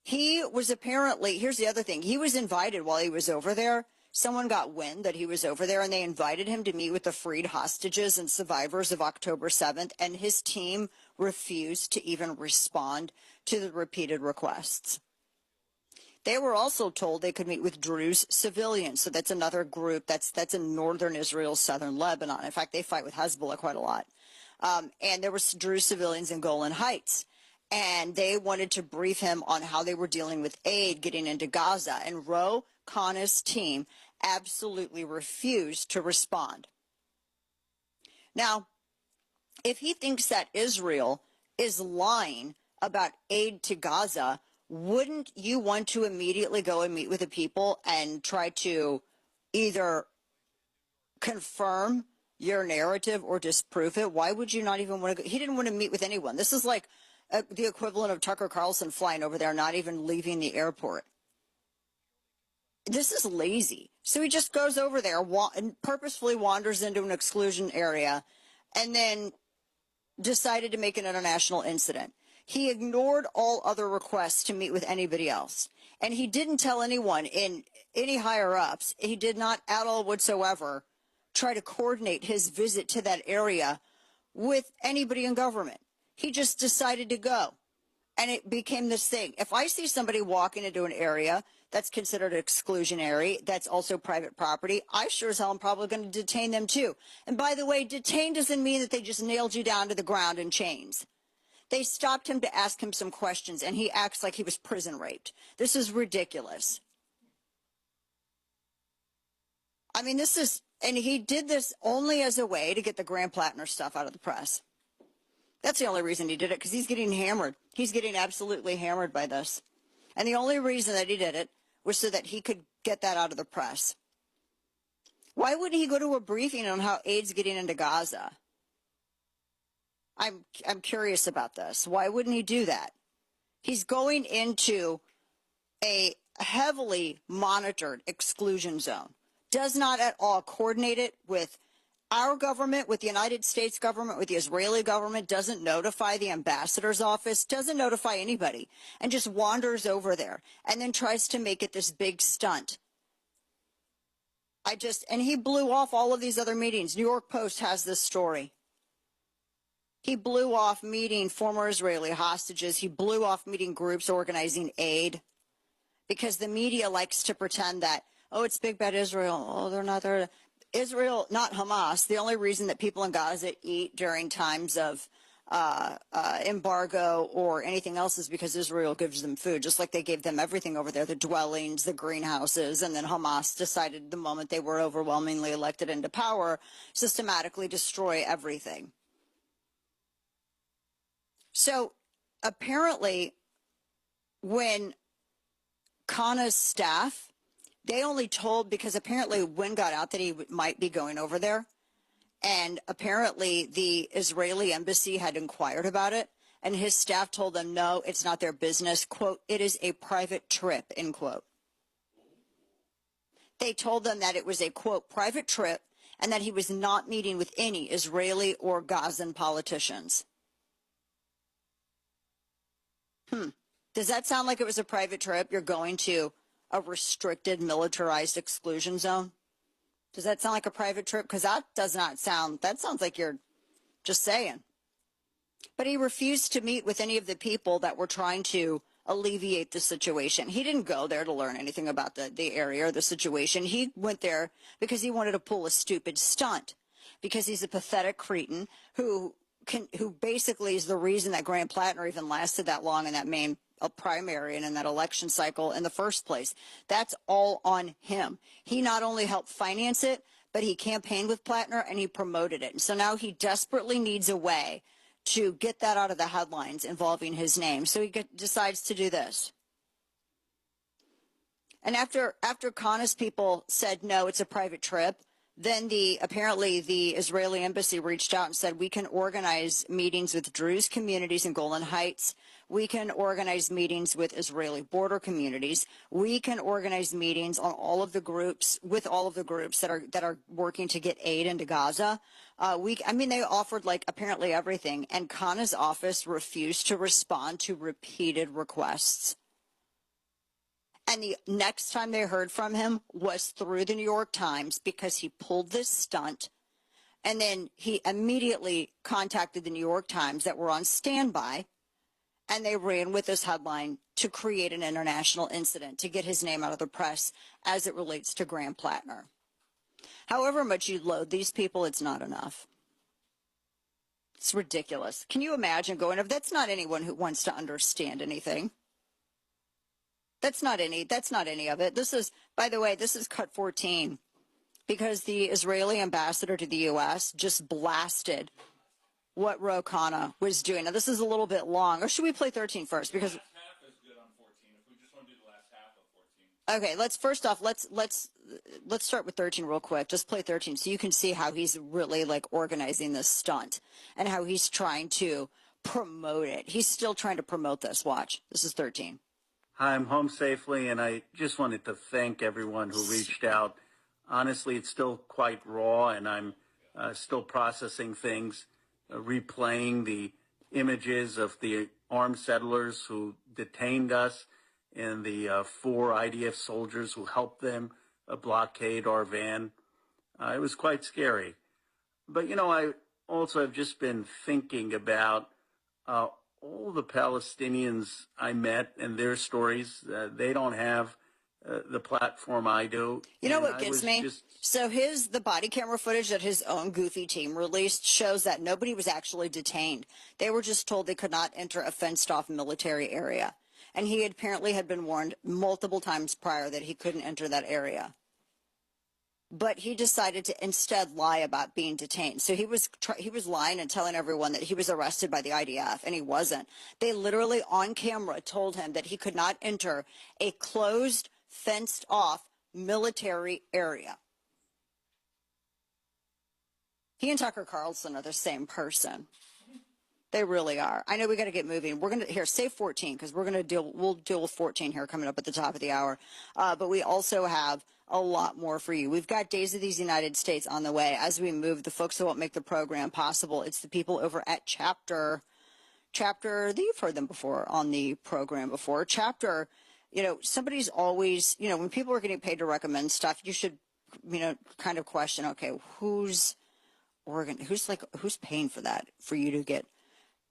He was apparently, here's the other thing, he was invited while he was over there. Someone got wind that he was over there, and they invited him to meet with the freed hostages and survivors of October 7th, and his team refused to even respond to the repeated requests. They were also told they could meet with Druze civilians, so that's another group that's in northern Israel, southern Lebanon. In fact, they fight with Hezbollah quite a lot. And there were Druze civilians in Golan Heights. And they wanted to brief him on how they were dealing with aid getting into Gaza. And Ro Khanna's team absolutely refused to respond. Now, if he thinks that Israel is lying about aid to Gaza, wouldn't you want to immediately go and meet with the people and try to either confirm your narrative or disprove it? Why would you not even want to go? He didn't want to meet with anyone. This is like the equivalent of Tucker Carlson flying over there, not even leaving the airport. This is lazy. So he just goes over there and purposefully wanders into an exclusion area and then decided to make an international incident. He ignored all other requests to meet with anybody else. And he didn't tell anyone in any higher ups. He did not at all whatsoever try to coordinate his visit to that area with anybody in government. He just decided to go. And it became this thing. If I see somebody walking into an area that's considered exclusionary, that's also private property, I sure as hell am probably going to detain them too. And by the way, detain doesn't mean that they just nailed you down to the ground in chains. They stopped him to ask him some questions, and he acts like he was prison raped. This is ridiculous. I mean, and he did this only as a way to get the Graham Plattner stuff out of the press. That's the only reason he did it, because he's getting hammered. He's getting absolutely hammered by this. And the only reason that he did it was so that he could get that out of the press. Why wouldn't he go to a briefing on how aid's getting into Gaza? I'm curious about this. Why wouldn't he do that? He's going into a heavily monitored exclusion zone. Does not at all coordinate it with our government, with the United States government, with the Israeli government, doesn't notify the ambassador's office, doesn't notify anybody, and just wanders over there and then tries to make it this big stunt. And he blew off all of these other meetings. New York Post has this story. He blew off meeting former Israeli hostages. He blew off meeting groups organizing aid, because the media likes to pretend that, oh, it's big bad Israel. Oh, they're not there. Israel, not Hamas. The only reason that people in Gaza eat during times of embargo or anything else is because Israel gives them food, just like they gave them everything over there, the dwellings, the greenhouses, and then Hamas decided the moment they were overwhelmingly elected into power, systematically destroy everything. So apparently when Khan's staff, they only told, because apparently Wynn got out that he might be going over there. And apparently the Israeli embassy had inquired about it. And his staff told them, no, it's not their business. Quote, it is a private trip, end quote. They told them that it was a, quote, private trip and that he was not meeting with any Israeli or Gazan politicians. Does that sound like it was a private trip? You're going to a restricted militarized exclusion zone? Does that sound like a private trip? Because that sounds like you're just saying. But he refused to meet with any of the people that were trying to alleviate the situation. He didn't go there to learn anything about the area or the situation. He went there because he wanted to pull a stupid stunt, because he's a pathetic cretin who basically is the reason that Graham Plattner even lasted that long in that main primary and in that election cycle in the first place. That's all on him. He not only helped finance it, but he campaigned with Plattner and he promoted it. And so now he desperately needs a way to get that out of the headlines involving his name. So he decides to do this. And after Khan's people said, no, it's a private trip, then apparently the Israeli embassy reached out and said, we can organize meetings with Druze communities in Golan Heights. We can organize meetings with Israeli border communities. We can organize meetings on all of the groups, with all of the groups that are working to get aid into Gaza. They offered apparently everything, and Khan's office refused to respond to repeated requests. And the next time they heard from him was through the New York Times, because he pulled this stunt. And then he immediately contacted the New York Times that were on standby. And they ran with this headline to create an international incident, to get his name out of the press as it relates to Graham Plattner. However much you load these people, it's not enough. It's ridiculous. Can you imagine if that's not anyone who wants to understand anything? That's not any of it. This is, by the way, this is cut 14, because the Israeli ambassador to the U.S. just blasted what Ro Khanna was doing. Now, this is a little bit long. Or should we play 13 first? Because half is good on 14. If we just want to do the last half of 14. Okay, let's start with 13 real quick. Just play 13 so you can see how he's really organizing this stunt and how he's trying to promote it. He's still trying to promote this. Watch. This is 13. Hi, I'm home safely, and I just wanted to thank everyone who reached out. Honestly, it's still quite raw, and I'm still processing things, replaying the images of the armed settlers who detained us and the 4 IDF soldiers who helped them blockade our van. It was quite scary. But, I also have just been thinking about all the Palestinians I met and their stories, they don't have the platform I do. You know And what I gets was me? just So the body camera footage that his own goofy team released shows that nobody was actually detained. They were just told they could not enter a fenced-off military area. And he apparently had been warned multiple times prior that he couldn't enter that area. But he decided to instead lie about being detained. So he was lying and telling everyone that he was arrested by the IDF, and he wasn't. They literally on camera told him that he could not enter a closed, fenced-off military area. He and Tucker Carlson are the same person. They really are. I know we got to get moving. We're going to here save 14 because we'll deal with 14 here coming up at the top of the hour. But we also have a lot more for you. We've got Days of these United States on the way. As we move, the folks that won't make the program possible, it's the people over at Chapter. You've heard them before on the program before. Chapter, somebody's always, when people are getting paid to recommend stuff, you should, kind of question, okay, who's paying for that for you to get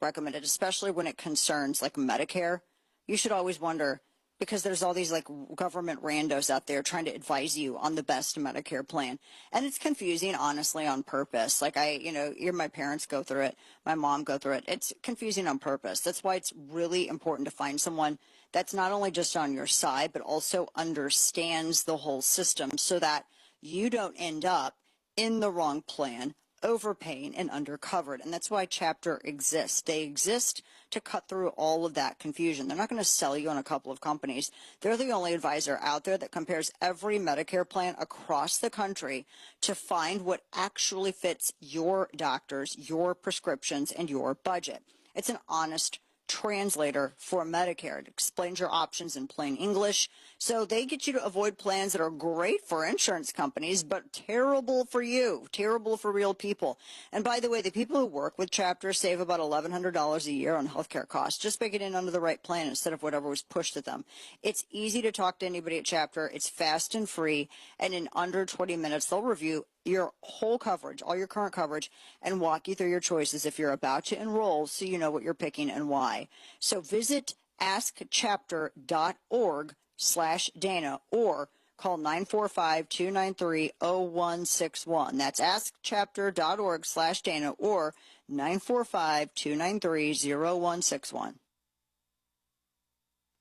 recommended, especially when it concerns like Medicare. You should always wonder, because there's all these like government randos out there trying to advise you on the best Medicare plan. And it's confusing, honestly, on purpose. Like my parents go through it. My mom go through it. It's confusing on purpose. That's why it's really important to find someone that's not only just on your side, but also understands the whole system so that you don't end up in the wrong plan, overpaying and undercovered. And that's why Chapter exists. They exist to cut through all of that confusion. They're not going to sell you on a couple of companies. They're the only advisor out there that compares every Medicare plan across the country to find what actually fits your doctors, your prescriptions, and your budget. It's an honest translator for Medicare. It explains your options in plain English. So they get you to avoid plans that are great for insurance companies, but terrible for you, terrible for real people. And by the way, the people who work with Chapter save about $1,100 a year on healthcare costs just by getting under the right plan instead of whatever was pushed at them. It's easy to talk to anybody at Chapter. It's fast and free. And in under 20 minutes, they'll review your whole coverage, all your current coverage, and walk you through your choices if you're about to enroll so you know what you're picking and why. So visit askchapter.org/Dana or call 945-293-0161. That's askchapter.org/Dana or 945-293-0161.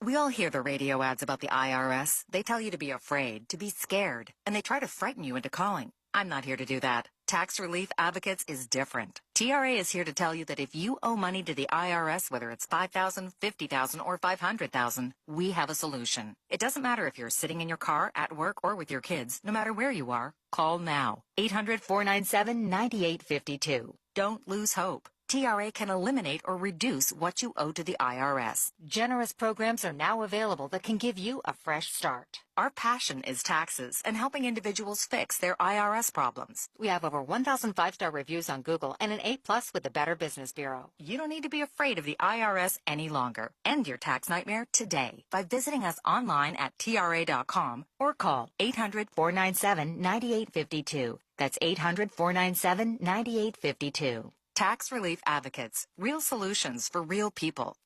We all hear the radio ads about the IRS. They tell you to be afraid, to be scared, and they try to frighten you into calling. I'm not here to do that. Tax Relief Advocates is different. TRA is here to tell you that if you owe money to the IRS, whether it's $5,000, $50,000, or $500,000, we have a solution. It doesn't matter if you're sitting in your car, at work, or with your kids. No matter where you are, call now. 800-497-9852. Don't lose hope. TRA can eliminate or reduce what you owe to the IRS. Generous programs are now available that can give you a fresh start. Our passion is taxes and helping individuals fix their IRS problems. We have over 1,000 5-star reviews on Google and an A+ with the Better Business Bureau. You don't need to be afraid of the IRS any longer. End your tax nightmare today by visiting us online at TRA.com or call 800-497-9852. That's 800-497-9852. Tax Relief Advocates, real solutions for real people.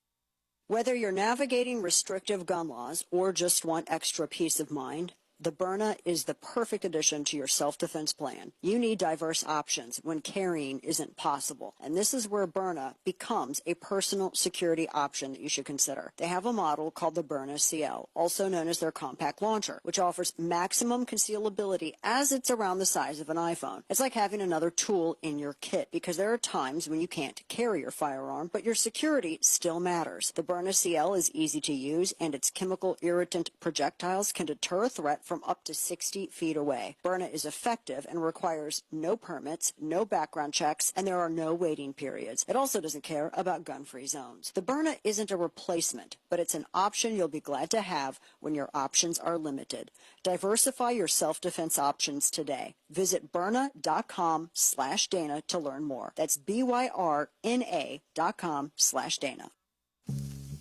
Whether you're navigating restrictive gun laws or just want extra peace of mind, the Byrna is the perfect addition to your self-defense plan. You need diverse options when carrying isn't possible. And this is where Byrna becomes a personal security option that you should consider. They have a model called the Byrna CL, also known as their compact launcher, which offers maximum concealability as it's around the size of an iPhone. It's like having another tool in your kit because there are times when you can't carry your firearm, but your security still matters. The Byrna CL is easy to use, and its chemical irritant projectiles can deter a threat from up to 60 feet away. Byrna is effective and requires no permits, no background checks, and there are no waiting periods. It also doesn't care about gun-free zones. The Byrna isn't a replacement, but it's an option you'll be glad to have when your options are limited. Diversify your self-defense options today. Visit Byrna.com/Dana to learn more. That's BYRNA.com/Dana.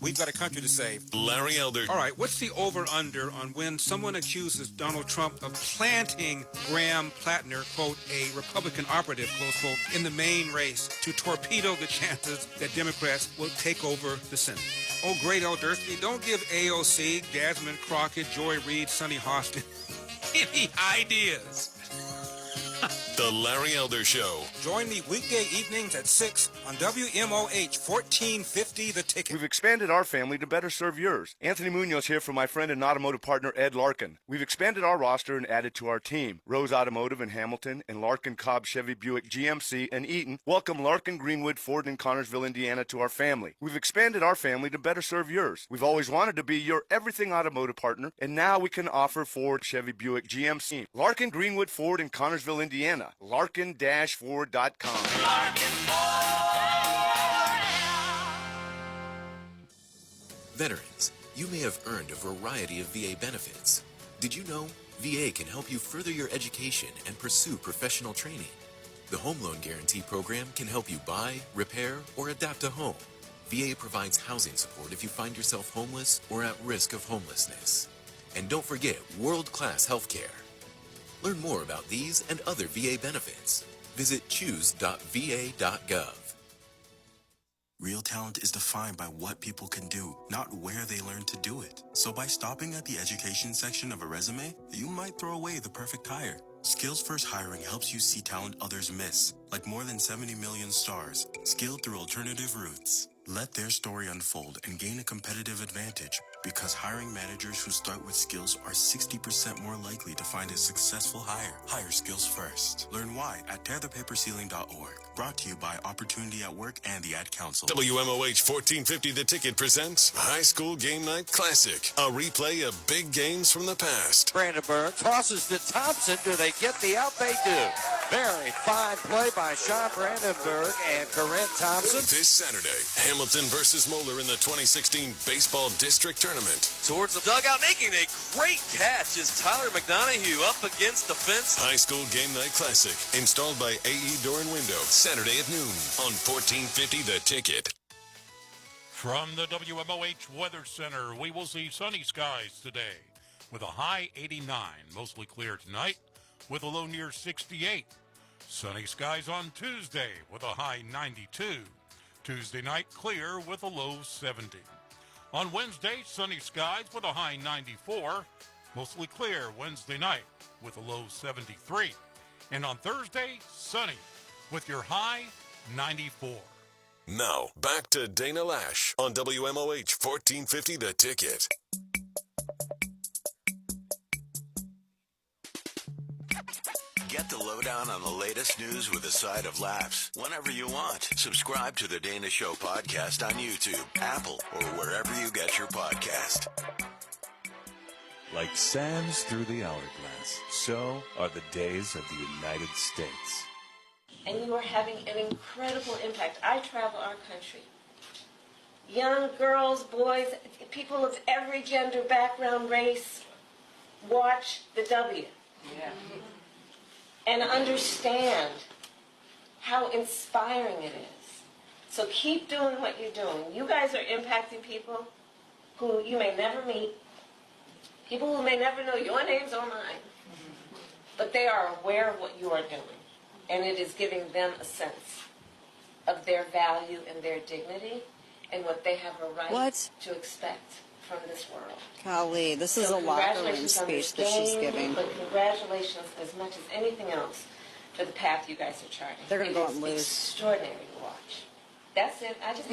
We've got a country to save. Larry Elder. All right, what's the over-under on when someone accuses Donald Trump of planting Graham Plattner, quote, a Republican operative, close quote, in the main race to torpedo the chances that Democrats will take over the Senate? Oh, great Eldersky, don't give AOC, Jasmine Crockett, Joy Reid, Sonny Hostin any ideas. The Larry Elder Show. Join me weekday evenings at 6 on WMOH 1450 The Ticket. We've expanded our family to better serve yours. Anthony Munoz here for my friend and automotive partner Ed Larkin. We've expanded our roster and added to our team. Rose Automotive in Hamilton and Larkin Cobb Chevy Buick GMC in Eaton welcome Larkin Greenwood Ford in Connersville, Indiana to our family. We've expanded our family to better serve yours. We've always wanted to be your everything automotive partner, and now we can offer Ford, Chevy, Buick, GMC. Larkin Greenwood Ford in Connersville, Indiana. Larkin-Ford.com. Veterans, you may have earned a variety of VA benefits. Did you know VA can help you further your education and pursue professional training? The Home Loan Guarantee Program can help you buy, repair, or adapt a home. VA provides housing support if you find yourself homeless or at risk of homelessness. And don't forget world-class health care. Learn more about these and other VA benefits. Visit choose.va.gov. Real talent is defined by what people can do, not where they learn to do it. So by stopping at the education section of a resume, you might throw away the perfect hire. Skills First Hiring helps you see talent others miss, like more than 70 million stars, skilled through alternative routes. Let their story unfold and gain a competitive advantage, because hiring managers who start with skills are 60% more likely to find a successful hire. Hire skills first. Learn why at tearthepaperceiling.org. Brought to you by Opportunity at Work and the Ad Council. WMOH 1450 The Ticket presents High School Game Night Classic, a replay of big games from the past. Brandenburg tosses to Thompson. Do they get the out? They do. Very fine play by Sean Brandenburg and Corinne Thompson. This Saturday, Hamilton versus Moeller in the 2016 Baseball District Tournament. Towards the dugout, making a great catch is Tyler McDonough up against the fence. High School Game Night Classic, installed by AE Door and Window, Saturday at noon on 1450 The Ticket. From the WMOH Weather Center, we will see sunny skies today with a high 89, mostly clear tonight with a low near 68. Sunny skies on Tuesday with a high 92. Tuesday night clear with a low 70. On Wednesday, sunny skies with a high 94. Mostly clear Wednesday night with a low 73. And on Thursday, sunny with your high 94. Now, back to Dana Lash on WMOH 1450 The Ticket. Get the lowdown on the latest news with a side of laughs whenever you want. Subscribe to the Dana Show podcast on YouTube, Apple, or wherever you get your podcast. Like sands through the hourglass, so are the days of the United States. And you are having an incredible impact. I travel our country. Young girls, boys, people of every gender, background, race, watch the W. Yeah. And understand how inspiring it is. So keep doing what you're doing. You guys are impacting people who you may never meet, people who may never know your names or mine, but they are aware of what you are doing. And it is giving them a sense of their value and their dignity and what they have a right to expect from this world. Golly, this is a locker room speech that she's giving. But congratulations as much as anything else for the path you guys are charting. They're going to go It and is lose. Extraordinary to watch. That's it. I just.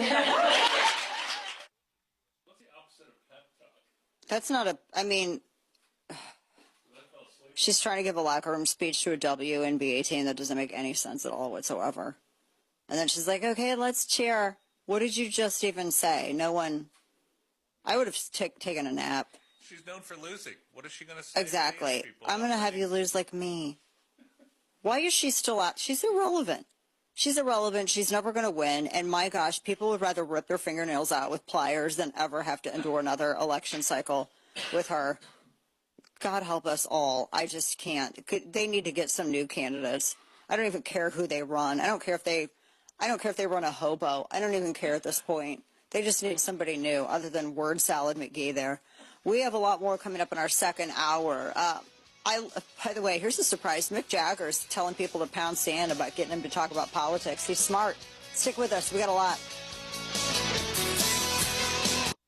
That's not a, I mean, she's trying to give a locker room speech to a WNBA team that doesn't make any sense at all whatsoever. And then she's like, okay, let's cheer. What did you just even say? No one, I would have taken a nap. She's known for losing. What is she going to say? Exactly. I'm going to have you lose like me. Why is she still out? She's irrelevant. She's irrelevant. She's never going to win. And my gosh, people would rather rip their fingernails out with pliers than ever have to endure another election cycle with her. God help us all. I just can't. They need to get some new candidates. I don't even care who they run. I don't care if they run a hobo. I don't even care at this point. They just need somebody new other than word salad McGee there. We have a lot more coming up in our second hour. By the way, here's a surprise. Mick Jagger's telling people to pound sand about getting him to talk about politics. He's smart. Stick with us. We got a lot.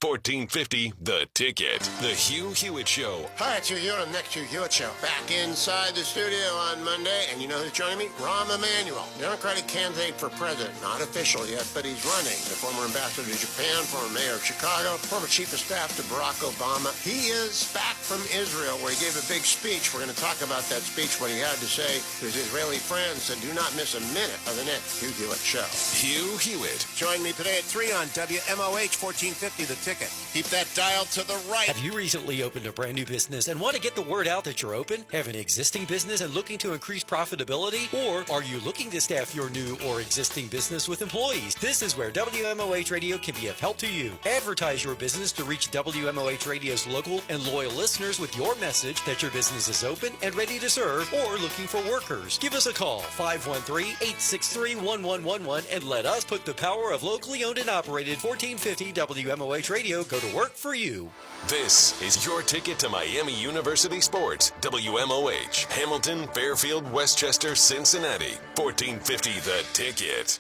1450 The Ticket. The Hugh Hewitt Show. Hi, it's Hugh Hewitt on the next Hugh Hewitt Show. Back inside the studio on Monday, and you know who's joining me? Rahm Emanuel, Democratic candidate for president. Not official yet, but he's running. The former ambassador to Japan, former mayor of Chicago, former chief of staff to Barack Obama. He is back from Israel, where he gave a big speech. We're going to talk about that speech, what he had to say to his Israeli friends. So do not miss a minute of the next Hugh Hewitt Show. Hugh Hewitt. Join me today at 3 on WMOH 1450 The Ticket. Keep that dial to the right. Have you recently opened a brand new business and want to get the word out that you're open? Have an existing business and looking to increase profitability? Or are you looking to staff your new or existing business with employees? This is where WMOH Radio can be of help to you. Advertise your business to reach WMOH Radio's local and loyal listeners with your message that your business is open and ready to serve or looking for workers. Give us a call, 513-863-1111, and let us put the power of locally owned and operated 1450 WMOH Radio go to work for you. This is your ticket to Miami University Sports. WMOH. Hamilton, Fairfield, Westchester, Cincinnati. 1450 The Ticket.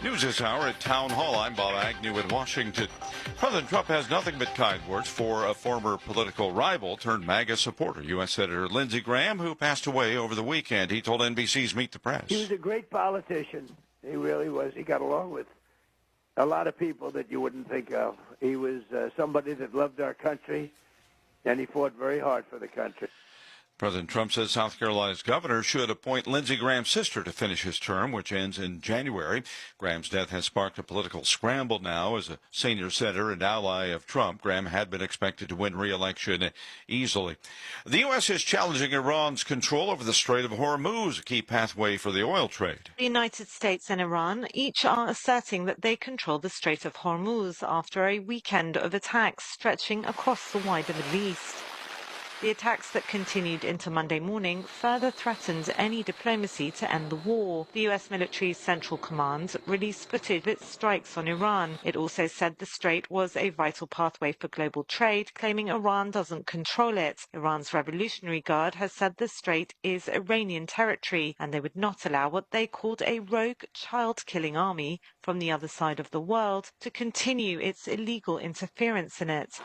News this hour at Town Hall. I'm Bob Agnew in Washington. President Trump has nothing but kind words for a former political rival turned MAGA supporter, U.S. Senator Lindsey Graham, who passed away over the weekend. He told NBC's Meet the Press. He was a great politician. He really was. He got along with a lot of people that you wouldn't think of. He was somebody that loved our country, and he fought very hard for the country. President Trump says South Carolina's governor should appoint Lindsey Graham's sister to finish his term, which ends in January. Graham's death has sparked a political scramble now. As a senior senator and ally of Trump, Graham had been expected to win re-election easily. The U.S. is challenging Iran's control over the Strait of Hormuz, a key pathway for the oil trade. The United States and Iran each are asserting that they control the Strait of Hormuz after a weekend of attacks stretching across the wider Middle East. The attacks that continued into Monday morning further threatened any diplomacy to end the war. The U.S. military's Central Command released footage of its strikes on Iran. It also said the strait was a vital pathway for global trade, claiming Iran doesn't control it. Iran's Revolutionary Guard has said the strait is Iranian territory, and they would not allow what they called a rogue child-killing army from the other side of the world to continue its illegal interference in it.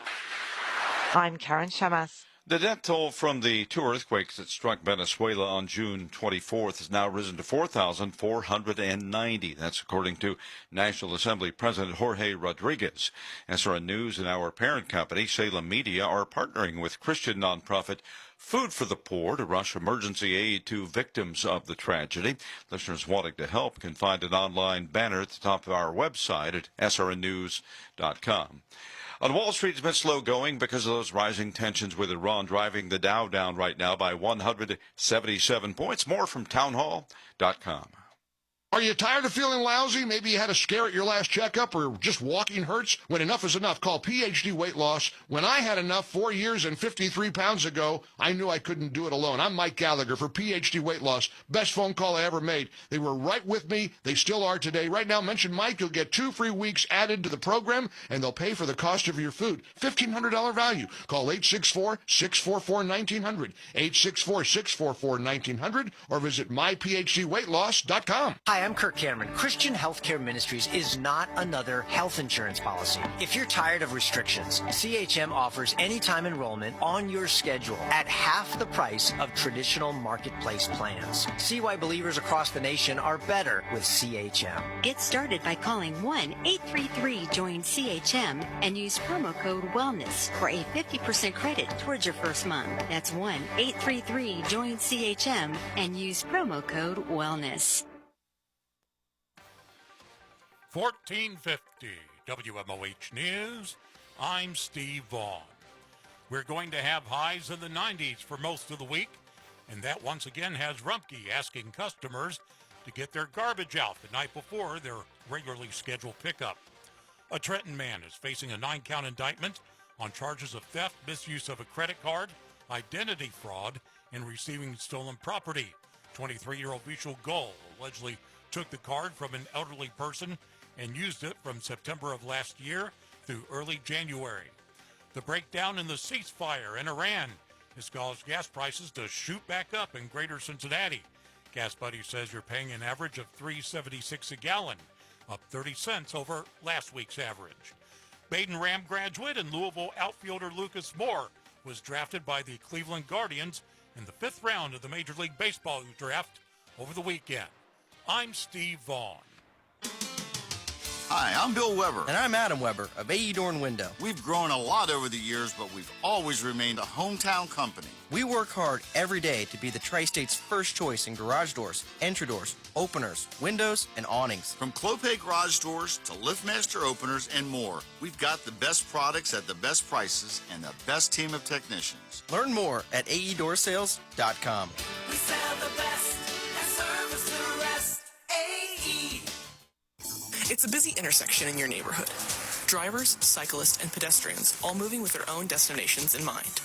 I'm Karen Shamas. The death toll from the two earthquakes that struck Venezuela on June 24th has now risen to 4,490. That's according to National Assembly President Jorge Rodriguez. SRN News and our parent company, Salem Media, are partnering with Christian nonprofit Food for the Poor to rush emergency aid to victims of the tragedy. Listeners wanting to help can find an online banner at the top of our website at srnnews.com. On Wall Street, it's been slow going because of those rising tensions with Iran, driving the Dow down right now by 177 points. More from townhall.com. Are you tired of feeling lousy? Maybe you had a scare at your last checkup or just walking hurts? When enough is enough, call PhD Weight Loss. When I had enough 4 years and 53 pounds ago, I knew I couldn't do it alone. I'm Mike Gallagher for PhD Weight Loss. Best phone call I ever made. They were right with me. They still are today. Right now, mention Mike. You'll get 2 free weeks added to the program, and they'll pay for the cost of your food. $1,500 value. Call 864-644-1900, 864-644-1900, or visit myphdweightloss.com. Hi, I'm Kirk Cameron. Christian Healthcare Ministries is not another health insurance policy. If you're tired of restrictions, CHM offers anytime enrollment on your schedule at half the price of traditional marketplace plans. See why believers across the nation are better with CHM. Get started by calling 1-833-JOIN-CHM and use promo code WELLNESS for a 50% credit towards your first month. That's 1-833-JOIN-CHM and use promo code WELLNESS. 1450 WMOH News. I'm Steve Vaughn. We're going to have highs in the 90s for most of the week, and that once again has Rumpke asking customers to get their garbage out the night before their regularly scheduled pickup. A Trenton man is facing a 9-count indictment on charges of theft, misuse of a credit card, identity fraud, and receiving stolen property. 23-year-old Vishal Goel allegedly took the card from an elderly person and used it from September of last year through early January. The breakdown in the ceasefire in Iran has caused gas prices to shoot back up in greater Cincinnati. Gas Buddy says you're paying an average of $3.76 a gallon, up 30 cents over last week's average. Baden Ram graduate and Louisville outfielder Lucas Moore was drafted by the Cleveland Guardians in the 5th round of the Major League Baseball draft over the weekend. I'm Steve Vaughn. Hi, I'm Bill Weber. And I'm Adam Weber of AE Door and Window. We've grown a lot over the years, but we've always remained a hometown company. We work hard every day to be the Tri-State's first choice in garage doors, entry doors, openers, windows, and awnings. From Clopay garage doors to LiftMaster openers and more, we've got the best products at the best prices and the best team of technicians. Learn more at aedoorsales.com. We sell the best and service the rest. AE. It's a busy intersection in your neighborhood. Drivers, cyclists, and pedestrians all moving with their own destinations in mind.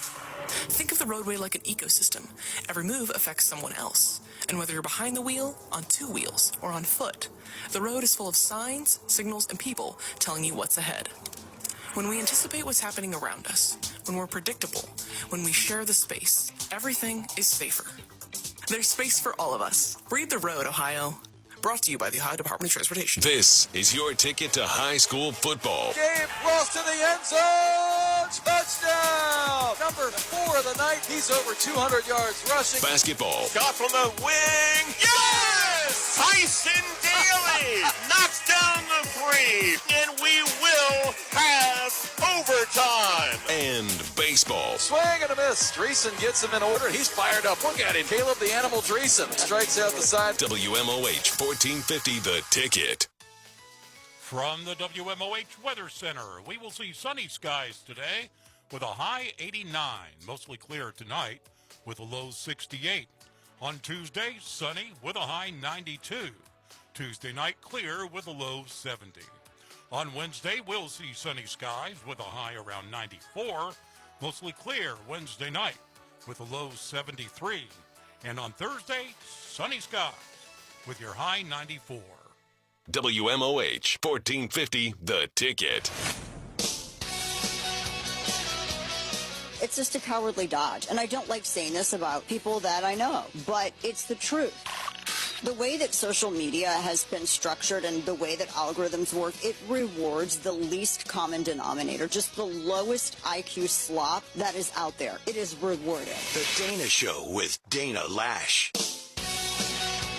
Think of the roadway like an ecosystem. Every move affects someone else. And whether you're behind the wheel, on 2 wheels, or on foot, the road is full of signs, signals, and people telling you what's ahead. When we anticipate what's happening around us, when we're predictable, when we share the space, everything is safer. There's space for all of us. Read the road, Ohio. Brought to you by the Ohio Department of Transportation. This is your ticket to high school football. Gabe Ross to the end zone. Touchdown. Number 4 of the night. He's over 200 yards rushing. Basketball. Shot from the wing. Yes! Tyson Daly knocks down the 3. And we will have overtime. And baseball. Swing and a miss. Dreesen gets him in order. He's fired up. Look at him. Caleb the Animal Dreesen strikes out the side. WMOH 1450 The Ticket. From the WMOH Weather Center, we will see sunny skies today with a high 89, mostly clear tonight with a low 68. On Tuesday, sunny with a high 92. Tuesday night, clear with a low 70. On Wednesday, we'll see sunny skies with a high around 94, mostly clear Wednesday night with a low 73. And on Thursday, sunny skies with your high 94. WMOH 1450 The Ticket. It's just a cowardly dodge. And I don't like saying this about people that I know, but it's the truth. The way that social media has been structured and the way that algorithms work, it rewards the least common denominator, just the lowest IQ slop that is out there. It is rewarded. The Dana Show with Dana Lash.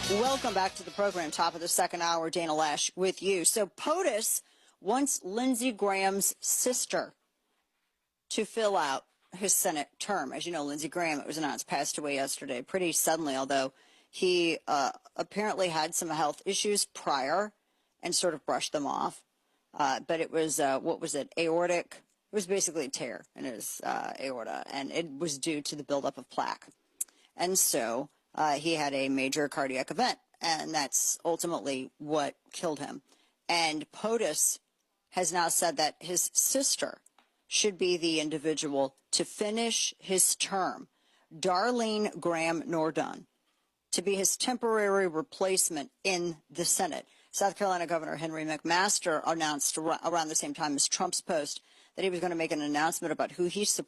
Welcome back to the program, top of the second hour, Dana Lash with you. So POTUS wants Lindsey Graham's sister to fill out his Senate term. As you know, Lindsey Graham, it was announced, passed away yesterday pretty suddenly, although he apparently had some health issues prior and sort of brushed them off. But it was, aortic? It was basically a tear in his aorta, and it was due to the buildup of plaque. And so he had a major cardiac event, and that's ultimately what killed him. And POTUS has now said that his sister should be the individual to finish his term, Darlene Graham Nordun, to be his temporary replacement in the Senate. South Carolina Governor Henry McMaster announced around the same time as Trump's post that he was going to make an announcement about who he's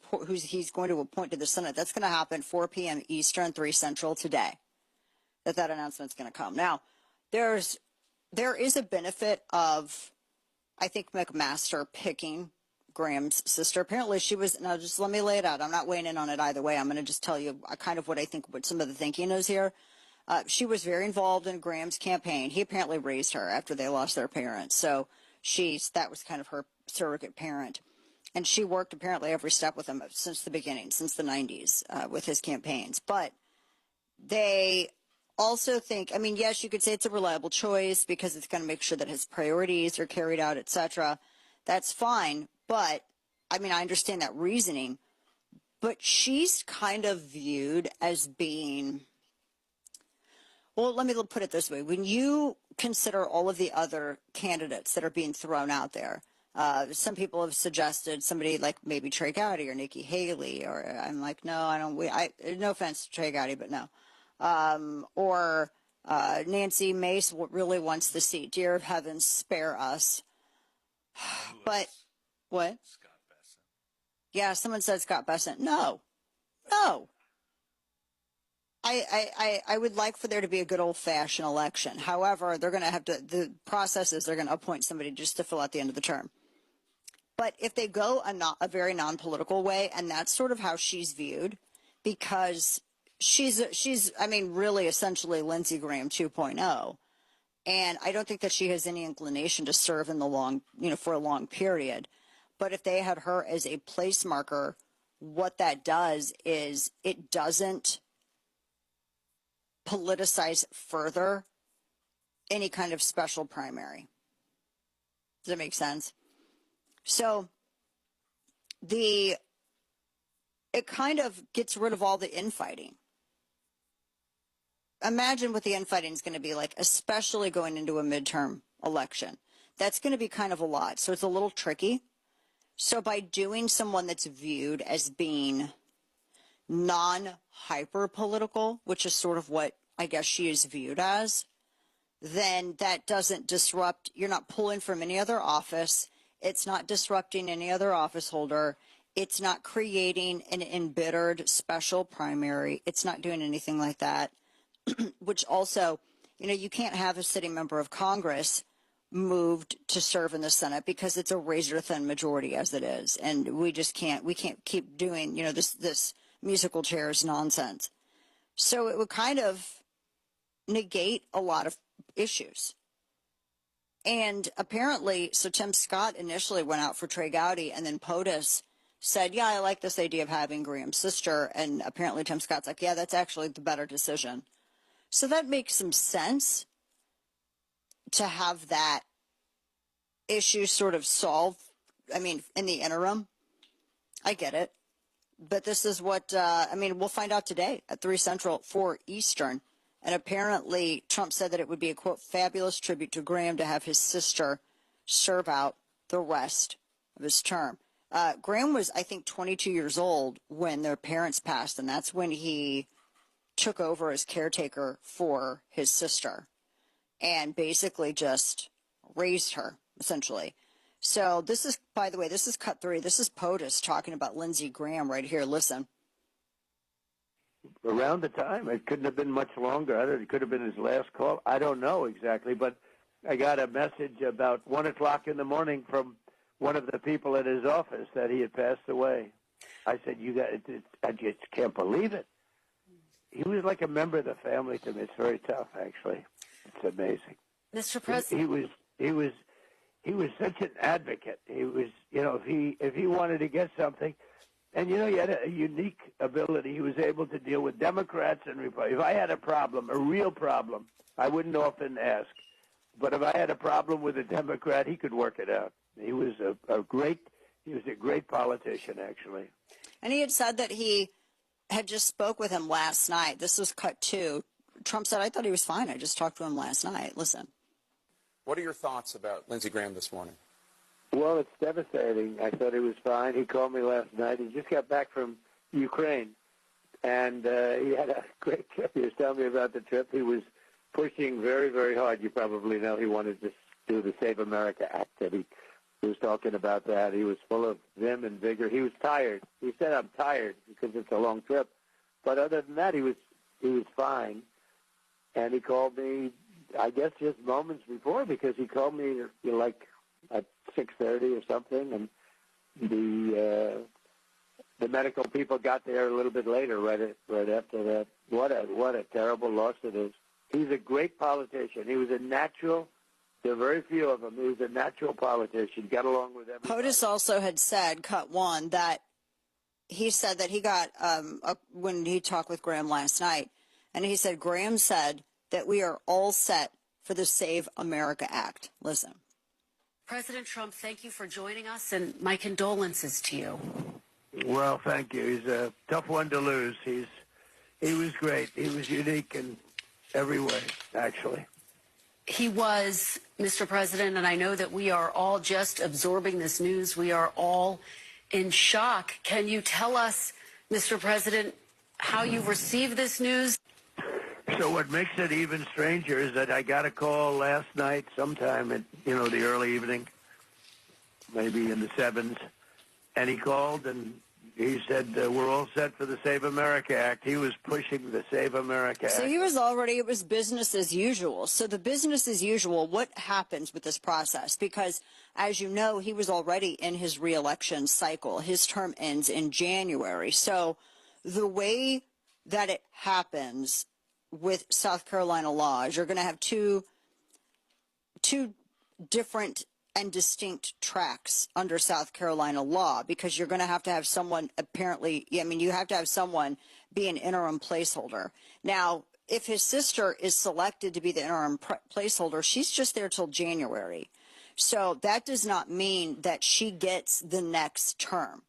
going to appoint to the Senate. That's going to happen 4 p.m. Eastern, 3 Central today, that announcement's going to come. Now, there is a benefit of, I think, McMaster picking Graham's sister. Apparently she was, now just let me lay it out. I'm not weighing in on it either way. I'm going to just tell you kind of what I think, what some of the thinking is here. She was very involved in Graham's campaign. He apparently raised her after they lost their parents. So that was kind of her surrogate parent. And she worked apparently every step with him since the beginning, since the 90s, with his campaigns. But they also think, I mean, yes, you could say it's a reliable choice because it's going to make sure that his priorities are carried out, et cetera. That's fine. But, I mean, I understand that reasoning. But she's kind of viewed as being, well, let me put it this way. When you consider all of the other candidates that are being thrown out there, some people have suggested somebody like maybe Trey Gowdy or Nikki Haley, or I'm like, no, I don't. No offense to Trey Gowdy, but no. Or Nancy Mace really wants the seat. Dear heavens, spare us. But what? Yeah, someone said Scott Bessent. No. I would like for there to be a good old-fashioned election. However, they're going to have to, the process is they're going to appoint somebody just to fill out the end of the term. But if they go a very non-political way, and that's sort of how she's viewed, because she's I mean, really essentially Lindsey Graham 2.0. And I don't think that she has any inclination to serve in the long, for a long period. But if they had her as a place marker, what that does is it doesn't politicize further any kind of special primary. Does that make sense? So it kind of gets rid of all the infighting. Imagine what the infighting is going to be like, especially going into a midterm election. That's going to be kind of a lot. So it's a little tricky. So by doing someone that's viewed as being non-hyper political, which is sort of what I guess she is viewed as, then that doesn't disrupt, you're not pulling from any other office. It's not disrupting any other office holder. It's not creating an embittered special primary. It's not doing anything like that, which also, you can't have a sitting member of Congress moved to serve in the Senate because it's a razor-thin majority as it is. And we can't keep doing, this musical chairs nonsense. So it would kind of negate a lot of issues. And apparently, so Tim Scott initially went out for Trey Gowdy, and then POTUS said, yeah, I like this idea of having Graham's sister. And apparently Tim Scott's like, yeah, that's actually the better decision. So that makes some sense to have that issue sort of solved. I mean, in the interim, I get it. But this is what, we'll find out today at 3 Central, 4 Eastern. And apparently Trump said that it would be a, quote, fabulous tribute to Graham to have his sister serve out the rest of his term. Graham was, I think, 22 years old when their parents passed, and that's when he took over as caretaker for his sister and basically just raised her, essentially. So this is, by the way, this is cut 3. This is POTUS talking about Lindsey Graham right here. Listen. Around the time, it couldn't have been much longer. It could have been his last call. I don't know exactly, but I got a message about 1 o'clock in the morning from one of the people at his office that he had passed away. I said, I just can't believe it. He was like a member of the family to me. It's very tough, actually. It's amazing. Mr. President. He was such an advocate. He was, if he wanted to get something, and, he had a unique ability. He was able to deal with Democrats and Republicans. If I had a problem, a real problem, I wouldn't often ask. But if I had a problem with a Democrat, he could work it out. He was a great politician, actually. And he had said that he had just spoke with him last night. This was cut 2. Trump said, I thought he was fine. I just talked to him last night. Listen. What are your thoughts about Lindsey Graham this morning? Well, it's devastating. I thought he was fine. He called me last night. He just got back from Ukraine, and he had a great trip. He was telling me about the trip. He was pushing very, very hard. You probably know he wanted to do the Save America Act. That he was talking about that. He was full of vim and vigor. He was tired. He said, I'm tired because it's a long trip. But other than that, he was fine. And he called me, I guess, just moments before, because he called me like at 6:30 or something, and the medical people got there a little bit later, right after that. What a terrible loss it is. He's a great politician. He was a natural. There are very few of them. He was a natural politician. Got along with everybody. POTUS also had said, cut 1, that he said that he got when he talked with Graham last night, and he said Graham said that we are all set for the Save America Act. Listen. President Trump, thank you for joining us, and my condolences to you. Well, thank you. He's a tough one to lose. He was great. He was unique in every way, actually. He was, Mr. President, and I know that we are all just absorbing this news. We are all in shock. Can you tell us, Mr. President, how you received this news? So what makes it even stranger is that I got a call last night sometime at, the early evening, maybe in the 7s, and he called and he said, we're all set for the Save America Act. He was pushing the Save America Act. So he was already, it was business as usual. So the business as usual, what happens with this process? Because, as you know, he was already in his reelection cycle. His term ends in January. So the way that it happens with South Carolina law is you're going to have two different and distinct tracks under South Carolina law, because you're going to have someone you have to have someone be an interim placeholder. Now, if his sister is selected to be the interim placeholder, she's just there till January. So that does not mean that she gets the next term.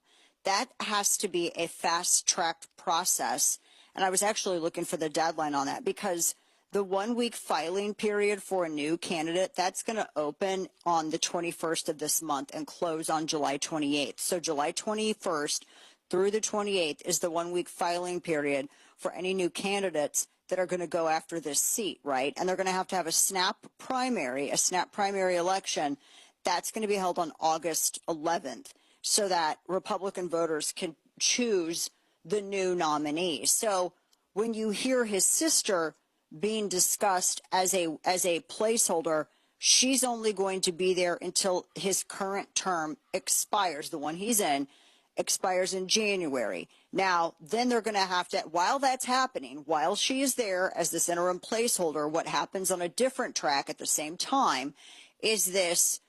That has to be a fast-tracked process. And I was actually looking for the deadline on that, because the 1-week filing period for a new candidate, that's going to open on the 21st of this month and close on July 28th. So July 21st through the 28th is the 1-week filing period for any new candidates that are going to go after this seat, right? And they're going to have a snap primary election. That's going to be held on August 11th so that Republican voters can choose the new nominee. So when you hear his sister being discussed as a placeholder, she's only going to be there until his current term expires. The one he's in expires in January. Now, then they're going to while that's happening, while she is there as this interim placeholder, what happens on a different track at the same time is this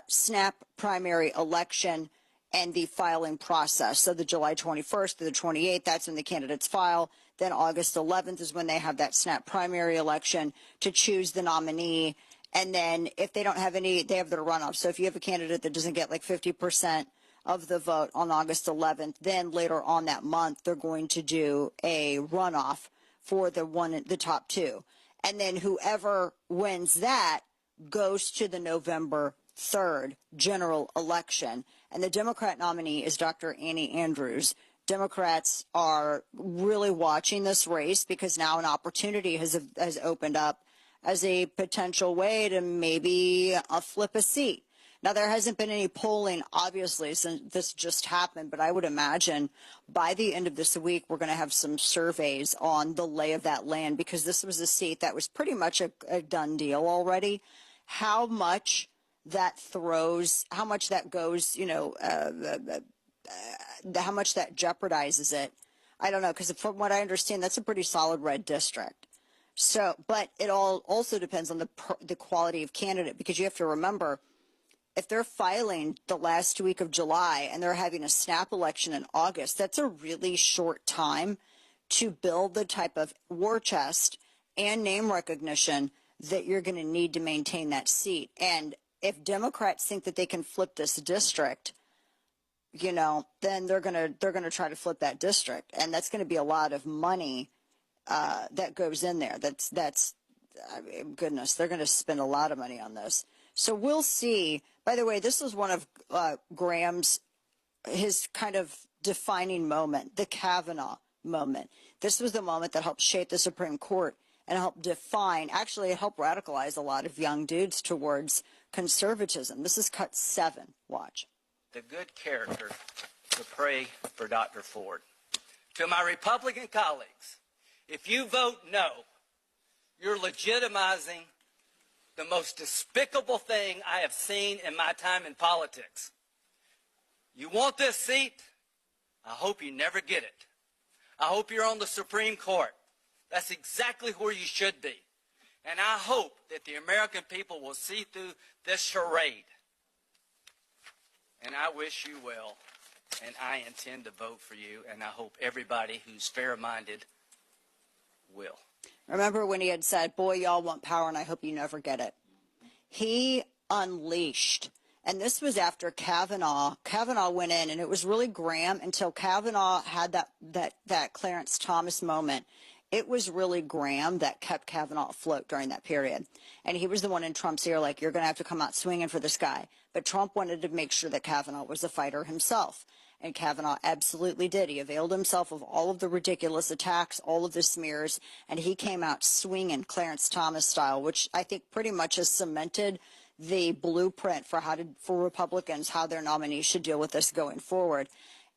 snap primary election and the filing process. So the July 21st to the 28th, that's when the candidates file. Then August 11th is when they have that snap primary election to choose the nominee. And then if they don't have any, they have their runoff. So if you have a candidate that doesn't get like 50% of the vote on August 11th, then later on that month, they're going to do a runoff for the top two. And then whoever wins that goes to the November 3rd general election. And the Democrat nominee is Dr. Annie Andrews. Democrats are really watching this race because now an opportunity has opened up as a potential way to maybe flip a seat. Now, there hasn't been any polling, obviously, since this just happened, but I would imagine by the end of this week, we're going to have some surveys on the lay of that land, because this was a seat that was pretty much a done deal already. How much that throws, how much that goes, how much that jeopardizes it, I don't know, because from what I understand, that's a pretty solid red district. So, but it all also depends on the quality of candidate, because you have to remember, if they're filing the last week of July and they're having a snap election in August, that's a really short time to build the type of war chest and name recognition that you're going to need to maintain that seat. And if Democrats think that they can flip this district, then they're going to try to flip that district, and that's going to be a lot of money that goes in there. That's I mean, goodness, they're going to spend a lot of money on this. So we'll see. By the way, this was one of Graham's, his kind of defining moment, the Kavanaugh moment. This was the moment that helped shape the Supreme Court and helped define, actually it helped radicalize a lot of young dudes towards conservatism. This is cut 7. Watch. The good character to pray for Dr. Ford. To my Republican colleagues, if you vote no, you're legitimizing the most despicable thing I have seen in my time in politics. You want this seat? I hope you never get it. I hope you're on the Supreme Court. That's exactly where you should be. And I hope that the American people will see through this charade. And I wish you well, and I intend to vote for you, and I hope everybody who's fair-minded will. Remember when he had said, boy, y'all want power, and I hope you never get it. He unleashed, and this was after Kavanaugh. Kavanaugh went in, and it was really Graham until Kavanaugh had that Clarence Thomas moment. It was really Graham that kept Kavanaugh afloat during that period. And he was the one in Trump's ear, like, you're going to have to come out swinging for this guy. But Trump wanted to make sure that Kavanaugh was a fighter himself. And Kavanaugh absolutely did. He availed himself of all of the ridiculous attacks, all of the smears, and he came out swinging Clarence Thomas style, which I think pretty much has cemented the blueprint for for Republicans, how their nominees should deal with this going forward.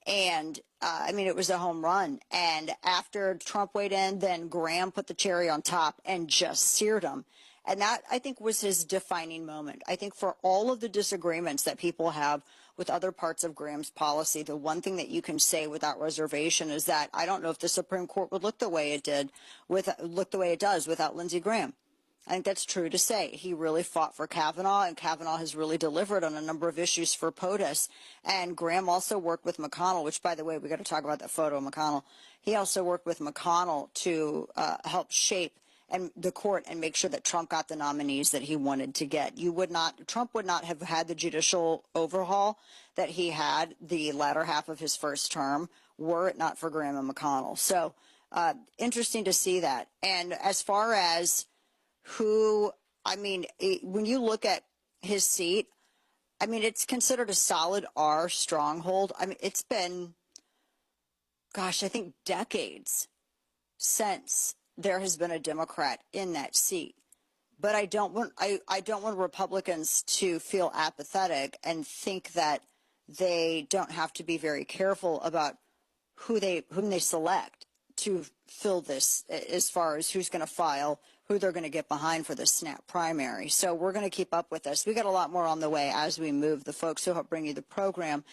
And I mean, it was a home run. And after Trump weighed in, then Graham put the cherry on top and just seared him. And that, I think, was his defining moment. I think for all of the disagreements that people have with other parts of Graham's policy, the one thing that you can say without reservation is that I don't know if the Supreme Court would look the way it does without Lindsey Graham. I think that's true to say. He really fought for Kavanaugh, and Kavanaugh has really delivered on a number of issues for POTUS. And Graham also worked with McConnell, which, by the way, we got to talk about that photo of McConnell. He also worked with McConnell to help shape the court and make sure that Trump got the nominees that he wanted to get. Trump would not have had the judicial overhaul that he had the latter half of his first term were it not for Graham and McConnell. So interesting to see that. And as far as when you look at his seat, I mean, it's considered a solid R stronghold. I mean, it's been, I think decades since there has been a Democrat in that seat. But I don't want Republicans to feel apathetic and think that they don't have to be very careful about whom they select to fill this, as far as who's going to file, who they're going to get behind for the snap primary. So we're going to keep up with this. We got a lot more on the way as we move. The folks who help bring you the program,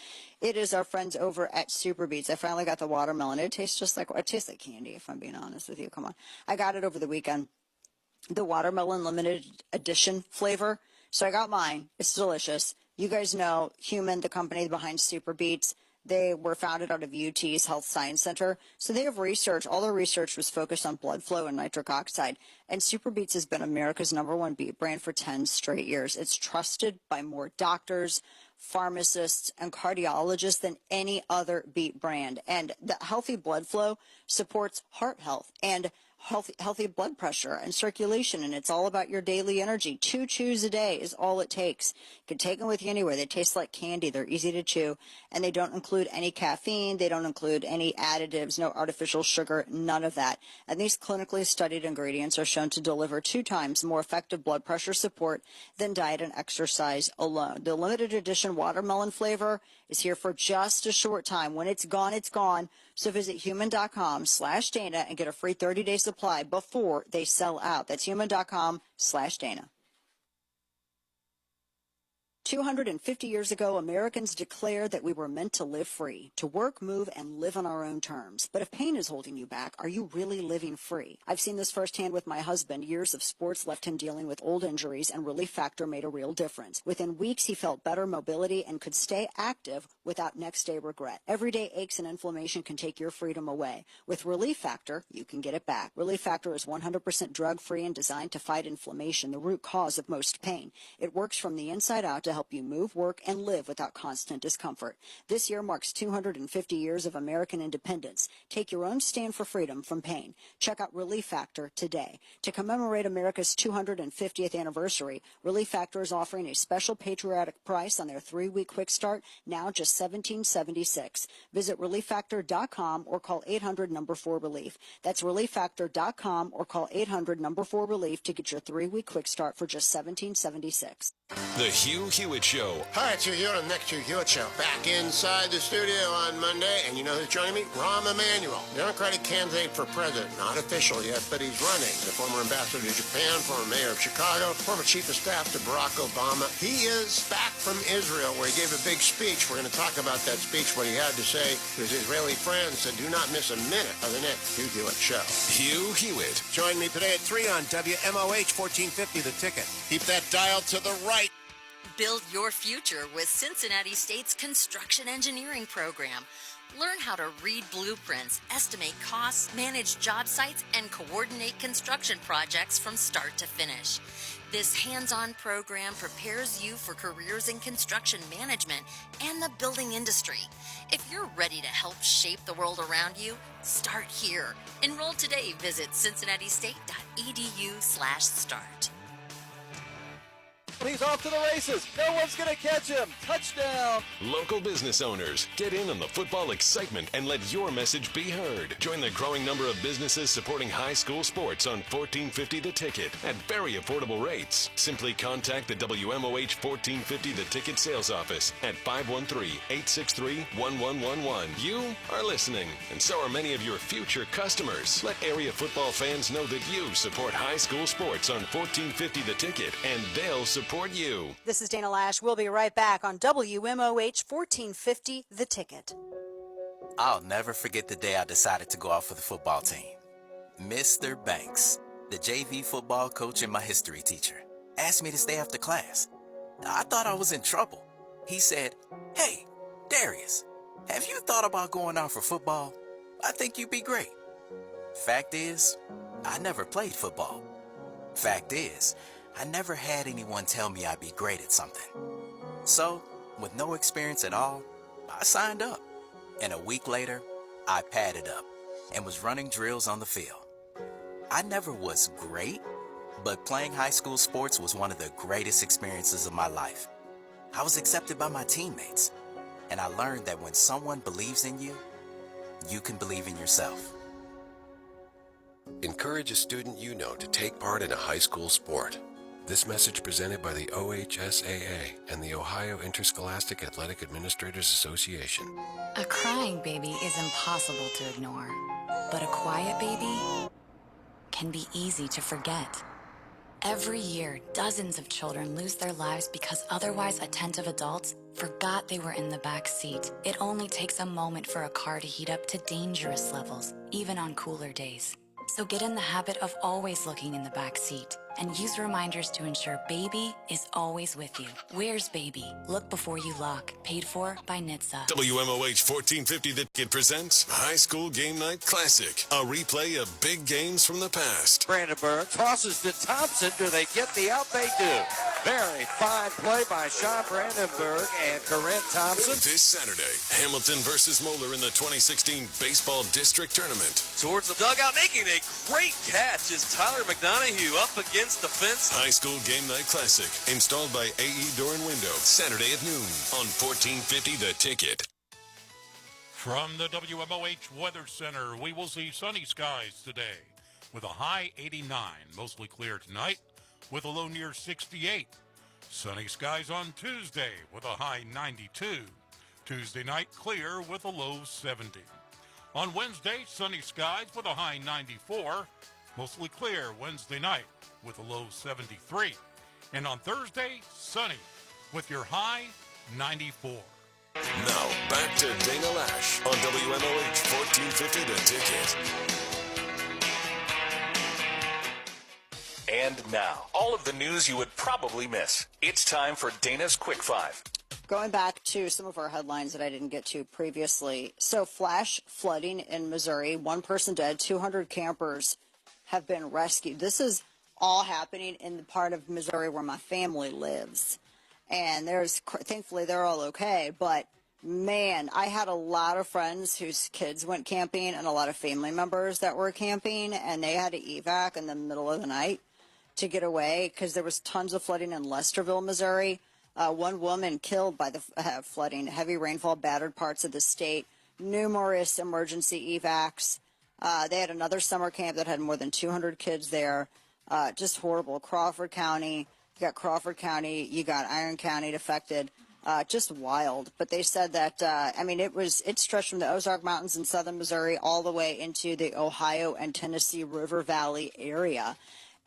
it is our friends over at Super Beets. I finally got the watermelon. It tastes like candy, if I'm being honest with you. Come on. I got it over the weekend. The watermelon limited edition flavor. So I got mine. It's delicious. You guys know Human, the company behind Super Beets. They were founded out of UT's Health Science Center. So they have research. All their research was focused on blood flow and nitric oxide. And Super Beets has been America's #1 beet brand for 10 straight years. It's trusted by more doctors, pharmacists, and cardiologists than any other beet brand. And the healthy blood flow supports heart health and healthy blood pressure and circulation, and it's all about your daily energy. 2 chews a day is all it takes. You can take them with you anywhere. They taste like candy. They're easy to chew, and they don't include any caffeine. They don't include any additives, no artificial sugar, none of that. And these clinically studied ingredients are shown to deliver 2 times more effective blood pressure support than diet and exercise alone. The limited edition watermelon flavor is here for just a short time. When it's gone, it's gone. So visit human.com/Dana and get a free 30-day supply before they sell out. That's human.com/Dana. 250 years ago, Americans declared that we were meant to live free, to work, move, and live on our own terms. But if pain is holding you back, are you really living free? I've seen this firsthand with my husband. Years of sports left him dealing with old injuries, and Relief Factor made a real difference. Within weeks, he felt better mobility and could stay active without next-day regret. Everyday aches and inflammation can take your freedom away. With Relief Factor, you can get it back. Relief Factor is 100% drug-free and designed to fight inflammation, the root cause of most pain. It works from the inside out to help you move, work, and live without constant discomfort. This year marks 250 years of American independence. Take your own stand for freedom from pain. Check out Relief Factor today. To commemorate America's 250th anniversary, Relief Factor is offering a special patriotic price on their 3-week quick start, now just $17.76. Visit ReliefFactor.com or call 800-4RELIEF. That's ReliefFactor.com or call 800-4RELIEF to get your 3-week quick start for just $17.76. The Hugh Hewitt Show. Hi, it's Hugh Hewitt on the next Hugh Hewitt Show. Back inside the studio on Monday, and you know who's joining me? Rahm Emanuel, Democratic candidate for president. Not official yet, but he's running. The former ambassador to Japan, former mayor of Chicago, former chief of staff to Barack Obama. He is back from Israel, where he gave a big speech. We're going to talk about that speech, what he had to say to his Israeli friends. So do not miss a minute of the next Hugh Hewitt Show. Hugh Hewitt. Join me today at 3 on WMOH 1450 The Ticket. Keep that dial to the right. Build your future with Cincinnati State's construction engineering program. Learn how to read blueprints, estimate costs, manage job sites, and coordinate construction projects from start to finish. This hands-on program prepares you for careers in construction management and the building industry. If you're ready to help shape the world around you, start here. Enroll today. Visit cincinnatistate.edu/start. He's off to the races. No one's going to catch him. Touchdown. Local business owners, get in on the football excitement and let your message be heard. Join the growing number of businesses supporting high school sports on $14.50 The Ticket at very affordable rates. Simply contact the WMOH $14.50 The Ticket sales office at 513-863-1111. You are listening, and so are many of your future customers. Let area football fans know that you support high school sports on $14.50 The Ticket, and they'll support you. This is Dana Lash. We'll be right back on WMOH 1450 The Ticket. I'll never forget the day I decided to go out for the football team. Mr. Banks, the JV football coach and my history teacher, asked me to stay after class. I thought I was in trouble. He said, "Hey, Darius, have you thought about going out for football? I think you'd be great." Fact is, I never played football. Fact is, I never had anyone tell me I'd be great at something. So, with no experience at all, I signed up. And a week later, I padded up and was running drills on the field. I never was great, but playing high school sports was one of the greatest experiences of my life. I was accepted by my teammates, and I learned that when someone believes in you, you can believe in yourself. Encourage a student you know to take part in a high school sport. This message presented by the OHSAA and the Ohio Interscholastic Athletic Administrators Association. A crying baby is impossible to ignore, but a quiet baby can be easy to forget. Every year, dozens of children lose their lives because otherwise attentive adults forgot they were in the back seat. It only takes a moment for a car to heat up to dangerous levels, even on cooler days. So get in the habit of always looking in the back seat and use reminders to ensure baby is always with you. Where's baby? Look before you lock. Paid for by NHTSA. WMOH 1450 The Ticket presents High School Game Night Classic, a replay of big games from the past. Brandenburg tosses to Thompson. Do they get the out? They do. Very fine play by Sean Brandenburg and Corinne Thompson. This Saturday, Hamilton versus Moeller in the 2016 Baseball District Tournament. Towards the dugout, making a great catch is Tyler McDonough up against the fence. High School Game Night Classic, installed by AE Door and Window, Saturday at noon on 1450 The Ticket. From the WMOH Weather Center, we will see sunny skies today with a high 89, mostly clear tonight with a low near 68. Sunny skies on Tuesday with a high 92. Tuesday night clear with a low 70. On Wednesday, sunny skies with a high 94. Mostly clear Wednesday night with a low 73. And on Thursday, sunny with your high 94. Now, back to Dana Lash on WMOH 1450 The Ticket. And now, all of the news you would probably miss. It's time for Dana's Quick Five. Going back to some of our headlines that I didn't get to previously. So flash flooding in Missouri, 1 person dead, 200 campers have been rescued. This is all happening in the part of Missouri where my family lives. And thankfully they're all okay. But man, I had a lot of friends whose kids went camping and a lot of family members that were camping, and they had to evac in the middle of the night to get away because there was tons of flooding in Lesterville, Missouri. 1 woman killed by the flooding. Heavy rainfall battered parts of the state. Numerous emergency evacs. They had another summer camp that had more than 200 kids there. Just horrible. Crawford County. You got Crawford County. You got Iron County affected. Just wild. But they said that, it stretched from the Ozark Mountains in southern Missouri all the way into the Ohio and Tennessee River Valley area.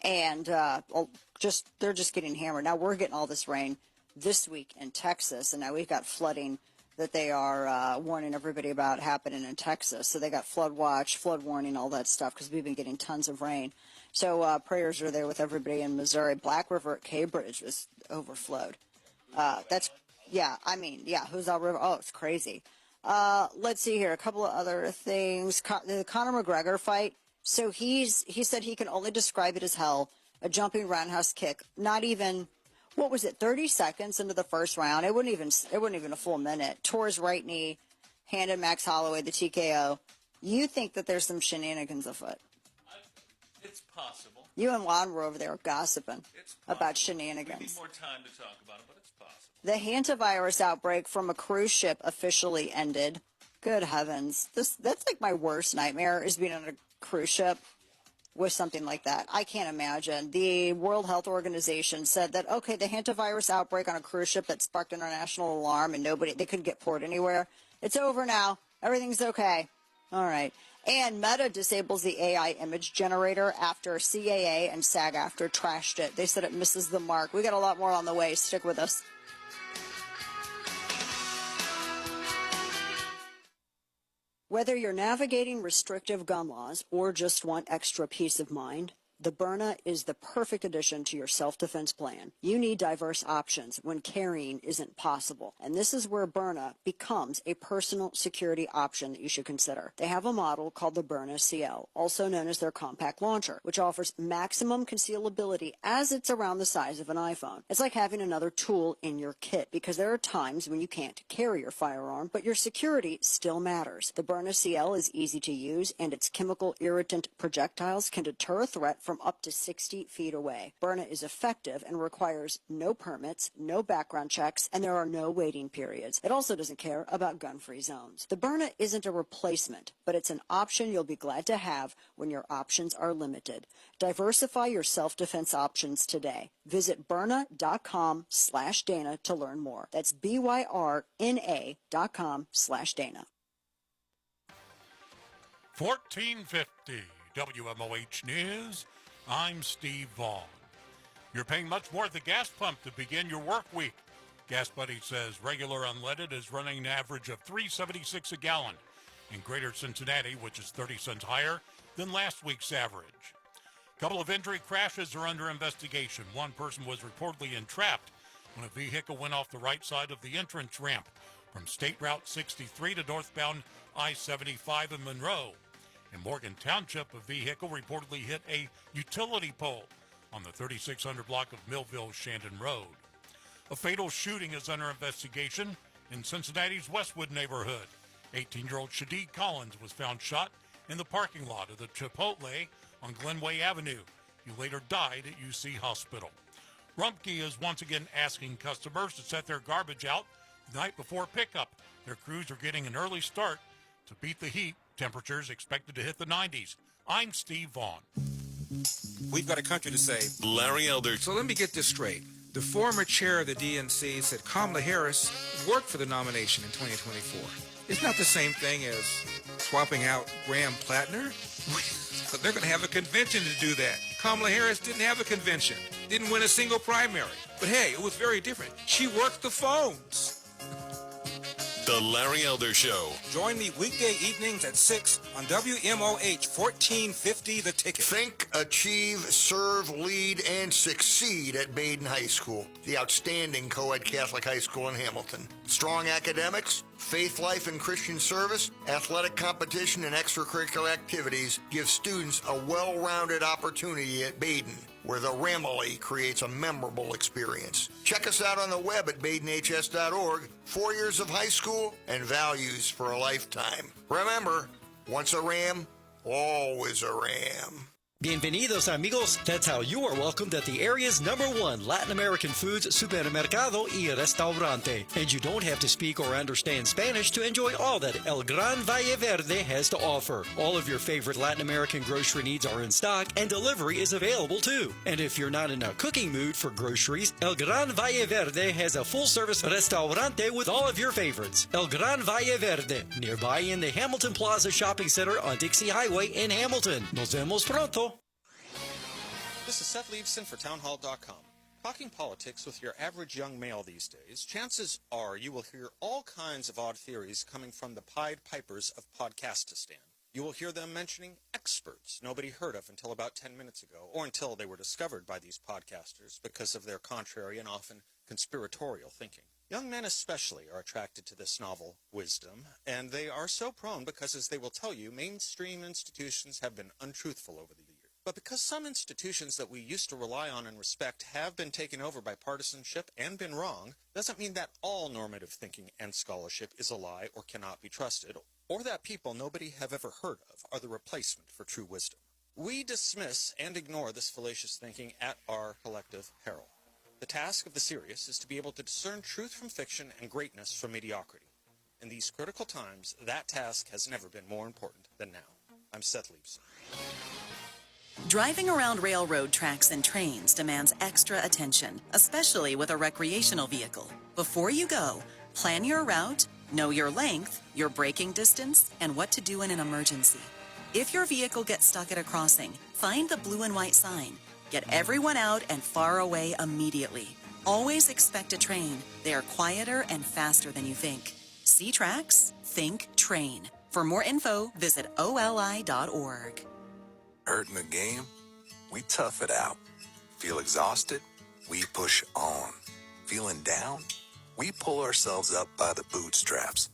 And they're just getting hammered. Now we're getting all this rain this week in Texas, and now we've got flooding that they are warning everybody about happening in Texas. So they got flood watch, flood warning, all that stuff, because we've been getting tons of rain. So prayers are there with everybody in Missouri. Black River at Cambridge was overflowed. Hoozle River. Oh, it's crazy. Let's see here. A couple of other things. The Conor McGregor fight. So he said he can only describe it as hell. A jumping roundhouse kick. Not even, 30 seconds into the first round. It wasn't even a full minute. Tore his right knee, handed Max Holloway the TKO. You think that there's some shenanigans afoot? It's possible. You and Juan were over there gossiping It's possible. about We shenanigans. need more time to talk about it, but it's possible. The hantavirus outbreak from a cruise ship officially ended. Good heavens. That's like my worst nightmare, is being on a cruise ship with something like that. I can't imagine. The World Health Organization said that, okay, the hantavirus outbreak on a cruise ship that sparked international alarm and they couldn't get port anywhere. It's over now. Everything's okay. All right. And Meta disables the AI image generator after CAA and SAG-AFTRA trashed it. They said it misses the mark. We got a lot more on the way. Stick with us. Whether you're navigating restrictive gun laws or just want extra peace of mind, the Byrna is the perfect addition to your self-defense plan. You need diverse options when carrying isn't possible. And this is where Byrna becomes a personal security option that you should consider. They have a model called the Byrna CL, also known as their compact launcher, which offers maximum concealability as it's around the size of an iPhone. It's like having another tool in your kit, because there are times when you can't carry your firearm, but your security still matters. The Byrna CL is easy to use, and its chemical irritant projectiles can deter a threat from up to 60 feet away. Byrna is effective and requires no permits, no background checks, and there are no waiting periods. It also doesn't care about gun-free zones. The Byrna isn't a replacement, but it's an option you'll be glad to have when your options are limited. Diversify your self-defense options today. Visit Byrna.com/Dana to learn more. That's BYRNA.com/Dana. 1450 WMOH News. I'm Steve Vaughn. You're paying much more at the gas pump to begin your work week. Gas Buddy says regular unleaded is running an average of $3.76 a gallon in Greater Cincinnati, which is 30 cents higher than last week's average. A couple of injury crashes are under investigation. One person was reportedly entrapped when a vehicle went off the right side of the entrance ramp from State Route 63 to northbound I-75 in Monroe. In Morgan Township, a vehicle reportedly hit a utility pole on the 3600 block of Millville-Shandon Road. A fatal shooting is under investigation in Cincinnati's Westwood neighborhood. 18-year-old Shadid Collins was found shot in the parking lot of the Chipotle on Glenway Avenue. He later died at UC Hospital. Rumpke is once again asking customers to set their garbage out the night before pickup. Their crews are getting an early start to beat the heat. Temperatures expected to hit the 90s. I'm Steve Vaughn. We've got a country to save. Larry Elder. So let me get this straight. The former chair of the DNC said Kamala Harris worked for the nomination in 2024. It's not the same thing as swapping out Graham Plattner. They're going to have a convention to do that. Kamala Harris didn't have a convention, didn't win a single primary. But hey, it was very different. She worked the phones. The Larry Elder Show. Join me weekday evenings at 6 on WMOH 1450 The Ticket. Think, achieve, serve, lead, and succeed at Baden High School, the outstanding co-ed Catholic high school in Hamilton. Strong academics, faith life and Christian service, athletic competition, and extracurricular activities give students a well-rounded opportunity at Baden, where the Ramily creates a memorable experience. Check us out on the web at BadenHS.org. 4 years of high school and values for a lifetime. Remember, once a Ram, always a Ram. Bienvenidos amigos, that's how you are welcomed at the area's #1 Latin American foods supermercado y restaurante. And you don't have to speak or understand Spanish to enjoy all that El Gran Valle Verde has to offer. All of your favorite Latin American grocery needs are in stock and delivery is available too. And if you're not in a cooking mood for groceries, El Gran Valle Verde has a full-service restaurante with all of your favorites. El Gran Valle Verde, nearby in the Hamilton Plaza Shopping Center on Dixie Highway in Hamilton. Nos vemos pronto. This is Seth Leibson for townhall.com. Talking politics with your average young male these days, chances are you will hear all kinds of odd theories coming from the Pied Pipers of Podcastistan. You will hear them mentioning experts nobody heard of until about 10 minutes ago, or until they were discovered by these podcasters because of their contrary and often conspiratorial thinking. Young men especially are attracted to this novel wisdom, and they are so prone because, as they will tell you, mainstream institutions have been untruthful over the years. But because some institutions that we used to rely on and respect have been taken over by partisanship and been wrong, doesn't mean that all normative thinking and scholarship is a lie or cannot be trusted, or that people nobody have ever heard of are the replacement for true wisdom. We dismiss and ignore this fallacious thinking at our collective peril. The task of the serious is to be able to discern truth from fiction and greatness from mediocrity. In these critical times, that task has never been more important than now. I'm Seth Leibson. Driving around railroad tracks and trains demands extra attention, especially with a recreational vehicle. Before you go, plan your route, know your length, your braking distance, and what to do in an emergency. If your vehicle gets stuck at a crossing, find the blue and white sign. Get everyone out and far away immediately. Always expect a train. They are quieter and faster than you think. See tracks? Think train. For more info, visit oli.org. Hurt in the game? We tough it out. Feel exhausted? We push on. Feeling down? We pull ourselves up by the bootstraps.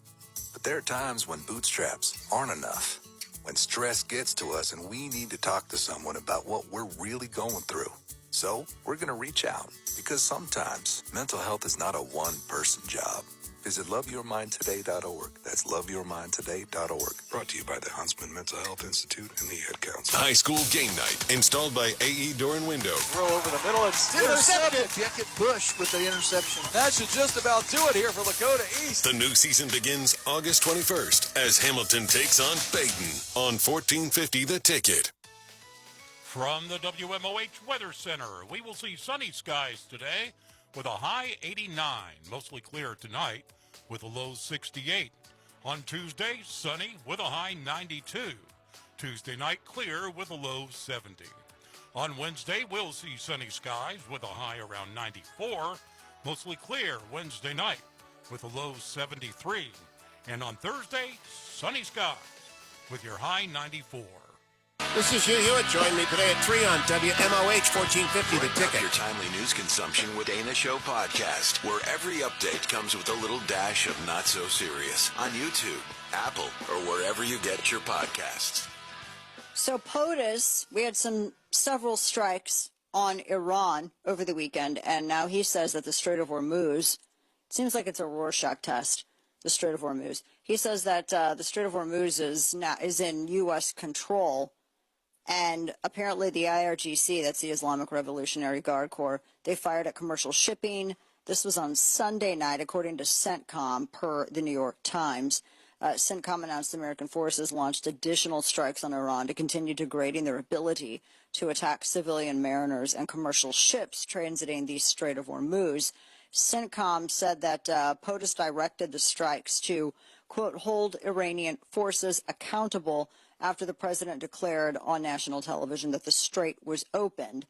But there are times when bootstraps aren't enough. When stress gets to us and we need to talk to someone about what we're really going through. So we're going to reach out because sometimes mental health is not a one-person job. Visit loveyourmindtoday.org. That's loveyourmindtoday.org. Brought to you by the Huntsman Mental Health Institute and the Ad Council. High School Game Night, installed by AE Door and Window. Throw over the middle and intercepted. Get Bush with the interception. That should just about do it here for Lakota East. The new season begins August 21st as Hamilton takes on Baden on 1450 The Ticket. From the WMOH Weather Center, we will see sunny skies today with a high 89, mostly clear tonight with a low 68. On Tuesday, sunny with a high 92. Tuesday night, clear with a low 70. On Wednesday, we'll see sunny skies with a high around 94, mostly clear Wednesday night with a low 73. And on Thursday, sunny skies with your high 94. This is Hugh Hewitt. Join me today at 3 on WMOH 1450 The Ticket. Your timely news consumption with Dana Show Podcast, where every update comes with a little dash of not so serious on YouTube, Apple, or wherever you get your podcasts. So POTUS, we had several strikes on Iran over the weekend, and now he says that the Strait of Hormuz, it seems like it's a Rorschach test, the Strait of Hormuz. He says that the Strait of Hormuz is in U.S. control. And apparently the IRGC, that's the Islamic Revolutionary Guard Corps, they fired at commercial shipping. This was on Sunday night, according to CENTCOM, per the New York Times. CENTCOM announced American forces launched additional strikes on Iran to continue degrading their ability to attack civilian mariners and commercial ships transiting the Strait of Hormuz. CENTCOM said that POTUS directed the strikes to, quote, hold Iranian forces accountable after the president declared on national television that the strait was opened,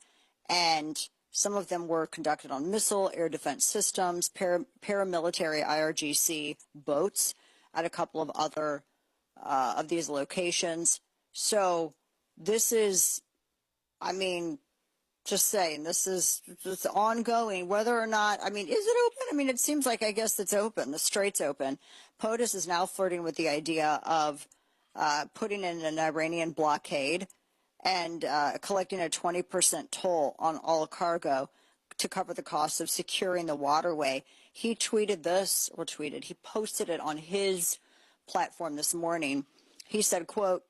and some of them were conducted on missile, air defense systems, paramilitary IRGC boats at a couple of other of these locations. So this is, I mean, just saying, this is ongoing, whether or not, I mean, is it open? I mean, it seems like, I guess it's open. The strait's open. POTUS is now flirting with the idea of putting in an Iranian blockade and collecting a 20% toll on all cargo to cover the cost of securing the waterway. He tweeted this, he posted it on his platform this morning. He said, quote,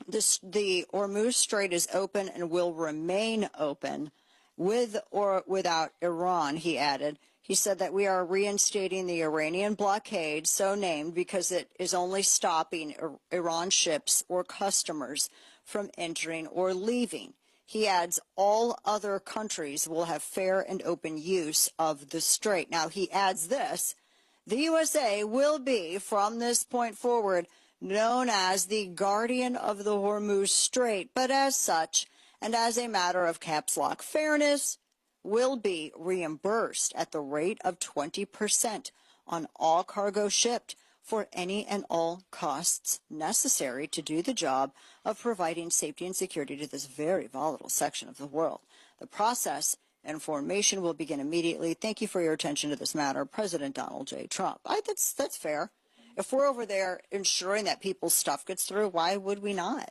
the Hormuz Strait is open and will remain open with or without Iran, he added. He said that we are reinstating the Iranian blockade, so named because it is only stopping Iran ships or customers from entering or leaving. He adds all other countries will have fair and open use of the strait. Now, he adds this, the USA will be, from this point forward, known as the guardian of the Hormuz Strait, but as such, and as a matter of caps lock fairness, will be reimbursed at the rate of 20% on all cargo shipped for any and all costs necessary to do the job of providing safety and security to this very volatile section of the world. The process and formation will begin immediately. Thank you for your attention to this matter, President Donald J. Trump. That's fair. If we're over there ensuring that people's stuff gets through, why would we not?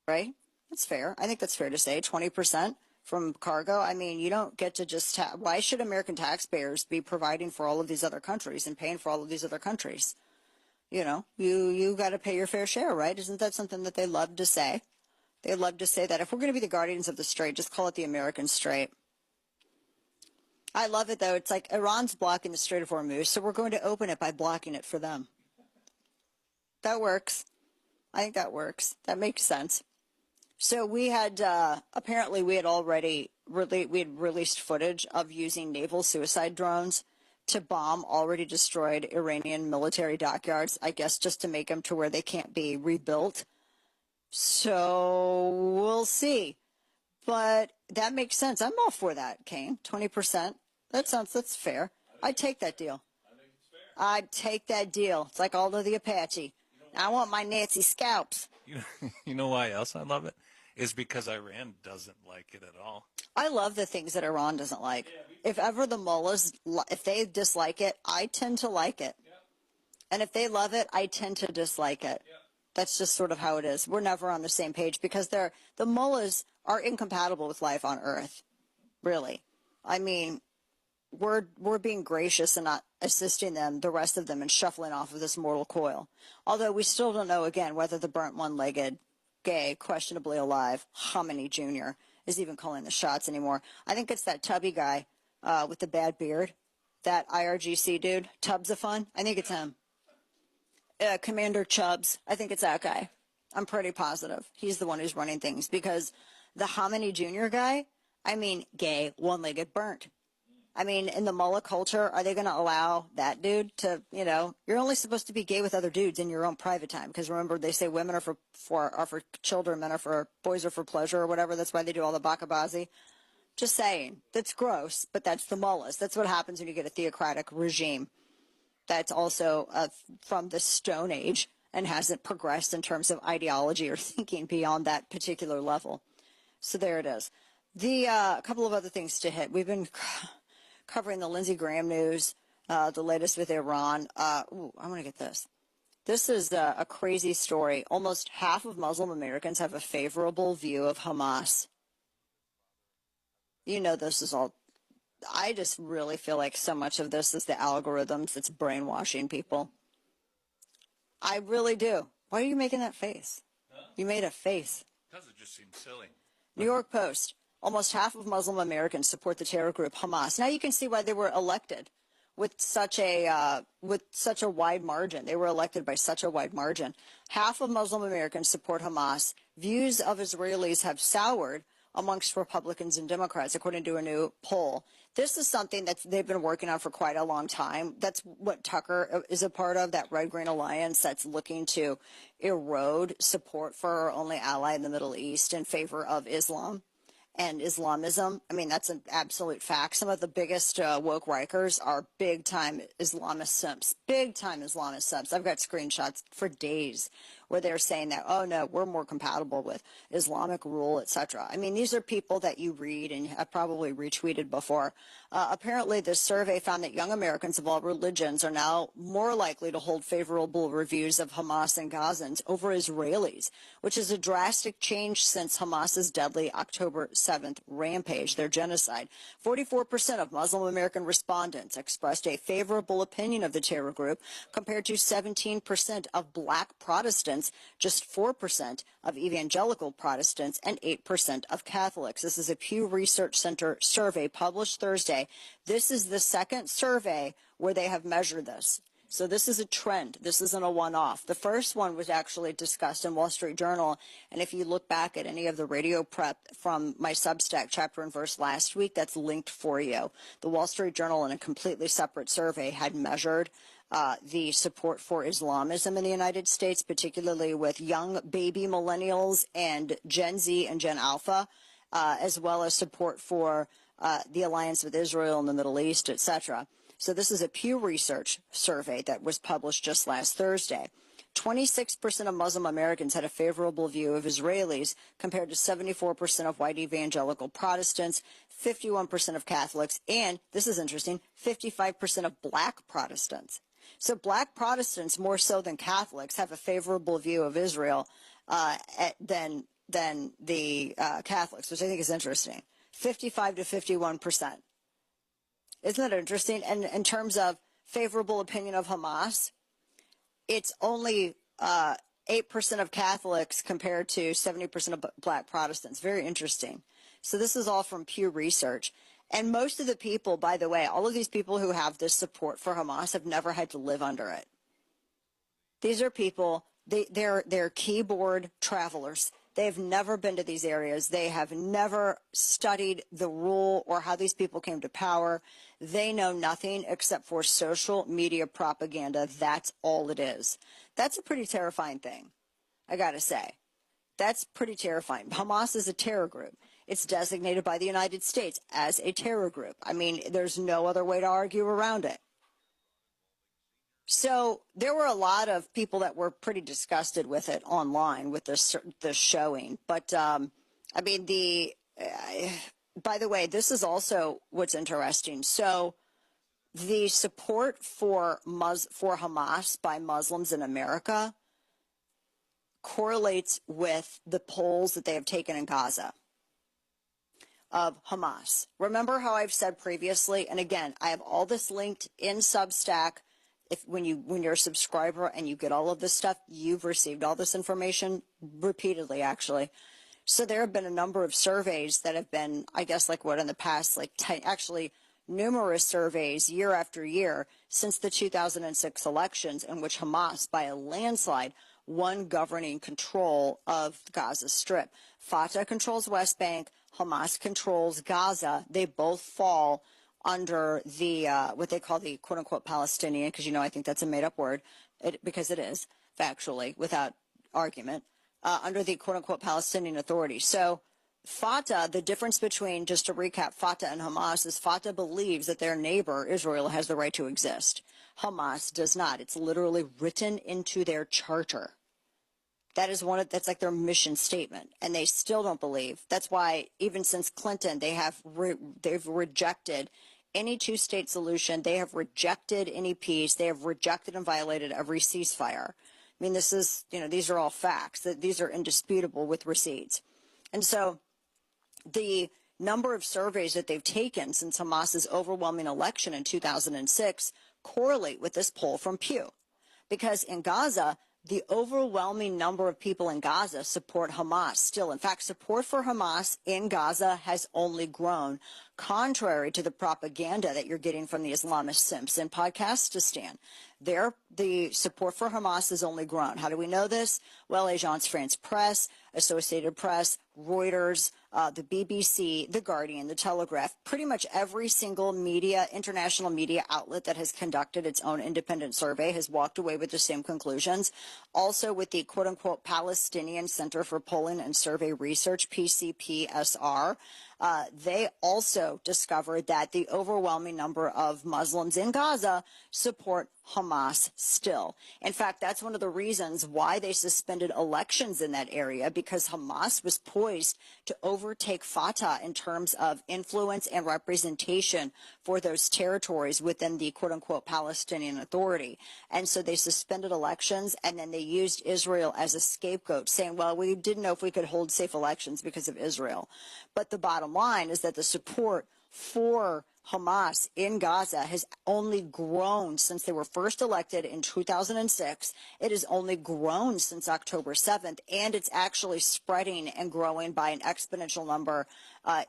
Right? That's fair. I think that's fair to say. 20% from cargo. I mean, you don't get to just why should American taxpayers be providing for all of these other countries and paying for all of these other countries? You know, you got to pay your fair share, right? Isn't that something that they love to say? They love to say that if we're going to be the guardians of the strait, just call it the American Strait. I love it, though. It's like Iran's blocking the Strait of Wmoh, so we're going to open it by blocking it for them. That works. I think that works. That makes sense. So we had, apparently we had already, we had released footage of using naval suicide drones to bomb already destroyed Iranian military dockyards, I guess just to make them to where they can't be rebuilt. So we'll see. But that makes sense. I'm all for that, Kane. 20%. That's fair. I'd take that deal. I'd take that deal. It's like Aldo the Apache. I want my Nazi scalps. You know why else I love it? Is because Iran doesn't like it at all. I love the things that Iran doesn't like. If ever the mullahs, if they dislike it, I tend to like it. And if they love it, I tend to dislike it. That's just sort of how it is. We're never on the same page because the mullahs are incompatible with life on Earth. Really. I mean, we're being gracious and not assisting them, the rest of them, and shuffling off of this mortal coil. Although we still don't know, again, whether the burnt one-legged, gay, questionably alive, Khamenei Jr. is even calling the shots anymore. I think it's that tubby guy with the bad beard, that IRGC dude, Tubbs of Fun. I think it's him. Commander Chubbs. I think it's that guy. I'm pretty positive. He's the one who's running things because the Khamenei Jr. guy, I mean, gay, one-legged, burnt. I mean, in the mullah culture, are they going to allow that dude to, you're only supposed to be gay with other dudes in your own private time. Because remember, they say women are for children, boys are for pleasure or whatever. That's why they do all the bakabazi. Just saying. That's gross, but that's the mullahs. That's what happens when you get a theocratic regime. That's also from the Stone Age and hasn't progressed in terms of ideology or thinking beyond that particular level. So there it is. A couple of other things to hit. We've been covering the Lindsey Graham news, the latest with Iran. I want to get this. This is a crazy story. Almost half of Muslim Americans have a favorable view of Hamas. This is all. I just really feel like so much of this is the algorithms that's brainwashing people. I really do. Why are you making that face? You made a face. Because it just seems silly. New York Post. Almost half of Muslim Americans support the terror group Hamas. Now you can see why they were elected with such a wide margin. They were elected by such a wide margin. Half of Muslim Americans support Hamas. Views of Israelis have soured amongst Republicans and Democrats, according to a new poll. This is something that they've been working on for quite a long time. That's what Tucker is a part of, that red-green alliance that's looking to erode support for our only ally in the Middle East in favor of Islam and Islamism. I mean, that's an absolute fact. Some of the biggest woke Rikers are big-time Islamist simps. Big-time Islamist simps. I've got screenshots for days where they're saying that, oh, no, we're more compatible with Islamic rule, etc. I mean, these are people that you read and have probably retweeted before. Apparently, this survey found that young Americans of all religions are now more likely to hold favorable reviews of Hamas and Gazans over Israelis, which is a drastic change since Hamas's deadly October 7th rampage, their genocide. 44% of Muslim American respondents expressed a favorable opinion of the terror group, compared to 17% of black Protestants, just 4% of evangelical Protestants, and 8% of Catholics. This is a Pew Research Center survey published Thursday. This is the second survey where they have measured this. So this is a trend. This isn't a one-off. The first one was actually discussed in Wall Street Journal. And if you look back at any of the radio prep from my Substack chapter and verse last week, that's linked for you. The Wall Street Journal, in a completely separate survey, had measured the support for Islamism in the United States, particularly with young baby millennials and Gen Z and Gen Alpha, as well as support for the alliance with Israel in the Middle East, etc. So this is a Pew Research survey that was published just last Thursday. 26% of Muslim Americans had a favorable view of Israelis, compared to 74% of white evangelical Protestants, 51% of Catholics, and, this is interesting, 55% of black Protestants. So black Protestants, more so than Catholics, have a favorable view of Israel than the Catholics, which I think is interesting. 55 to 51%. Isn't that interesting? And in terms of favorable opinion of Hamas, it's only 8% of Catholics compared to 70% of black Protestants. Very interesting. So this is all from Pew Research. And most of the people, by the way, all of these people who have this support for Hamas have never had to live under it. These are people, they're keyboard travelers. They have never been to these areas. They have never studied the rule or how these people came to power. They know nothing except for social media propaganda. That's all it is. That's a pretty terrifying thing, I got to say. That's pretty terrifying. Hamas is a terror group. It's designated by the United States as a terror group. I mean, there's no other way to argue around it. So there were a lot of people that were pretty disgusted with it online with this showing. But I mean, by the way, this is also what's interesting. So the support for Hamas by Muslims in America correlates with the polls that they have taken in Gaza of Hamas. Remember how I've said previously, and again, I have all this linked in Substack. When you're a subscriber and you get all of this stuff, you've received all this information repeatedly, actually. So there have been a number of surveys that have been, I guess, like what in the past, like actually numerous surveys year after year since the 2006 elections in which Hamas, by a landslide, won governing control of Gaza Strip. Fatah controls West Bank. Hamas controls Gaza. They both fall under the what they call the quote-unquote Palestinian, because, you know, I think that's a made-up word, because it is, factually, without argument, under the quote-unquote Palestinian Authority. So Fatah, the difference between, just to recap, Fatah and Hamas is Fatah believes that their neighbor, Israel, has the right to exist. Hamas does not. It's literally written into their charter. That is that's like their mission statement, and they still don't believe. That's why even since Clinton, they've rejected any two-state solution. They have rejected any peace. They have rejected and violated every ceasefire. I mean, this is, you know, these are all facts. That these are indisputable with receipts. And so the number of surveys that they've taken since Hamas's overwhelming election in 2006 correlate with this poll from Pew, because in Gaza, the overwhelming number of people in Gaza support Hamas still. In fact, support for Hamas in Gaza has only grown, contrary to the propaganda that you're getting from the Islamist simps in Podcastistan. The support for Hamas has only grown. How do we know this? Well, Agence France Presse, Associated Press, Reuters, the BBC, The Guardian, The Telegraph, pretty much every single media, international media outlet that has conducted its own independent survey has walked away with the same conclusions. Also with the quote-unquote Palestinian Center for Polling and Survey Research, PCPSR, they also discovered that the overwhelming number of Muslims in Gaza support Hamas still. In fact, that's one of the reasons why they suspended elections in that area, because Hamas was poised to overtake Fatah in terms of influence and representation for those territories within the quote-unquote Palestinian Authority. And so they suspended elections, and then they used Israel as a scapegoat, saying, well, we didn't know if we could hold safe elections because of Israel. But the bottom line is that the support for Hamas in Gaza has only grown since they were first elected in 2006. It has only grown since October 7th, and it's actually spreading and growing by an exponential number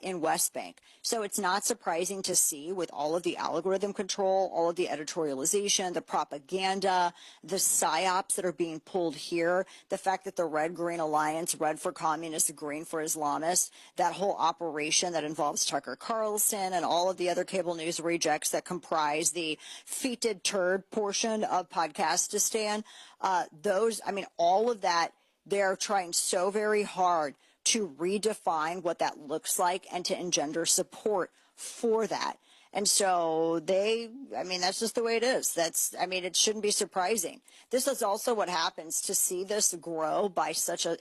in West Bank. So it's not surprising to see, with all of the algorithm control, all of the editorialization, the propaganda, the psyops that are being pulled here, the fact that the Red-Green Alliance, red for communists, green for Islamists, that whole operation that involves Tucker Carlson and all of the other cable news rejects that comprise the feted turd portion of Podcastistan, all of that, they're trying so very hard to redefine what that looks like and to engender support for that. And so that's just the way it is. It shouldn't be surprising. This is also what happens to see this grow by such an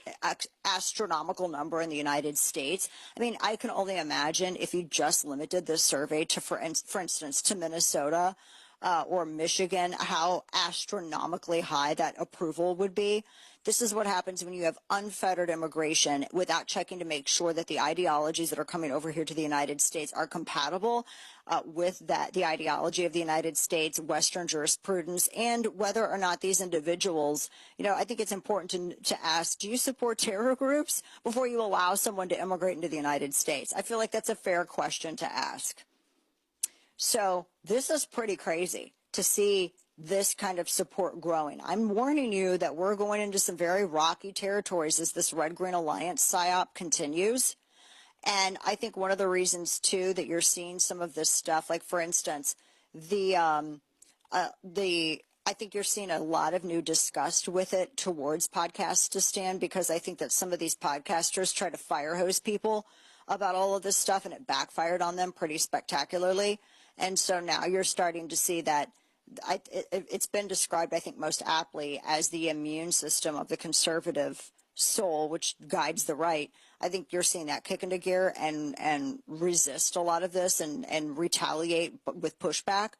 astronomical number in the United States. I mean, I can only imagine if you just limited this survey to, for instance, to Minnesota or Michigan, how astronomically high that approval would be. This is what happens when you have unfettered immigration without checking to make sure that the ideologies that are coming over here to the United States are compatible with the ideology of the United States, Western jurisprudence, and whether or not these individuals, I think it's important to ask, do you support terror groups before you allow someone to immigrate into the United States? I feel like that's a fair question to ask. So this is pretty crazy to see this kind of support growing. I'm warning you that we're going into some very rocky territories as this Red-Green Alliance psyop continues. And I think one of the reasons, too, that you're seeing some of this stuff, like, for instance, I think you're seeing a lot of new disgust with it towards podcasts to stand, because I think that some of these podcasters try to fire hose people about all of this stuff, and it backfired on them pretty spectacularly. And so now you're starting to see that it's been described, I think, most aptly as the immune system of the conservative soul, which guides the right. I think you're seeing that kick into gear and resist a lot of this and retaliate with pushback.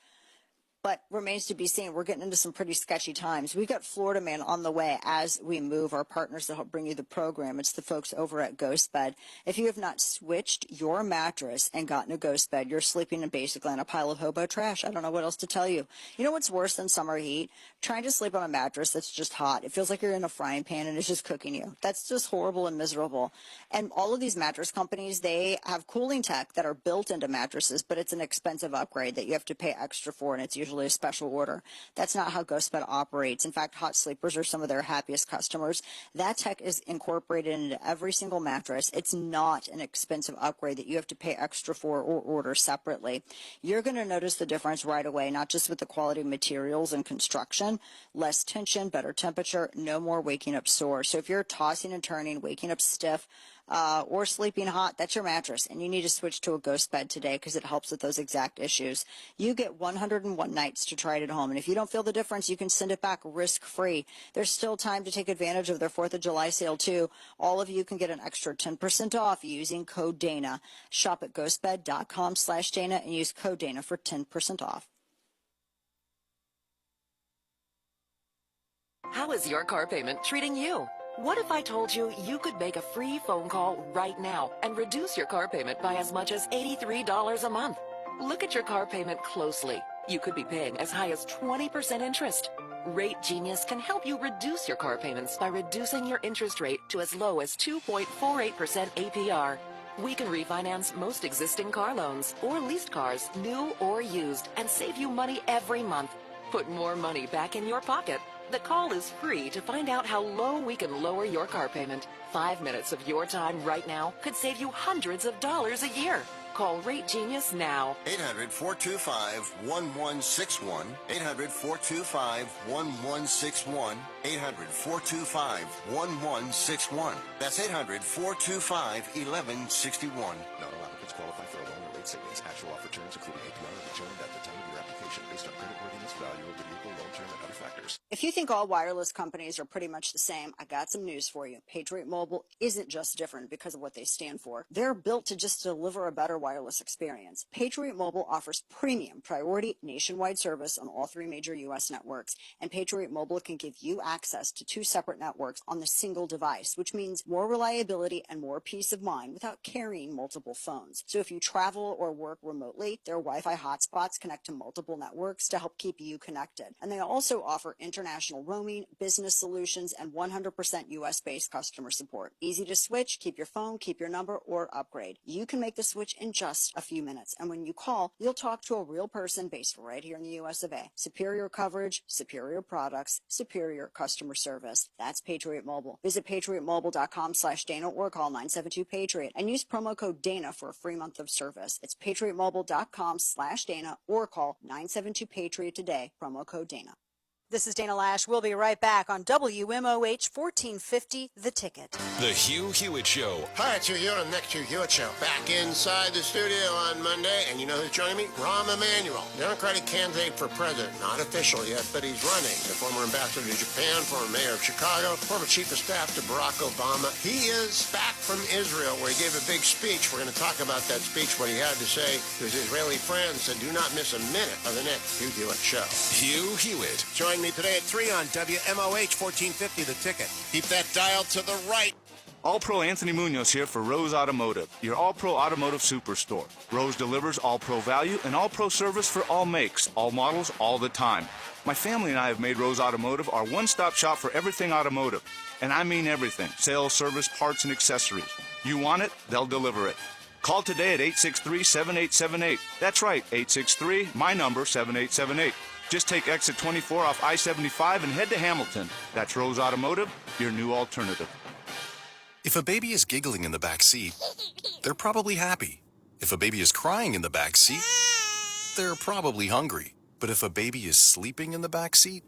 But remains to be seen. We're getting into some pretty sketchy times. We've got Florida Man on the way as we move, our partners that help bring you the program. It's the folks over at Ghost Bed. If you have not switched your mattress and gotten a Ghost Bed, you're sleeping basically on a pile of hobo trash. I don't know what else to tell you. You know what's worse than summer heat? Trying to sleep on a mattress that's just hot. It feels like you're in a frying pan and it's just cooking you. That's just horrible and miserable. And all of these mattress companies, they have cooling tech that are built into mattresses, but it's an expensive upgrade that you have to pay extra for, and it's usually a special order. That's not how GhostBed operates. In fact, hot sleepers are some of their happiest customers. That tech is incorporated into every single mattress. It's not an expensive upgrade that you have to pay extra for or order separately. You're going to notice the difference right away, not just with the quality of materials and construction, less tension, better temperature, no more waking up sore. So if you're tossing and turning, waking up stiff, or sleeping hot, that's your mattress, and you need to switch to a Ghost Bed today because it helps with those exact issues. You get 101 nights to try it at home, and if you don't feel the difference, you can send it back risk-free. There's still time to take advantage of their 4th of July sale, too. All of you can get an extra 10% off using code DANA. Shop at ghostbed.com/Dana and use code DANA for 10% off. How is your car payment treating you? What if I told you you could make a free phone call right now and reduce your car payment by as much as $83 a month? Look at your car payment closely. You could be paying as high as 20% interest. Rate Genius can help you reduce your car payments by reducing your interest rate to as low as 2.48% APR. We can refinance most existing car loans or leased cars, new or used, and save you money every month. Put more money back in your pocket. The call is free to find out how low we can lower your car payment. 5 minutes of your time right now could save you hundreds of dollars a year. Call Rate Genius now. 800-425-1161. 800-425-1161. 800-425-1161. That's 800-425-1161. Not all applicants qualify for a loan or rate savings. Actual offer terms, including APR, are determined at the time of your application based on creditworthiness, value of the vehicle, loan term, and other factors. If you think all wireless companies are pretty much the same, I got some news for you. Patriot Mobile isn't just different because of what they stand for. They're built to just deliver a better wireless experience. Patriot Mobile offers premium priority nationwide service on all 3 major U.S. networks, and Patriot Mobile can give you access to 2 separate networks on the single device, which means more reliability and more peace of mind without carrying multiple phones. So if you travel or work remotely, their Wi-Fi hotspots connect to multiple networks to help keep you connected. And they also offer international roaming, business solutions, and 100% U.S.-based customer support. Easy to switch, keep your phone, keep your number, or upgrade. You can make the switch in just a few minutes, and when you call, you'll talk to a real person based right here in the U.S. of A. Superior coverage, superior products, superior customer service. That's Patriot Mobile. Visit patriotmobile.com/Dana or call 972-PATRIOT and use promo code DANA for a free month of service. It's patriotmobile.com/Dana or call 972-PATRIOT today, promo code DANA. This is Dana Lash. We'll be right back on WMOH 1450, The Ticket. The Hugh Hewitt Show. Hi, it's Hugh Hewitt on the next Hugh Hewitt Show. Back inside the studio on Monday, and you know who's joining me? Rahm Emanuel, Democratic candidate for president. Not official yet, but he's running. The former ambassador to Japan, former mayor of Chicago, former chief of staff to Barack Obama. He is back from Israel, where he gave a big speech. We're going to talk about that speech, what he had to say to his Israeli friends, and do not miss a minute of the next Hugh Hewitt Show. Hugh Hewitt. Join Join me today at 3 on WMOH 1450, The Ticket. Keep that dial to the right. All-Pro Anthony Munoz here for Rose Automotive, your all-pro automotive superstore. Rose delivers all-pro value and all-pro service for all makes, all models, all the time. My family and I have made Rose Automotive our one-stop shop for everything automotive. And I mean everything, sales, service, parts, and accessories. You want it, they'll deliver it. Call today at 863-7878. That's right, 863, my number, 7878. Just take exit 24 off I-75 and head to Hamilton. That's Rose Automotive, your new alternative. If a baby is giggling in the back seat, they're probably happy. If a baby is crying in the back seat, they're probably hungry. But if a baby is sleeping in the back seat,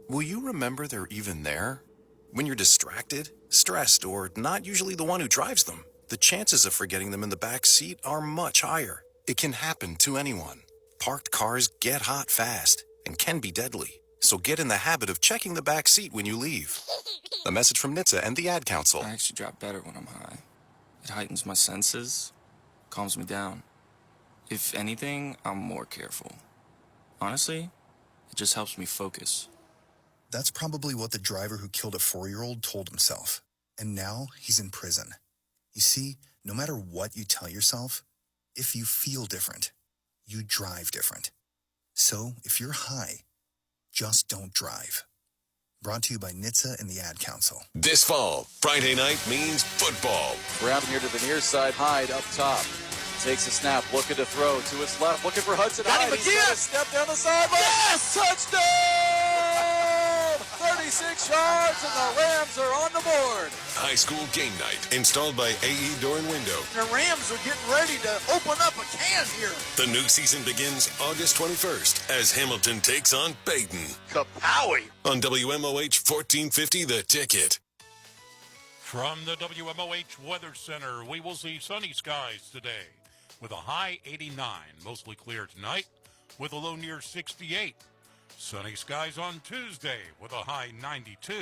will you remember they're even there? When you're distracted, stressed, or not usually the one who drives them, the chances of forgetting them in the back seat are much higher. It can happen to anyone. Parked cars get hot fast and can be deadly. So get in the habit of checking the back seat when you leave. A message from NHTSA and the Ad Council. I actually drive better when I'm high. It heightens my senses, calms me down. If anything, I'm more careful. Honestly, it just helps me focus. That's probably what the driver who killed a 4-year-old told himself. And now he's in prison. You see, no matter what you tell yourself, if you feel different, you drive different. So if you're high, just don't drive. Brought to you by NHTSA and the Ad Council. This fall, Friday night means football. Brown here to the near side, Hyde up top. Takes a snap, looking to throw to his left, looking for Hudson Hyde. He's got a step down the sideline. Yes! Touchdown! 36 yards, and the Rams are on the board. High school game night, installed by AE Door and Window. The Rams are getting ready to open up a can here. The new season begins August 21st as Hamilton takes on Baden. Kapowie! On WMOH 1450, The Ticket. From the WMOH Weather Center, we will see sunny skies today with a high 89, mostly clear tonight with a low near 68. Sunny skies on Tuesday with a high 92.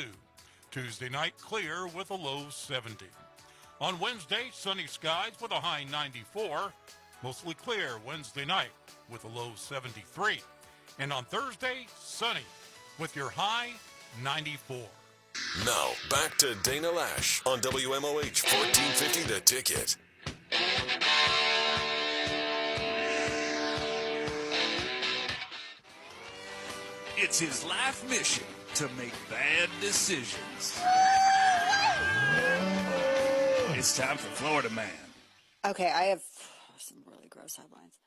Tuesday night clear with a low 70. On Wednesday, sunny skies with a high 94. Mostly clear Wednesday night with a low 73. And on Thursday, sunny with your high 94. Now, back to Dana Lash on WMOH 1450, The Ticket. It's his life mission to make bad decisions. It's time for Florida Man. Okay, I have some really gross headlines.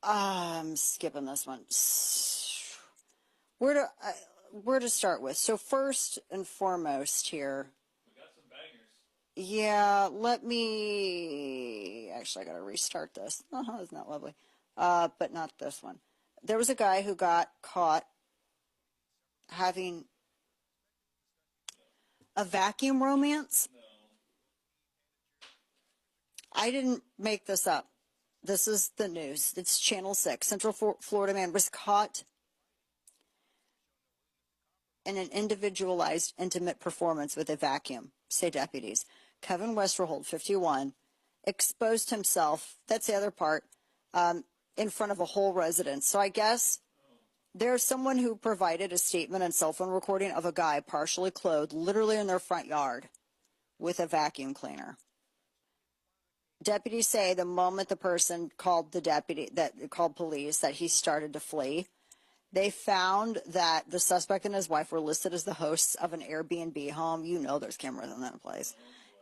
I'm skipping this one. Where to start with? So first and foremost here. We got some bangers. Yeah, actually, I gotta restart this. Isn't that lovely? But not this one. There was a guy who got caught having a vacuum romance. I didn't make this up. This is the news. It's Channel 6. Central Florida man was caught in an individualized intimate performance with a vacuum, say deputies. Kevin Westerhold, 51, exposed himself, that's the other part, in front of a whole residence. So I guess there's someone who provided a statement and cell phone recording of a guy partially clothed, literally in their front yard, with a vacuum cleaner. Deputies say the moment the person called police, that he started to flee. They found that the suspect and his wife were listed as the hosts of an Airbnb home. You know there's cameras in that place.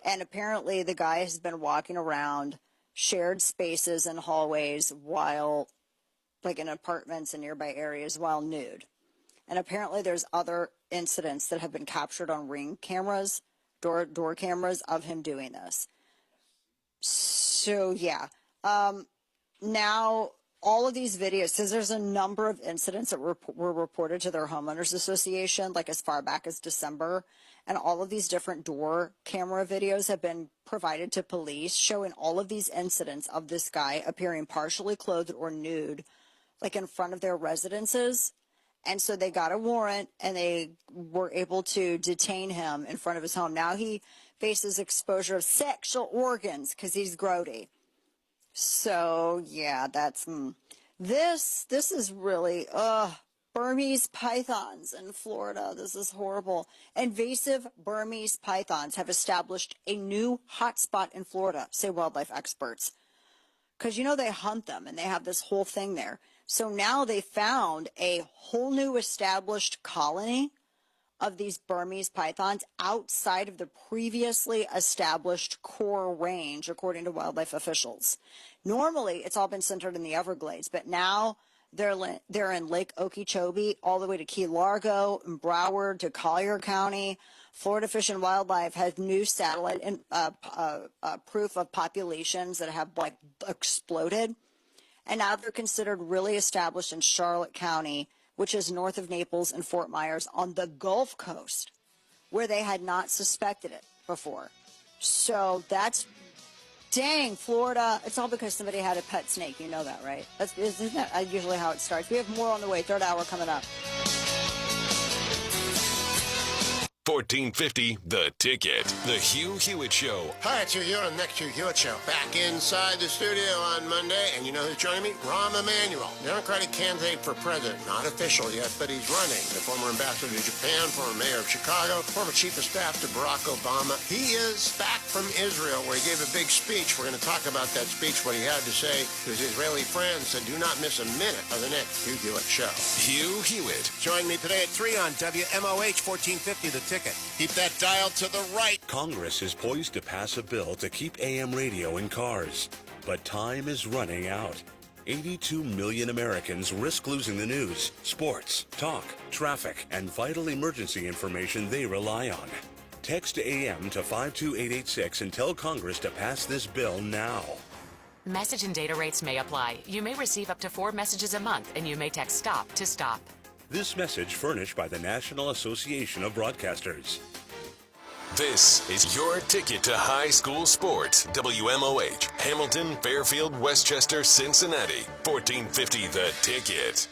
And apparently the guy has been walking around shared spaces and hallways while, like in apartments and nearby areas, while nude. And apparently there's other incidents that have been captured on Ring cameras, door cameras of him doing this. So, yeah. Now, all of these videos, because there's a number of incidents that were reported to their homeowners association, like as far back as December, and all of these different door camera videos have been provided to police showing all of these incidents of this guy appearing partially clothed or nude, like in front of their residences. And so they got a warrant and they were able to detain him in front of his home. Now he faces exposure of sexual organs because he's grody. So, yeah, that's... This is really, Burmese pythons in Florida. This is horrible. Invasive Burmese pythons have established a new hotspot in Florida, say wildlife experts. Because, they hunt them and they have this whole thing there. So now they found a whole new established colony of these Burmese pythons outside of the previously established core range, according to wildlife officials. Normally, it's all been centered in the Everglades, but now they're in Lake Okeechobee all the way to Key Largo and Broward to Collier County. Florida Fish and Wildlife has new satellite proof of populations that have exploded. And now they're considered really established in Charlotte County, which is north of Naples and Fort Myers on the Gulf Coast, where they had not suspected it before. So that's, dang, Florida. It's all because somebody had a pet snake. You know that, right? Isn't that usually how it starts? We have more on the way. Third hour coming up. 1450 The Ticket. The Hugh Hewitt Show. Hi, it's Hugh Hewitt on the next Hugh Hewitt Show. Back inside the studio on Monday, and you know who's joining me? Wmoh, Democratic candidate for president. Not official yet, but he's running. The former ambassador to Japan, former mayor of Chicago, former chief of staff to Barack Obama. He is back from Israel, where he gave a big speech. We're going to talk about that speech, what he had to say to his Israeli friends, so do not miss a minute of the next Hugh Hewitt Show. Hugh Hewitt. Join me today at 3 on WMOH 1450 The Ticket. Keep that dial to the right. Congress is poised to pass a bill to keep AM radio in cars. But time is running out. 82 million Americans risk losing the news, sports, talk, traffic, and vital emergency information they rely on. Text AM to 52886 and tell Congress to pass this bill now. Message and data rates may apply. You may receive up to 4 messages a month, and you may text STOP to stop. This message furnished by the National Association of Broadcasters. This is your ticket to high school sports. WMOH, Hamilton, Fairfield, Westchester, Cincinnati. 1450 The Ticket.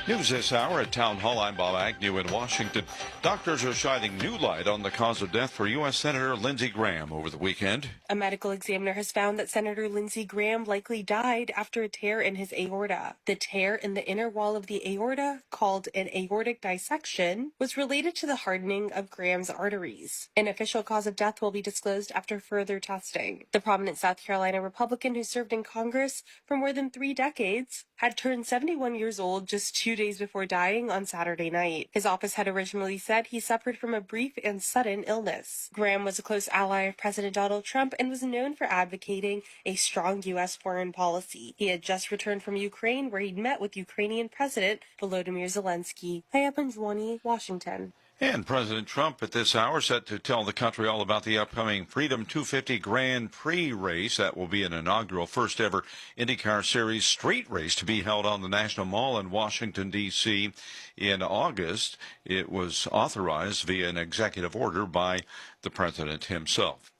News this hour at Town Hall. I'm Bob Agnew in Washington. Doctors are shining new light on the cause of death for U.S. Senator Lindsey Graham over the weekend. A medical examiner has found that Senator Lindsey Graham likely died after a tear in his aorta. The tear in the inner wall of the aorta, called an aortic dissection, was related to the hardening of Graham's arteries. An official cause of death will be disclosed after further testing. The prominent South Carolina Republican who served in Congress for more than 3 decades had turned 71 years old just 2 days before dying on Saturday night. His office had originally said he suffered from a brief and sudden illness. Graham was a close ally of President Donald Trump and was known for advocating a strong U.S. foreign policy. He had just returned from Ukraine, where he'd met with Ukrainian President Volodymyr Zelensky. Hi, up in Wmoh, Washington. And President Trump at this hour set to tell the country all about the upcoming Freedom 250 Grand Prix race. That will be an inaugural first ever IndyCar Series street race to be held on the National Mall in Washington, D.C. in August. It was authorized via an executive order by the president himself.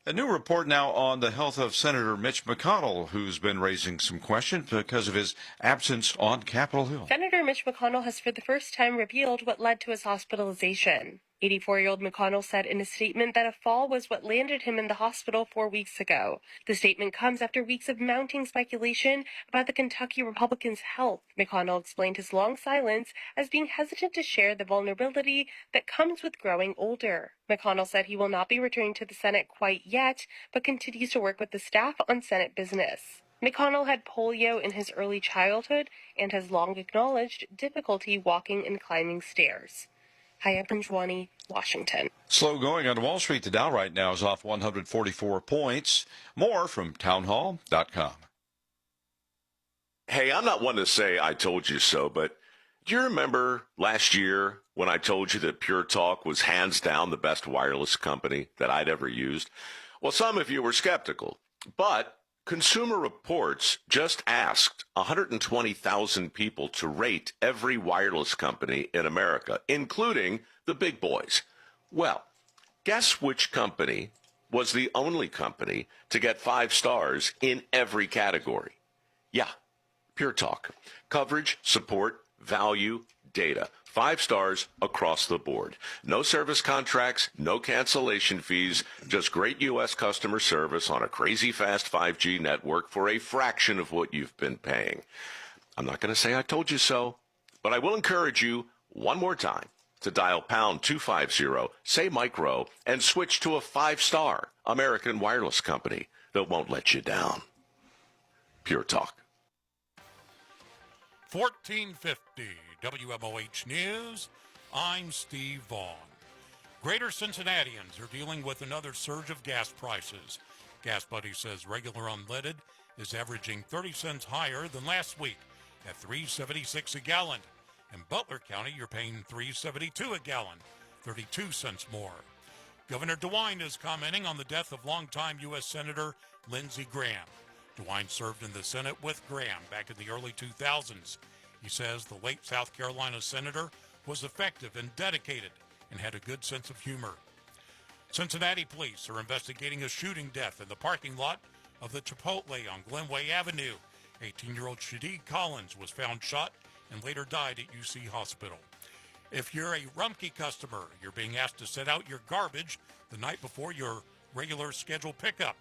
A new report now on the health of Senator Mitch McConnell, who's been raising some questions because of his absence on Capitol Hill. Senator Mitch McConnell has for the first time revealed what led to his hospitalization. 84-year-old McConnell said in a statement that a fall was what landed him in the hospital 4 weeks ago. The statement comes after weeks of mounting speculation about the Kentucky Republican's health. McConnell explained his long silence as being hesitant to share the vulnerability that comes with growing older. McConnell said he will not be returning to the Senate quite yet, but continues to work with the staff on Senate business. McConnell had polio in his early childhood and has long acknowledged difficulty walking and climbing stairs. Hi, up in Wmoh, Washington. Slow going on Wall Street. The Dow right now is off 144 points. More from townhall.com. Hey, I'm not one to say I told you so, but do you remember last year when I told you that Pure Talk was hands down the best wireless company that I'd ever used? Well, some of you were skeptical, but Consumer Reports just asked 120,000 people to rate every wireless company in America, including the big boys. Well, guess which company was the only company to get 5 stars in every category? Yeah, Pure Talk. Coverage, support, value, data. 5 stars across the board. No service contracts, no cancellation fees, just great U.S. customer service on a crazy fast 5G network for a fraction of what you've been paying. I'm not going to say I told you so, but I will encourage you one more time to dial pound 250, say micro, and switch to a 5-star American wireless company that won't let you down. Pure Talk. 1450 WMOH News. I'm Steve Vaughn. Greater Cincinnatians are dealing with another surge of gas prices. Gas Buddy says regular unleaded is averaging 30 cents higher than last week at $3.76 a gallon. In Butler County, you're paying $3.72 a gallon, 32 cents more. Governor DeWine is commenting on the death of longtime U.S. Senator Lindsey Graham. DeWine served in the Senate with Graham back in the early 2000s. He says the late South Carolina senator was effective and dedicated and had a good sense of humor. Cincinnati police are investigating a shooting death in the parking lot of the Chipotle on Glenway Avenue. 18-year-old Shadid Collins was found shot and later died at UC Hospital. If you're a Rumpke customer, you're being asked to set out your garbage the night before your regular scheduled pickup.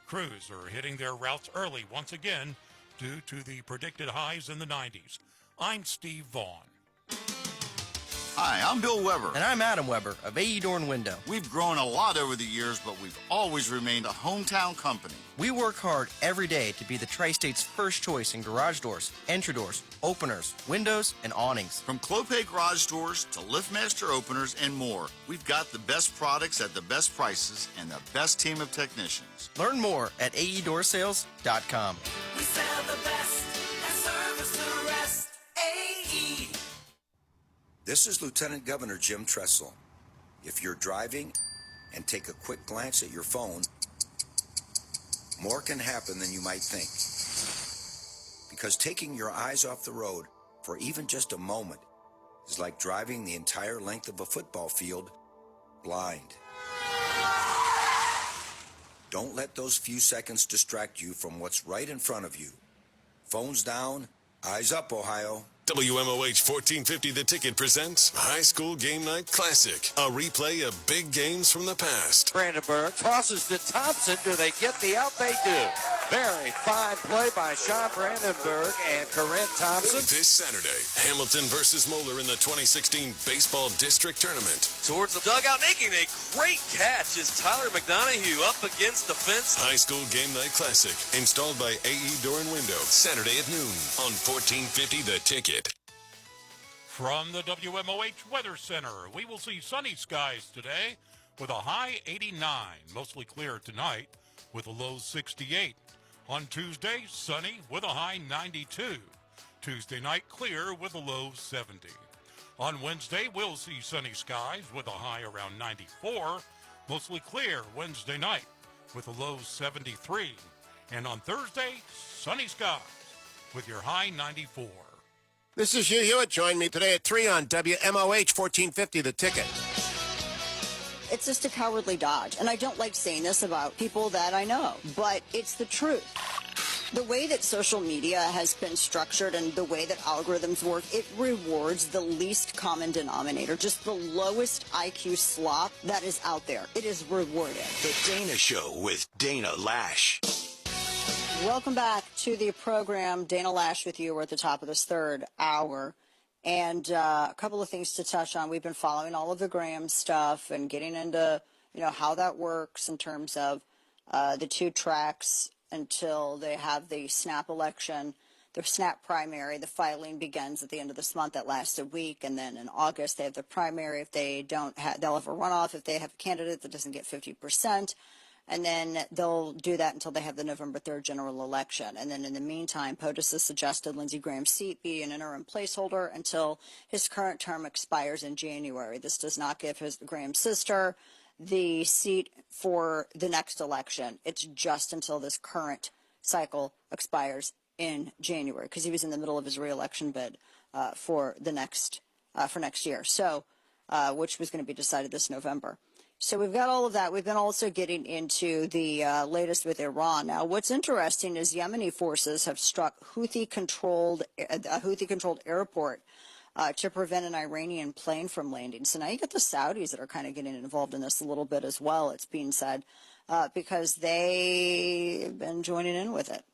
Crews are hitting their routes early once again due to the predicted highs in the 90s. I'm Steve Vaughn. Hi, I'm Bill Weber. And I'm Adam Weber of AE Door and Window. We've grown a lot over the years, but we've always remained a hometown company. We work hard every day to be the Tri-State's first choice in garage doors, entry doors, openers, windows, and awnings. From Clopay garage doors to LiftMaster openers and more, we've got the best products at the best prices and the best team of technicians. Learn more at aeDoorSales.com. We sell the best and service the rest. AE. This is Lieutenant Governor Jim Tressel. If you're driving and take a quick glance at your phone, more can happen than you might think. Because taking your eyes off the road for even just a moment is like driving the entire length of a football field blind. Don't let those few seconds distract you from what's right in front of you. Phones down, eyes up, Ohio. WMOH 1450 The Ticket presents High School Game Night Classic, a replay of big games from the past. Brandenburg tosses to Thompson. Do they get the out? They do. Very fine play by Sean Brandenburg and Corinne Thompson. This Saturday, Hamilton versus Moeller in the 2016 Baseball District Tournament. Towards the dugout, making a great catch is Tyler McDonough up against the fence. High School Game Night Classic, installed by AE Door and Window, Saturday at noon on 1450 The Ticket. From the WMOH Weather Center, we will see sunny skies today with a high 89, mostly clear tonight with a low 68. On Tuesday, sunny with a high 92. Tuesday night, clear with a low 70. On Wednesday, we'll see sunny skies with a high around 94, mostly clear Wednesday night with a low 73. And on Thursday, sunny skies with your high 94. This is Hugh Hewitt. Join me today at 3 on WMOH 1450 The Ticket. It's just a cowardly dodge. And I don't like saying this about people that I know, but it's the truth. The way that social media has been structured and the way that algorithms work, it rewards the least common denominator, just the lowest IQ slop that is out there. It is rewarded. The Dana Show with Dana Lash. Welcome back to the program. Dana Lash with you. We're at the top of this third hour. And a couple of things to touch on. We've been following all of the Graham stuff and getting into, how that works in terms of the two tracks until they have the SNAP election, the SNAP primary. The filing begins at the end of this month. That lasts a week. And then in August, they have the primary. If they don't have, they'll have a runoff if they have a candidate that doesn't get 50%. And then they'll do that until they have the November 3rd general election. And then in the meantime, POTUS has suggested Lindsey Graham's seat be an interim placeholder until his current term expires in January. This does not give Graham's sister the seat for the next election. It's just until this current cycle expires in January, because he was in the middle of his reelection bid for next year. So, which was going to be decided this November. So we've got all of that. We've been also getting into the latest with Iran. Now, what's interesting is Yemeni forces have struck a Houthi-controlled airport to prevent an Iranian plane from landing. So now you get the Saudis that are kind of getting involved in this a little bit as well, it's being said, because they've been joining in with it.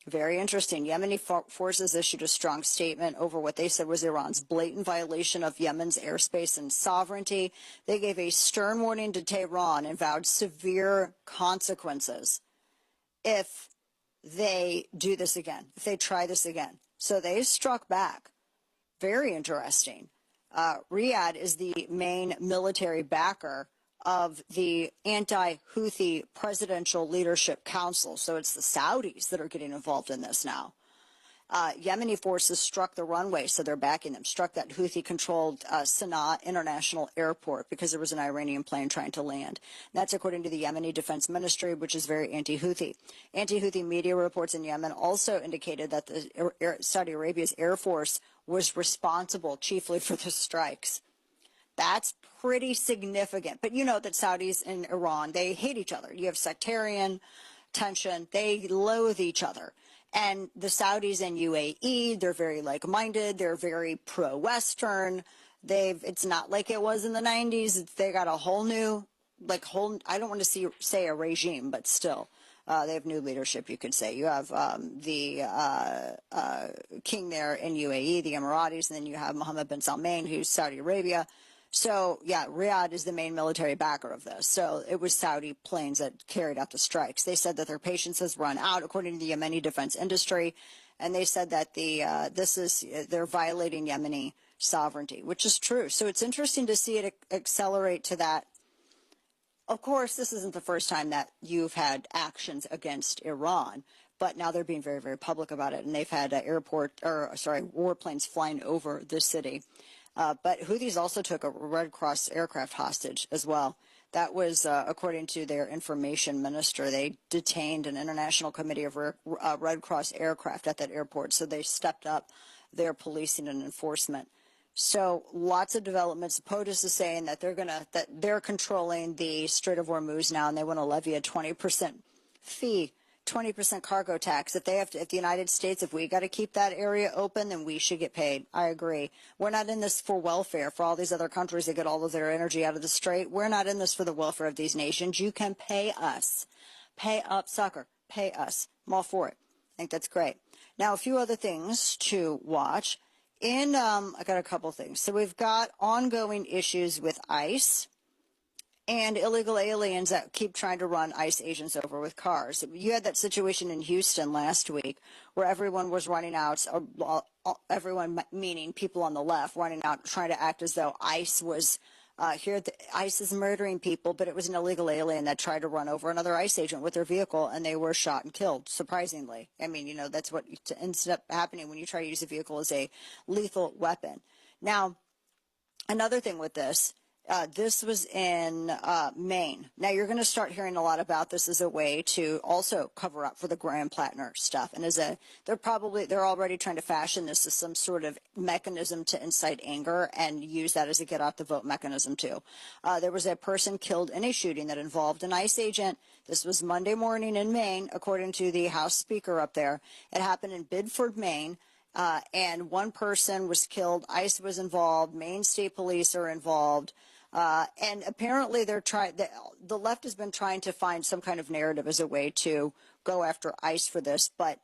Very interesting. Yemeni forces issued a strong statement over what they said was Iran's blatant violation of Yemen's airspace and sovereignty. They gave a stern warning to Tehran and vowed severe consequences if they do this again, if they try this again. So they struck back. Very interesting. Riyadh is the main military backer of the anti-Houthi Presidential Leadership Council. So it's the Saudis that are getting involved in this now. Yemeni forces struck the runway, so they're backing them, struck that Houthi-controlled Sana'a International Airport because there was an Iranian plane trying to land. And that's according to the Yemeni Defense Ministry, which is very anti-Houthi. Anti-Houthi media reports in Yemen also indicated that Saudi Arabia's Air Force was responsible chiefly for the strikes. That's pretty significant. But you know that Saudis and Iran, they hate each other. You have sectarian tension. They loathe each other. And the Saudis and UAE, they're very like-minded. They're very pro-Western. It's not like it was in the 90s. They got a whole new, I don't want to say a regime, but still. They have new leadership, you could say. You have the king there in UAE, the Emiratis, and then you have Mohammed bin Salman, who's Saudi Arabia. So, yeah, Riyadh is the main military backer of this. So it was Saudi planes that carried out the strikes. They said that their patience has run out, according to the Yemeni defense industry. And they said that they're violating Yemeni sovereignty, which is true. So it's interesting to see it accelerate to that. Of course, this isn't the first time that you've had actions against Iran, but now they're being very, very public about it. And they've had warplanes flying over the city. But Houthis also took a Red Cross aircraft hostage as well. That was, according to their information minister, they detained an international committee of Red Cross aircraft at that airport. So they stepped up their policing and enforcement. So lots of developments. POTUS is saying that they're controlling the Strait of Wmoh now, and they want to levy a 20% fee. 20% cargo tax. If the United States, if we got to keep that area open, then we should get paid. I agree. We're not in this for welfare for all these other countries that get all of their energy out of the strait. We're not in this for the welfare of these nations. You can pay us. Pay up, sucker. Pay us. I'm all for it. I think that's great. Now, a few other things to watch. I got a couple things. So we've got ongoing issues with ICE and illegal aliens that keep trying to run ICE agents over with cars. You had that situation in Houston last week where everyone was running out, everyone meaning people on the left, running out trying to act as though ICE was here. ICE is murdering people, but it was an illegal alien that tried to run over another ICE agent with their vehicle, and they were shot and killed, surprisingly. I mean, that's what ends up happening when you try to use a vehicle as a lethal weapon. Now, another thing with this, this was in Maine. Now, you're going to start hearing a lot about this as a way to also cover up for the Graham Plattner stuff. And they're already trying to fashion this as some sort of mechanism to incite anger and use that as a get out the vote mechanism too. There was a person killed in a shooting that involved an ICE agent. This was Monday morning in Maine, according to the House Speaker up there. It happened in Bidford, Maine. And one person was killed. ICE was involved. Maine State Police are involved. And apparently the left has been trying to find some kind of narrative as a way to go after ICE for this. But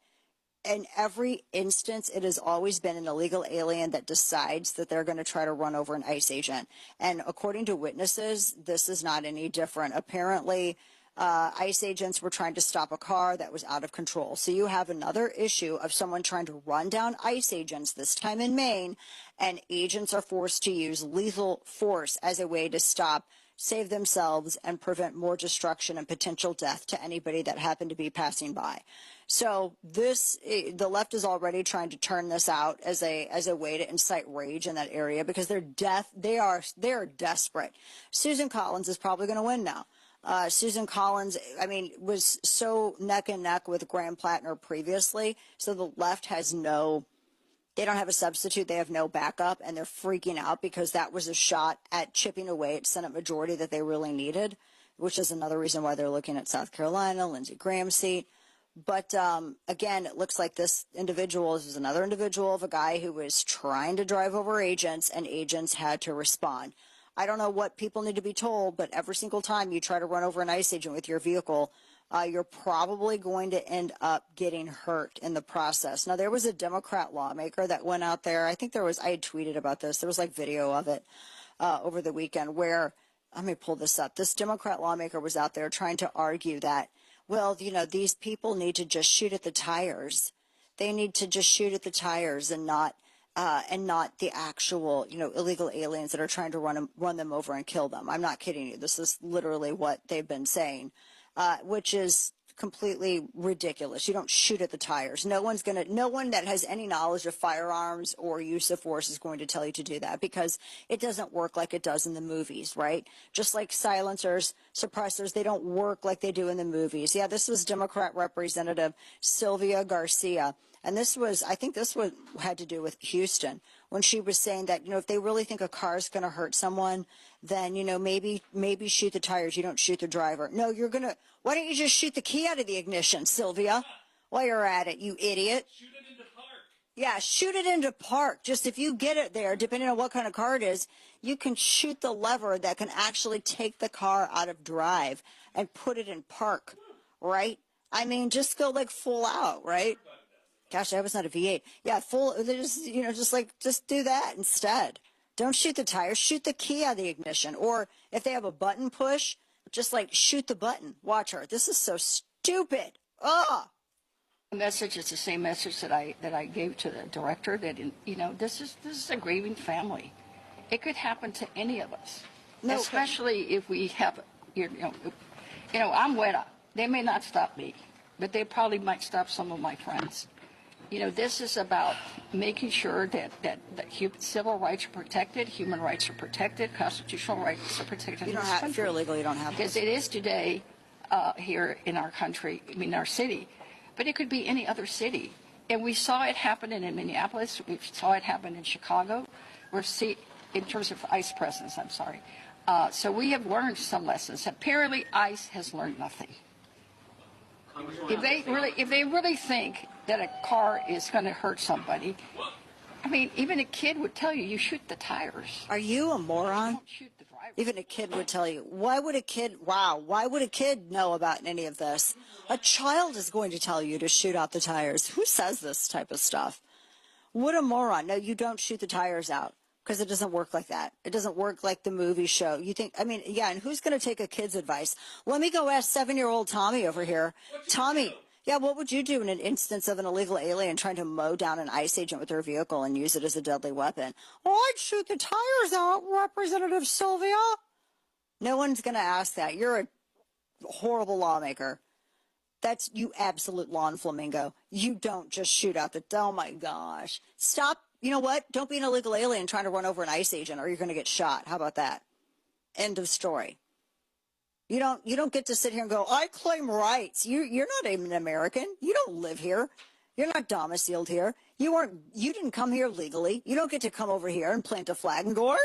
in every instance, it has always been an illegal alien that decides that they're going to try to run over an ICE agent. And according to witnesses, this is not any different. Apparently, ICE agents were trying to stop a car that was out of control. So you have another issue of someone trying to run down ICE agents, this time in Maine, and agents are forced to use lethal force as a way to save themselves and prevent more destruction and potential death to anybody that happened to be passing by. So the left is already trying to turn this out as a way to incite rage in that area because they are desperate. Susan Collins is probably going to win now. Susan Collins, was so neck and neck with Graham Plattner previously, so the left they don't have a substitute, they have no backup, and they're freaking out because that was a shot at chipping away at Senate majority that they really needed, which is another reason why they're looking at South Carolina, Lindsey Graham's seat. But again, it looks like this individual is another individual of a guy who was trying to drive over agents, and agents had to respond. I don't know what people need to be told, but every single time you try to run over an ICE agent with your vehicle, you're probably going to end up getting hurt in the process. Now, there was a Democrat lawmaker that went out there. I think I had tweeted about this. There was like video of it over the weekend where, let me pull this up. This Democrat lawmaker was out there trying to argue that, well, these people need to just shoot at the tires. They need to just shoot at the tires and not the actual, illegal aliens that are trying to run them over and kill them. I'm not kidding you. This is literally what they've been saying, which is completely ridiculous. You don't shoot at the tires. No one that has any knowledge of firearms or use of force is going to tell you to do that, because it doesn't work like it does in the movies, right? Just like silencers, suppressors, they don't work like they do in the movies. Yeah, this was Democrat Representative Sylvia Garcia. And I think this had to do with Houston, when she was saying that, if they really think a car is going to hurt someone, then, maybe shoot the tires. You don't shoot the driver. No, why don't you just shoot the key out of the ignition, Sylvia, while you're at it, you idiot? Shoot it into park. Yeah, shoot it into park. Just if you get it there, depending on what kind of car it is, you can shoot the lever that can actually take the car out of drive and put it in park, right? I mean, just go like full out, right? Gosh, I was not a V8. Yeah, just do that instead. Don't shoot the tires, shoot the key out of the ignition. Or if they have a button push, just like shoot the button. Watch her. This is so stupid. Ugh. The message is the same message that I gave to the director, that this is a grieving family. It could happen to any of us. No, especially if we have I'm Wmoh. They may not stop me, but they probably might stop some of my friends. This is about making sure that civil rights are protected, human rights are protected, constitutional rights are protected. If you're illegal, you don't have to. Because it is today here in our country, our city, but it could be any other city. And we saw it happen in Minneapolis. We saw it happen in Chicago. In terms of ICE presence, I'm sorry. So we have learned some lessons. Apparently, ICE has learned nothing. If they really think that a car is going to hurt somebody, even a kid would tell you shoot the tires. Are you a moron? Don't shoot the driver. Even a kid would tell you. Why would a kid know about any of this? A child is going to tell you to shoot out the tires. Who says this type of stuff? What a moron. No, you don't shoot the tires out, because it doesn't work like that. It doesn't work like the movie show. And who's going to take a kid's advice? Let me go ask 7-year-old Tommy over here. Tommy, yeah, what would you do in an instance of an illegal alien trying to mow down an ICE agent with their vehicle and use it as a deadly weapon? Oh, I'd shoot the tires out, Representative Sylvia. No one's going to ask that. You're a horrible lawmaker. That's you absolute lawn flamingo. You don't just shoot out oh my gosh. Stop. You know what? Don't be an illegal alien trying to run over an ICE agent, or you're going to get shot. How about that? End of story. You don't get to sit here and go, I claim rights. You're not even an American. You don't live here. You're not domiciled here. You didn't come here legally. You don't get to come over here and plant a flag and go,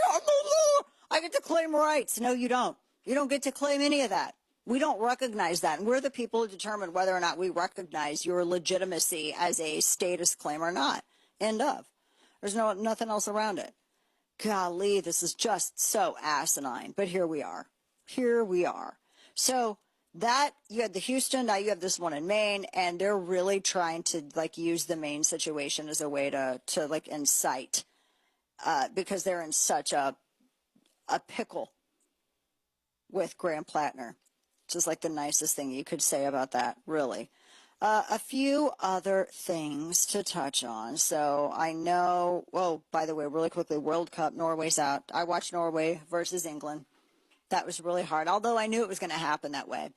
I get to claim rights. No, you don't. You don't get to claim any of that. We don't recognize that. And we're the people who determine whether or not we recognize your legitimacy as a status claim or not. End of. There's nothing else around it. Golly, this is just so asinine. But here we are. Here we are. So that, you had the Houston, now you have this one in Maine, and they're really trying to use the Maine situation as a way to incite, because they're in such a pickle with Graham Plattner. Which is the nicest thing you could say about that, really. A few other things to touch on. So I know, by the way, really quickly, World Cup, Norway's out. I watched Norway versus England. That was really hard, although I knew it was going to happen that way.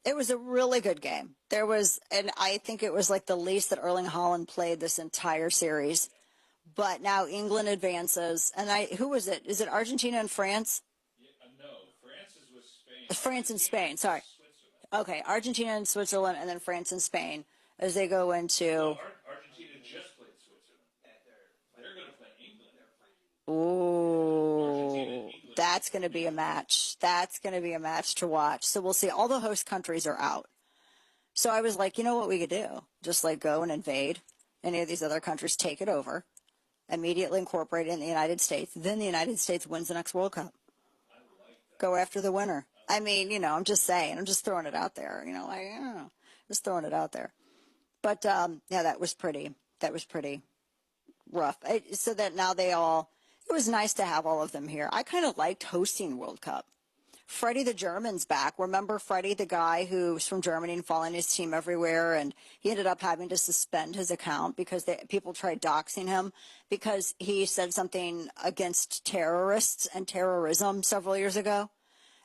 It was a really good game. And I think it was the least that Erling Haaland played this entire series. But now England advances. And who was it? Is it Argentina and France? No, France is with Spain. France and Spain, sorry. Okay, Argentina and Switzerland, and then France and Spain as they go into. No, Argentina just played Switzerland. They're going to play England. Ooh, that's going to be a match. That's going to be a match to watch. So we'll see. All the host countries are out. So I was like, you know what we could do? Just like go and invade any of these other countries, take it over, immediately incorporate it in the United States. Then the United States wins the next World Cup. Go after the winner. I mean, I'm just saying, I'm just throwing it out there, just throwing it out there. But, yeah, that was pretty rough. So that now it was nice to have all of them here. I kind of liked hosting World Cup. Freddie the German's back. Remember Freddie, the guy who's from Germany and following his team everywhere, and he ended up having to suspend his account because people tried doxing him because he said something against terrorists and terrorism several years ago.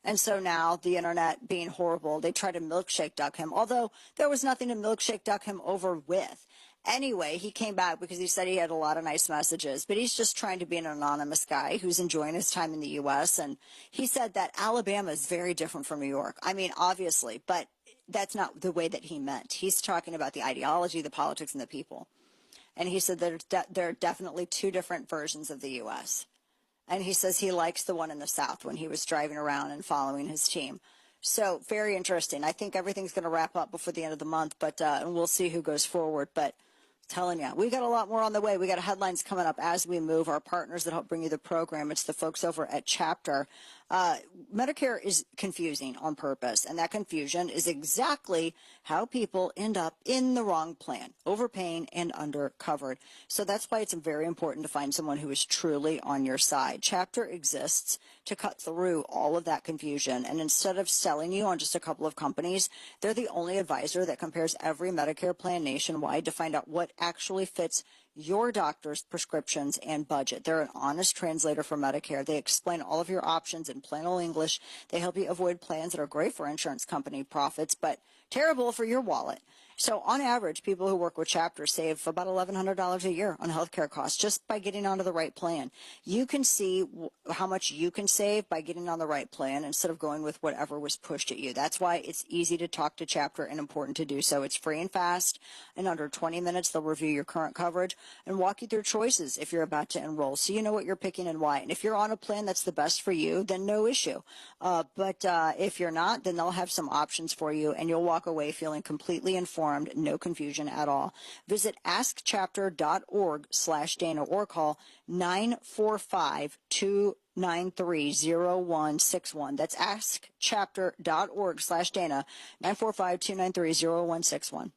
And so now the internet being horrible, they try to milkshake duck him, although there was nothing to milkshake duck him over with. Anyway, he came back because he said he had a lot of nice messages, but he's just trying to be an anonymous guy who's enjoying his time in the U.S. And he said that Alabama is very different from New York. I mean, obviously, but that's not the way that he meant. He's talking about the ideology, the politics, and the people. And he said that there are definitely two different versions of the U.S. And he says he likes the one in the South when he was driving around and following his team. So very interesting. I think everything's going to wrap up before the end of the month, but and we'll see who goes forward. But telling you, we got a lot more on the way. We got headlines coming up as we move. Our partners that help bring you the program, it's the folks over at Chapter. Medicare is confusing on purpose, and that confusion is exactly how people end up in the wrong plan, overpaying and undercovered. So that's why it's very important to find someone who is truly on your side. Chapter exists to cut through all of that confusion, and instead of selling you on just a couple of companies, they're the only advisor that compares every Medicare plan nationwide to find out what actually fits your doctor's prescriptions and budget. They're an honest translator for Medicare. They explain all of your options in plain old English. They help you avoid plans that are great for insurance company profits, but terrible for your wallet. So on average, people who work with Chapter save about $1,100 a year on healthcare costs just by getting onto the right plan. You can see how much you can save by getting on the right plan instead of going with whatever was pushed at you. That's why it's easy to talk to Chapter and important to do so. It's free and fast. In under 20 minutes, they'll review your current coverage and walk you through choices if you're about to enroll, so you know what you're picking and why. And if you're on a plan that's the best for you, then no issue. But if you're not, then they'll have some options for you, and you'll walk away feeling completely informed, no confusion at all. Visit askchapter.org/Dana or call 945-293-0161. That's askchapter.org/Dana, 945-293-0161.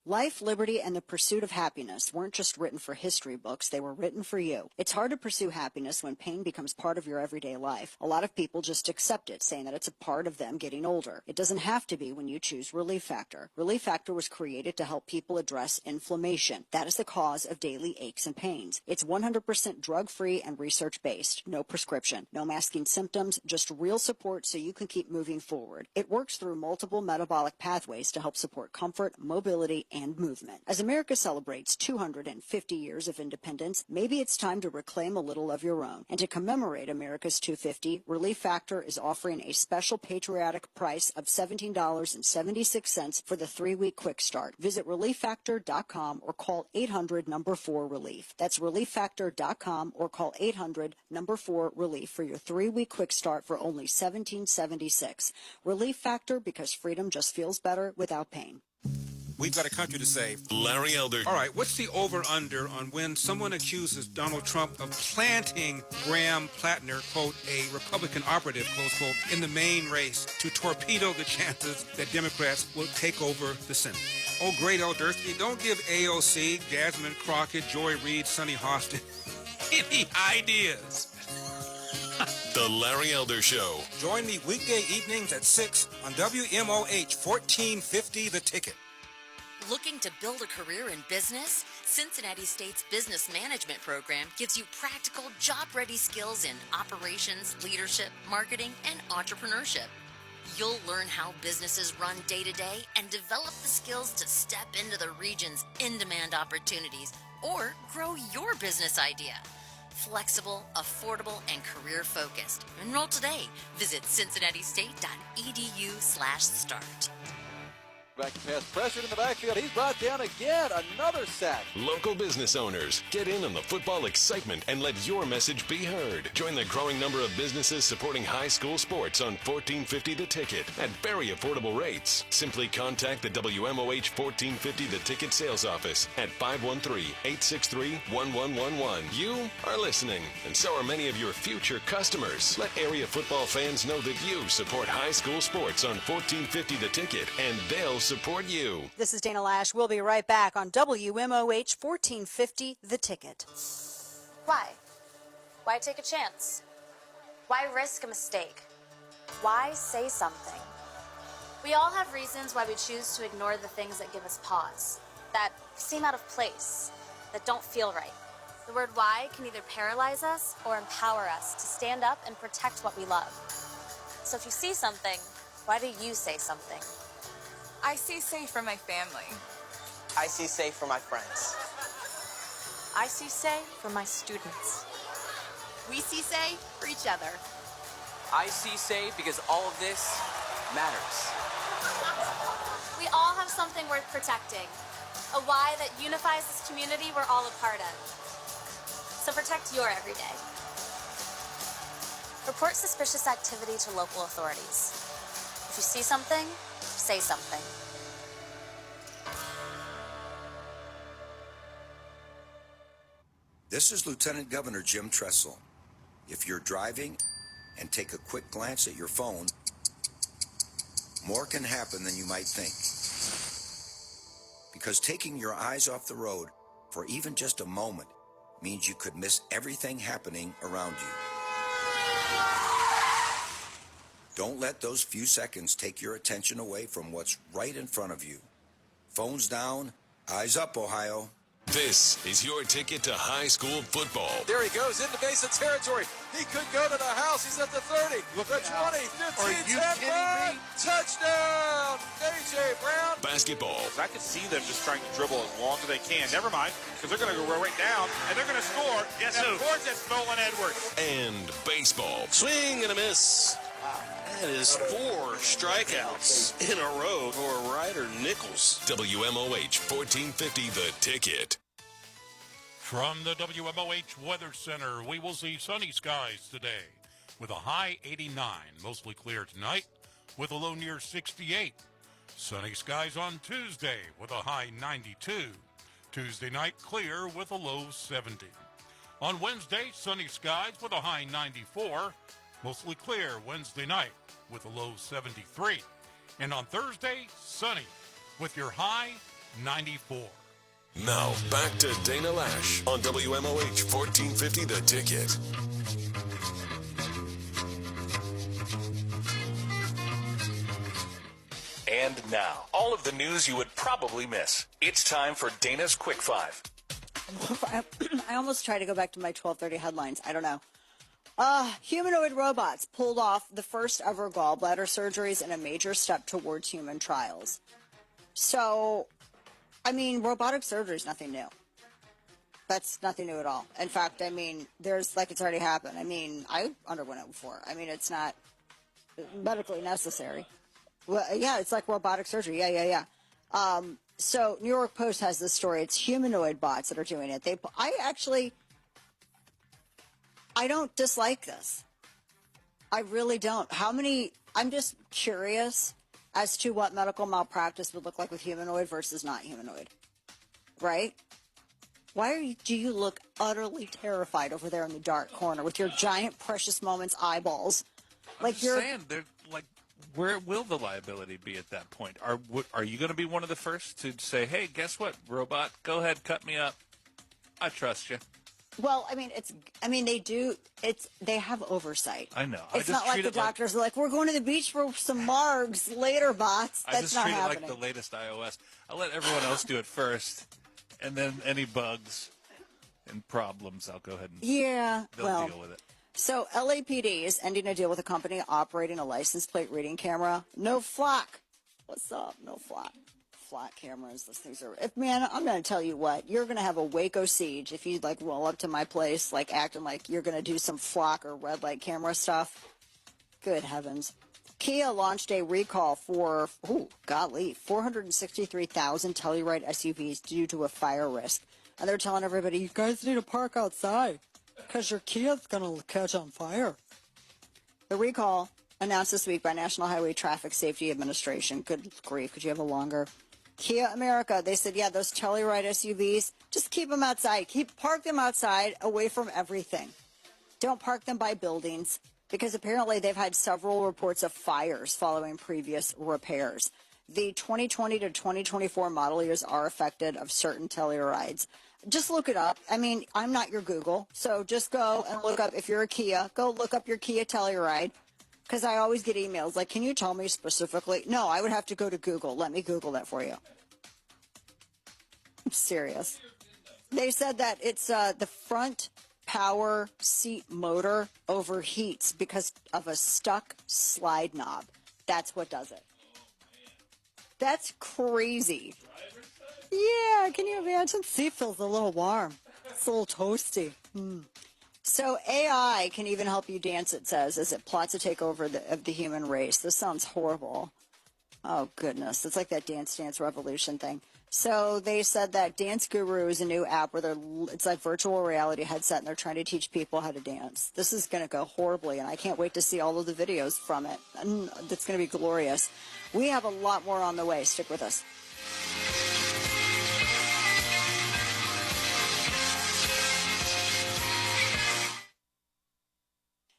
Life, liberty, and the pursuit of happiness weren't just written for history books, they were written for you. It's hard to pursue happiness when pain becomes part of your everyday life. A lot of people just accept it, saying that it's a part of them getting older. It doesn't have to be when you choose Relief Factor. Relief Factor was created to help people address inflammation. That is the cause of daily aches and pains. It's 100% drug-free and research-based. No prescription, no masking symptoms, just real support so you can keep moving forward. It works through multiple metabolic pathways to help support comfort, mobility, and movement. As America celebrates 250 years of independence, maybe it's time to reclaim a little of your own. And to commemorate America's 250, Relief Factor is offering a special patriotic price of $17.76 for the 3-week quick start. Visit relieffactor.com or call 800-4RELIEF. That's relieffactor.com or call 800-4RELIEF for your 3-week quick start for only $17.76. Relief Factor, because freedom just feels better without pain. We've got a country to save. Larry Elder. All right, what's the over-under on when someone accuses Donald Trump of planting Graham Plattner, quote, a Republican operative, close quote, in the main race to torpedo the chances that Democrats will take over the Senate? Oh, great Elder, don't give AOC, Jasmine Crockett, Joy Reid, Sonny Hostin any ideas. The Larry Elder Show. Join me weekday evenings at 6 on WMOH 1450 The Ticket. Looking to build a career in business? Cincinnati State's Business Management Program gives you practical, job-ready skills in operations, leadership, marketing, and entrepreneurship. You'll learn how businesses run day-to-day and develop the skills to step into the region's in-demand opportunities or grow your business idea. Flexible, affordable, and career-focused. Enroll today. Visit cincinnatistate.edu/start. Back pass pressured in the backfield. He's brought down again. Another sack. Local business owners, get in on the football excitement and let your message be heard. Join the growing number of businesses supporting high school sports on $14.50 The Ticket at very affordable rates. Simply contact the WMOH $14.50 The Ticket sales office at 513-863-1111. You are listening, and so are many of your future customers. Let area football fans know that you support high school sports on $14.50 The Ticket, and they'll support you. This is Dana Lash. We'll be right back on WMOH 1450 The Ticket. Why? Why take a chance? Why risk a mistake? Why say something? We all have reasons why we choose to ignore the things that give us pause, that seem out of place, that don't feel right. The word why can either paralyze us or empower us to stand up and protect what we love. So if you see something, why do you say something? I see safe for my family. I see safe for my friends. I see say for my students. We see say for each other. I see say because all of this matters. We all have something worth protecting, a why that unifies this community we're all a part of. So protect your everyday. Report suspicious activity to local authorities. If you see something, say something. This is Lieutenant Governor Jim Tressel. If you're driving and take a quick glance at your phone, more can happen than you might think. Because taking your eyes off the road for even just a moment means you could miss everything happening around you. Don't let those few seconds take your attention away from what's right in front of you. Phones down, eyes up, Ohio. This is your ticket to high school football. There he goes into Basin territory. He could go to the house. He's at the 30, the 20, 15, 10, touchdown! A.J. Brown. Basketball. I could see them just trying to dribble as long as they can. Never mind, because they're going to go right down, and they're going to score. Yes, and of course, it's Nolan Edwards. And baseball. Swing and a miss. That is 4 strikeouts in a row for Ryder Nichols. WMOH 1450 The Ticket. From the WMOH Weather Center, we will see sunny skies today with a high 89, mostly clear tonight with a low near 68. Sunny skies on Tuesday with a high 92. Tuesday night clear with a low 70. On Wednesday, sunny skies with a high 94. Mostly clear Wednesday night with a low 73. And on Thursday, sunny with your high 94. Now, back to Dana Lash on WMOH 1450 The Ticket. And now, all of the news you would probably miss. It's time for Dana's Quick Five. I almost tried to go back to my 12:30 headlines. I don't know. Humanoid robots pulled off the first ever gallbladder surgeries in a major step towards human trials. So, I mean, robotic surgery is nothing new. That's nothing new at all. In fact, I mean, there's like it's already happened. I mean, I underwent it before. I mean, it's not medically necessary. Well, yeah, it's like robotic surgery. Yeah. So, New York Post has this story. It's humanoid bots that are doing it. I don't dislike this. I really don't. I'm just curious as to what medical malpractice would look like with humanoid versus not humanoid. Right? Why do you look utterly terrified over there in the dark corner with your giant Precious Moments eyeballs? I'm saying, they're like, where will the liability be at that point? Are you going to be one of the first to say, hey, guess what, robot? Go ahead, cut me up. I trust you. Well, they have oversight. I know. It's not like the doctors are like, we're going to the beach for some margs later, bots. That's not happening. I just treat it like the latest iOS. I'll let everyone else do it first, and then any bugs and problems, I'll go ahead and they'll deal with it. So LAPD is ending a deal with a company operating a license plate reading camera. No flock. What's up? No flock. Flat cameras. Those things are. Man, I'm going to tell you what. You're going to have a Waco siege if you like roll up to my place like acting like you're going to do some flock or red light camera stuff. Good heavens. Kia launched a recall for, 463,000 Telluride SUVs due to a fire risk. And they're telling everybody, you guys need to park outside because your Kia's going to catch on fire. The recall announced this week by National Highway Traffic Safety Administration. Good grief, could you have a longer? Kia America, they said, yeah, those Telluride SUVs, just keep them outside. Park them outside away from everything. Don't park them by buildings, because apparently they've had several reports of fires following previous repairs. The 2020 to 2024 model years are affected of certain Tellurides. Just look it up. I mean, I'm not your Google, so just go and look up, if you're a Kia, go look up your Kia Telluride, because I always get emails like, can you tell me specifically? No, I would have to go to Google. Let me Google that for you. I'm serious. They said that it's the front power seat motor overheats because of a stuck slide knob. That's what does it. That's crazy. Yeah, can you imagine? Seat feels a little warm. It's a little toasty. So AI can even help you dance, it says, as it plots to take over of the human race. This sounds horrible. Oh, goodness. It's like that Dance Dance Revolution thing. So they said that Dance Guru is a new app where it's like virtual reality headset, and they're trying to teach people how to dance. This is going to go horribly, and I can't wait to see all of the videos from it. And it's going to be glorious. We have a lot more on the way. Stick with us.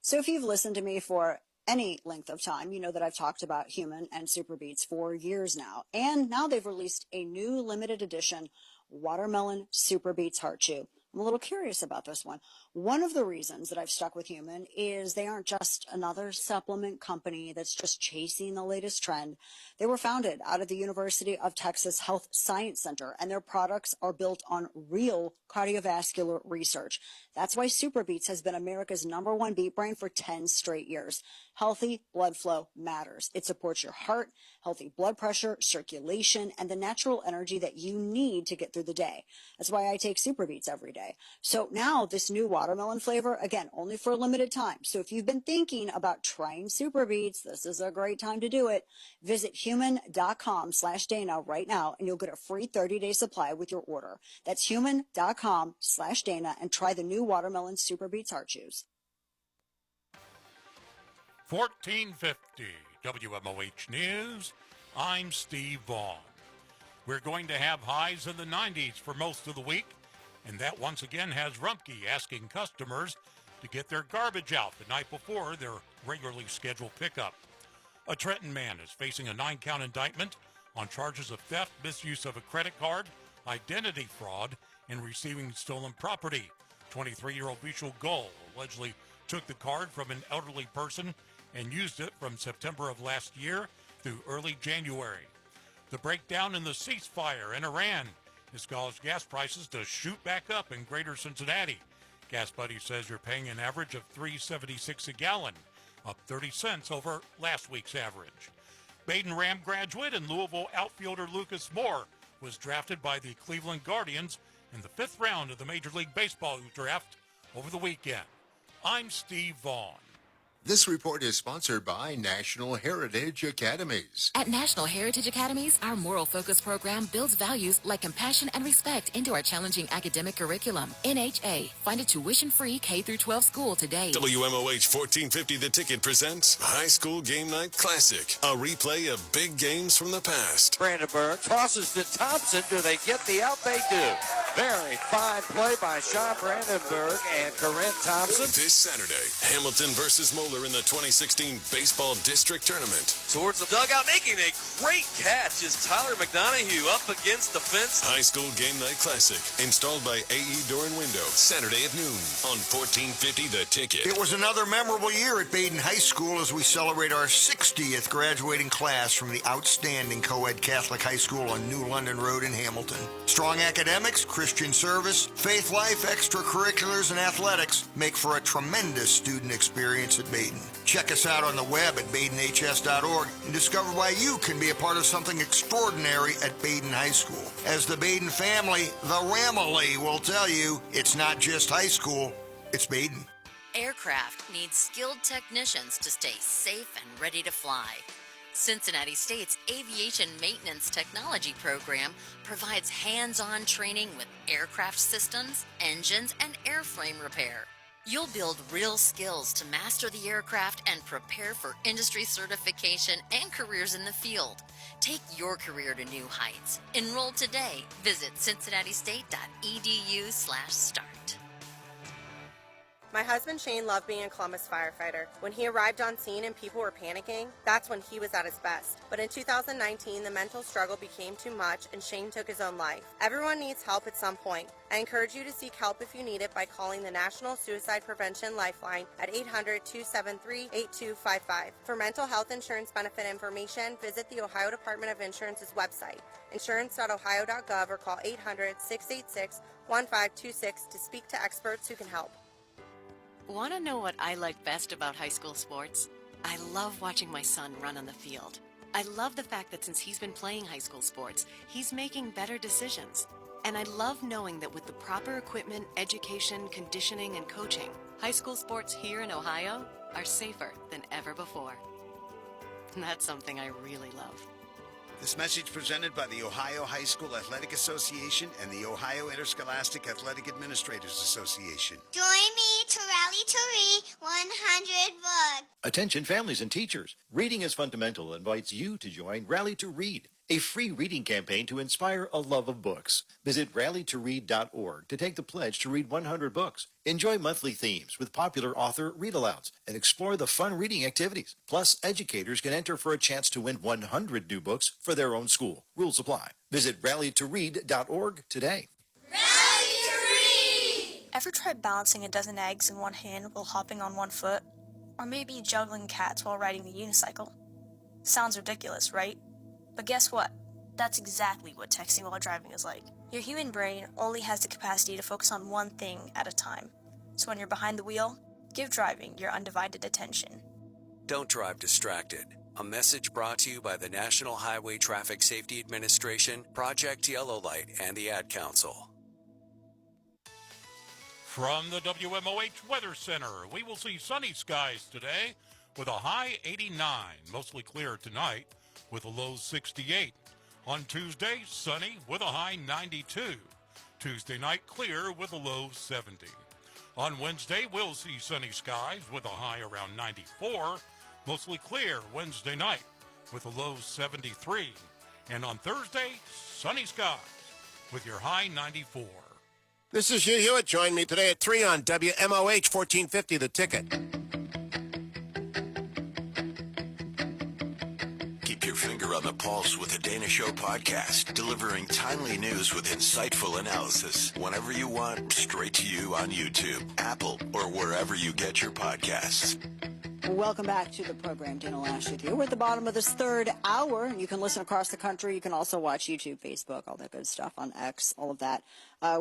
So if you've listened to me for any length of time, you know that I've talked about Human and Super Beets for years now. And now they've released a new limited edition Watermelon Super Beets Heart Chew. I'm a little curious about this one. One of the reasons that I've stuck with Human is they aren't just another supplement company that's just chasing the latest trend. They were founded out of the University of Texas Health Science Center, and their products are built on real cardiovascular research. That's why Super Beets has been America's #1 beet brand for 10 straight years. Healthy blood flow matters. It supports your heart, healthy blood pressure, circulation, and the natural energy that you need to get through the day. That's why I take Super Beets every day. So now this new watermelon flavor, again, only for a limited time. So if you've been thinking about trying Super Beets, this is a great time to do it. Visit human.com/Dana right now, and you'll get a free 30-day supply with your order. That's human.com/Dana, and try the new watermelon Super Beets Heart Chews. 1450 WMOH News. I'm Steve Vaughn. We're going to have highs in the 90s for most of the week, and that once again has Rumpke asking customers to get their garbage out the night before their regularly scheduled pickup. A Trenton man is facing a 9-count indictment on charges of theft, misuse of a credit card, identity fraud, and receiving stolen property. 23-year-old Vishal Goel allegedly took the card from an elderly person and used it from September of last year through early January. The breakdown in the ceasefire in Iran has caused gas prices to shoot back up in greater Cincinnati. Gas Buddy says you're paying an average of $3.76 a gallon, up 30 cents over last week's average. Baden Ram graduate and Louisville outfielder Lucas Moore was drafted by the Cleveland Guardians in the 5th round of the Major League Baseball draft over the weekend. I'm Steve Vaughn. This report is sponsored by National Heritage Academies. At National Heritage Academies, our moral focus program builds values like compassion and respect into our challenging academic curriculum. NHA, find a tuition-free K-12 school today. WMOH 1450 The Ticket presents High School Game Night Classic, a replay of big games from the past. Brandenburg tosses to Thompson. Do they get the out? They do. Very fine play by Sean Brandenburg and Corinne Thompson. This Saturday, Hamilton versus Moeller in the 2016 Baseball District Tournament. Towards the dugout, making a great catch is Tyler McDonough up against the fence. High School Game Night Classic, installed by AE Door and Window, Saturday at noon on 1450 The Ticket. It was another memorable year at Baden High School as we celebrate our 60th graduating class from the outstanding co-ed Catholic High School on New London Road in Hamilton. Strong academics, Christian service, faith life, extracurriculars, and athletics make for a tremendous student experience at Baden. Check us out on the web at badenhs.org and discover why you can be a part of something extraordinary at Baden High School. As the Baden family, the Ramily will tell you, it's not just high school, it's Baden. Aircraft need skilled technicians to stay safe and ready to fly. Cincinnati State's Aviation Maintenance Technology Program provides hands-on training with aircraft systems, engines, and airframe repair. You'll build real skills to master the aircraft and prepare for industry certification and careers in the field. Take your career to new heights. Enroll today. Visit cincinnati-state.edu/start. My husband Shane loved being a Columbus firefighter. When he arrived on scene and people were panicking, that's when he was at his best. But in 2019, the mental struggle became too much and Shane took his own life. Everyone needs help at some point. I encourage you to seek help if you need it by calling the National Suicide Prevention Lifeline at 800-273-8255. For mental health insurance benefit information, visit the Ohio Department of Insurance's website, insurance.ohio.gov, or call 800-686-1526 to speak to experts who can help. Want to know what I like best about high school sports? I love watching my son run on the field. I love the fact that since he's been playing high school sports, he's making better decisions. And I love knowing that with the proper equipment, education, conditioning, and coaching, high school sports here in Ohio are safer than ever before. And that's something I really love. This message presented by the Ohio High School Athletic Association and the Ohio Interscholastic Athletic Administrators Association. Join me to rally to read 100 books. Attention families and teachers. Reading is Fundamental invites you to join Rally to Read, a free reading campaign to inspire a love of books. Visit rallytoread.org to take the pledge to read 100 books. Enjoy monthly themes with popular author read-alouds and explore the fun reading activities. Plus, educators can enter for a chance to win 100 new books for their own school. Rules apply. Visit rallytoread.org today. Rally to read! Ever tried balancing a dozen eggs in one hand while hopping on one foot? Or maybe juggling cats while riding a unicycle? Sounds ridiculous, right? But guess what? That's exactly what texting while driving is like. Your human brain only has the capacity to focus on one thing at a time. So when you're behind the wheel, give driving your undivided attention. Don't drive distracted. A message brought to you by the National Highway Traffic Safety Administration, Project Yellow Light, and the Ad Council. From the WMOH Weather Center, we will see sunny skies today with a high 89, mostly clear tonight with a low 68. On Tuesday, sunny with a high 92. Tuesday night, clear with a low 70. On Wednesday, we'll see sunny skies with a high around 94. Mostly clear Wednesday night with a low 73. And on Thursday, sunny skies with your high 94. This is Hugh Hewitt. Join me today at 3 on WMOH 1450, The Ticket. Keep your finger on the pulse with the Dana Show podcast, delivering timely news with insightful analysis whenever you want, straight to you on YouTube, Apple, or wherever you get your podcasts. Welcome back to the program. Dana Lash with you. We're at the bottom of this third hour. You can listen across the country. You can also watch YouTube, Facebook, all that good stuff on X, all of that.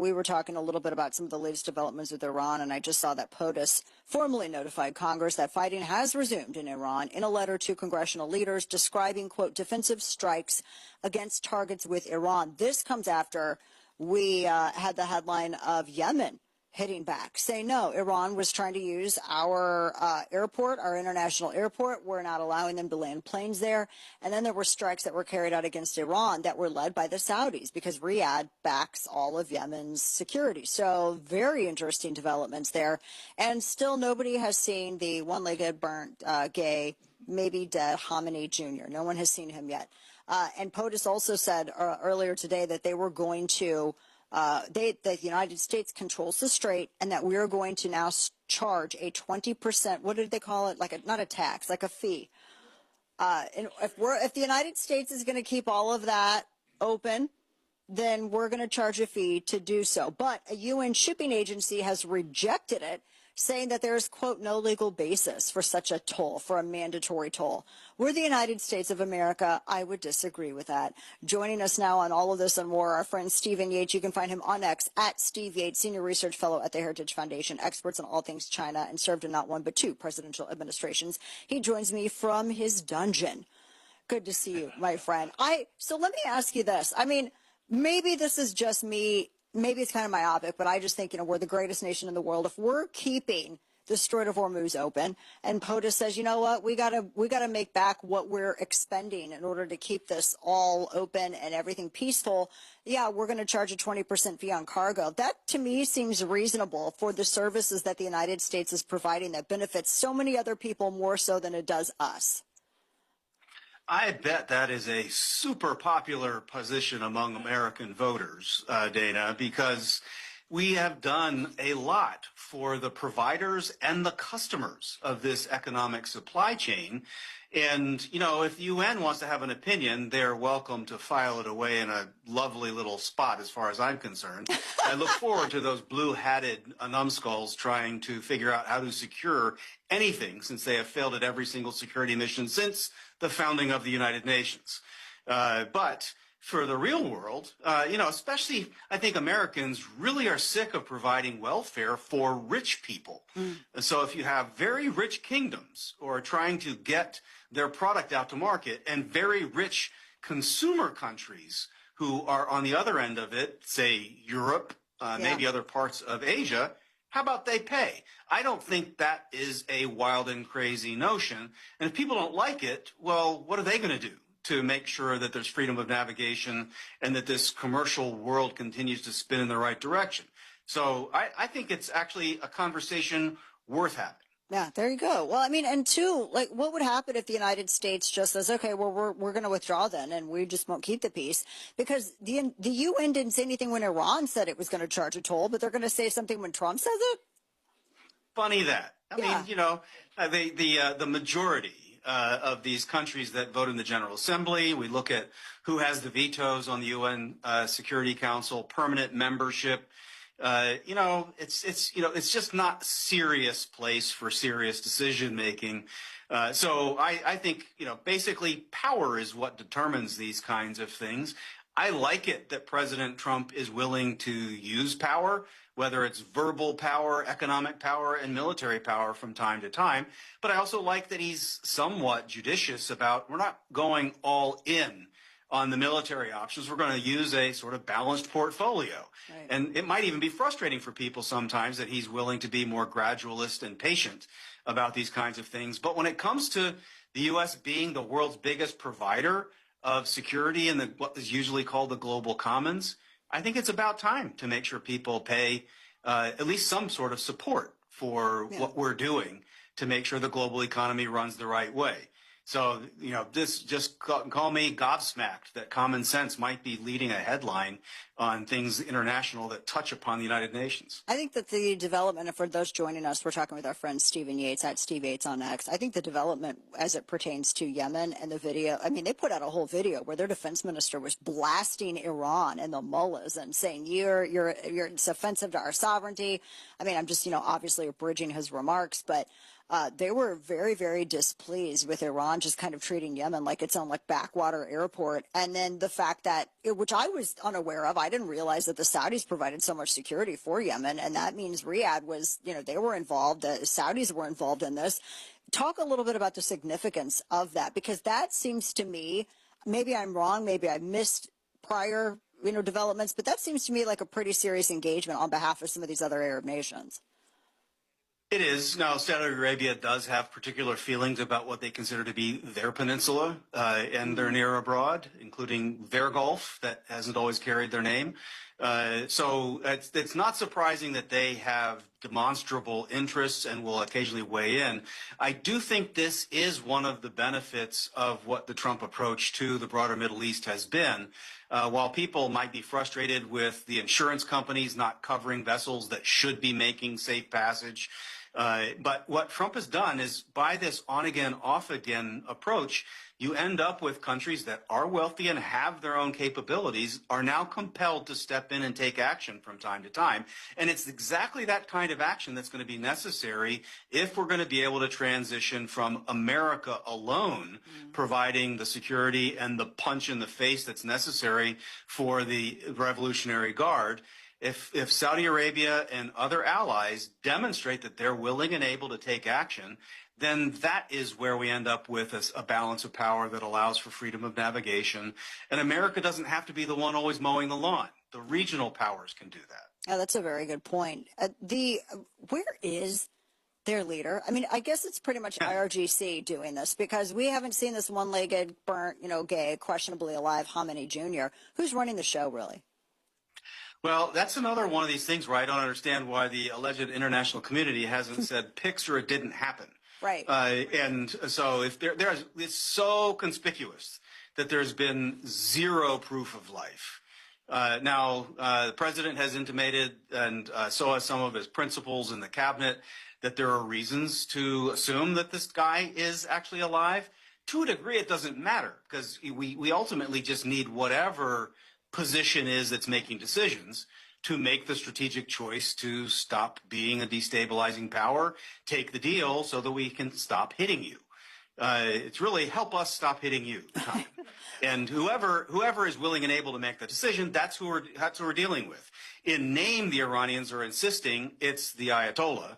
We were talking a little bit about some of the latest developments with Iran, and I just saw that POTUS formally notified Congress that fighting has resumed in Iran in a letter to congressional leaders describing, quote, defensive strikes against targets with Iran. This comes after we had the headline of Yemen hitting back, saying, no, Iran was trying to use our airport, our international airport. We're not allowing them to land planes there. And then there were strikes that were carried out against Iran that were led by the Saudis because Riyadh backs all of Yemen's security. So very interesting developments there. And still nobody has seen the one-legged, burnt, gay, maybe dead Khamenei Jr. No one has seen him yet. And POTUS also said earlier today that they were going to that the United States controls the strait, and that we are going to now charge a 20%. What did they call it? Not a tax, like a fee. And if the United States is going to keep all of that open, then we're going to charge a fee to do so. But a UN shipping agency has rejected it, saying that there is, quote, no legal basis for such a toll, for a mandatory toll. We're the United States of America. I would disagree with that. Joining us now on all of this and more, our friend Stephen Yates. You can find him on X at Steve Yates, Senior Research Fellow at the Heritage Foundation, experts on all things China, and served in not one but two presidential administrations. He joins me from his dungeon. Good to see you, my friend. So let me ask you this. I mean, maybe this is just me. Maybe it's kind of myopic, but I just think, we're the greatest nation in the world. If we're keeping the Strait of Hormuz open, and POTUS says, you know what, we gotta make back what we're expending in order to keep this all open and everything peaceful. Yeah, we're going to charge a 20% fee on cargo. That to me seems reasonable for the services that the United States is providing that benefits so many other people more so than it does us. I bet that is a super popular position among American voters, Dana, because we have done a lot for the providers and the customers of this economic supply chain. And, you know, if the UN wants to have an opinion, they're welcome to file it away in a lovely little spot as far as I'm concerned. I look forward to those blue-hatted numbskulls trying to figure out how to secure anything, since they have failed at every single security mission since the founding of the United Nations. But for the real world, you know, especially I think Americans really are sick of providing welfare for rich people. So if you have very rich kingdoms who are trying to get their product out to market and very rich consumer countries who are on the other end of it, say Europe, maybe other parts of Asia, how about they pay? I don't think that is a wild and crazy notion. And if people don't like it, well, what are they going to do to make sure that there's freedom of navigation and that this commercial world continues to spin in the right direction? So I think it's actually a conversation worth having. Yeah, there you go. Well, I mean, and two, like, what would happen if the United States just says, okay, well, we're going to withdraw then, and we just won't keep the peace? Because the UN didn't say anything when Iran said it was going to charge a toll, but they're going to say something when Trump says it? Funny that. I mean, you know, the majority of these countries that vote in the General Assembly, we look at who has the vetoes on the UN Security Council, permanent membership. You know, it's just not a serious place for serious decision making. So I think, you know, basically power is what determines these kinds of things. I like it that President Trump is willing to use power, whether it's verbal power, economic power, and military power from time to time. But I also like that he's somewhat judicious about, we're not going all in on the military options. We're going to use a sort of balanced portfolio. Right. And it might even be frustrating for people sometimes that he's willing to be more gradualist and patient about these kinds of things. But when it comes to the U.S. being the world's biggest provider of security in what is usually called the global commons, I think it's about time to make sure people pay at least some sort of support for what we're doing to make sure the global economy runs the right way. So, you know, this just call me gobsmacked that common sense might be leading a headline on things international that touch upon the United Nations. I think that the development, and for those joining us, we're talking with our friend Stephen Yates at Steve Yates on X. I think the development as it pertains to Yemen and the video, I mean, they put out a whole video where their defense minister was blasting Iran and the mullahs and saying, it's offensive to our sovereignty. I mean, I'm just, you know, obviously abridging his remarks, but they were very, very displeased with Iran just kind of treating Yemen like its own like backwater airport. And then the fact that, which I was unaware of, I didn't realize that the Saudis provided so much security for Yemen. And that means Riyadh was, you know, they were involved, the Saudis were involved in this. Talk a little bit about the significance of that, because that seems to me, maybe I'm wrong, maybe I missed prior, you know, developments, but that seems to me like a pretty serious engagement on behalf of some of these other Arab nations. It is. Now, Saudi Arabia does have particular feelings about what they consider to be their peninsula and their near abroad, including their Gulf that hasn't always carried their name. So it's not surprising that they have demonstrable interests and will occasionally weigh in. I do think this is one of the benefits of what the Trump approach to the broader Middle East has been. While people might be frustrated with the insurance companies not covering vessels that should be making safe passage, but what Trump has done is, by this on-again, off-again approach, you end up with countries that are wealthy and have their own capabilities are now compelled to step in and take action from time to time. And it's exactly that kind of action that's going to be necessary if we're going to be able to transition from America alone providing the security and the punch in the face that's necessary for the Revolutionary Guard. If Saudi Arabia and other allies demonstrate that they're willing and able to take action, then that is where we end up with a balance of power that allows for freedom of navigation. And America doesn't have to be the one always mowing the lawn. The regional powers can do that. Oh, that's a very good point. Where is their leader. I mean, I guess it's pretty much IRGC doing this, because we haven't seen this one-legged, burnt, gay, questionably alive Khamenei Jr. Who's running the show, really? Well, that's another one of these things where I don't understand why the alleged international community hasn't said pics or it didn't happen. Right. And so if it's so conspicuous that there's been zero proof of life. Now, the president has intimated, and so has some of his principals in the cabinet, that there are reasons to assume that this guy is actually alive. To a degree, it doesn't matter, because we ultimately just need whatever position is that's making decisions to make the strategic choice to stop being a destabilizing power, take the deal so that we can stop hitting you. It's really help us stop hitting you time. And whoever is willing and able to make the decision, that's who we're dealing with. In name, the Iranians are insisting it's the Ayatollah.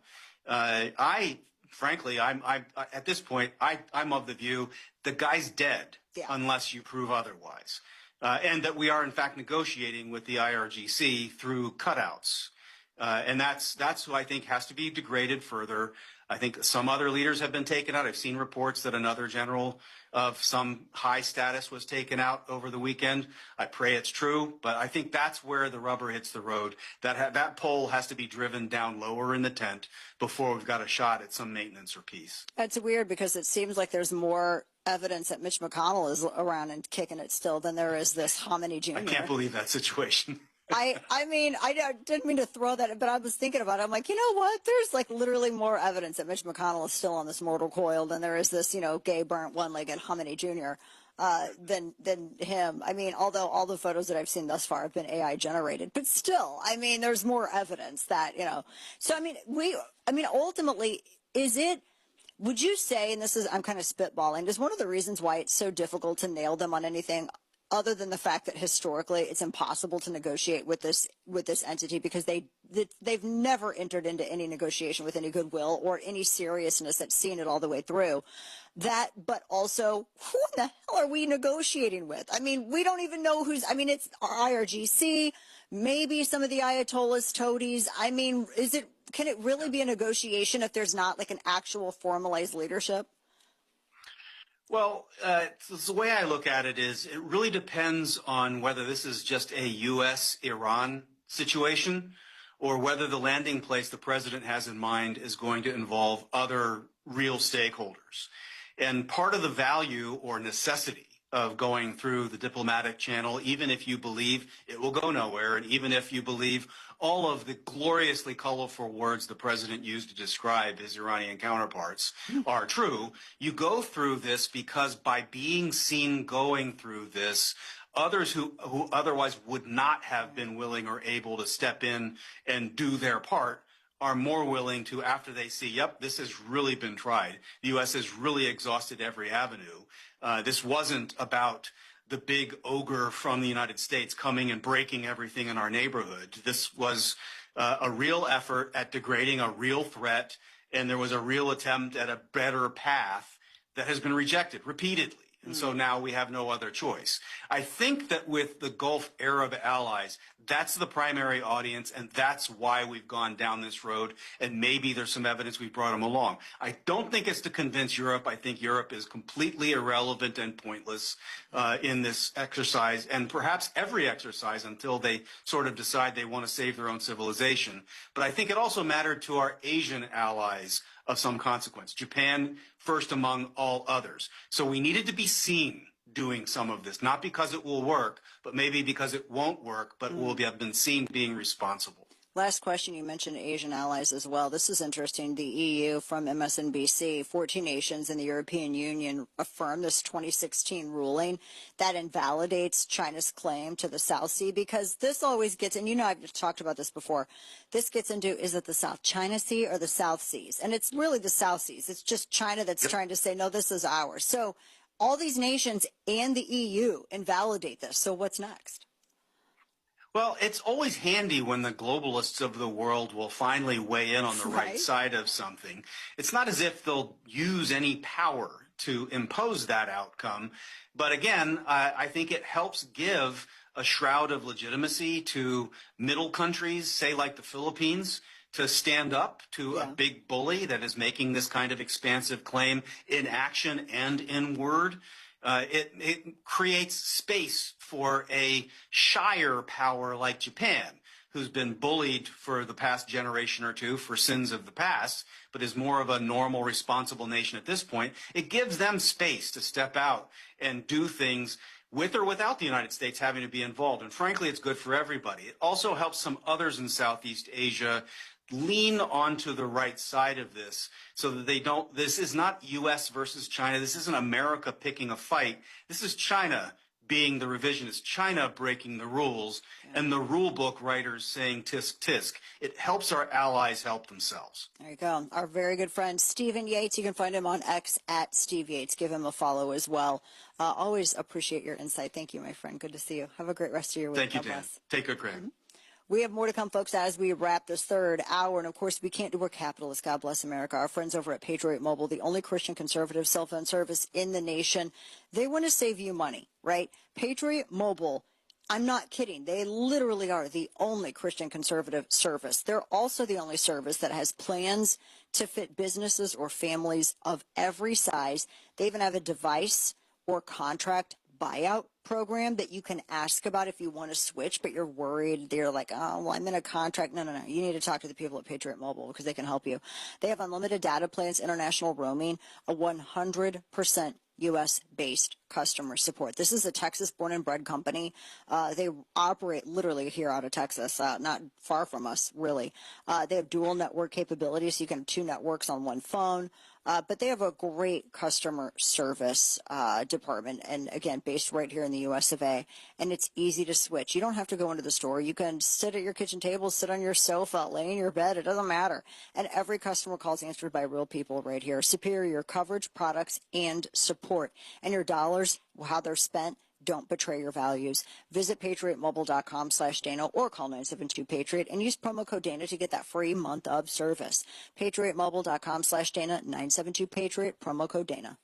Frankly, I'm at this point, I'm of the view the guy's dead unless you prove otherwise. And that we are, in fact, negotiating with the IRGC through cutouts. And that's who I think has to be degraded further. I think some other leaders have been taken out. I've seen reports that another general of some high status was taken out over the weekend. I pray it's true, but I think that's where the rubber hits the road. That pole has to be driven down lower in the tent before we've got a shot at some maintenance or peace. It's weird, because it seems like there's more evidence that Mitch McConnell is around and kicking it still than there is this Khamenei Jr. I can't believe that situation. I mean, I didn't mean to throw that, but I was thinking about it. I'm like, you know what? There's like literally more evidence that Mitch McConnell is still on this mortal coil than there is this, gay, burnt, one-legged Khamenei Jr. Than him. I mean, although all the photos that I've seen thus far have been AI generated, but still, I mean, there's more evidence that, So, I mean, ultimately, would you say, and I'm kind of spitballing, is one of the reasons why it's so difficult to nail them on anything, other than the fact that historically it's impossible to negotiate with this entity, because they've never entered into any negotiation with any goodwill or any seriousness that's seen it all the way through. But also, who in the hell are we negotiating with? I mean, we don't even know it's IRGC, maybe some of the Ayatollah's toadies. I mean, can it really be a negotiation if there's not like an actual formalized leadership? Well, the way I look at it is it really depends on whether this is just a U.S.-Iran situation or whether the landing place the president has in mind is going to involve other real stakeholders. And part of the value or necessity of going through the diplomatic channel, even if you believe it will go nowhere, and even if you believe all of the gloriously colorful words the president used to describe his Iranian counterparts are true, you go through this because by being seen going through this, others who otherwise would not have been willing or able to step in and do their part are more willing to, after they see, yep, this has really been tried. The U.S. has really exhausted every avenue. This wasn't about the big ogre from the United States coming and breaking everything in our neighborhood. This was a real effort at degrading a real threat, and there was a real attempt at a better path that has been rejected repeatedly. And so now we have no other choice. I think that with the Gulf Arab allies, that's the primary audience, and that's why we've gone down this road, and maybe there's some evidence we brought them along. I don't think it's to convince Europe. I think Europe is completely irrelevant and pointless in this exercise, and perhaps every exercise until they sort of decide they want to save their own civilization. But I think it also mattered to our Asian allies of some consequence. Japan first among all others. So we needed to be seen doing some of this, not because it will work, but maybe because it won't work, but will have been seen being responsible. Last question, you mentioned Asian allies as well. This is interesting. The EU from MSNBC, 14 nations in the European Union affirmed this 2016 ruling that invalidates China's claim to the South Sea, because this always gets, and I've talked about this before, this gets into, is it the South China Sea or the South Seas? And it's really the South Seas. It's just China that's trying to say, no, this is ours. So all these nations and the EU invalidate this. So what's next? Well, it's always handy when the globalists of the world will finally weigh in on the right side of something. It's not as if they'll use any power to impose that outcome. But again, I think it helps give a shroud of legitimacy to middle countries, say like the Philippines, to stand up to a big bully that is making this kind of expansive claim in action and in word. It creates space for a shyer power like Japan, who's been bullied for the past generation or two for sins of the past, but is more of a normal, responsible nation at this point. It gives them space to step out and do things with or without the United States having to be involved. And frankly, it's good for everybody. It also helps some others in Southeast Asia lean onto the right side of this so that they don't, this is not U.S. versus China. This isn't America picking a fight. This is China being the revisionist, China breaking the rules, and the rule book writers saying tisk tisk. It helps our allies help themselves. There you go. Our very good friend Stephen Yates. You can find him on X at Steve Yates. Give him a follow as well. Always appreciate your insight. Thank you, my friend. Good to see you. Have a great rest of your week. Thank you, Dan. Take good care. We have more to come, folks, as we wrap this third hour. And, of course, we can't do we're capitalists. God bless America. Our friends over at Patriot Mobile, the only Christian conservative cell phone service in the nation, they want to save you money, right? Patriot Mobile, I'm not kidding. They literally are the only Christian conservative service. They're also the only service that has plans to fit businesses or families of every size. They even have a device or contract buyout program that you can ask about if you want to switch, but you're worried. They're like, oh, well, I'm in a contract. No. You need to talk to the people at Patriot Mobile because they can help you. They have unlimited data plans, international roaming, a 100% U.S.-based customer support. This is a Texas-born and bred company. They operate literally here out of Texas, not far from us, really. They have dual network capabilities, so you can have two networks on one phone. But they have a great customer service department, and again, based right here in the U.S. of A. And it's easy to switch. You don't have to go into the store. You can sit at your kitchen table, sit on your sofa, lay in your bed. It doesn't matter. And every customer call is answered by real people right here. Superior coverage, products, and support. And your dollars, how they're spent, don't betray your values. Visit patriotmobile.com/Dana or call 972-PATRIOT and use promo code Dana to get that free month of service. patriotmobile.com/Dana, 972-PATRIOT, promo code Dana.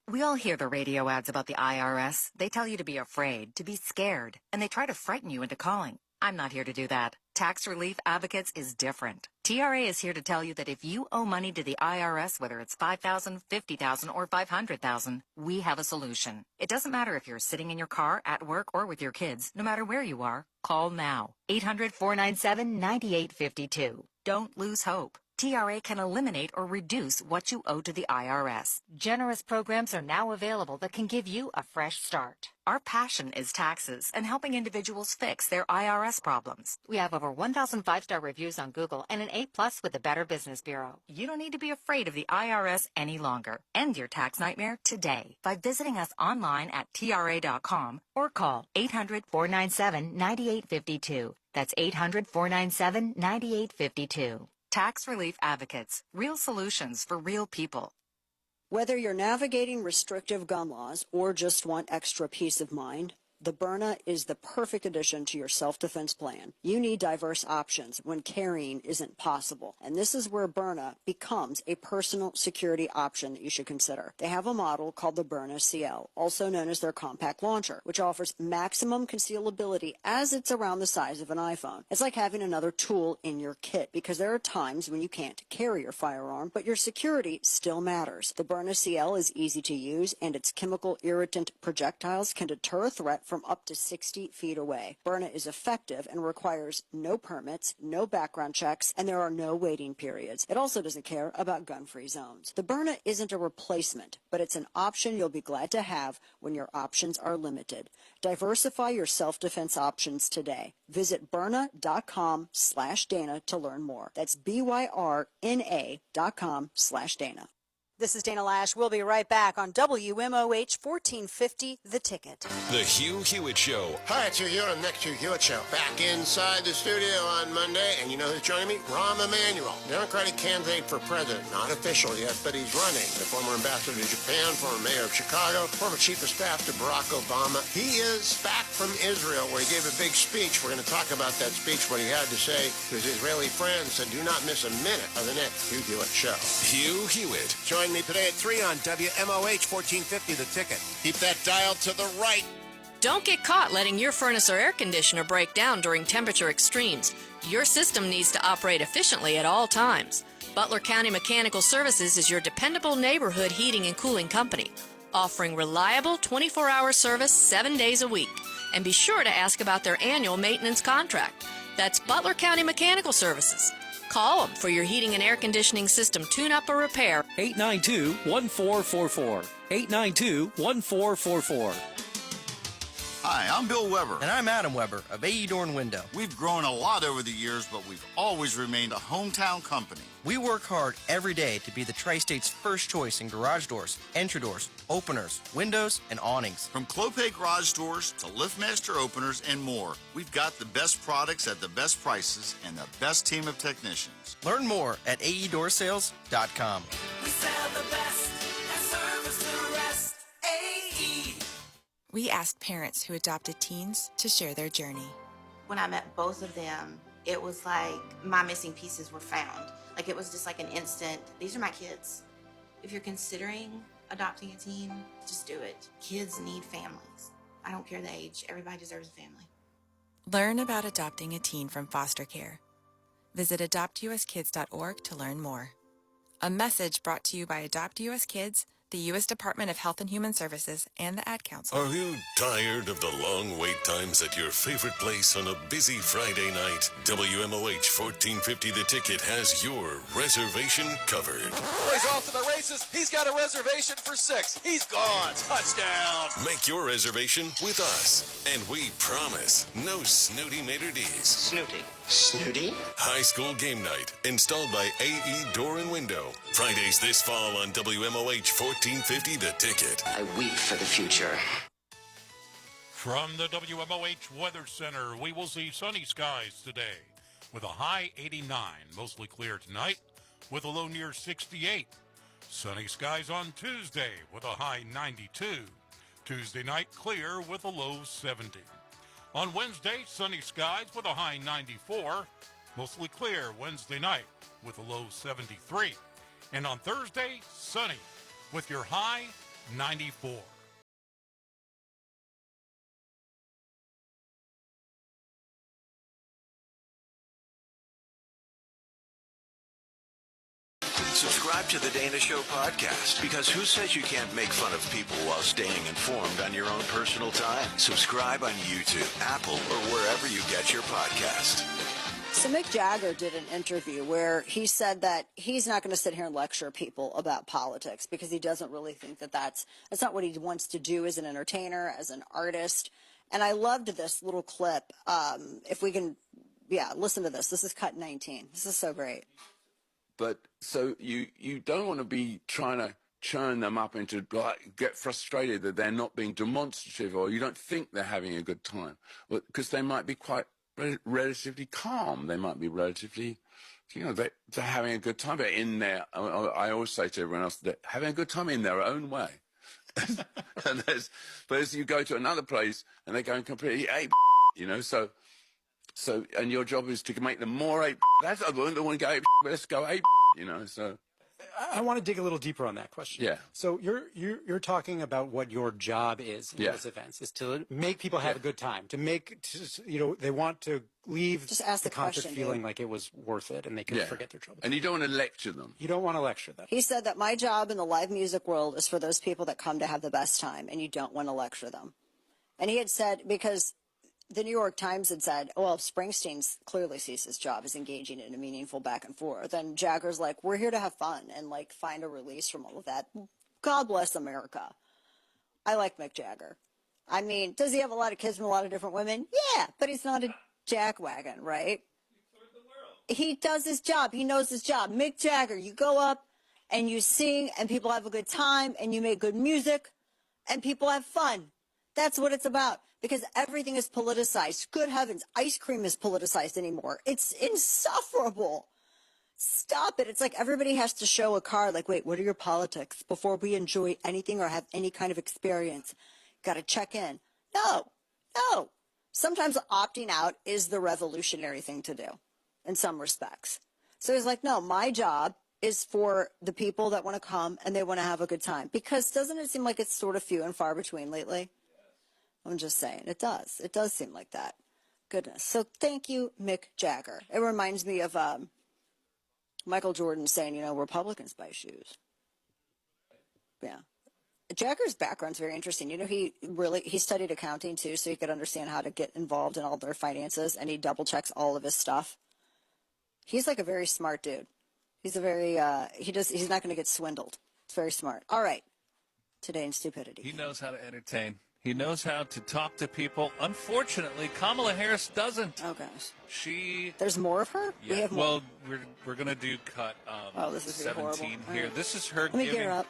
We all hear the radio ads about the IRS. They tell you to be afraid, to be scared, and they try to frighten you into calling. I'm not here to do that. Tax Relief Advocates is different. TRA is here to tell you that if you owe money to the IRS, whether it's $5,000, $50,000, or $500,000, we have a solution. It doesn't matter if you're sitting in your car, at work, or with your kids. No matter where you are, call now. 800-497-9852. Don't lose hope. TRA can eliminate or reduce what you owe to the IRS. Generous programs are now available that can give you a fresh start. Our passion is taxes and helping individuals fix their IRS problems. We have over 1,000 5-star reviews on Google and an A+ with the Better Business Bureau. You don't need to be afraid of the IRS any longer. End your tax nightmare today by visiting us online at TRA.com or call 800-497-9852. That's 800-497-9852. Tax Relief Advocates, real solutions for real people. Whether you're navigating restrictive gun laws or just want extra peace of mind, the Byrna is the perfect addition to your self-defense plan. You need diverse options when carrying isn't possible. And this is where Byrna becomes a personal security option that you should consider. They have a model called the Byrna CL, also known as their compact launcher, which offers maximum concealability as it's around the size of an iPhone. It's like having another tool in your kit because there are times when you can't carry your firearm, but your security still matters. The Byrna CL is easy to use, and its chemical irritant projectiles can deter a threat from up to 60 feet away. Byrna is effective and requires no permits, no background checks, and there are no waiting periods. It also doesn't care about gun-free zones. The Byrna isn't a replacement, but it's an option you'll be glad to have when your options are limited. Diversify your self-defense options today. Visit Byrna.com/Dana to learn more. That's BYRNA.com/Dana. This is Dana Lash. We'll be right back on WMOH 1450, The Ticket. The Hugh Hewitt Show. Hi, it's Hugh Hewitt on the next Hugh Hewitt Show. Back inside the studio on Monday, and you know who's joining me? Rahm Emanuel, Democratic candidate for president. Not official yet, but he's running. The former ambassador to Japan, former mayor of Chicago, former chief of staff to Barack Obama. He is back from Israel, where he gave a big speech. We're going to talk about that speech, what he had to say to his Israeli friends. So do not miss a minute of the next Hugh Hewitt Show. Hugh Hewitt. Join me today at 3 on WMOH 1450, The Ticket. Keep that dial to the right. Don't get caught letting your furnace or air conditioner break down during temperature extremes. Your system needs to operate efficiently at all times. Butler County Mechanical Services is your dependable neighborhood heating and cooling company, offering reliable 24-hour service 7 days a week. And be sure to ask about their annual maintenance contract. That's Butler County Mechanical Services. Call them for your heating and air conditioning system tune-up or repair. 892-1444. 892-1444. Hi, I'm Bill Weber. And I'm Adam Weber of AE Door and Window. We've grown a lot over the years, but we've always remained a hometown company. We work hard every day to be the Tri-State's first choice in garage doors, entry doors, openers, windows, and awnings. From Clopay garage doors to LiftMaster openers and more, we've got the best products at the best prices and the best team of technicians. Learn more at aeDoorSales.com. We sell the best and service the rest. AE. We asked parents who adopted teens to share their journey. When I met both of them, it was like my missing pieces were found. Like it was just like an instant, these are my kids. If you're considering adopting a teen, just do it. Kids need families. I don't care the age, everybody deserves a family. Learn about adopting a teen from foster care. Visit adoptuskids.org to learn more. A message brought to you by Adopt US Kids, the U.S. Department of Health and Human Services, and the Ad Council. Are you tired of the long wait times at your favorite place on a busy Friday night? WMOH 1450 The Ticket has your reservation covered. He's off to the races. He's got a reservation for 6. He's gone. Touchdown. Make your reservation with us, and we promise no snooty maitre d's. Snooty. Snooty? High school game night, installed by AE Door and Window. Fridays this fall on WMOH 1450 The Ticket. I weep for the future. From the WMOH Weather Center, we will see sunny skies today with a high 89, mostly clear tonight with a low near 68. Sunny skies on Tuesday with a high 92. Tuesday night clear with a low 70. On Wednesday, sunny skies with a high 94, mostly clear Wednesday night with a low 73. And on Thursday, sunny with your high 94. Subscribe to the Dana Show podcast, because who says you can't make fun of people while staying informed on your own personal time? Subscribe on YouTube, Apple, or wherever you get your podcast. So Mick Jagger did an interview where he said that he's not going to sit here and lecture people about politics because he doesn't really think that that's not what he wants to do as an entertainer, as an artist. And I loved this little clip. If we can, listen to this. This is cut 19. This is so great. But so you don't want to be trying to churn them up into, like, get frustrated that they're not being demonstrative, or you don't think they're having a good time, because they might be quite relatively calm. They might be relatively, they're having a good time. But in their, I always say to everyone else, they're having a good time in their own way. But as you go to another place and they're going completely ape, so, and your job is to make them more ape. That's the one that want to go ape, but let's go ape, so. I want to dig a little deeper on that question. Yeah. So you're talking about what your job is in those events, is to make people have a good time, they want to leave Just the concert feeling like it was worth it and they can forget their trouble. And you don't want to lecture them. You don't want to lecture them. He said that my job in the live music world is for those people that come to have the best time, and you don't want to lecture them. And he had said, because the New York Times had said, well, Springsteen clearly sees his job as engaging in a meaningful back and forth. And Jagger's like, we're here to have fun and, find a release from all of that. God bless America. I like Mick Jagger. I mean, does he have a lot of kids from a lot of different women? Yeah, but he's not a jackwagon, right? He does his job. He knows his job. Mick Jagger, you go up and you sing and people have a good time and you make good music and people have fun. That's what it's about. Because everything is politicized. Good heavens, ice cream is politicized anymore. It's insufferable. Stop it. It's like everybody has to show a card, like, wait, what are your politics? Before we enjoy anything or have any kind of experience, got to check in. No. Sometimes opting out is the revolutionary thing to do in some respects. So he's like, no, my job is for the people that want to come and they want to have a good time. Because doesn't it seem like it's sort of few and far between lately? I'm just saying, it does. It does seem like that. Goodness. So thank you, Mick Jagger. It reminds me of Michael Jordan saying, Republicans buy shoes. Yeah. Jagger's background's very interesting. He studied accounting too, so he could understand how to get involved in all their finances, and he double checks all of his stuff. He's like a very smart dude. He's a very he's not going to get swindled. It's very smart. All right. Today in stupidity. He knows how to entertain. He knows how to talk to people. Unfortunately, Kamala Harris doesn't. Oh gosh. There's more of her? Yeah. We have more. Well, we're going to do cut this is 17 horrible. here. Right. This is her Let me giving. get her up.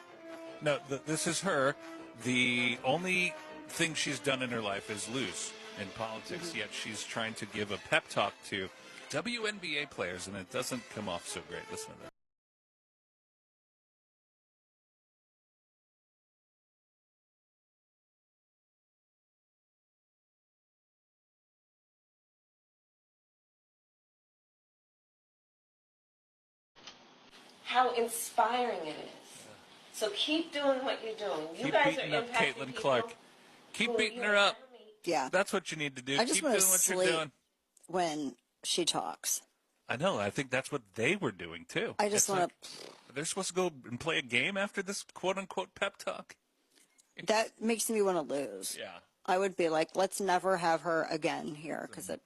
No, this is her. The only thing she's done in her life is lose in politics, yet she's trying to give a pep talk to WNBA players, and it doesn't come off so great. Listen to that. How inspiring it is. So keep doing what you're doing. You Keep guys beating are up impacting Caitlin people Clark. Keep who beating you her up. Yeah. That's what you need to do. I just Keep want doing to what sleep you're doing. when she talks. I know. I think that's what they were doing, too. I just want to... They're supposed to go and play a game after this quote-unquote pep talk? That makes me want to lose. Yeah. I would be like, let's never have her again here, because I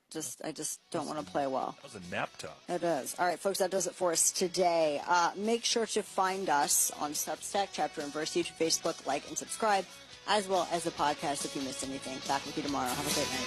just don't want to play well. That was a nap talk. It is. All right, folks, that does it for us today. Make sure to find us on Substack, Chapter and Verse, YouTube, Facebook, like, and subscribe, as well as the podcast if you missed anything. Back with you tomorrow. Have a great night.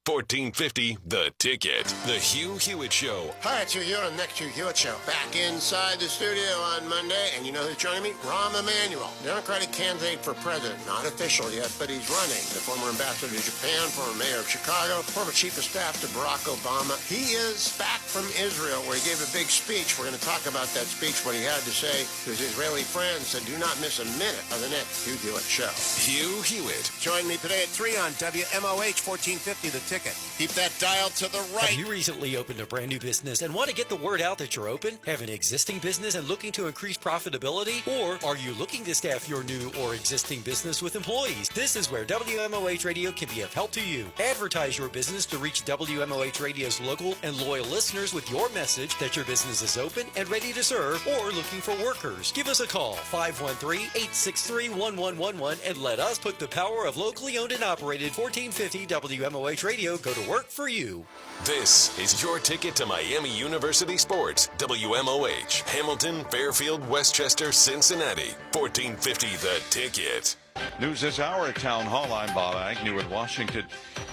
1450 The Ticket. The Hugh Hewitt Show. Hi, it's Hugh Hewitt on the next Hugh Hewitt Show. Back inside the studio on Monday, and you know who's joining me? Rahm Emanuel, Democratic candidate for president. Not official yet, but he's running. The former ambassador to Japan, former mayor of Chicago, former chief of staff to Barack Obama. He is back from Israel, where he gave a big speech. We're going to talk about that speech, what he had to say to his Israeli friends, and do not miss a minute of the next Hugh Hewitt Show. Hugh Hewitt. Join me today at 3 on WMOH 1450 The Ticket. Keep that dial to the right. Have you recently opened a brand new business and want to get the word out that you're open? Have an existing business and looking to increase profitability? Or are you looking to staff your new or existing business with employees? This is where WMOH Radio can be of help to you. Advertise your business to reach WMOH Radio's local and loyal listeners with your message that your business is open and ready to serve or looking for workers. Give us a call, 513-863-1111, and let us put the power of locally owned and operated 1450 WMOH Radio go to work for you. This is your ticket to Miami University Sports. WMOH, Hamilton, Fairfield, Westchester, Cincinnati. 1450 The Ticket. News this hour at Town Hall. I'm Bob Agnew in Washington.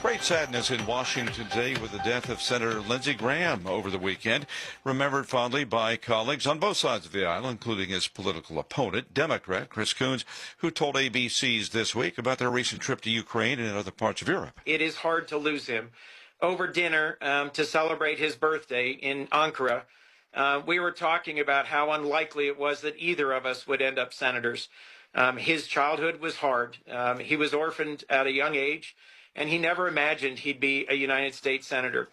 Great sadness in Washington today with the death of Senator Lindsey Graham over the weekend. Remembered fondly by colleagues on both sides of the aisle, including his political opponent, Democrat Chris Coons, who told ABC's This Week about their recent trip to Ukraine and other parts of Europe. It is hard to lose him. Over dinner to celebrate his birthday in Ankara, we were talking about how unlikely it was that either of us would end up senators. His childhood was hard. He was orphaned at a young age, and he never imagined he'd be a United States senator.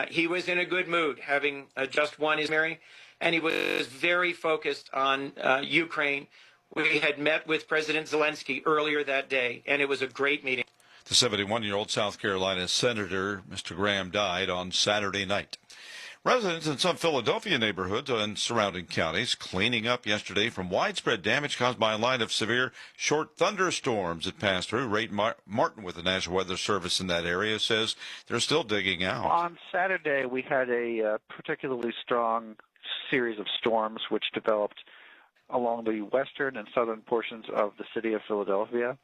He was in a good mood, having just won his primary, and he was very focused on Ukraine. We had met with President Zelensky earlier that day, and it was a great meeting. The 71-year-old South Carolina senator, Mr. Graham, died on Saturday night. Residents in some Philadelphia neighborhoods and surrounding counties cleaning up yesterday from widespread damage caused by a line of severe short thunderstorms that passed through. Ray Martin with the National Weather Service in that area says they're still digging out. On Saturday, we had a particularly strong series of storms which developed along the western and southern portions of the city of Philadelphia.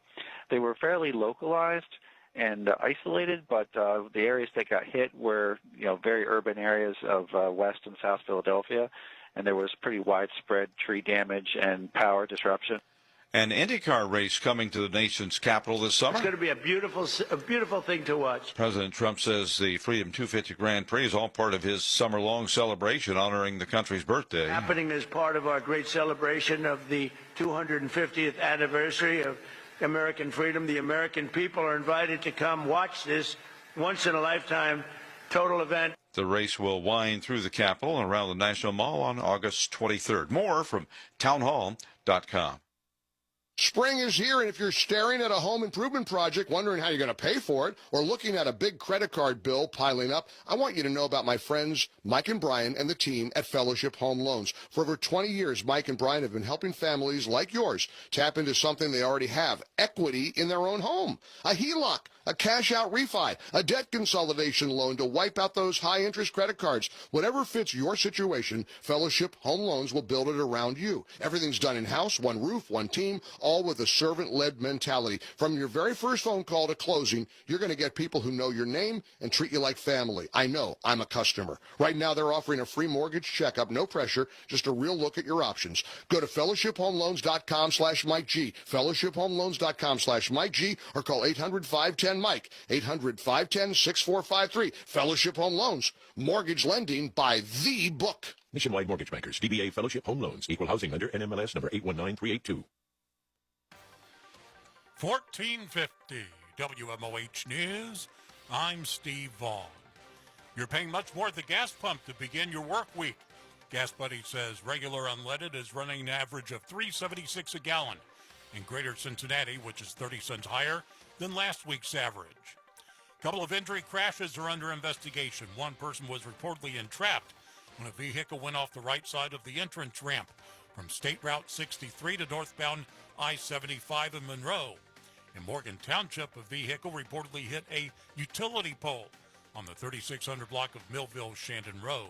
They were fairly localized and isolated, but the areas that got hit were, very urban areas of West and South Philadelphia, and there was pretty widespread tree damage and power disruption. An IndyCar race coming to the nation's capital this summer. It's going to be a beautiful thing to watch. President Trump says the Freedom 250 Grand Prix is all part of his summer-long celebration honoring the country's birthday. Happening as part of our great celebration of the 250th anniversary of American freedom. The American people are invited to come watch this once-in-a-lifetime total event. The race will wind through the Capitol and around the National Mall on August 23rd. More from townhall.com. Spring is here, and if you're staring at a home improvement project, wondering how you're going to pay for it, or looking at a big credit card bill piling up, I want you to know about my friends Mike and Brian and the team at Fellowship Home Loans. For over 20 years, Mike and Brian have been helping families like yours tap into something they already have, equity in their own home. A HELOC, a cash-out refi, a debt consolidation loan to wipe out those high-interest credit cards. Whatever fits your situation, Fellowship Home Loans will build it around you. Everything's done in-house, one roof, one team, all with a servant-led mentality. From your very first phone call to closing, you're going to get people who know your name and treat you like family. I know. I'm a customer. Right now, they're offering a free mortgage checkup, no pressure, just a real look at your options. Go to fellowshiphomeloans.com/Mike G, fellowshiphomeloans.com/Mike G, or call 800-510-MIKE, 800-510-6453. Fellowship Home Loans, mortgage lending by the book. Nationwide Mortgage Bankers, DBA Fellowship Home Loans, Equal Housing Lender, NMLS number 819382. 1450 WMOH News. I'm Steve Vaughn. You're paying much more at the gas pump to begin your work week. Gas Buddy says regular unleaded is running an average of $3.76 a gallon in Greater Cincinnati, which is 30 cents higher than last week's average. A couple of injury crashes are under investigation. One person was reportedly entrapped when a vehicle went off the right side of the entrance ramp from State Route 63 to northbound I-75 in Monroe. In Morgan Township, a vehicle reportedly hit a utility pole on the 3600 block of Millville-Shandon Road.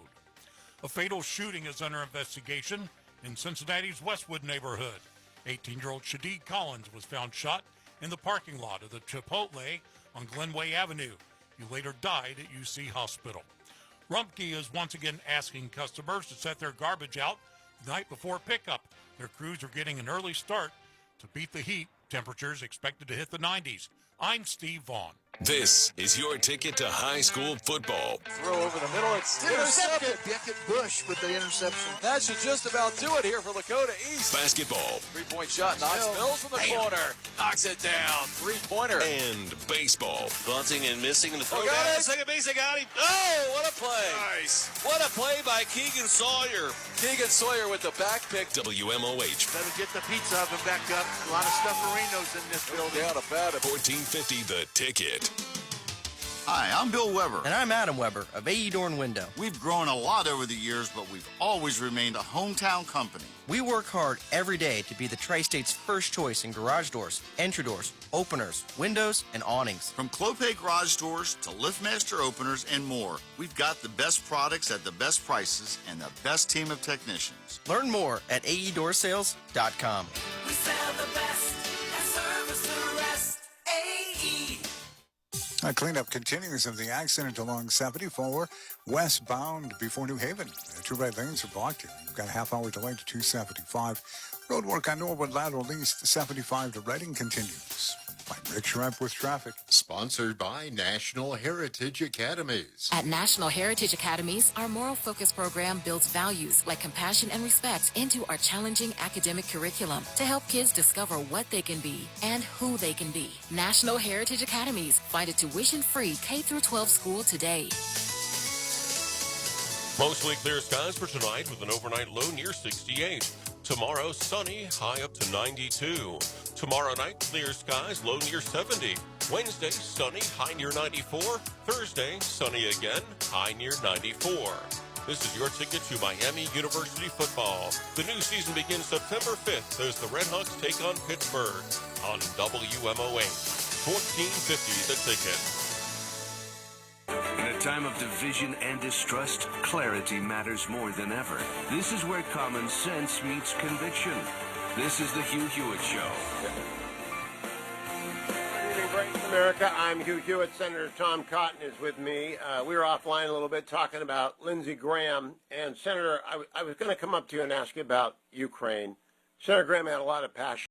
A fatal shooting is under investigation in Cincinnati's Westwood neighborhood. 18-year-old Shadid Collins was found shot in the parking lot of the Chipotle on Glenway Avenue. He later died at UC Hospital. Rumpke is once again asking customers to set their garbage out the night before pickup. Their crews are getting an early start to beat the heat. Temperatures expected to hit the 90s. I'm Steve Vaughn. This is your ticket to high school football. Throw over the middle. It's intercepted. Beckett Bush with the interception. That should just about do it here for Lakota East. Basketball. Three-point shot. Knocks Mills in the corner. Knocks it down. Three-pointer. And baseball. Bunting and missing the throw. Got Down it. to second base. They got him. Oh, what a play. Nice. What a play by Keegan Sawyer. Keegan Sawyer with the back pick. WMOH. Better get the pizza oven back up. A lot of stufferinos in this building. Down about it. 1450 The Ticket. Hi, I'm Bill Weber. And I'm Adam Weber of AE Door and Window. We've grown a lot over the years, but we've always remained a hometown company. We work hard every day to be the Tri-State's first choice in garage doors, entry doors, openers, windows, and awnings. From Clopay garage doors to LiftMaster openers and more, we've got the best products at the best prices and the best team of technicians. Learn more at aeDoorSales.com. We sell the best and service the rest. AE. Cleanup continues of the accident along 74 westbound before New Haven. The two right lanes are blocked here. You've got a half-hour delay to 275. Road work on Norwood Lateral East 75 to Reading continues. I'm Rick Schrepp with traffic. Sponsored by National Heritage Academies. At National Heritage Academies, our moral focus program builds values like compassion and respect into our challenging academic curriculum to help kids discover what they can be and who they can be. National Heritage Academies. Find a tuition-free K-12 school today. Mostly clear skies for tonight with an overnight low near 68. Tomorrow, sunny, high up to 92. Tomorrow night, clear skies, low near 70. Wednesday, sunny, high near 94. Thursday, sunny again, high near 94. This is your ticket to Miami University football. The new season begins September 5th as the Redhawks take on Pittsburgh on WMOH. 1450 The Ticket. In a time of division and distrust, clarity matters more than ever. This is where common sense meets conviction. This is the Hugh Hewitt Show. Good evening, Brains America. I'm Hugh Hewitt. Senator Tom Cotton is with me. We were offline a little bit talking about Lindsey Graham. And Senator, I was going to come up to you and ask you about Ukraine. Senator Graham had a lot of passion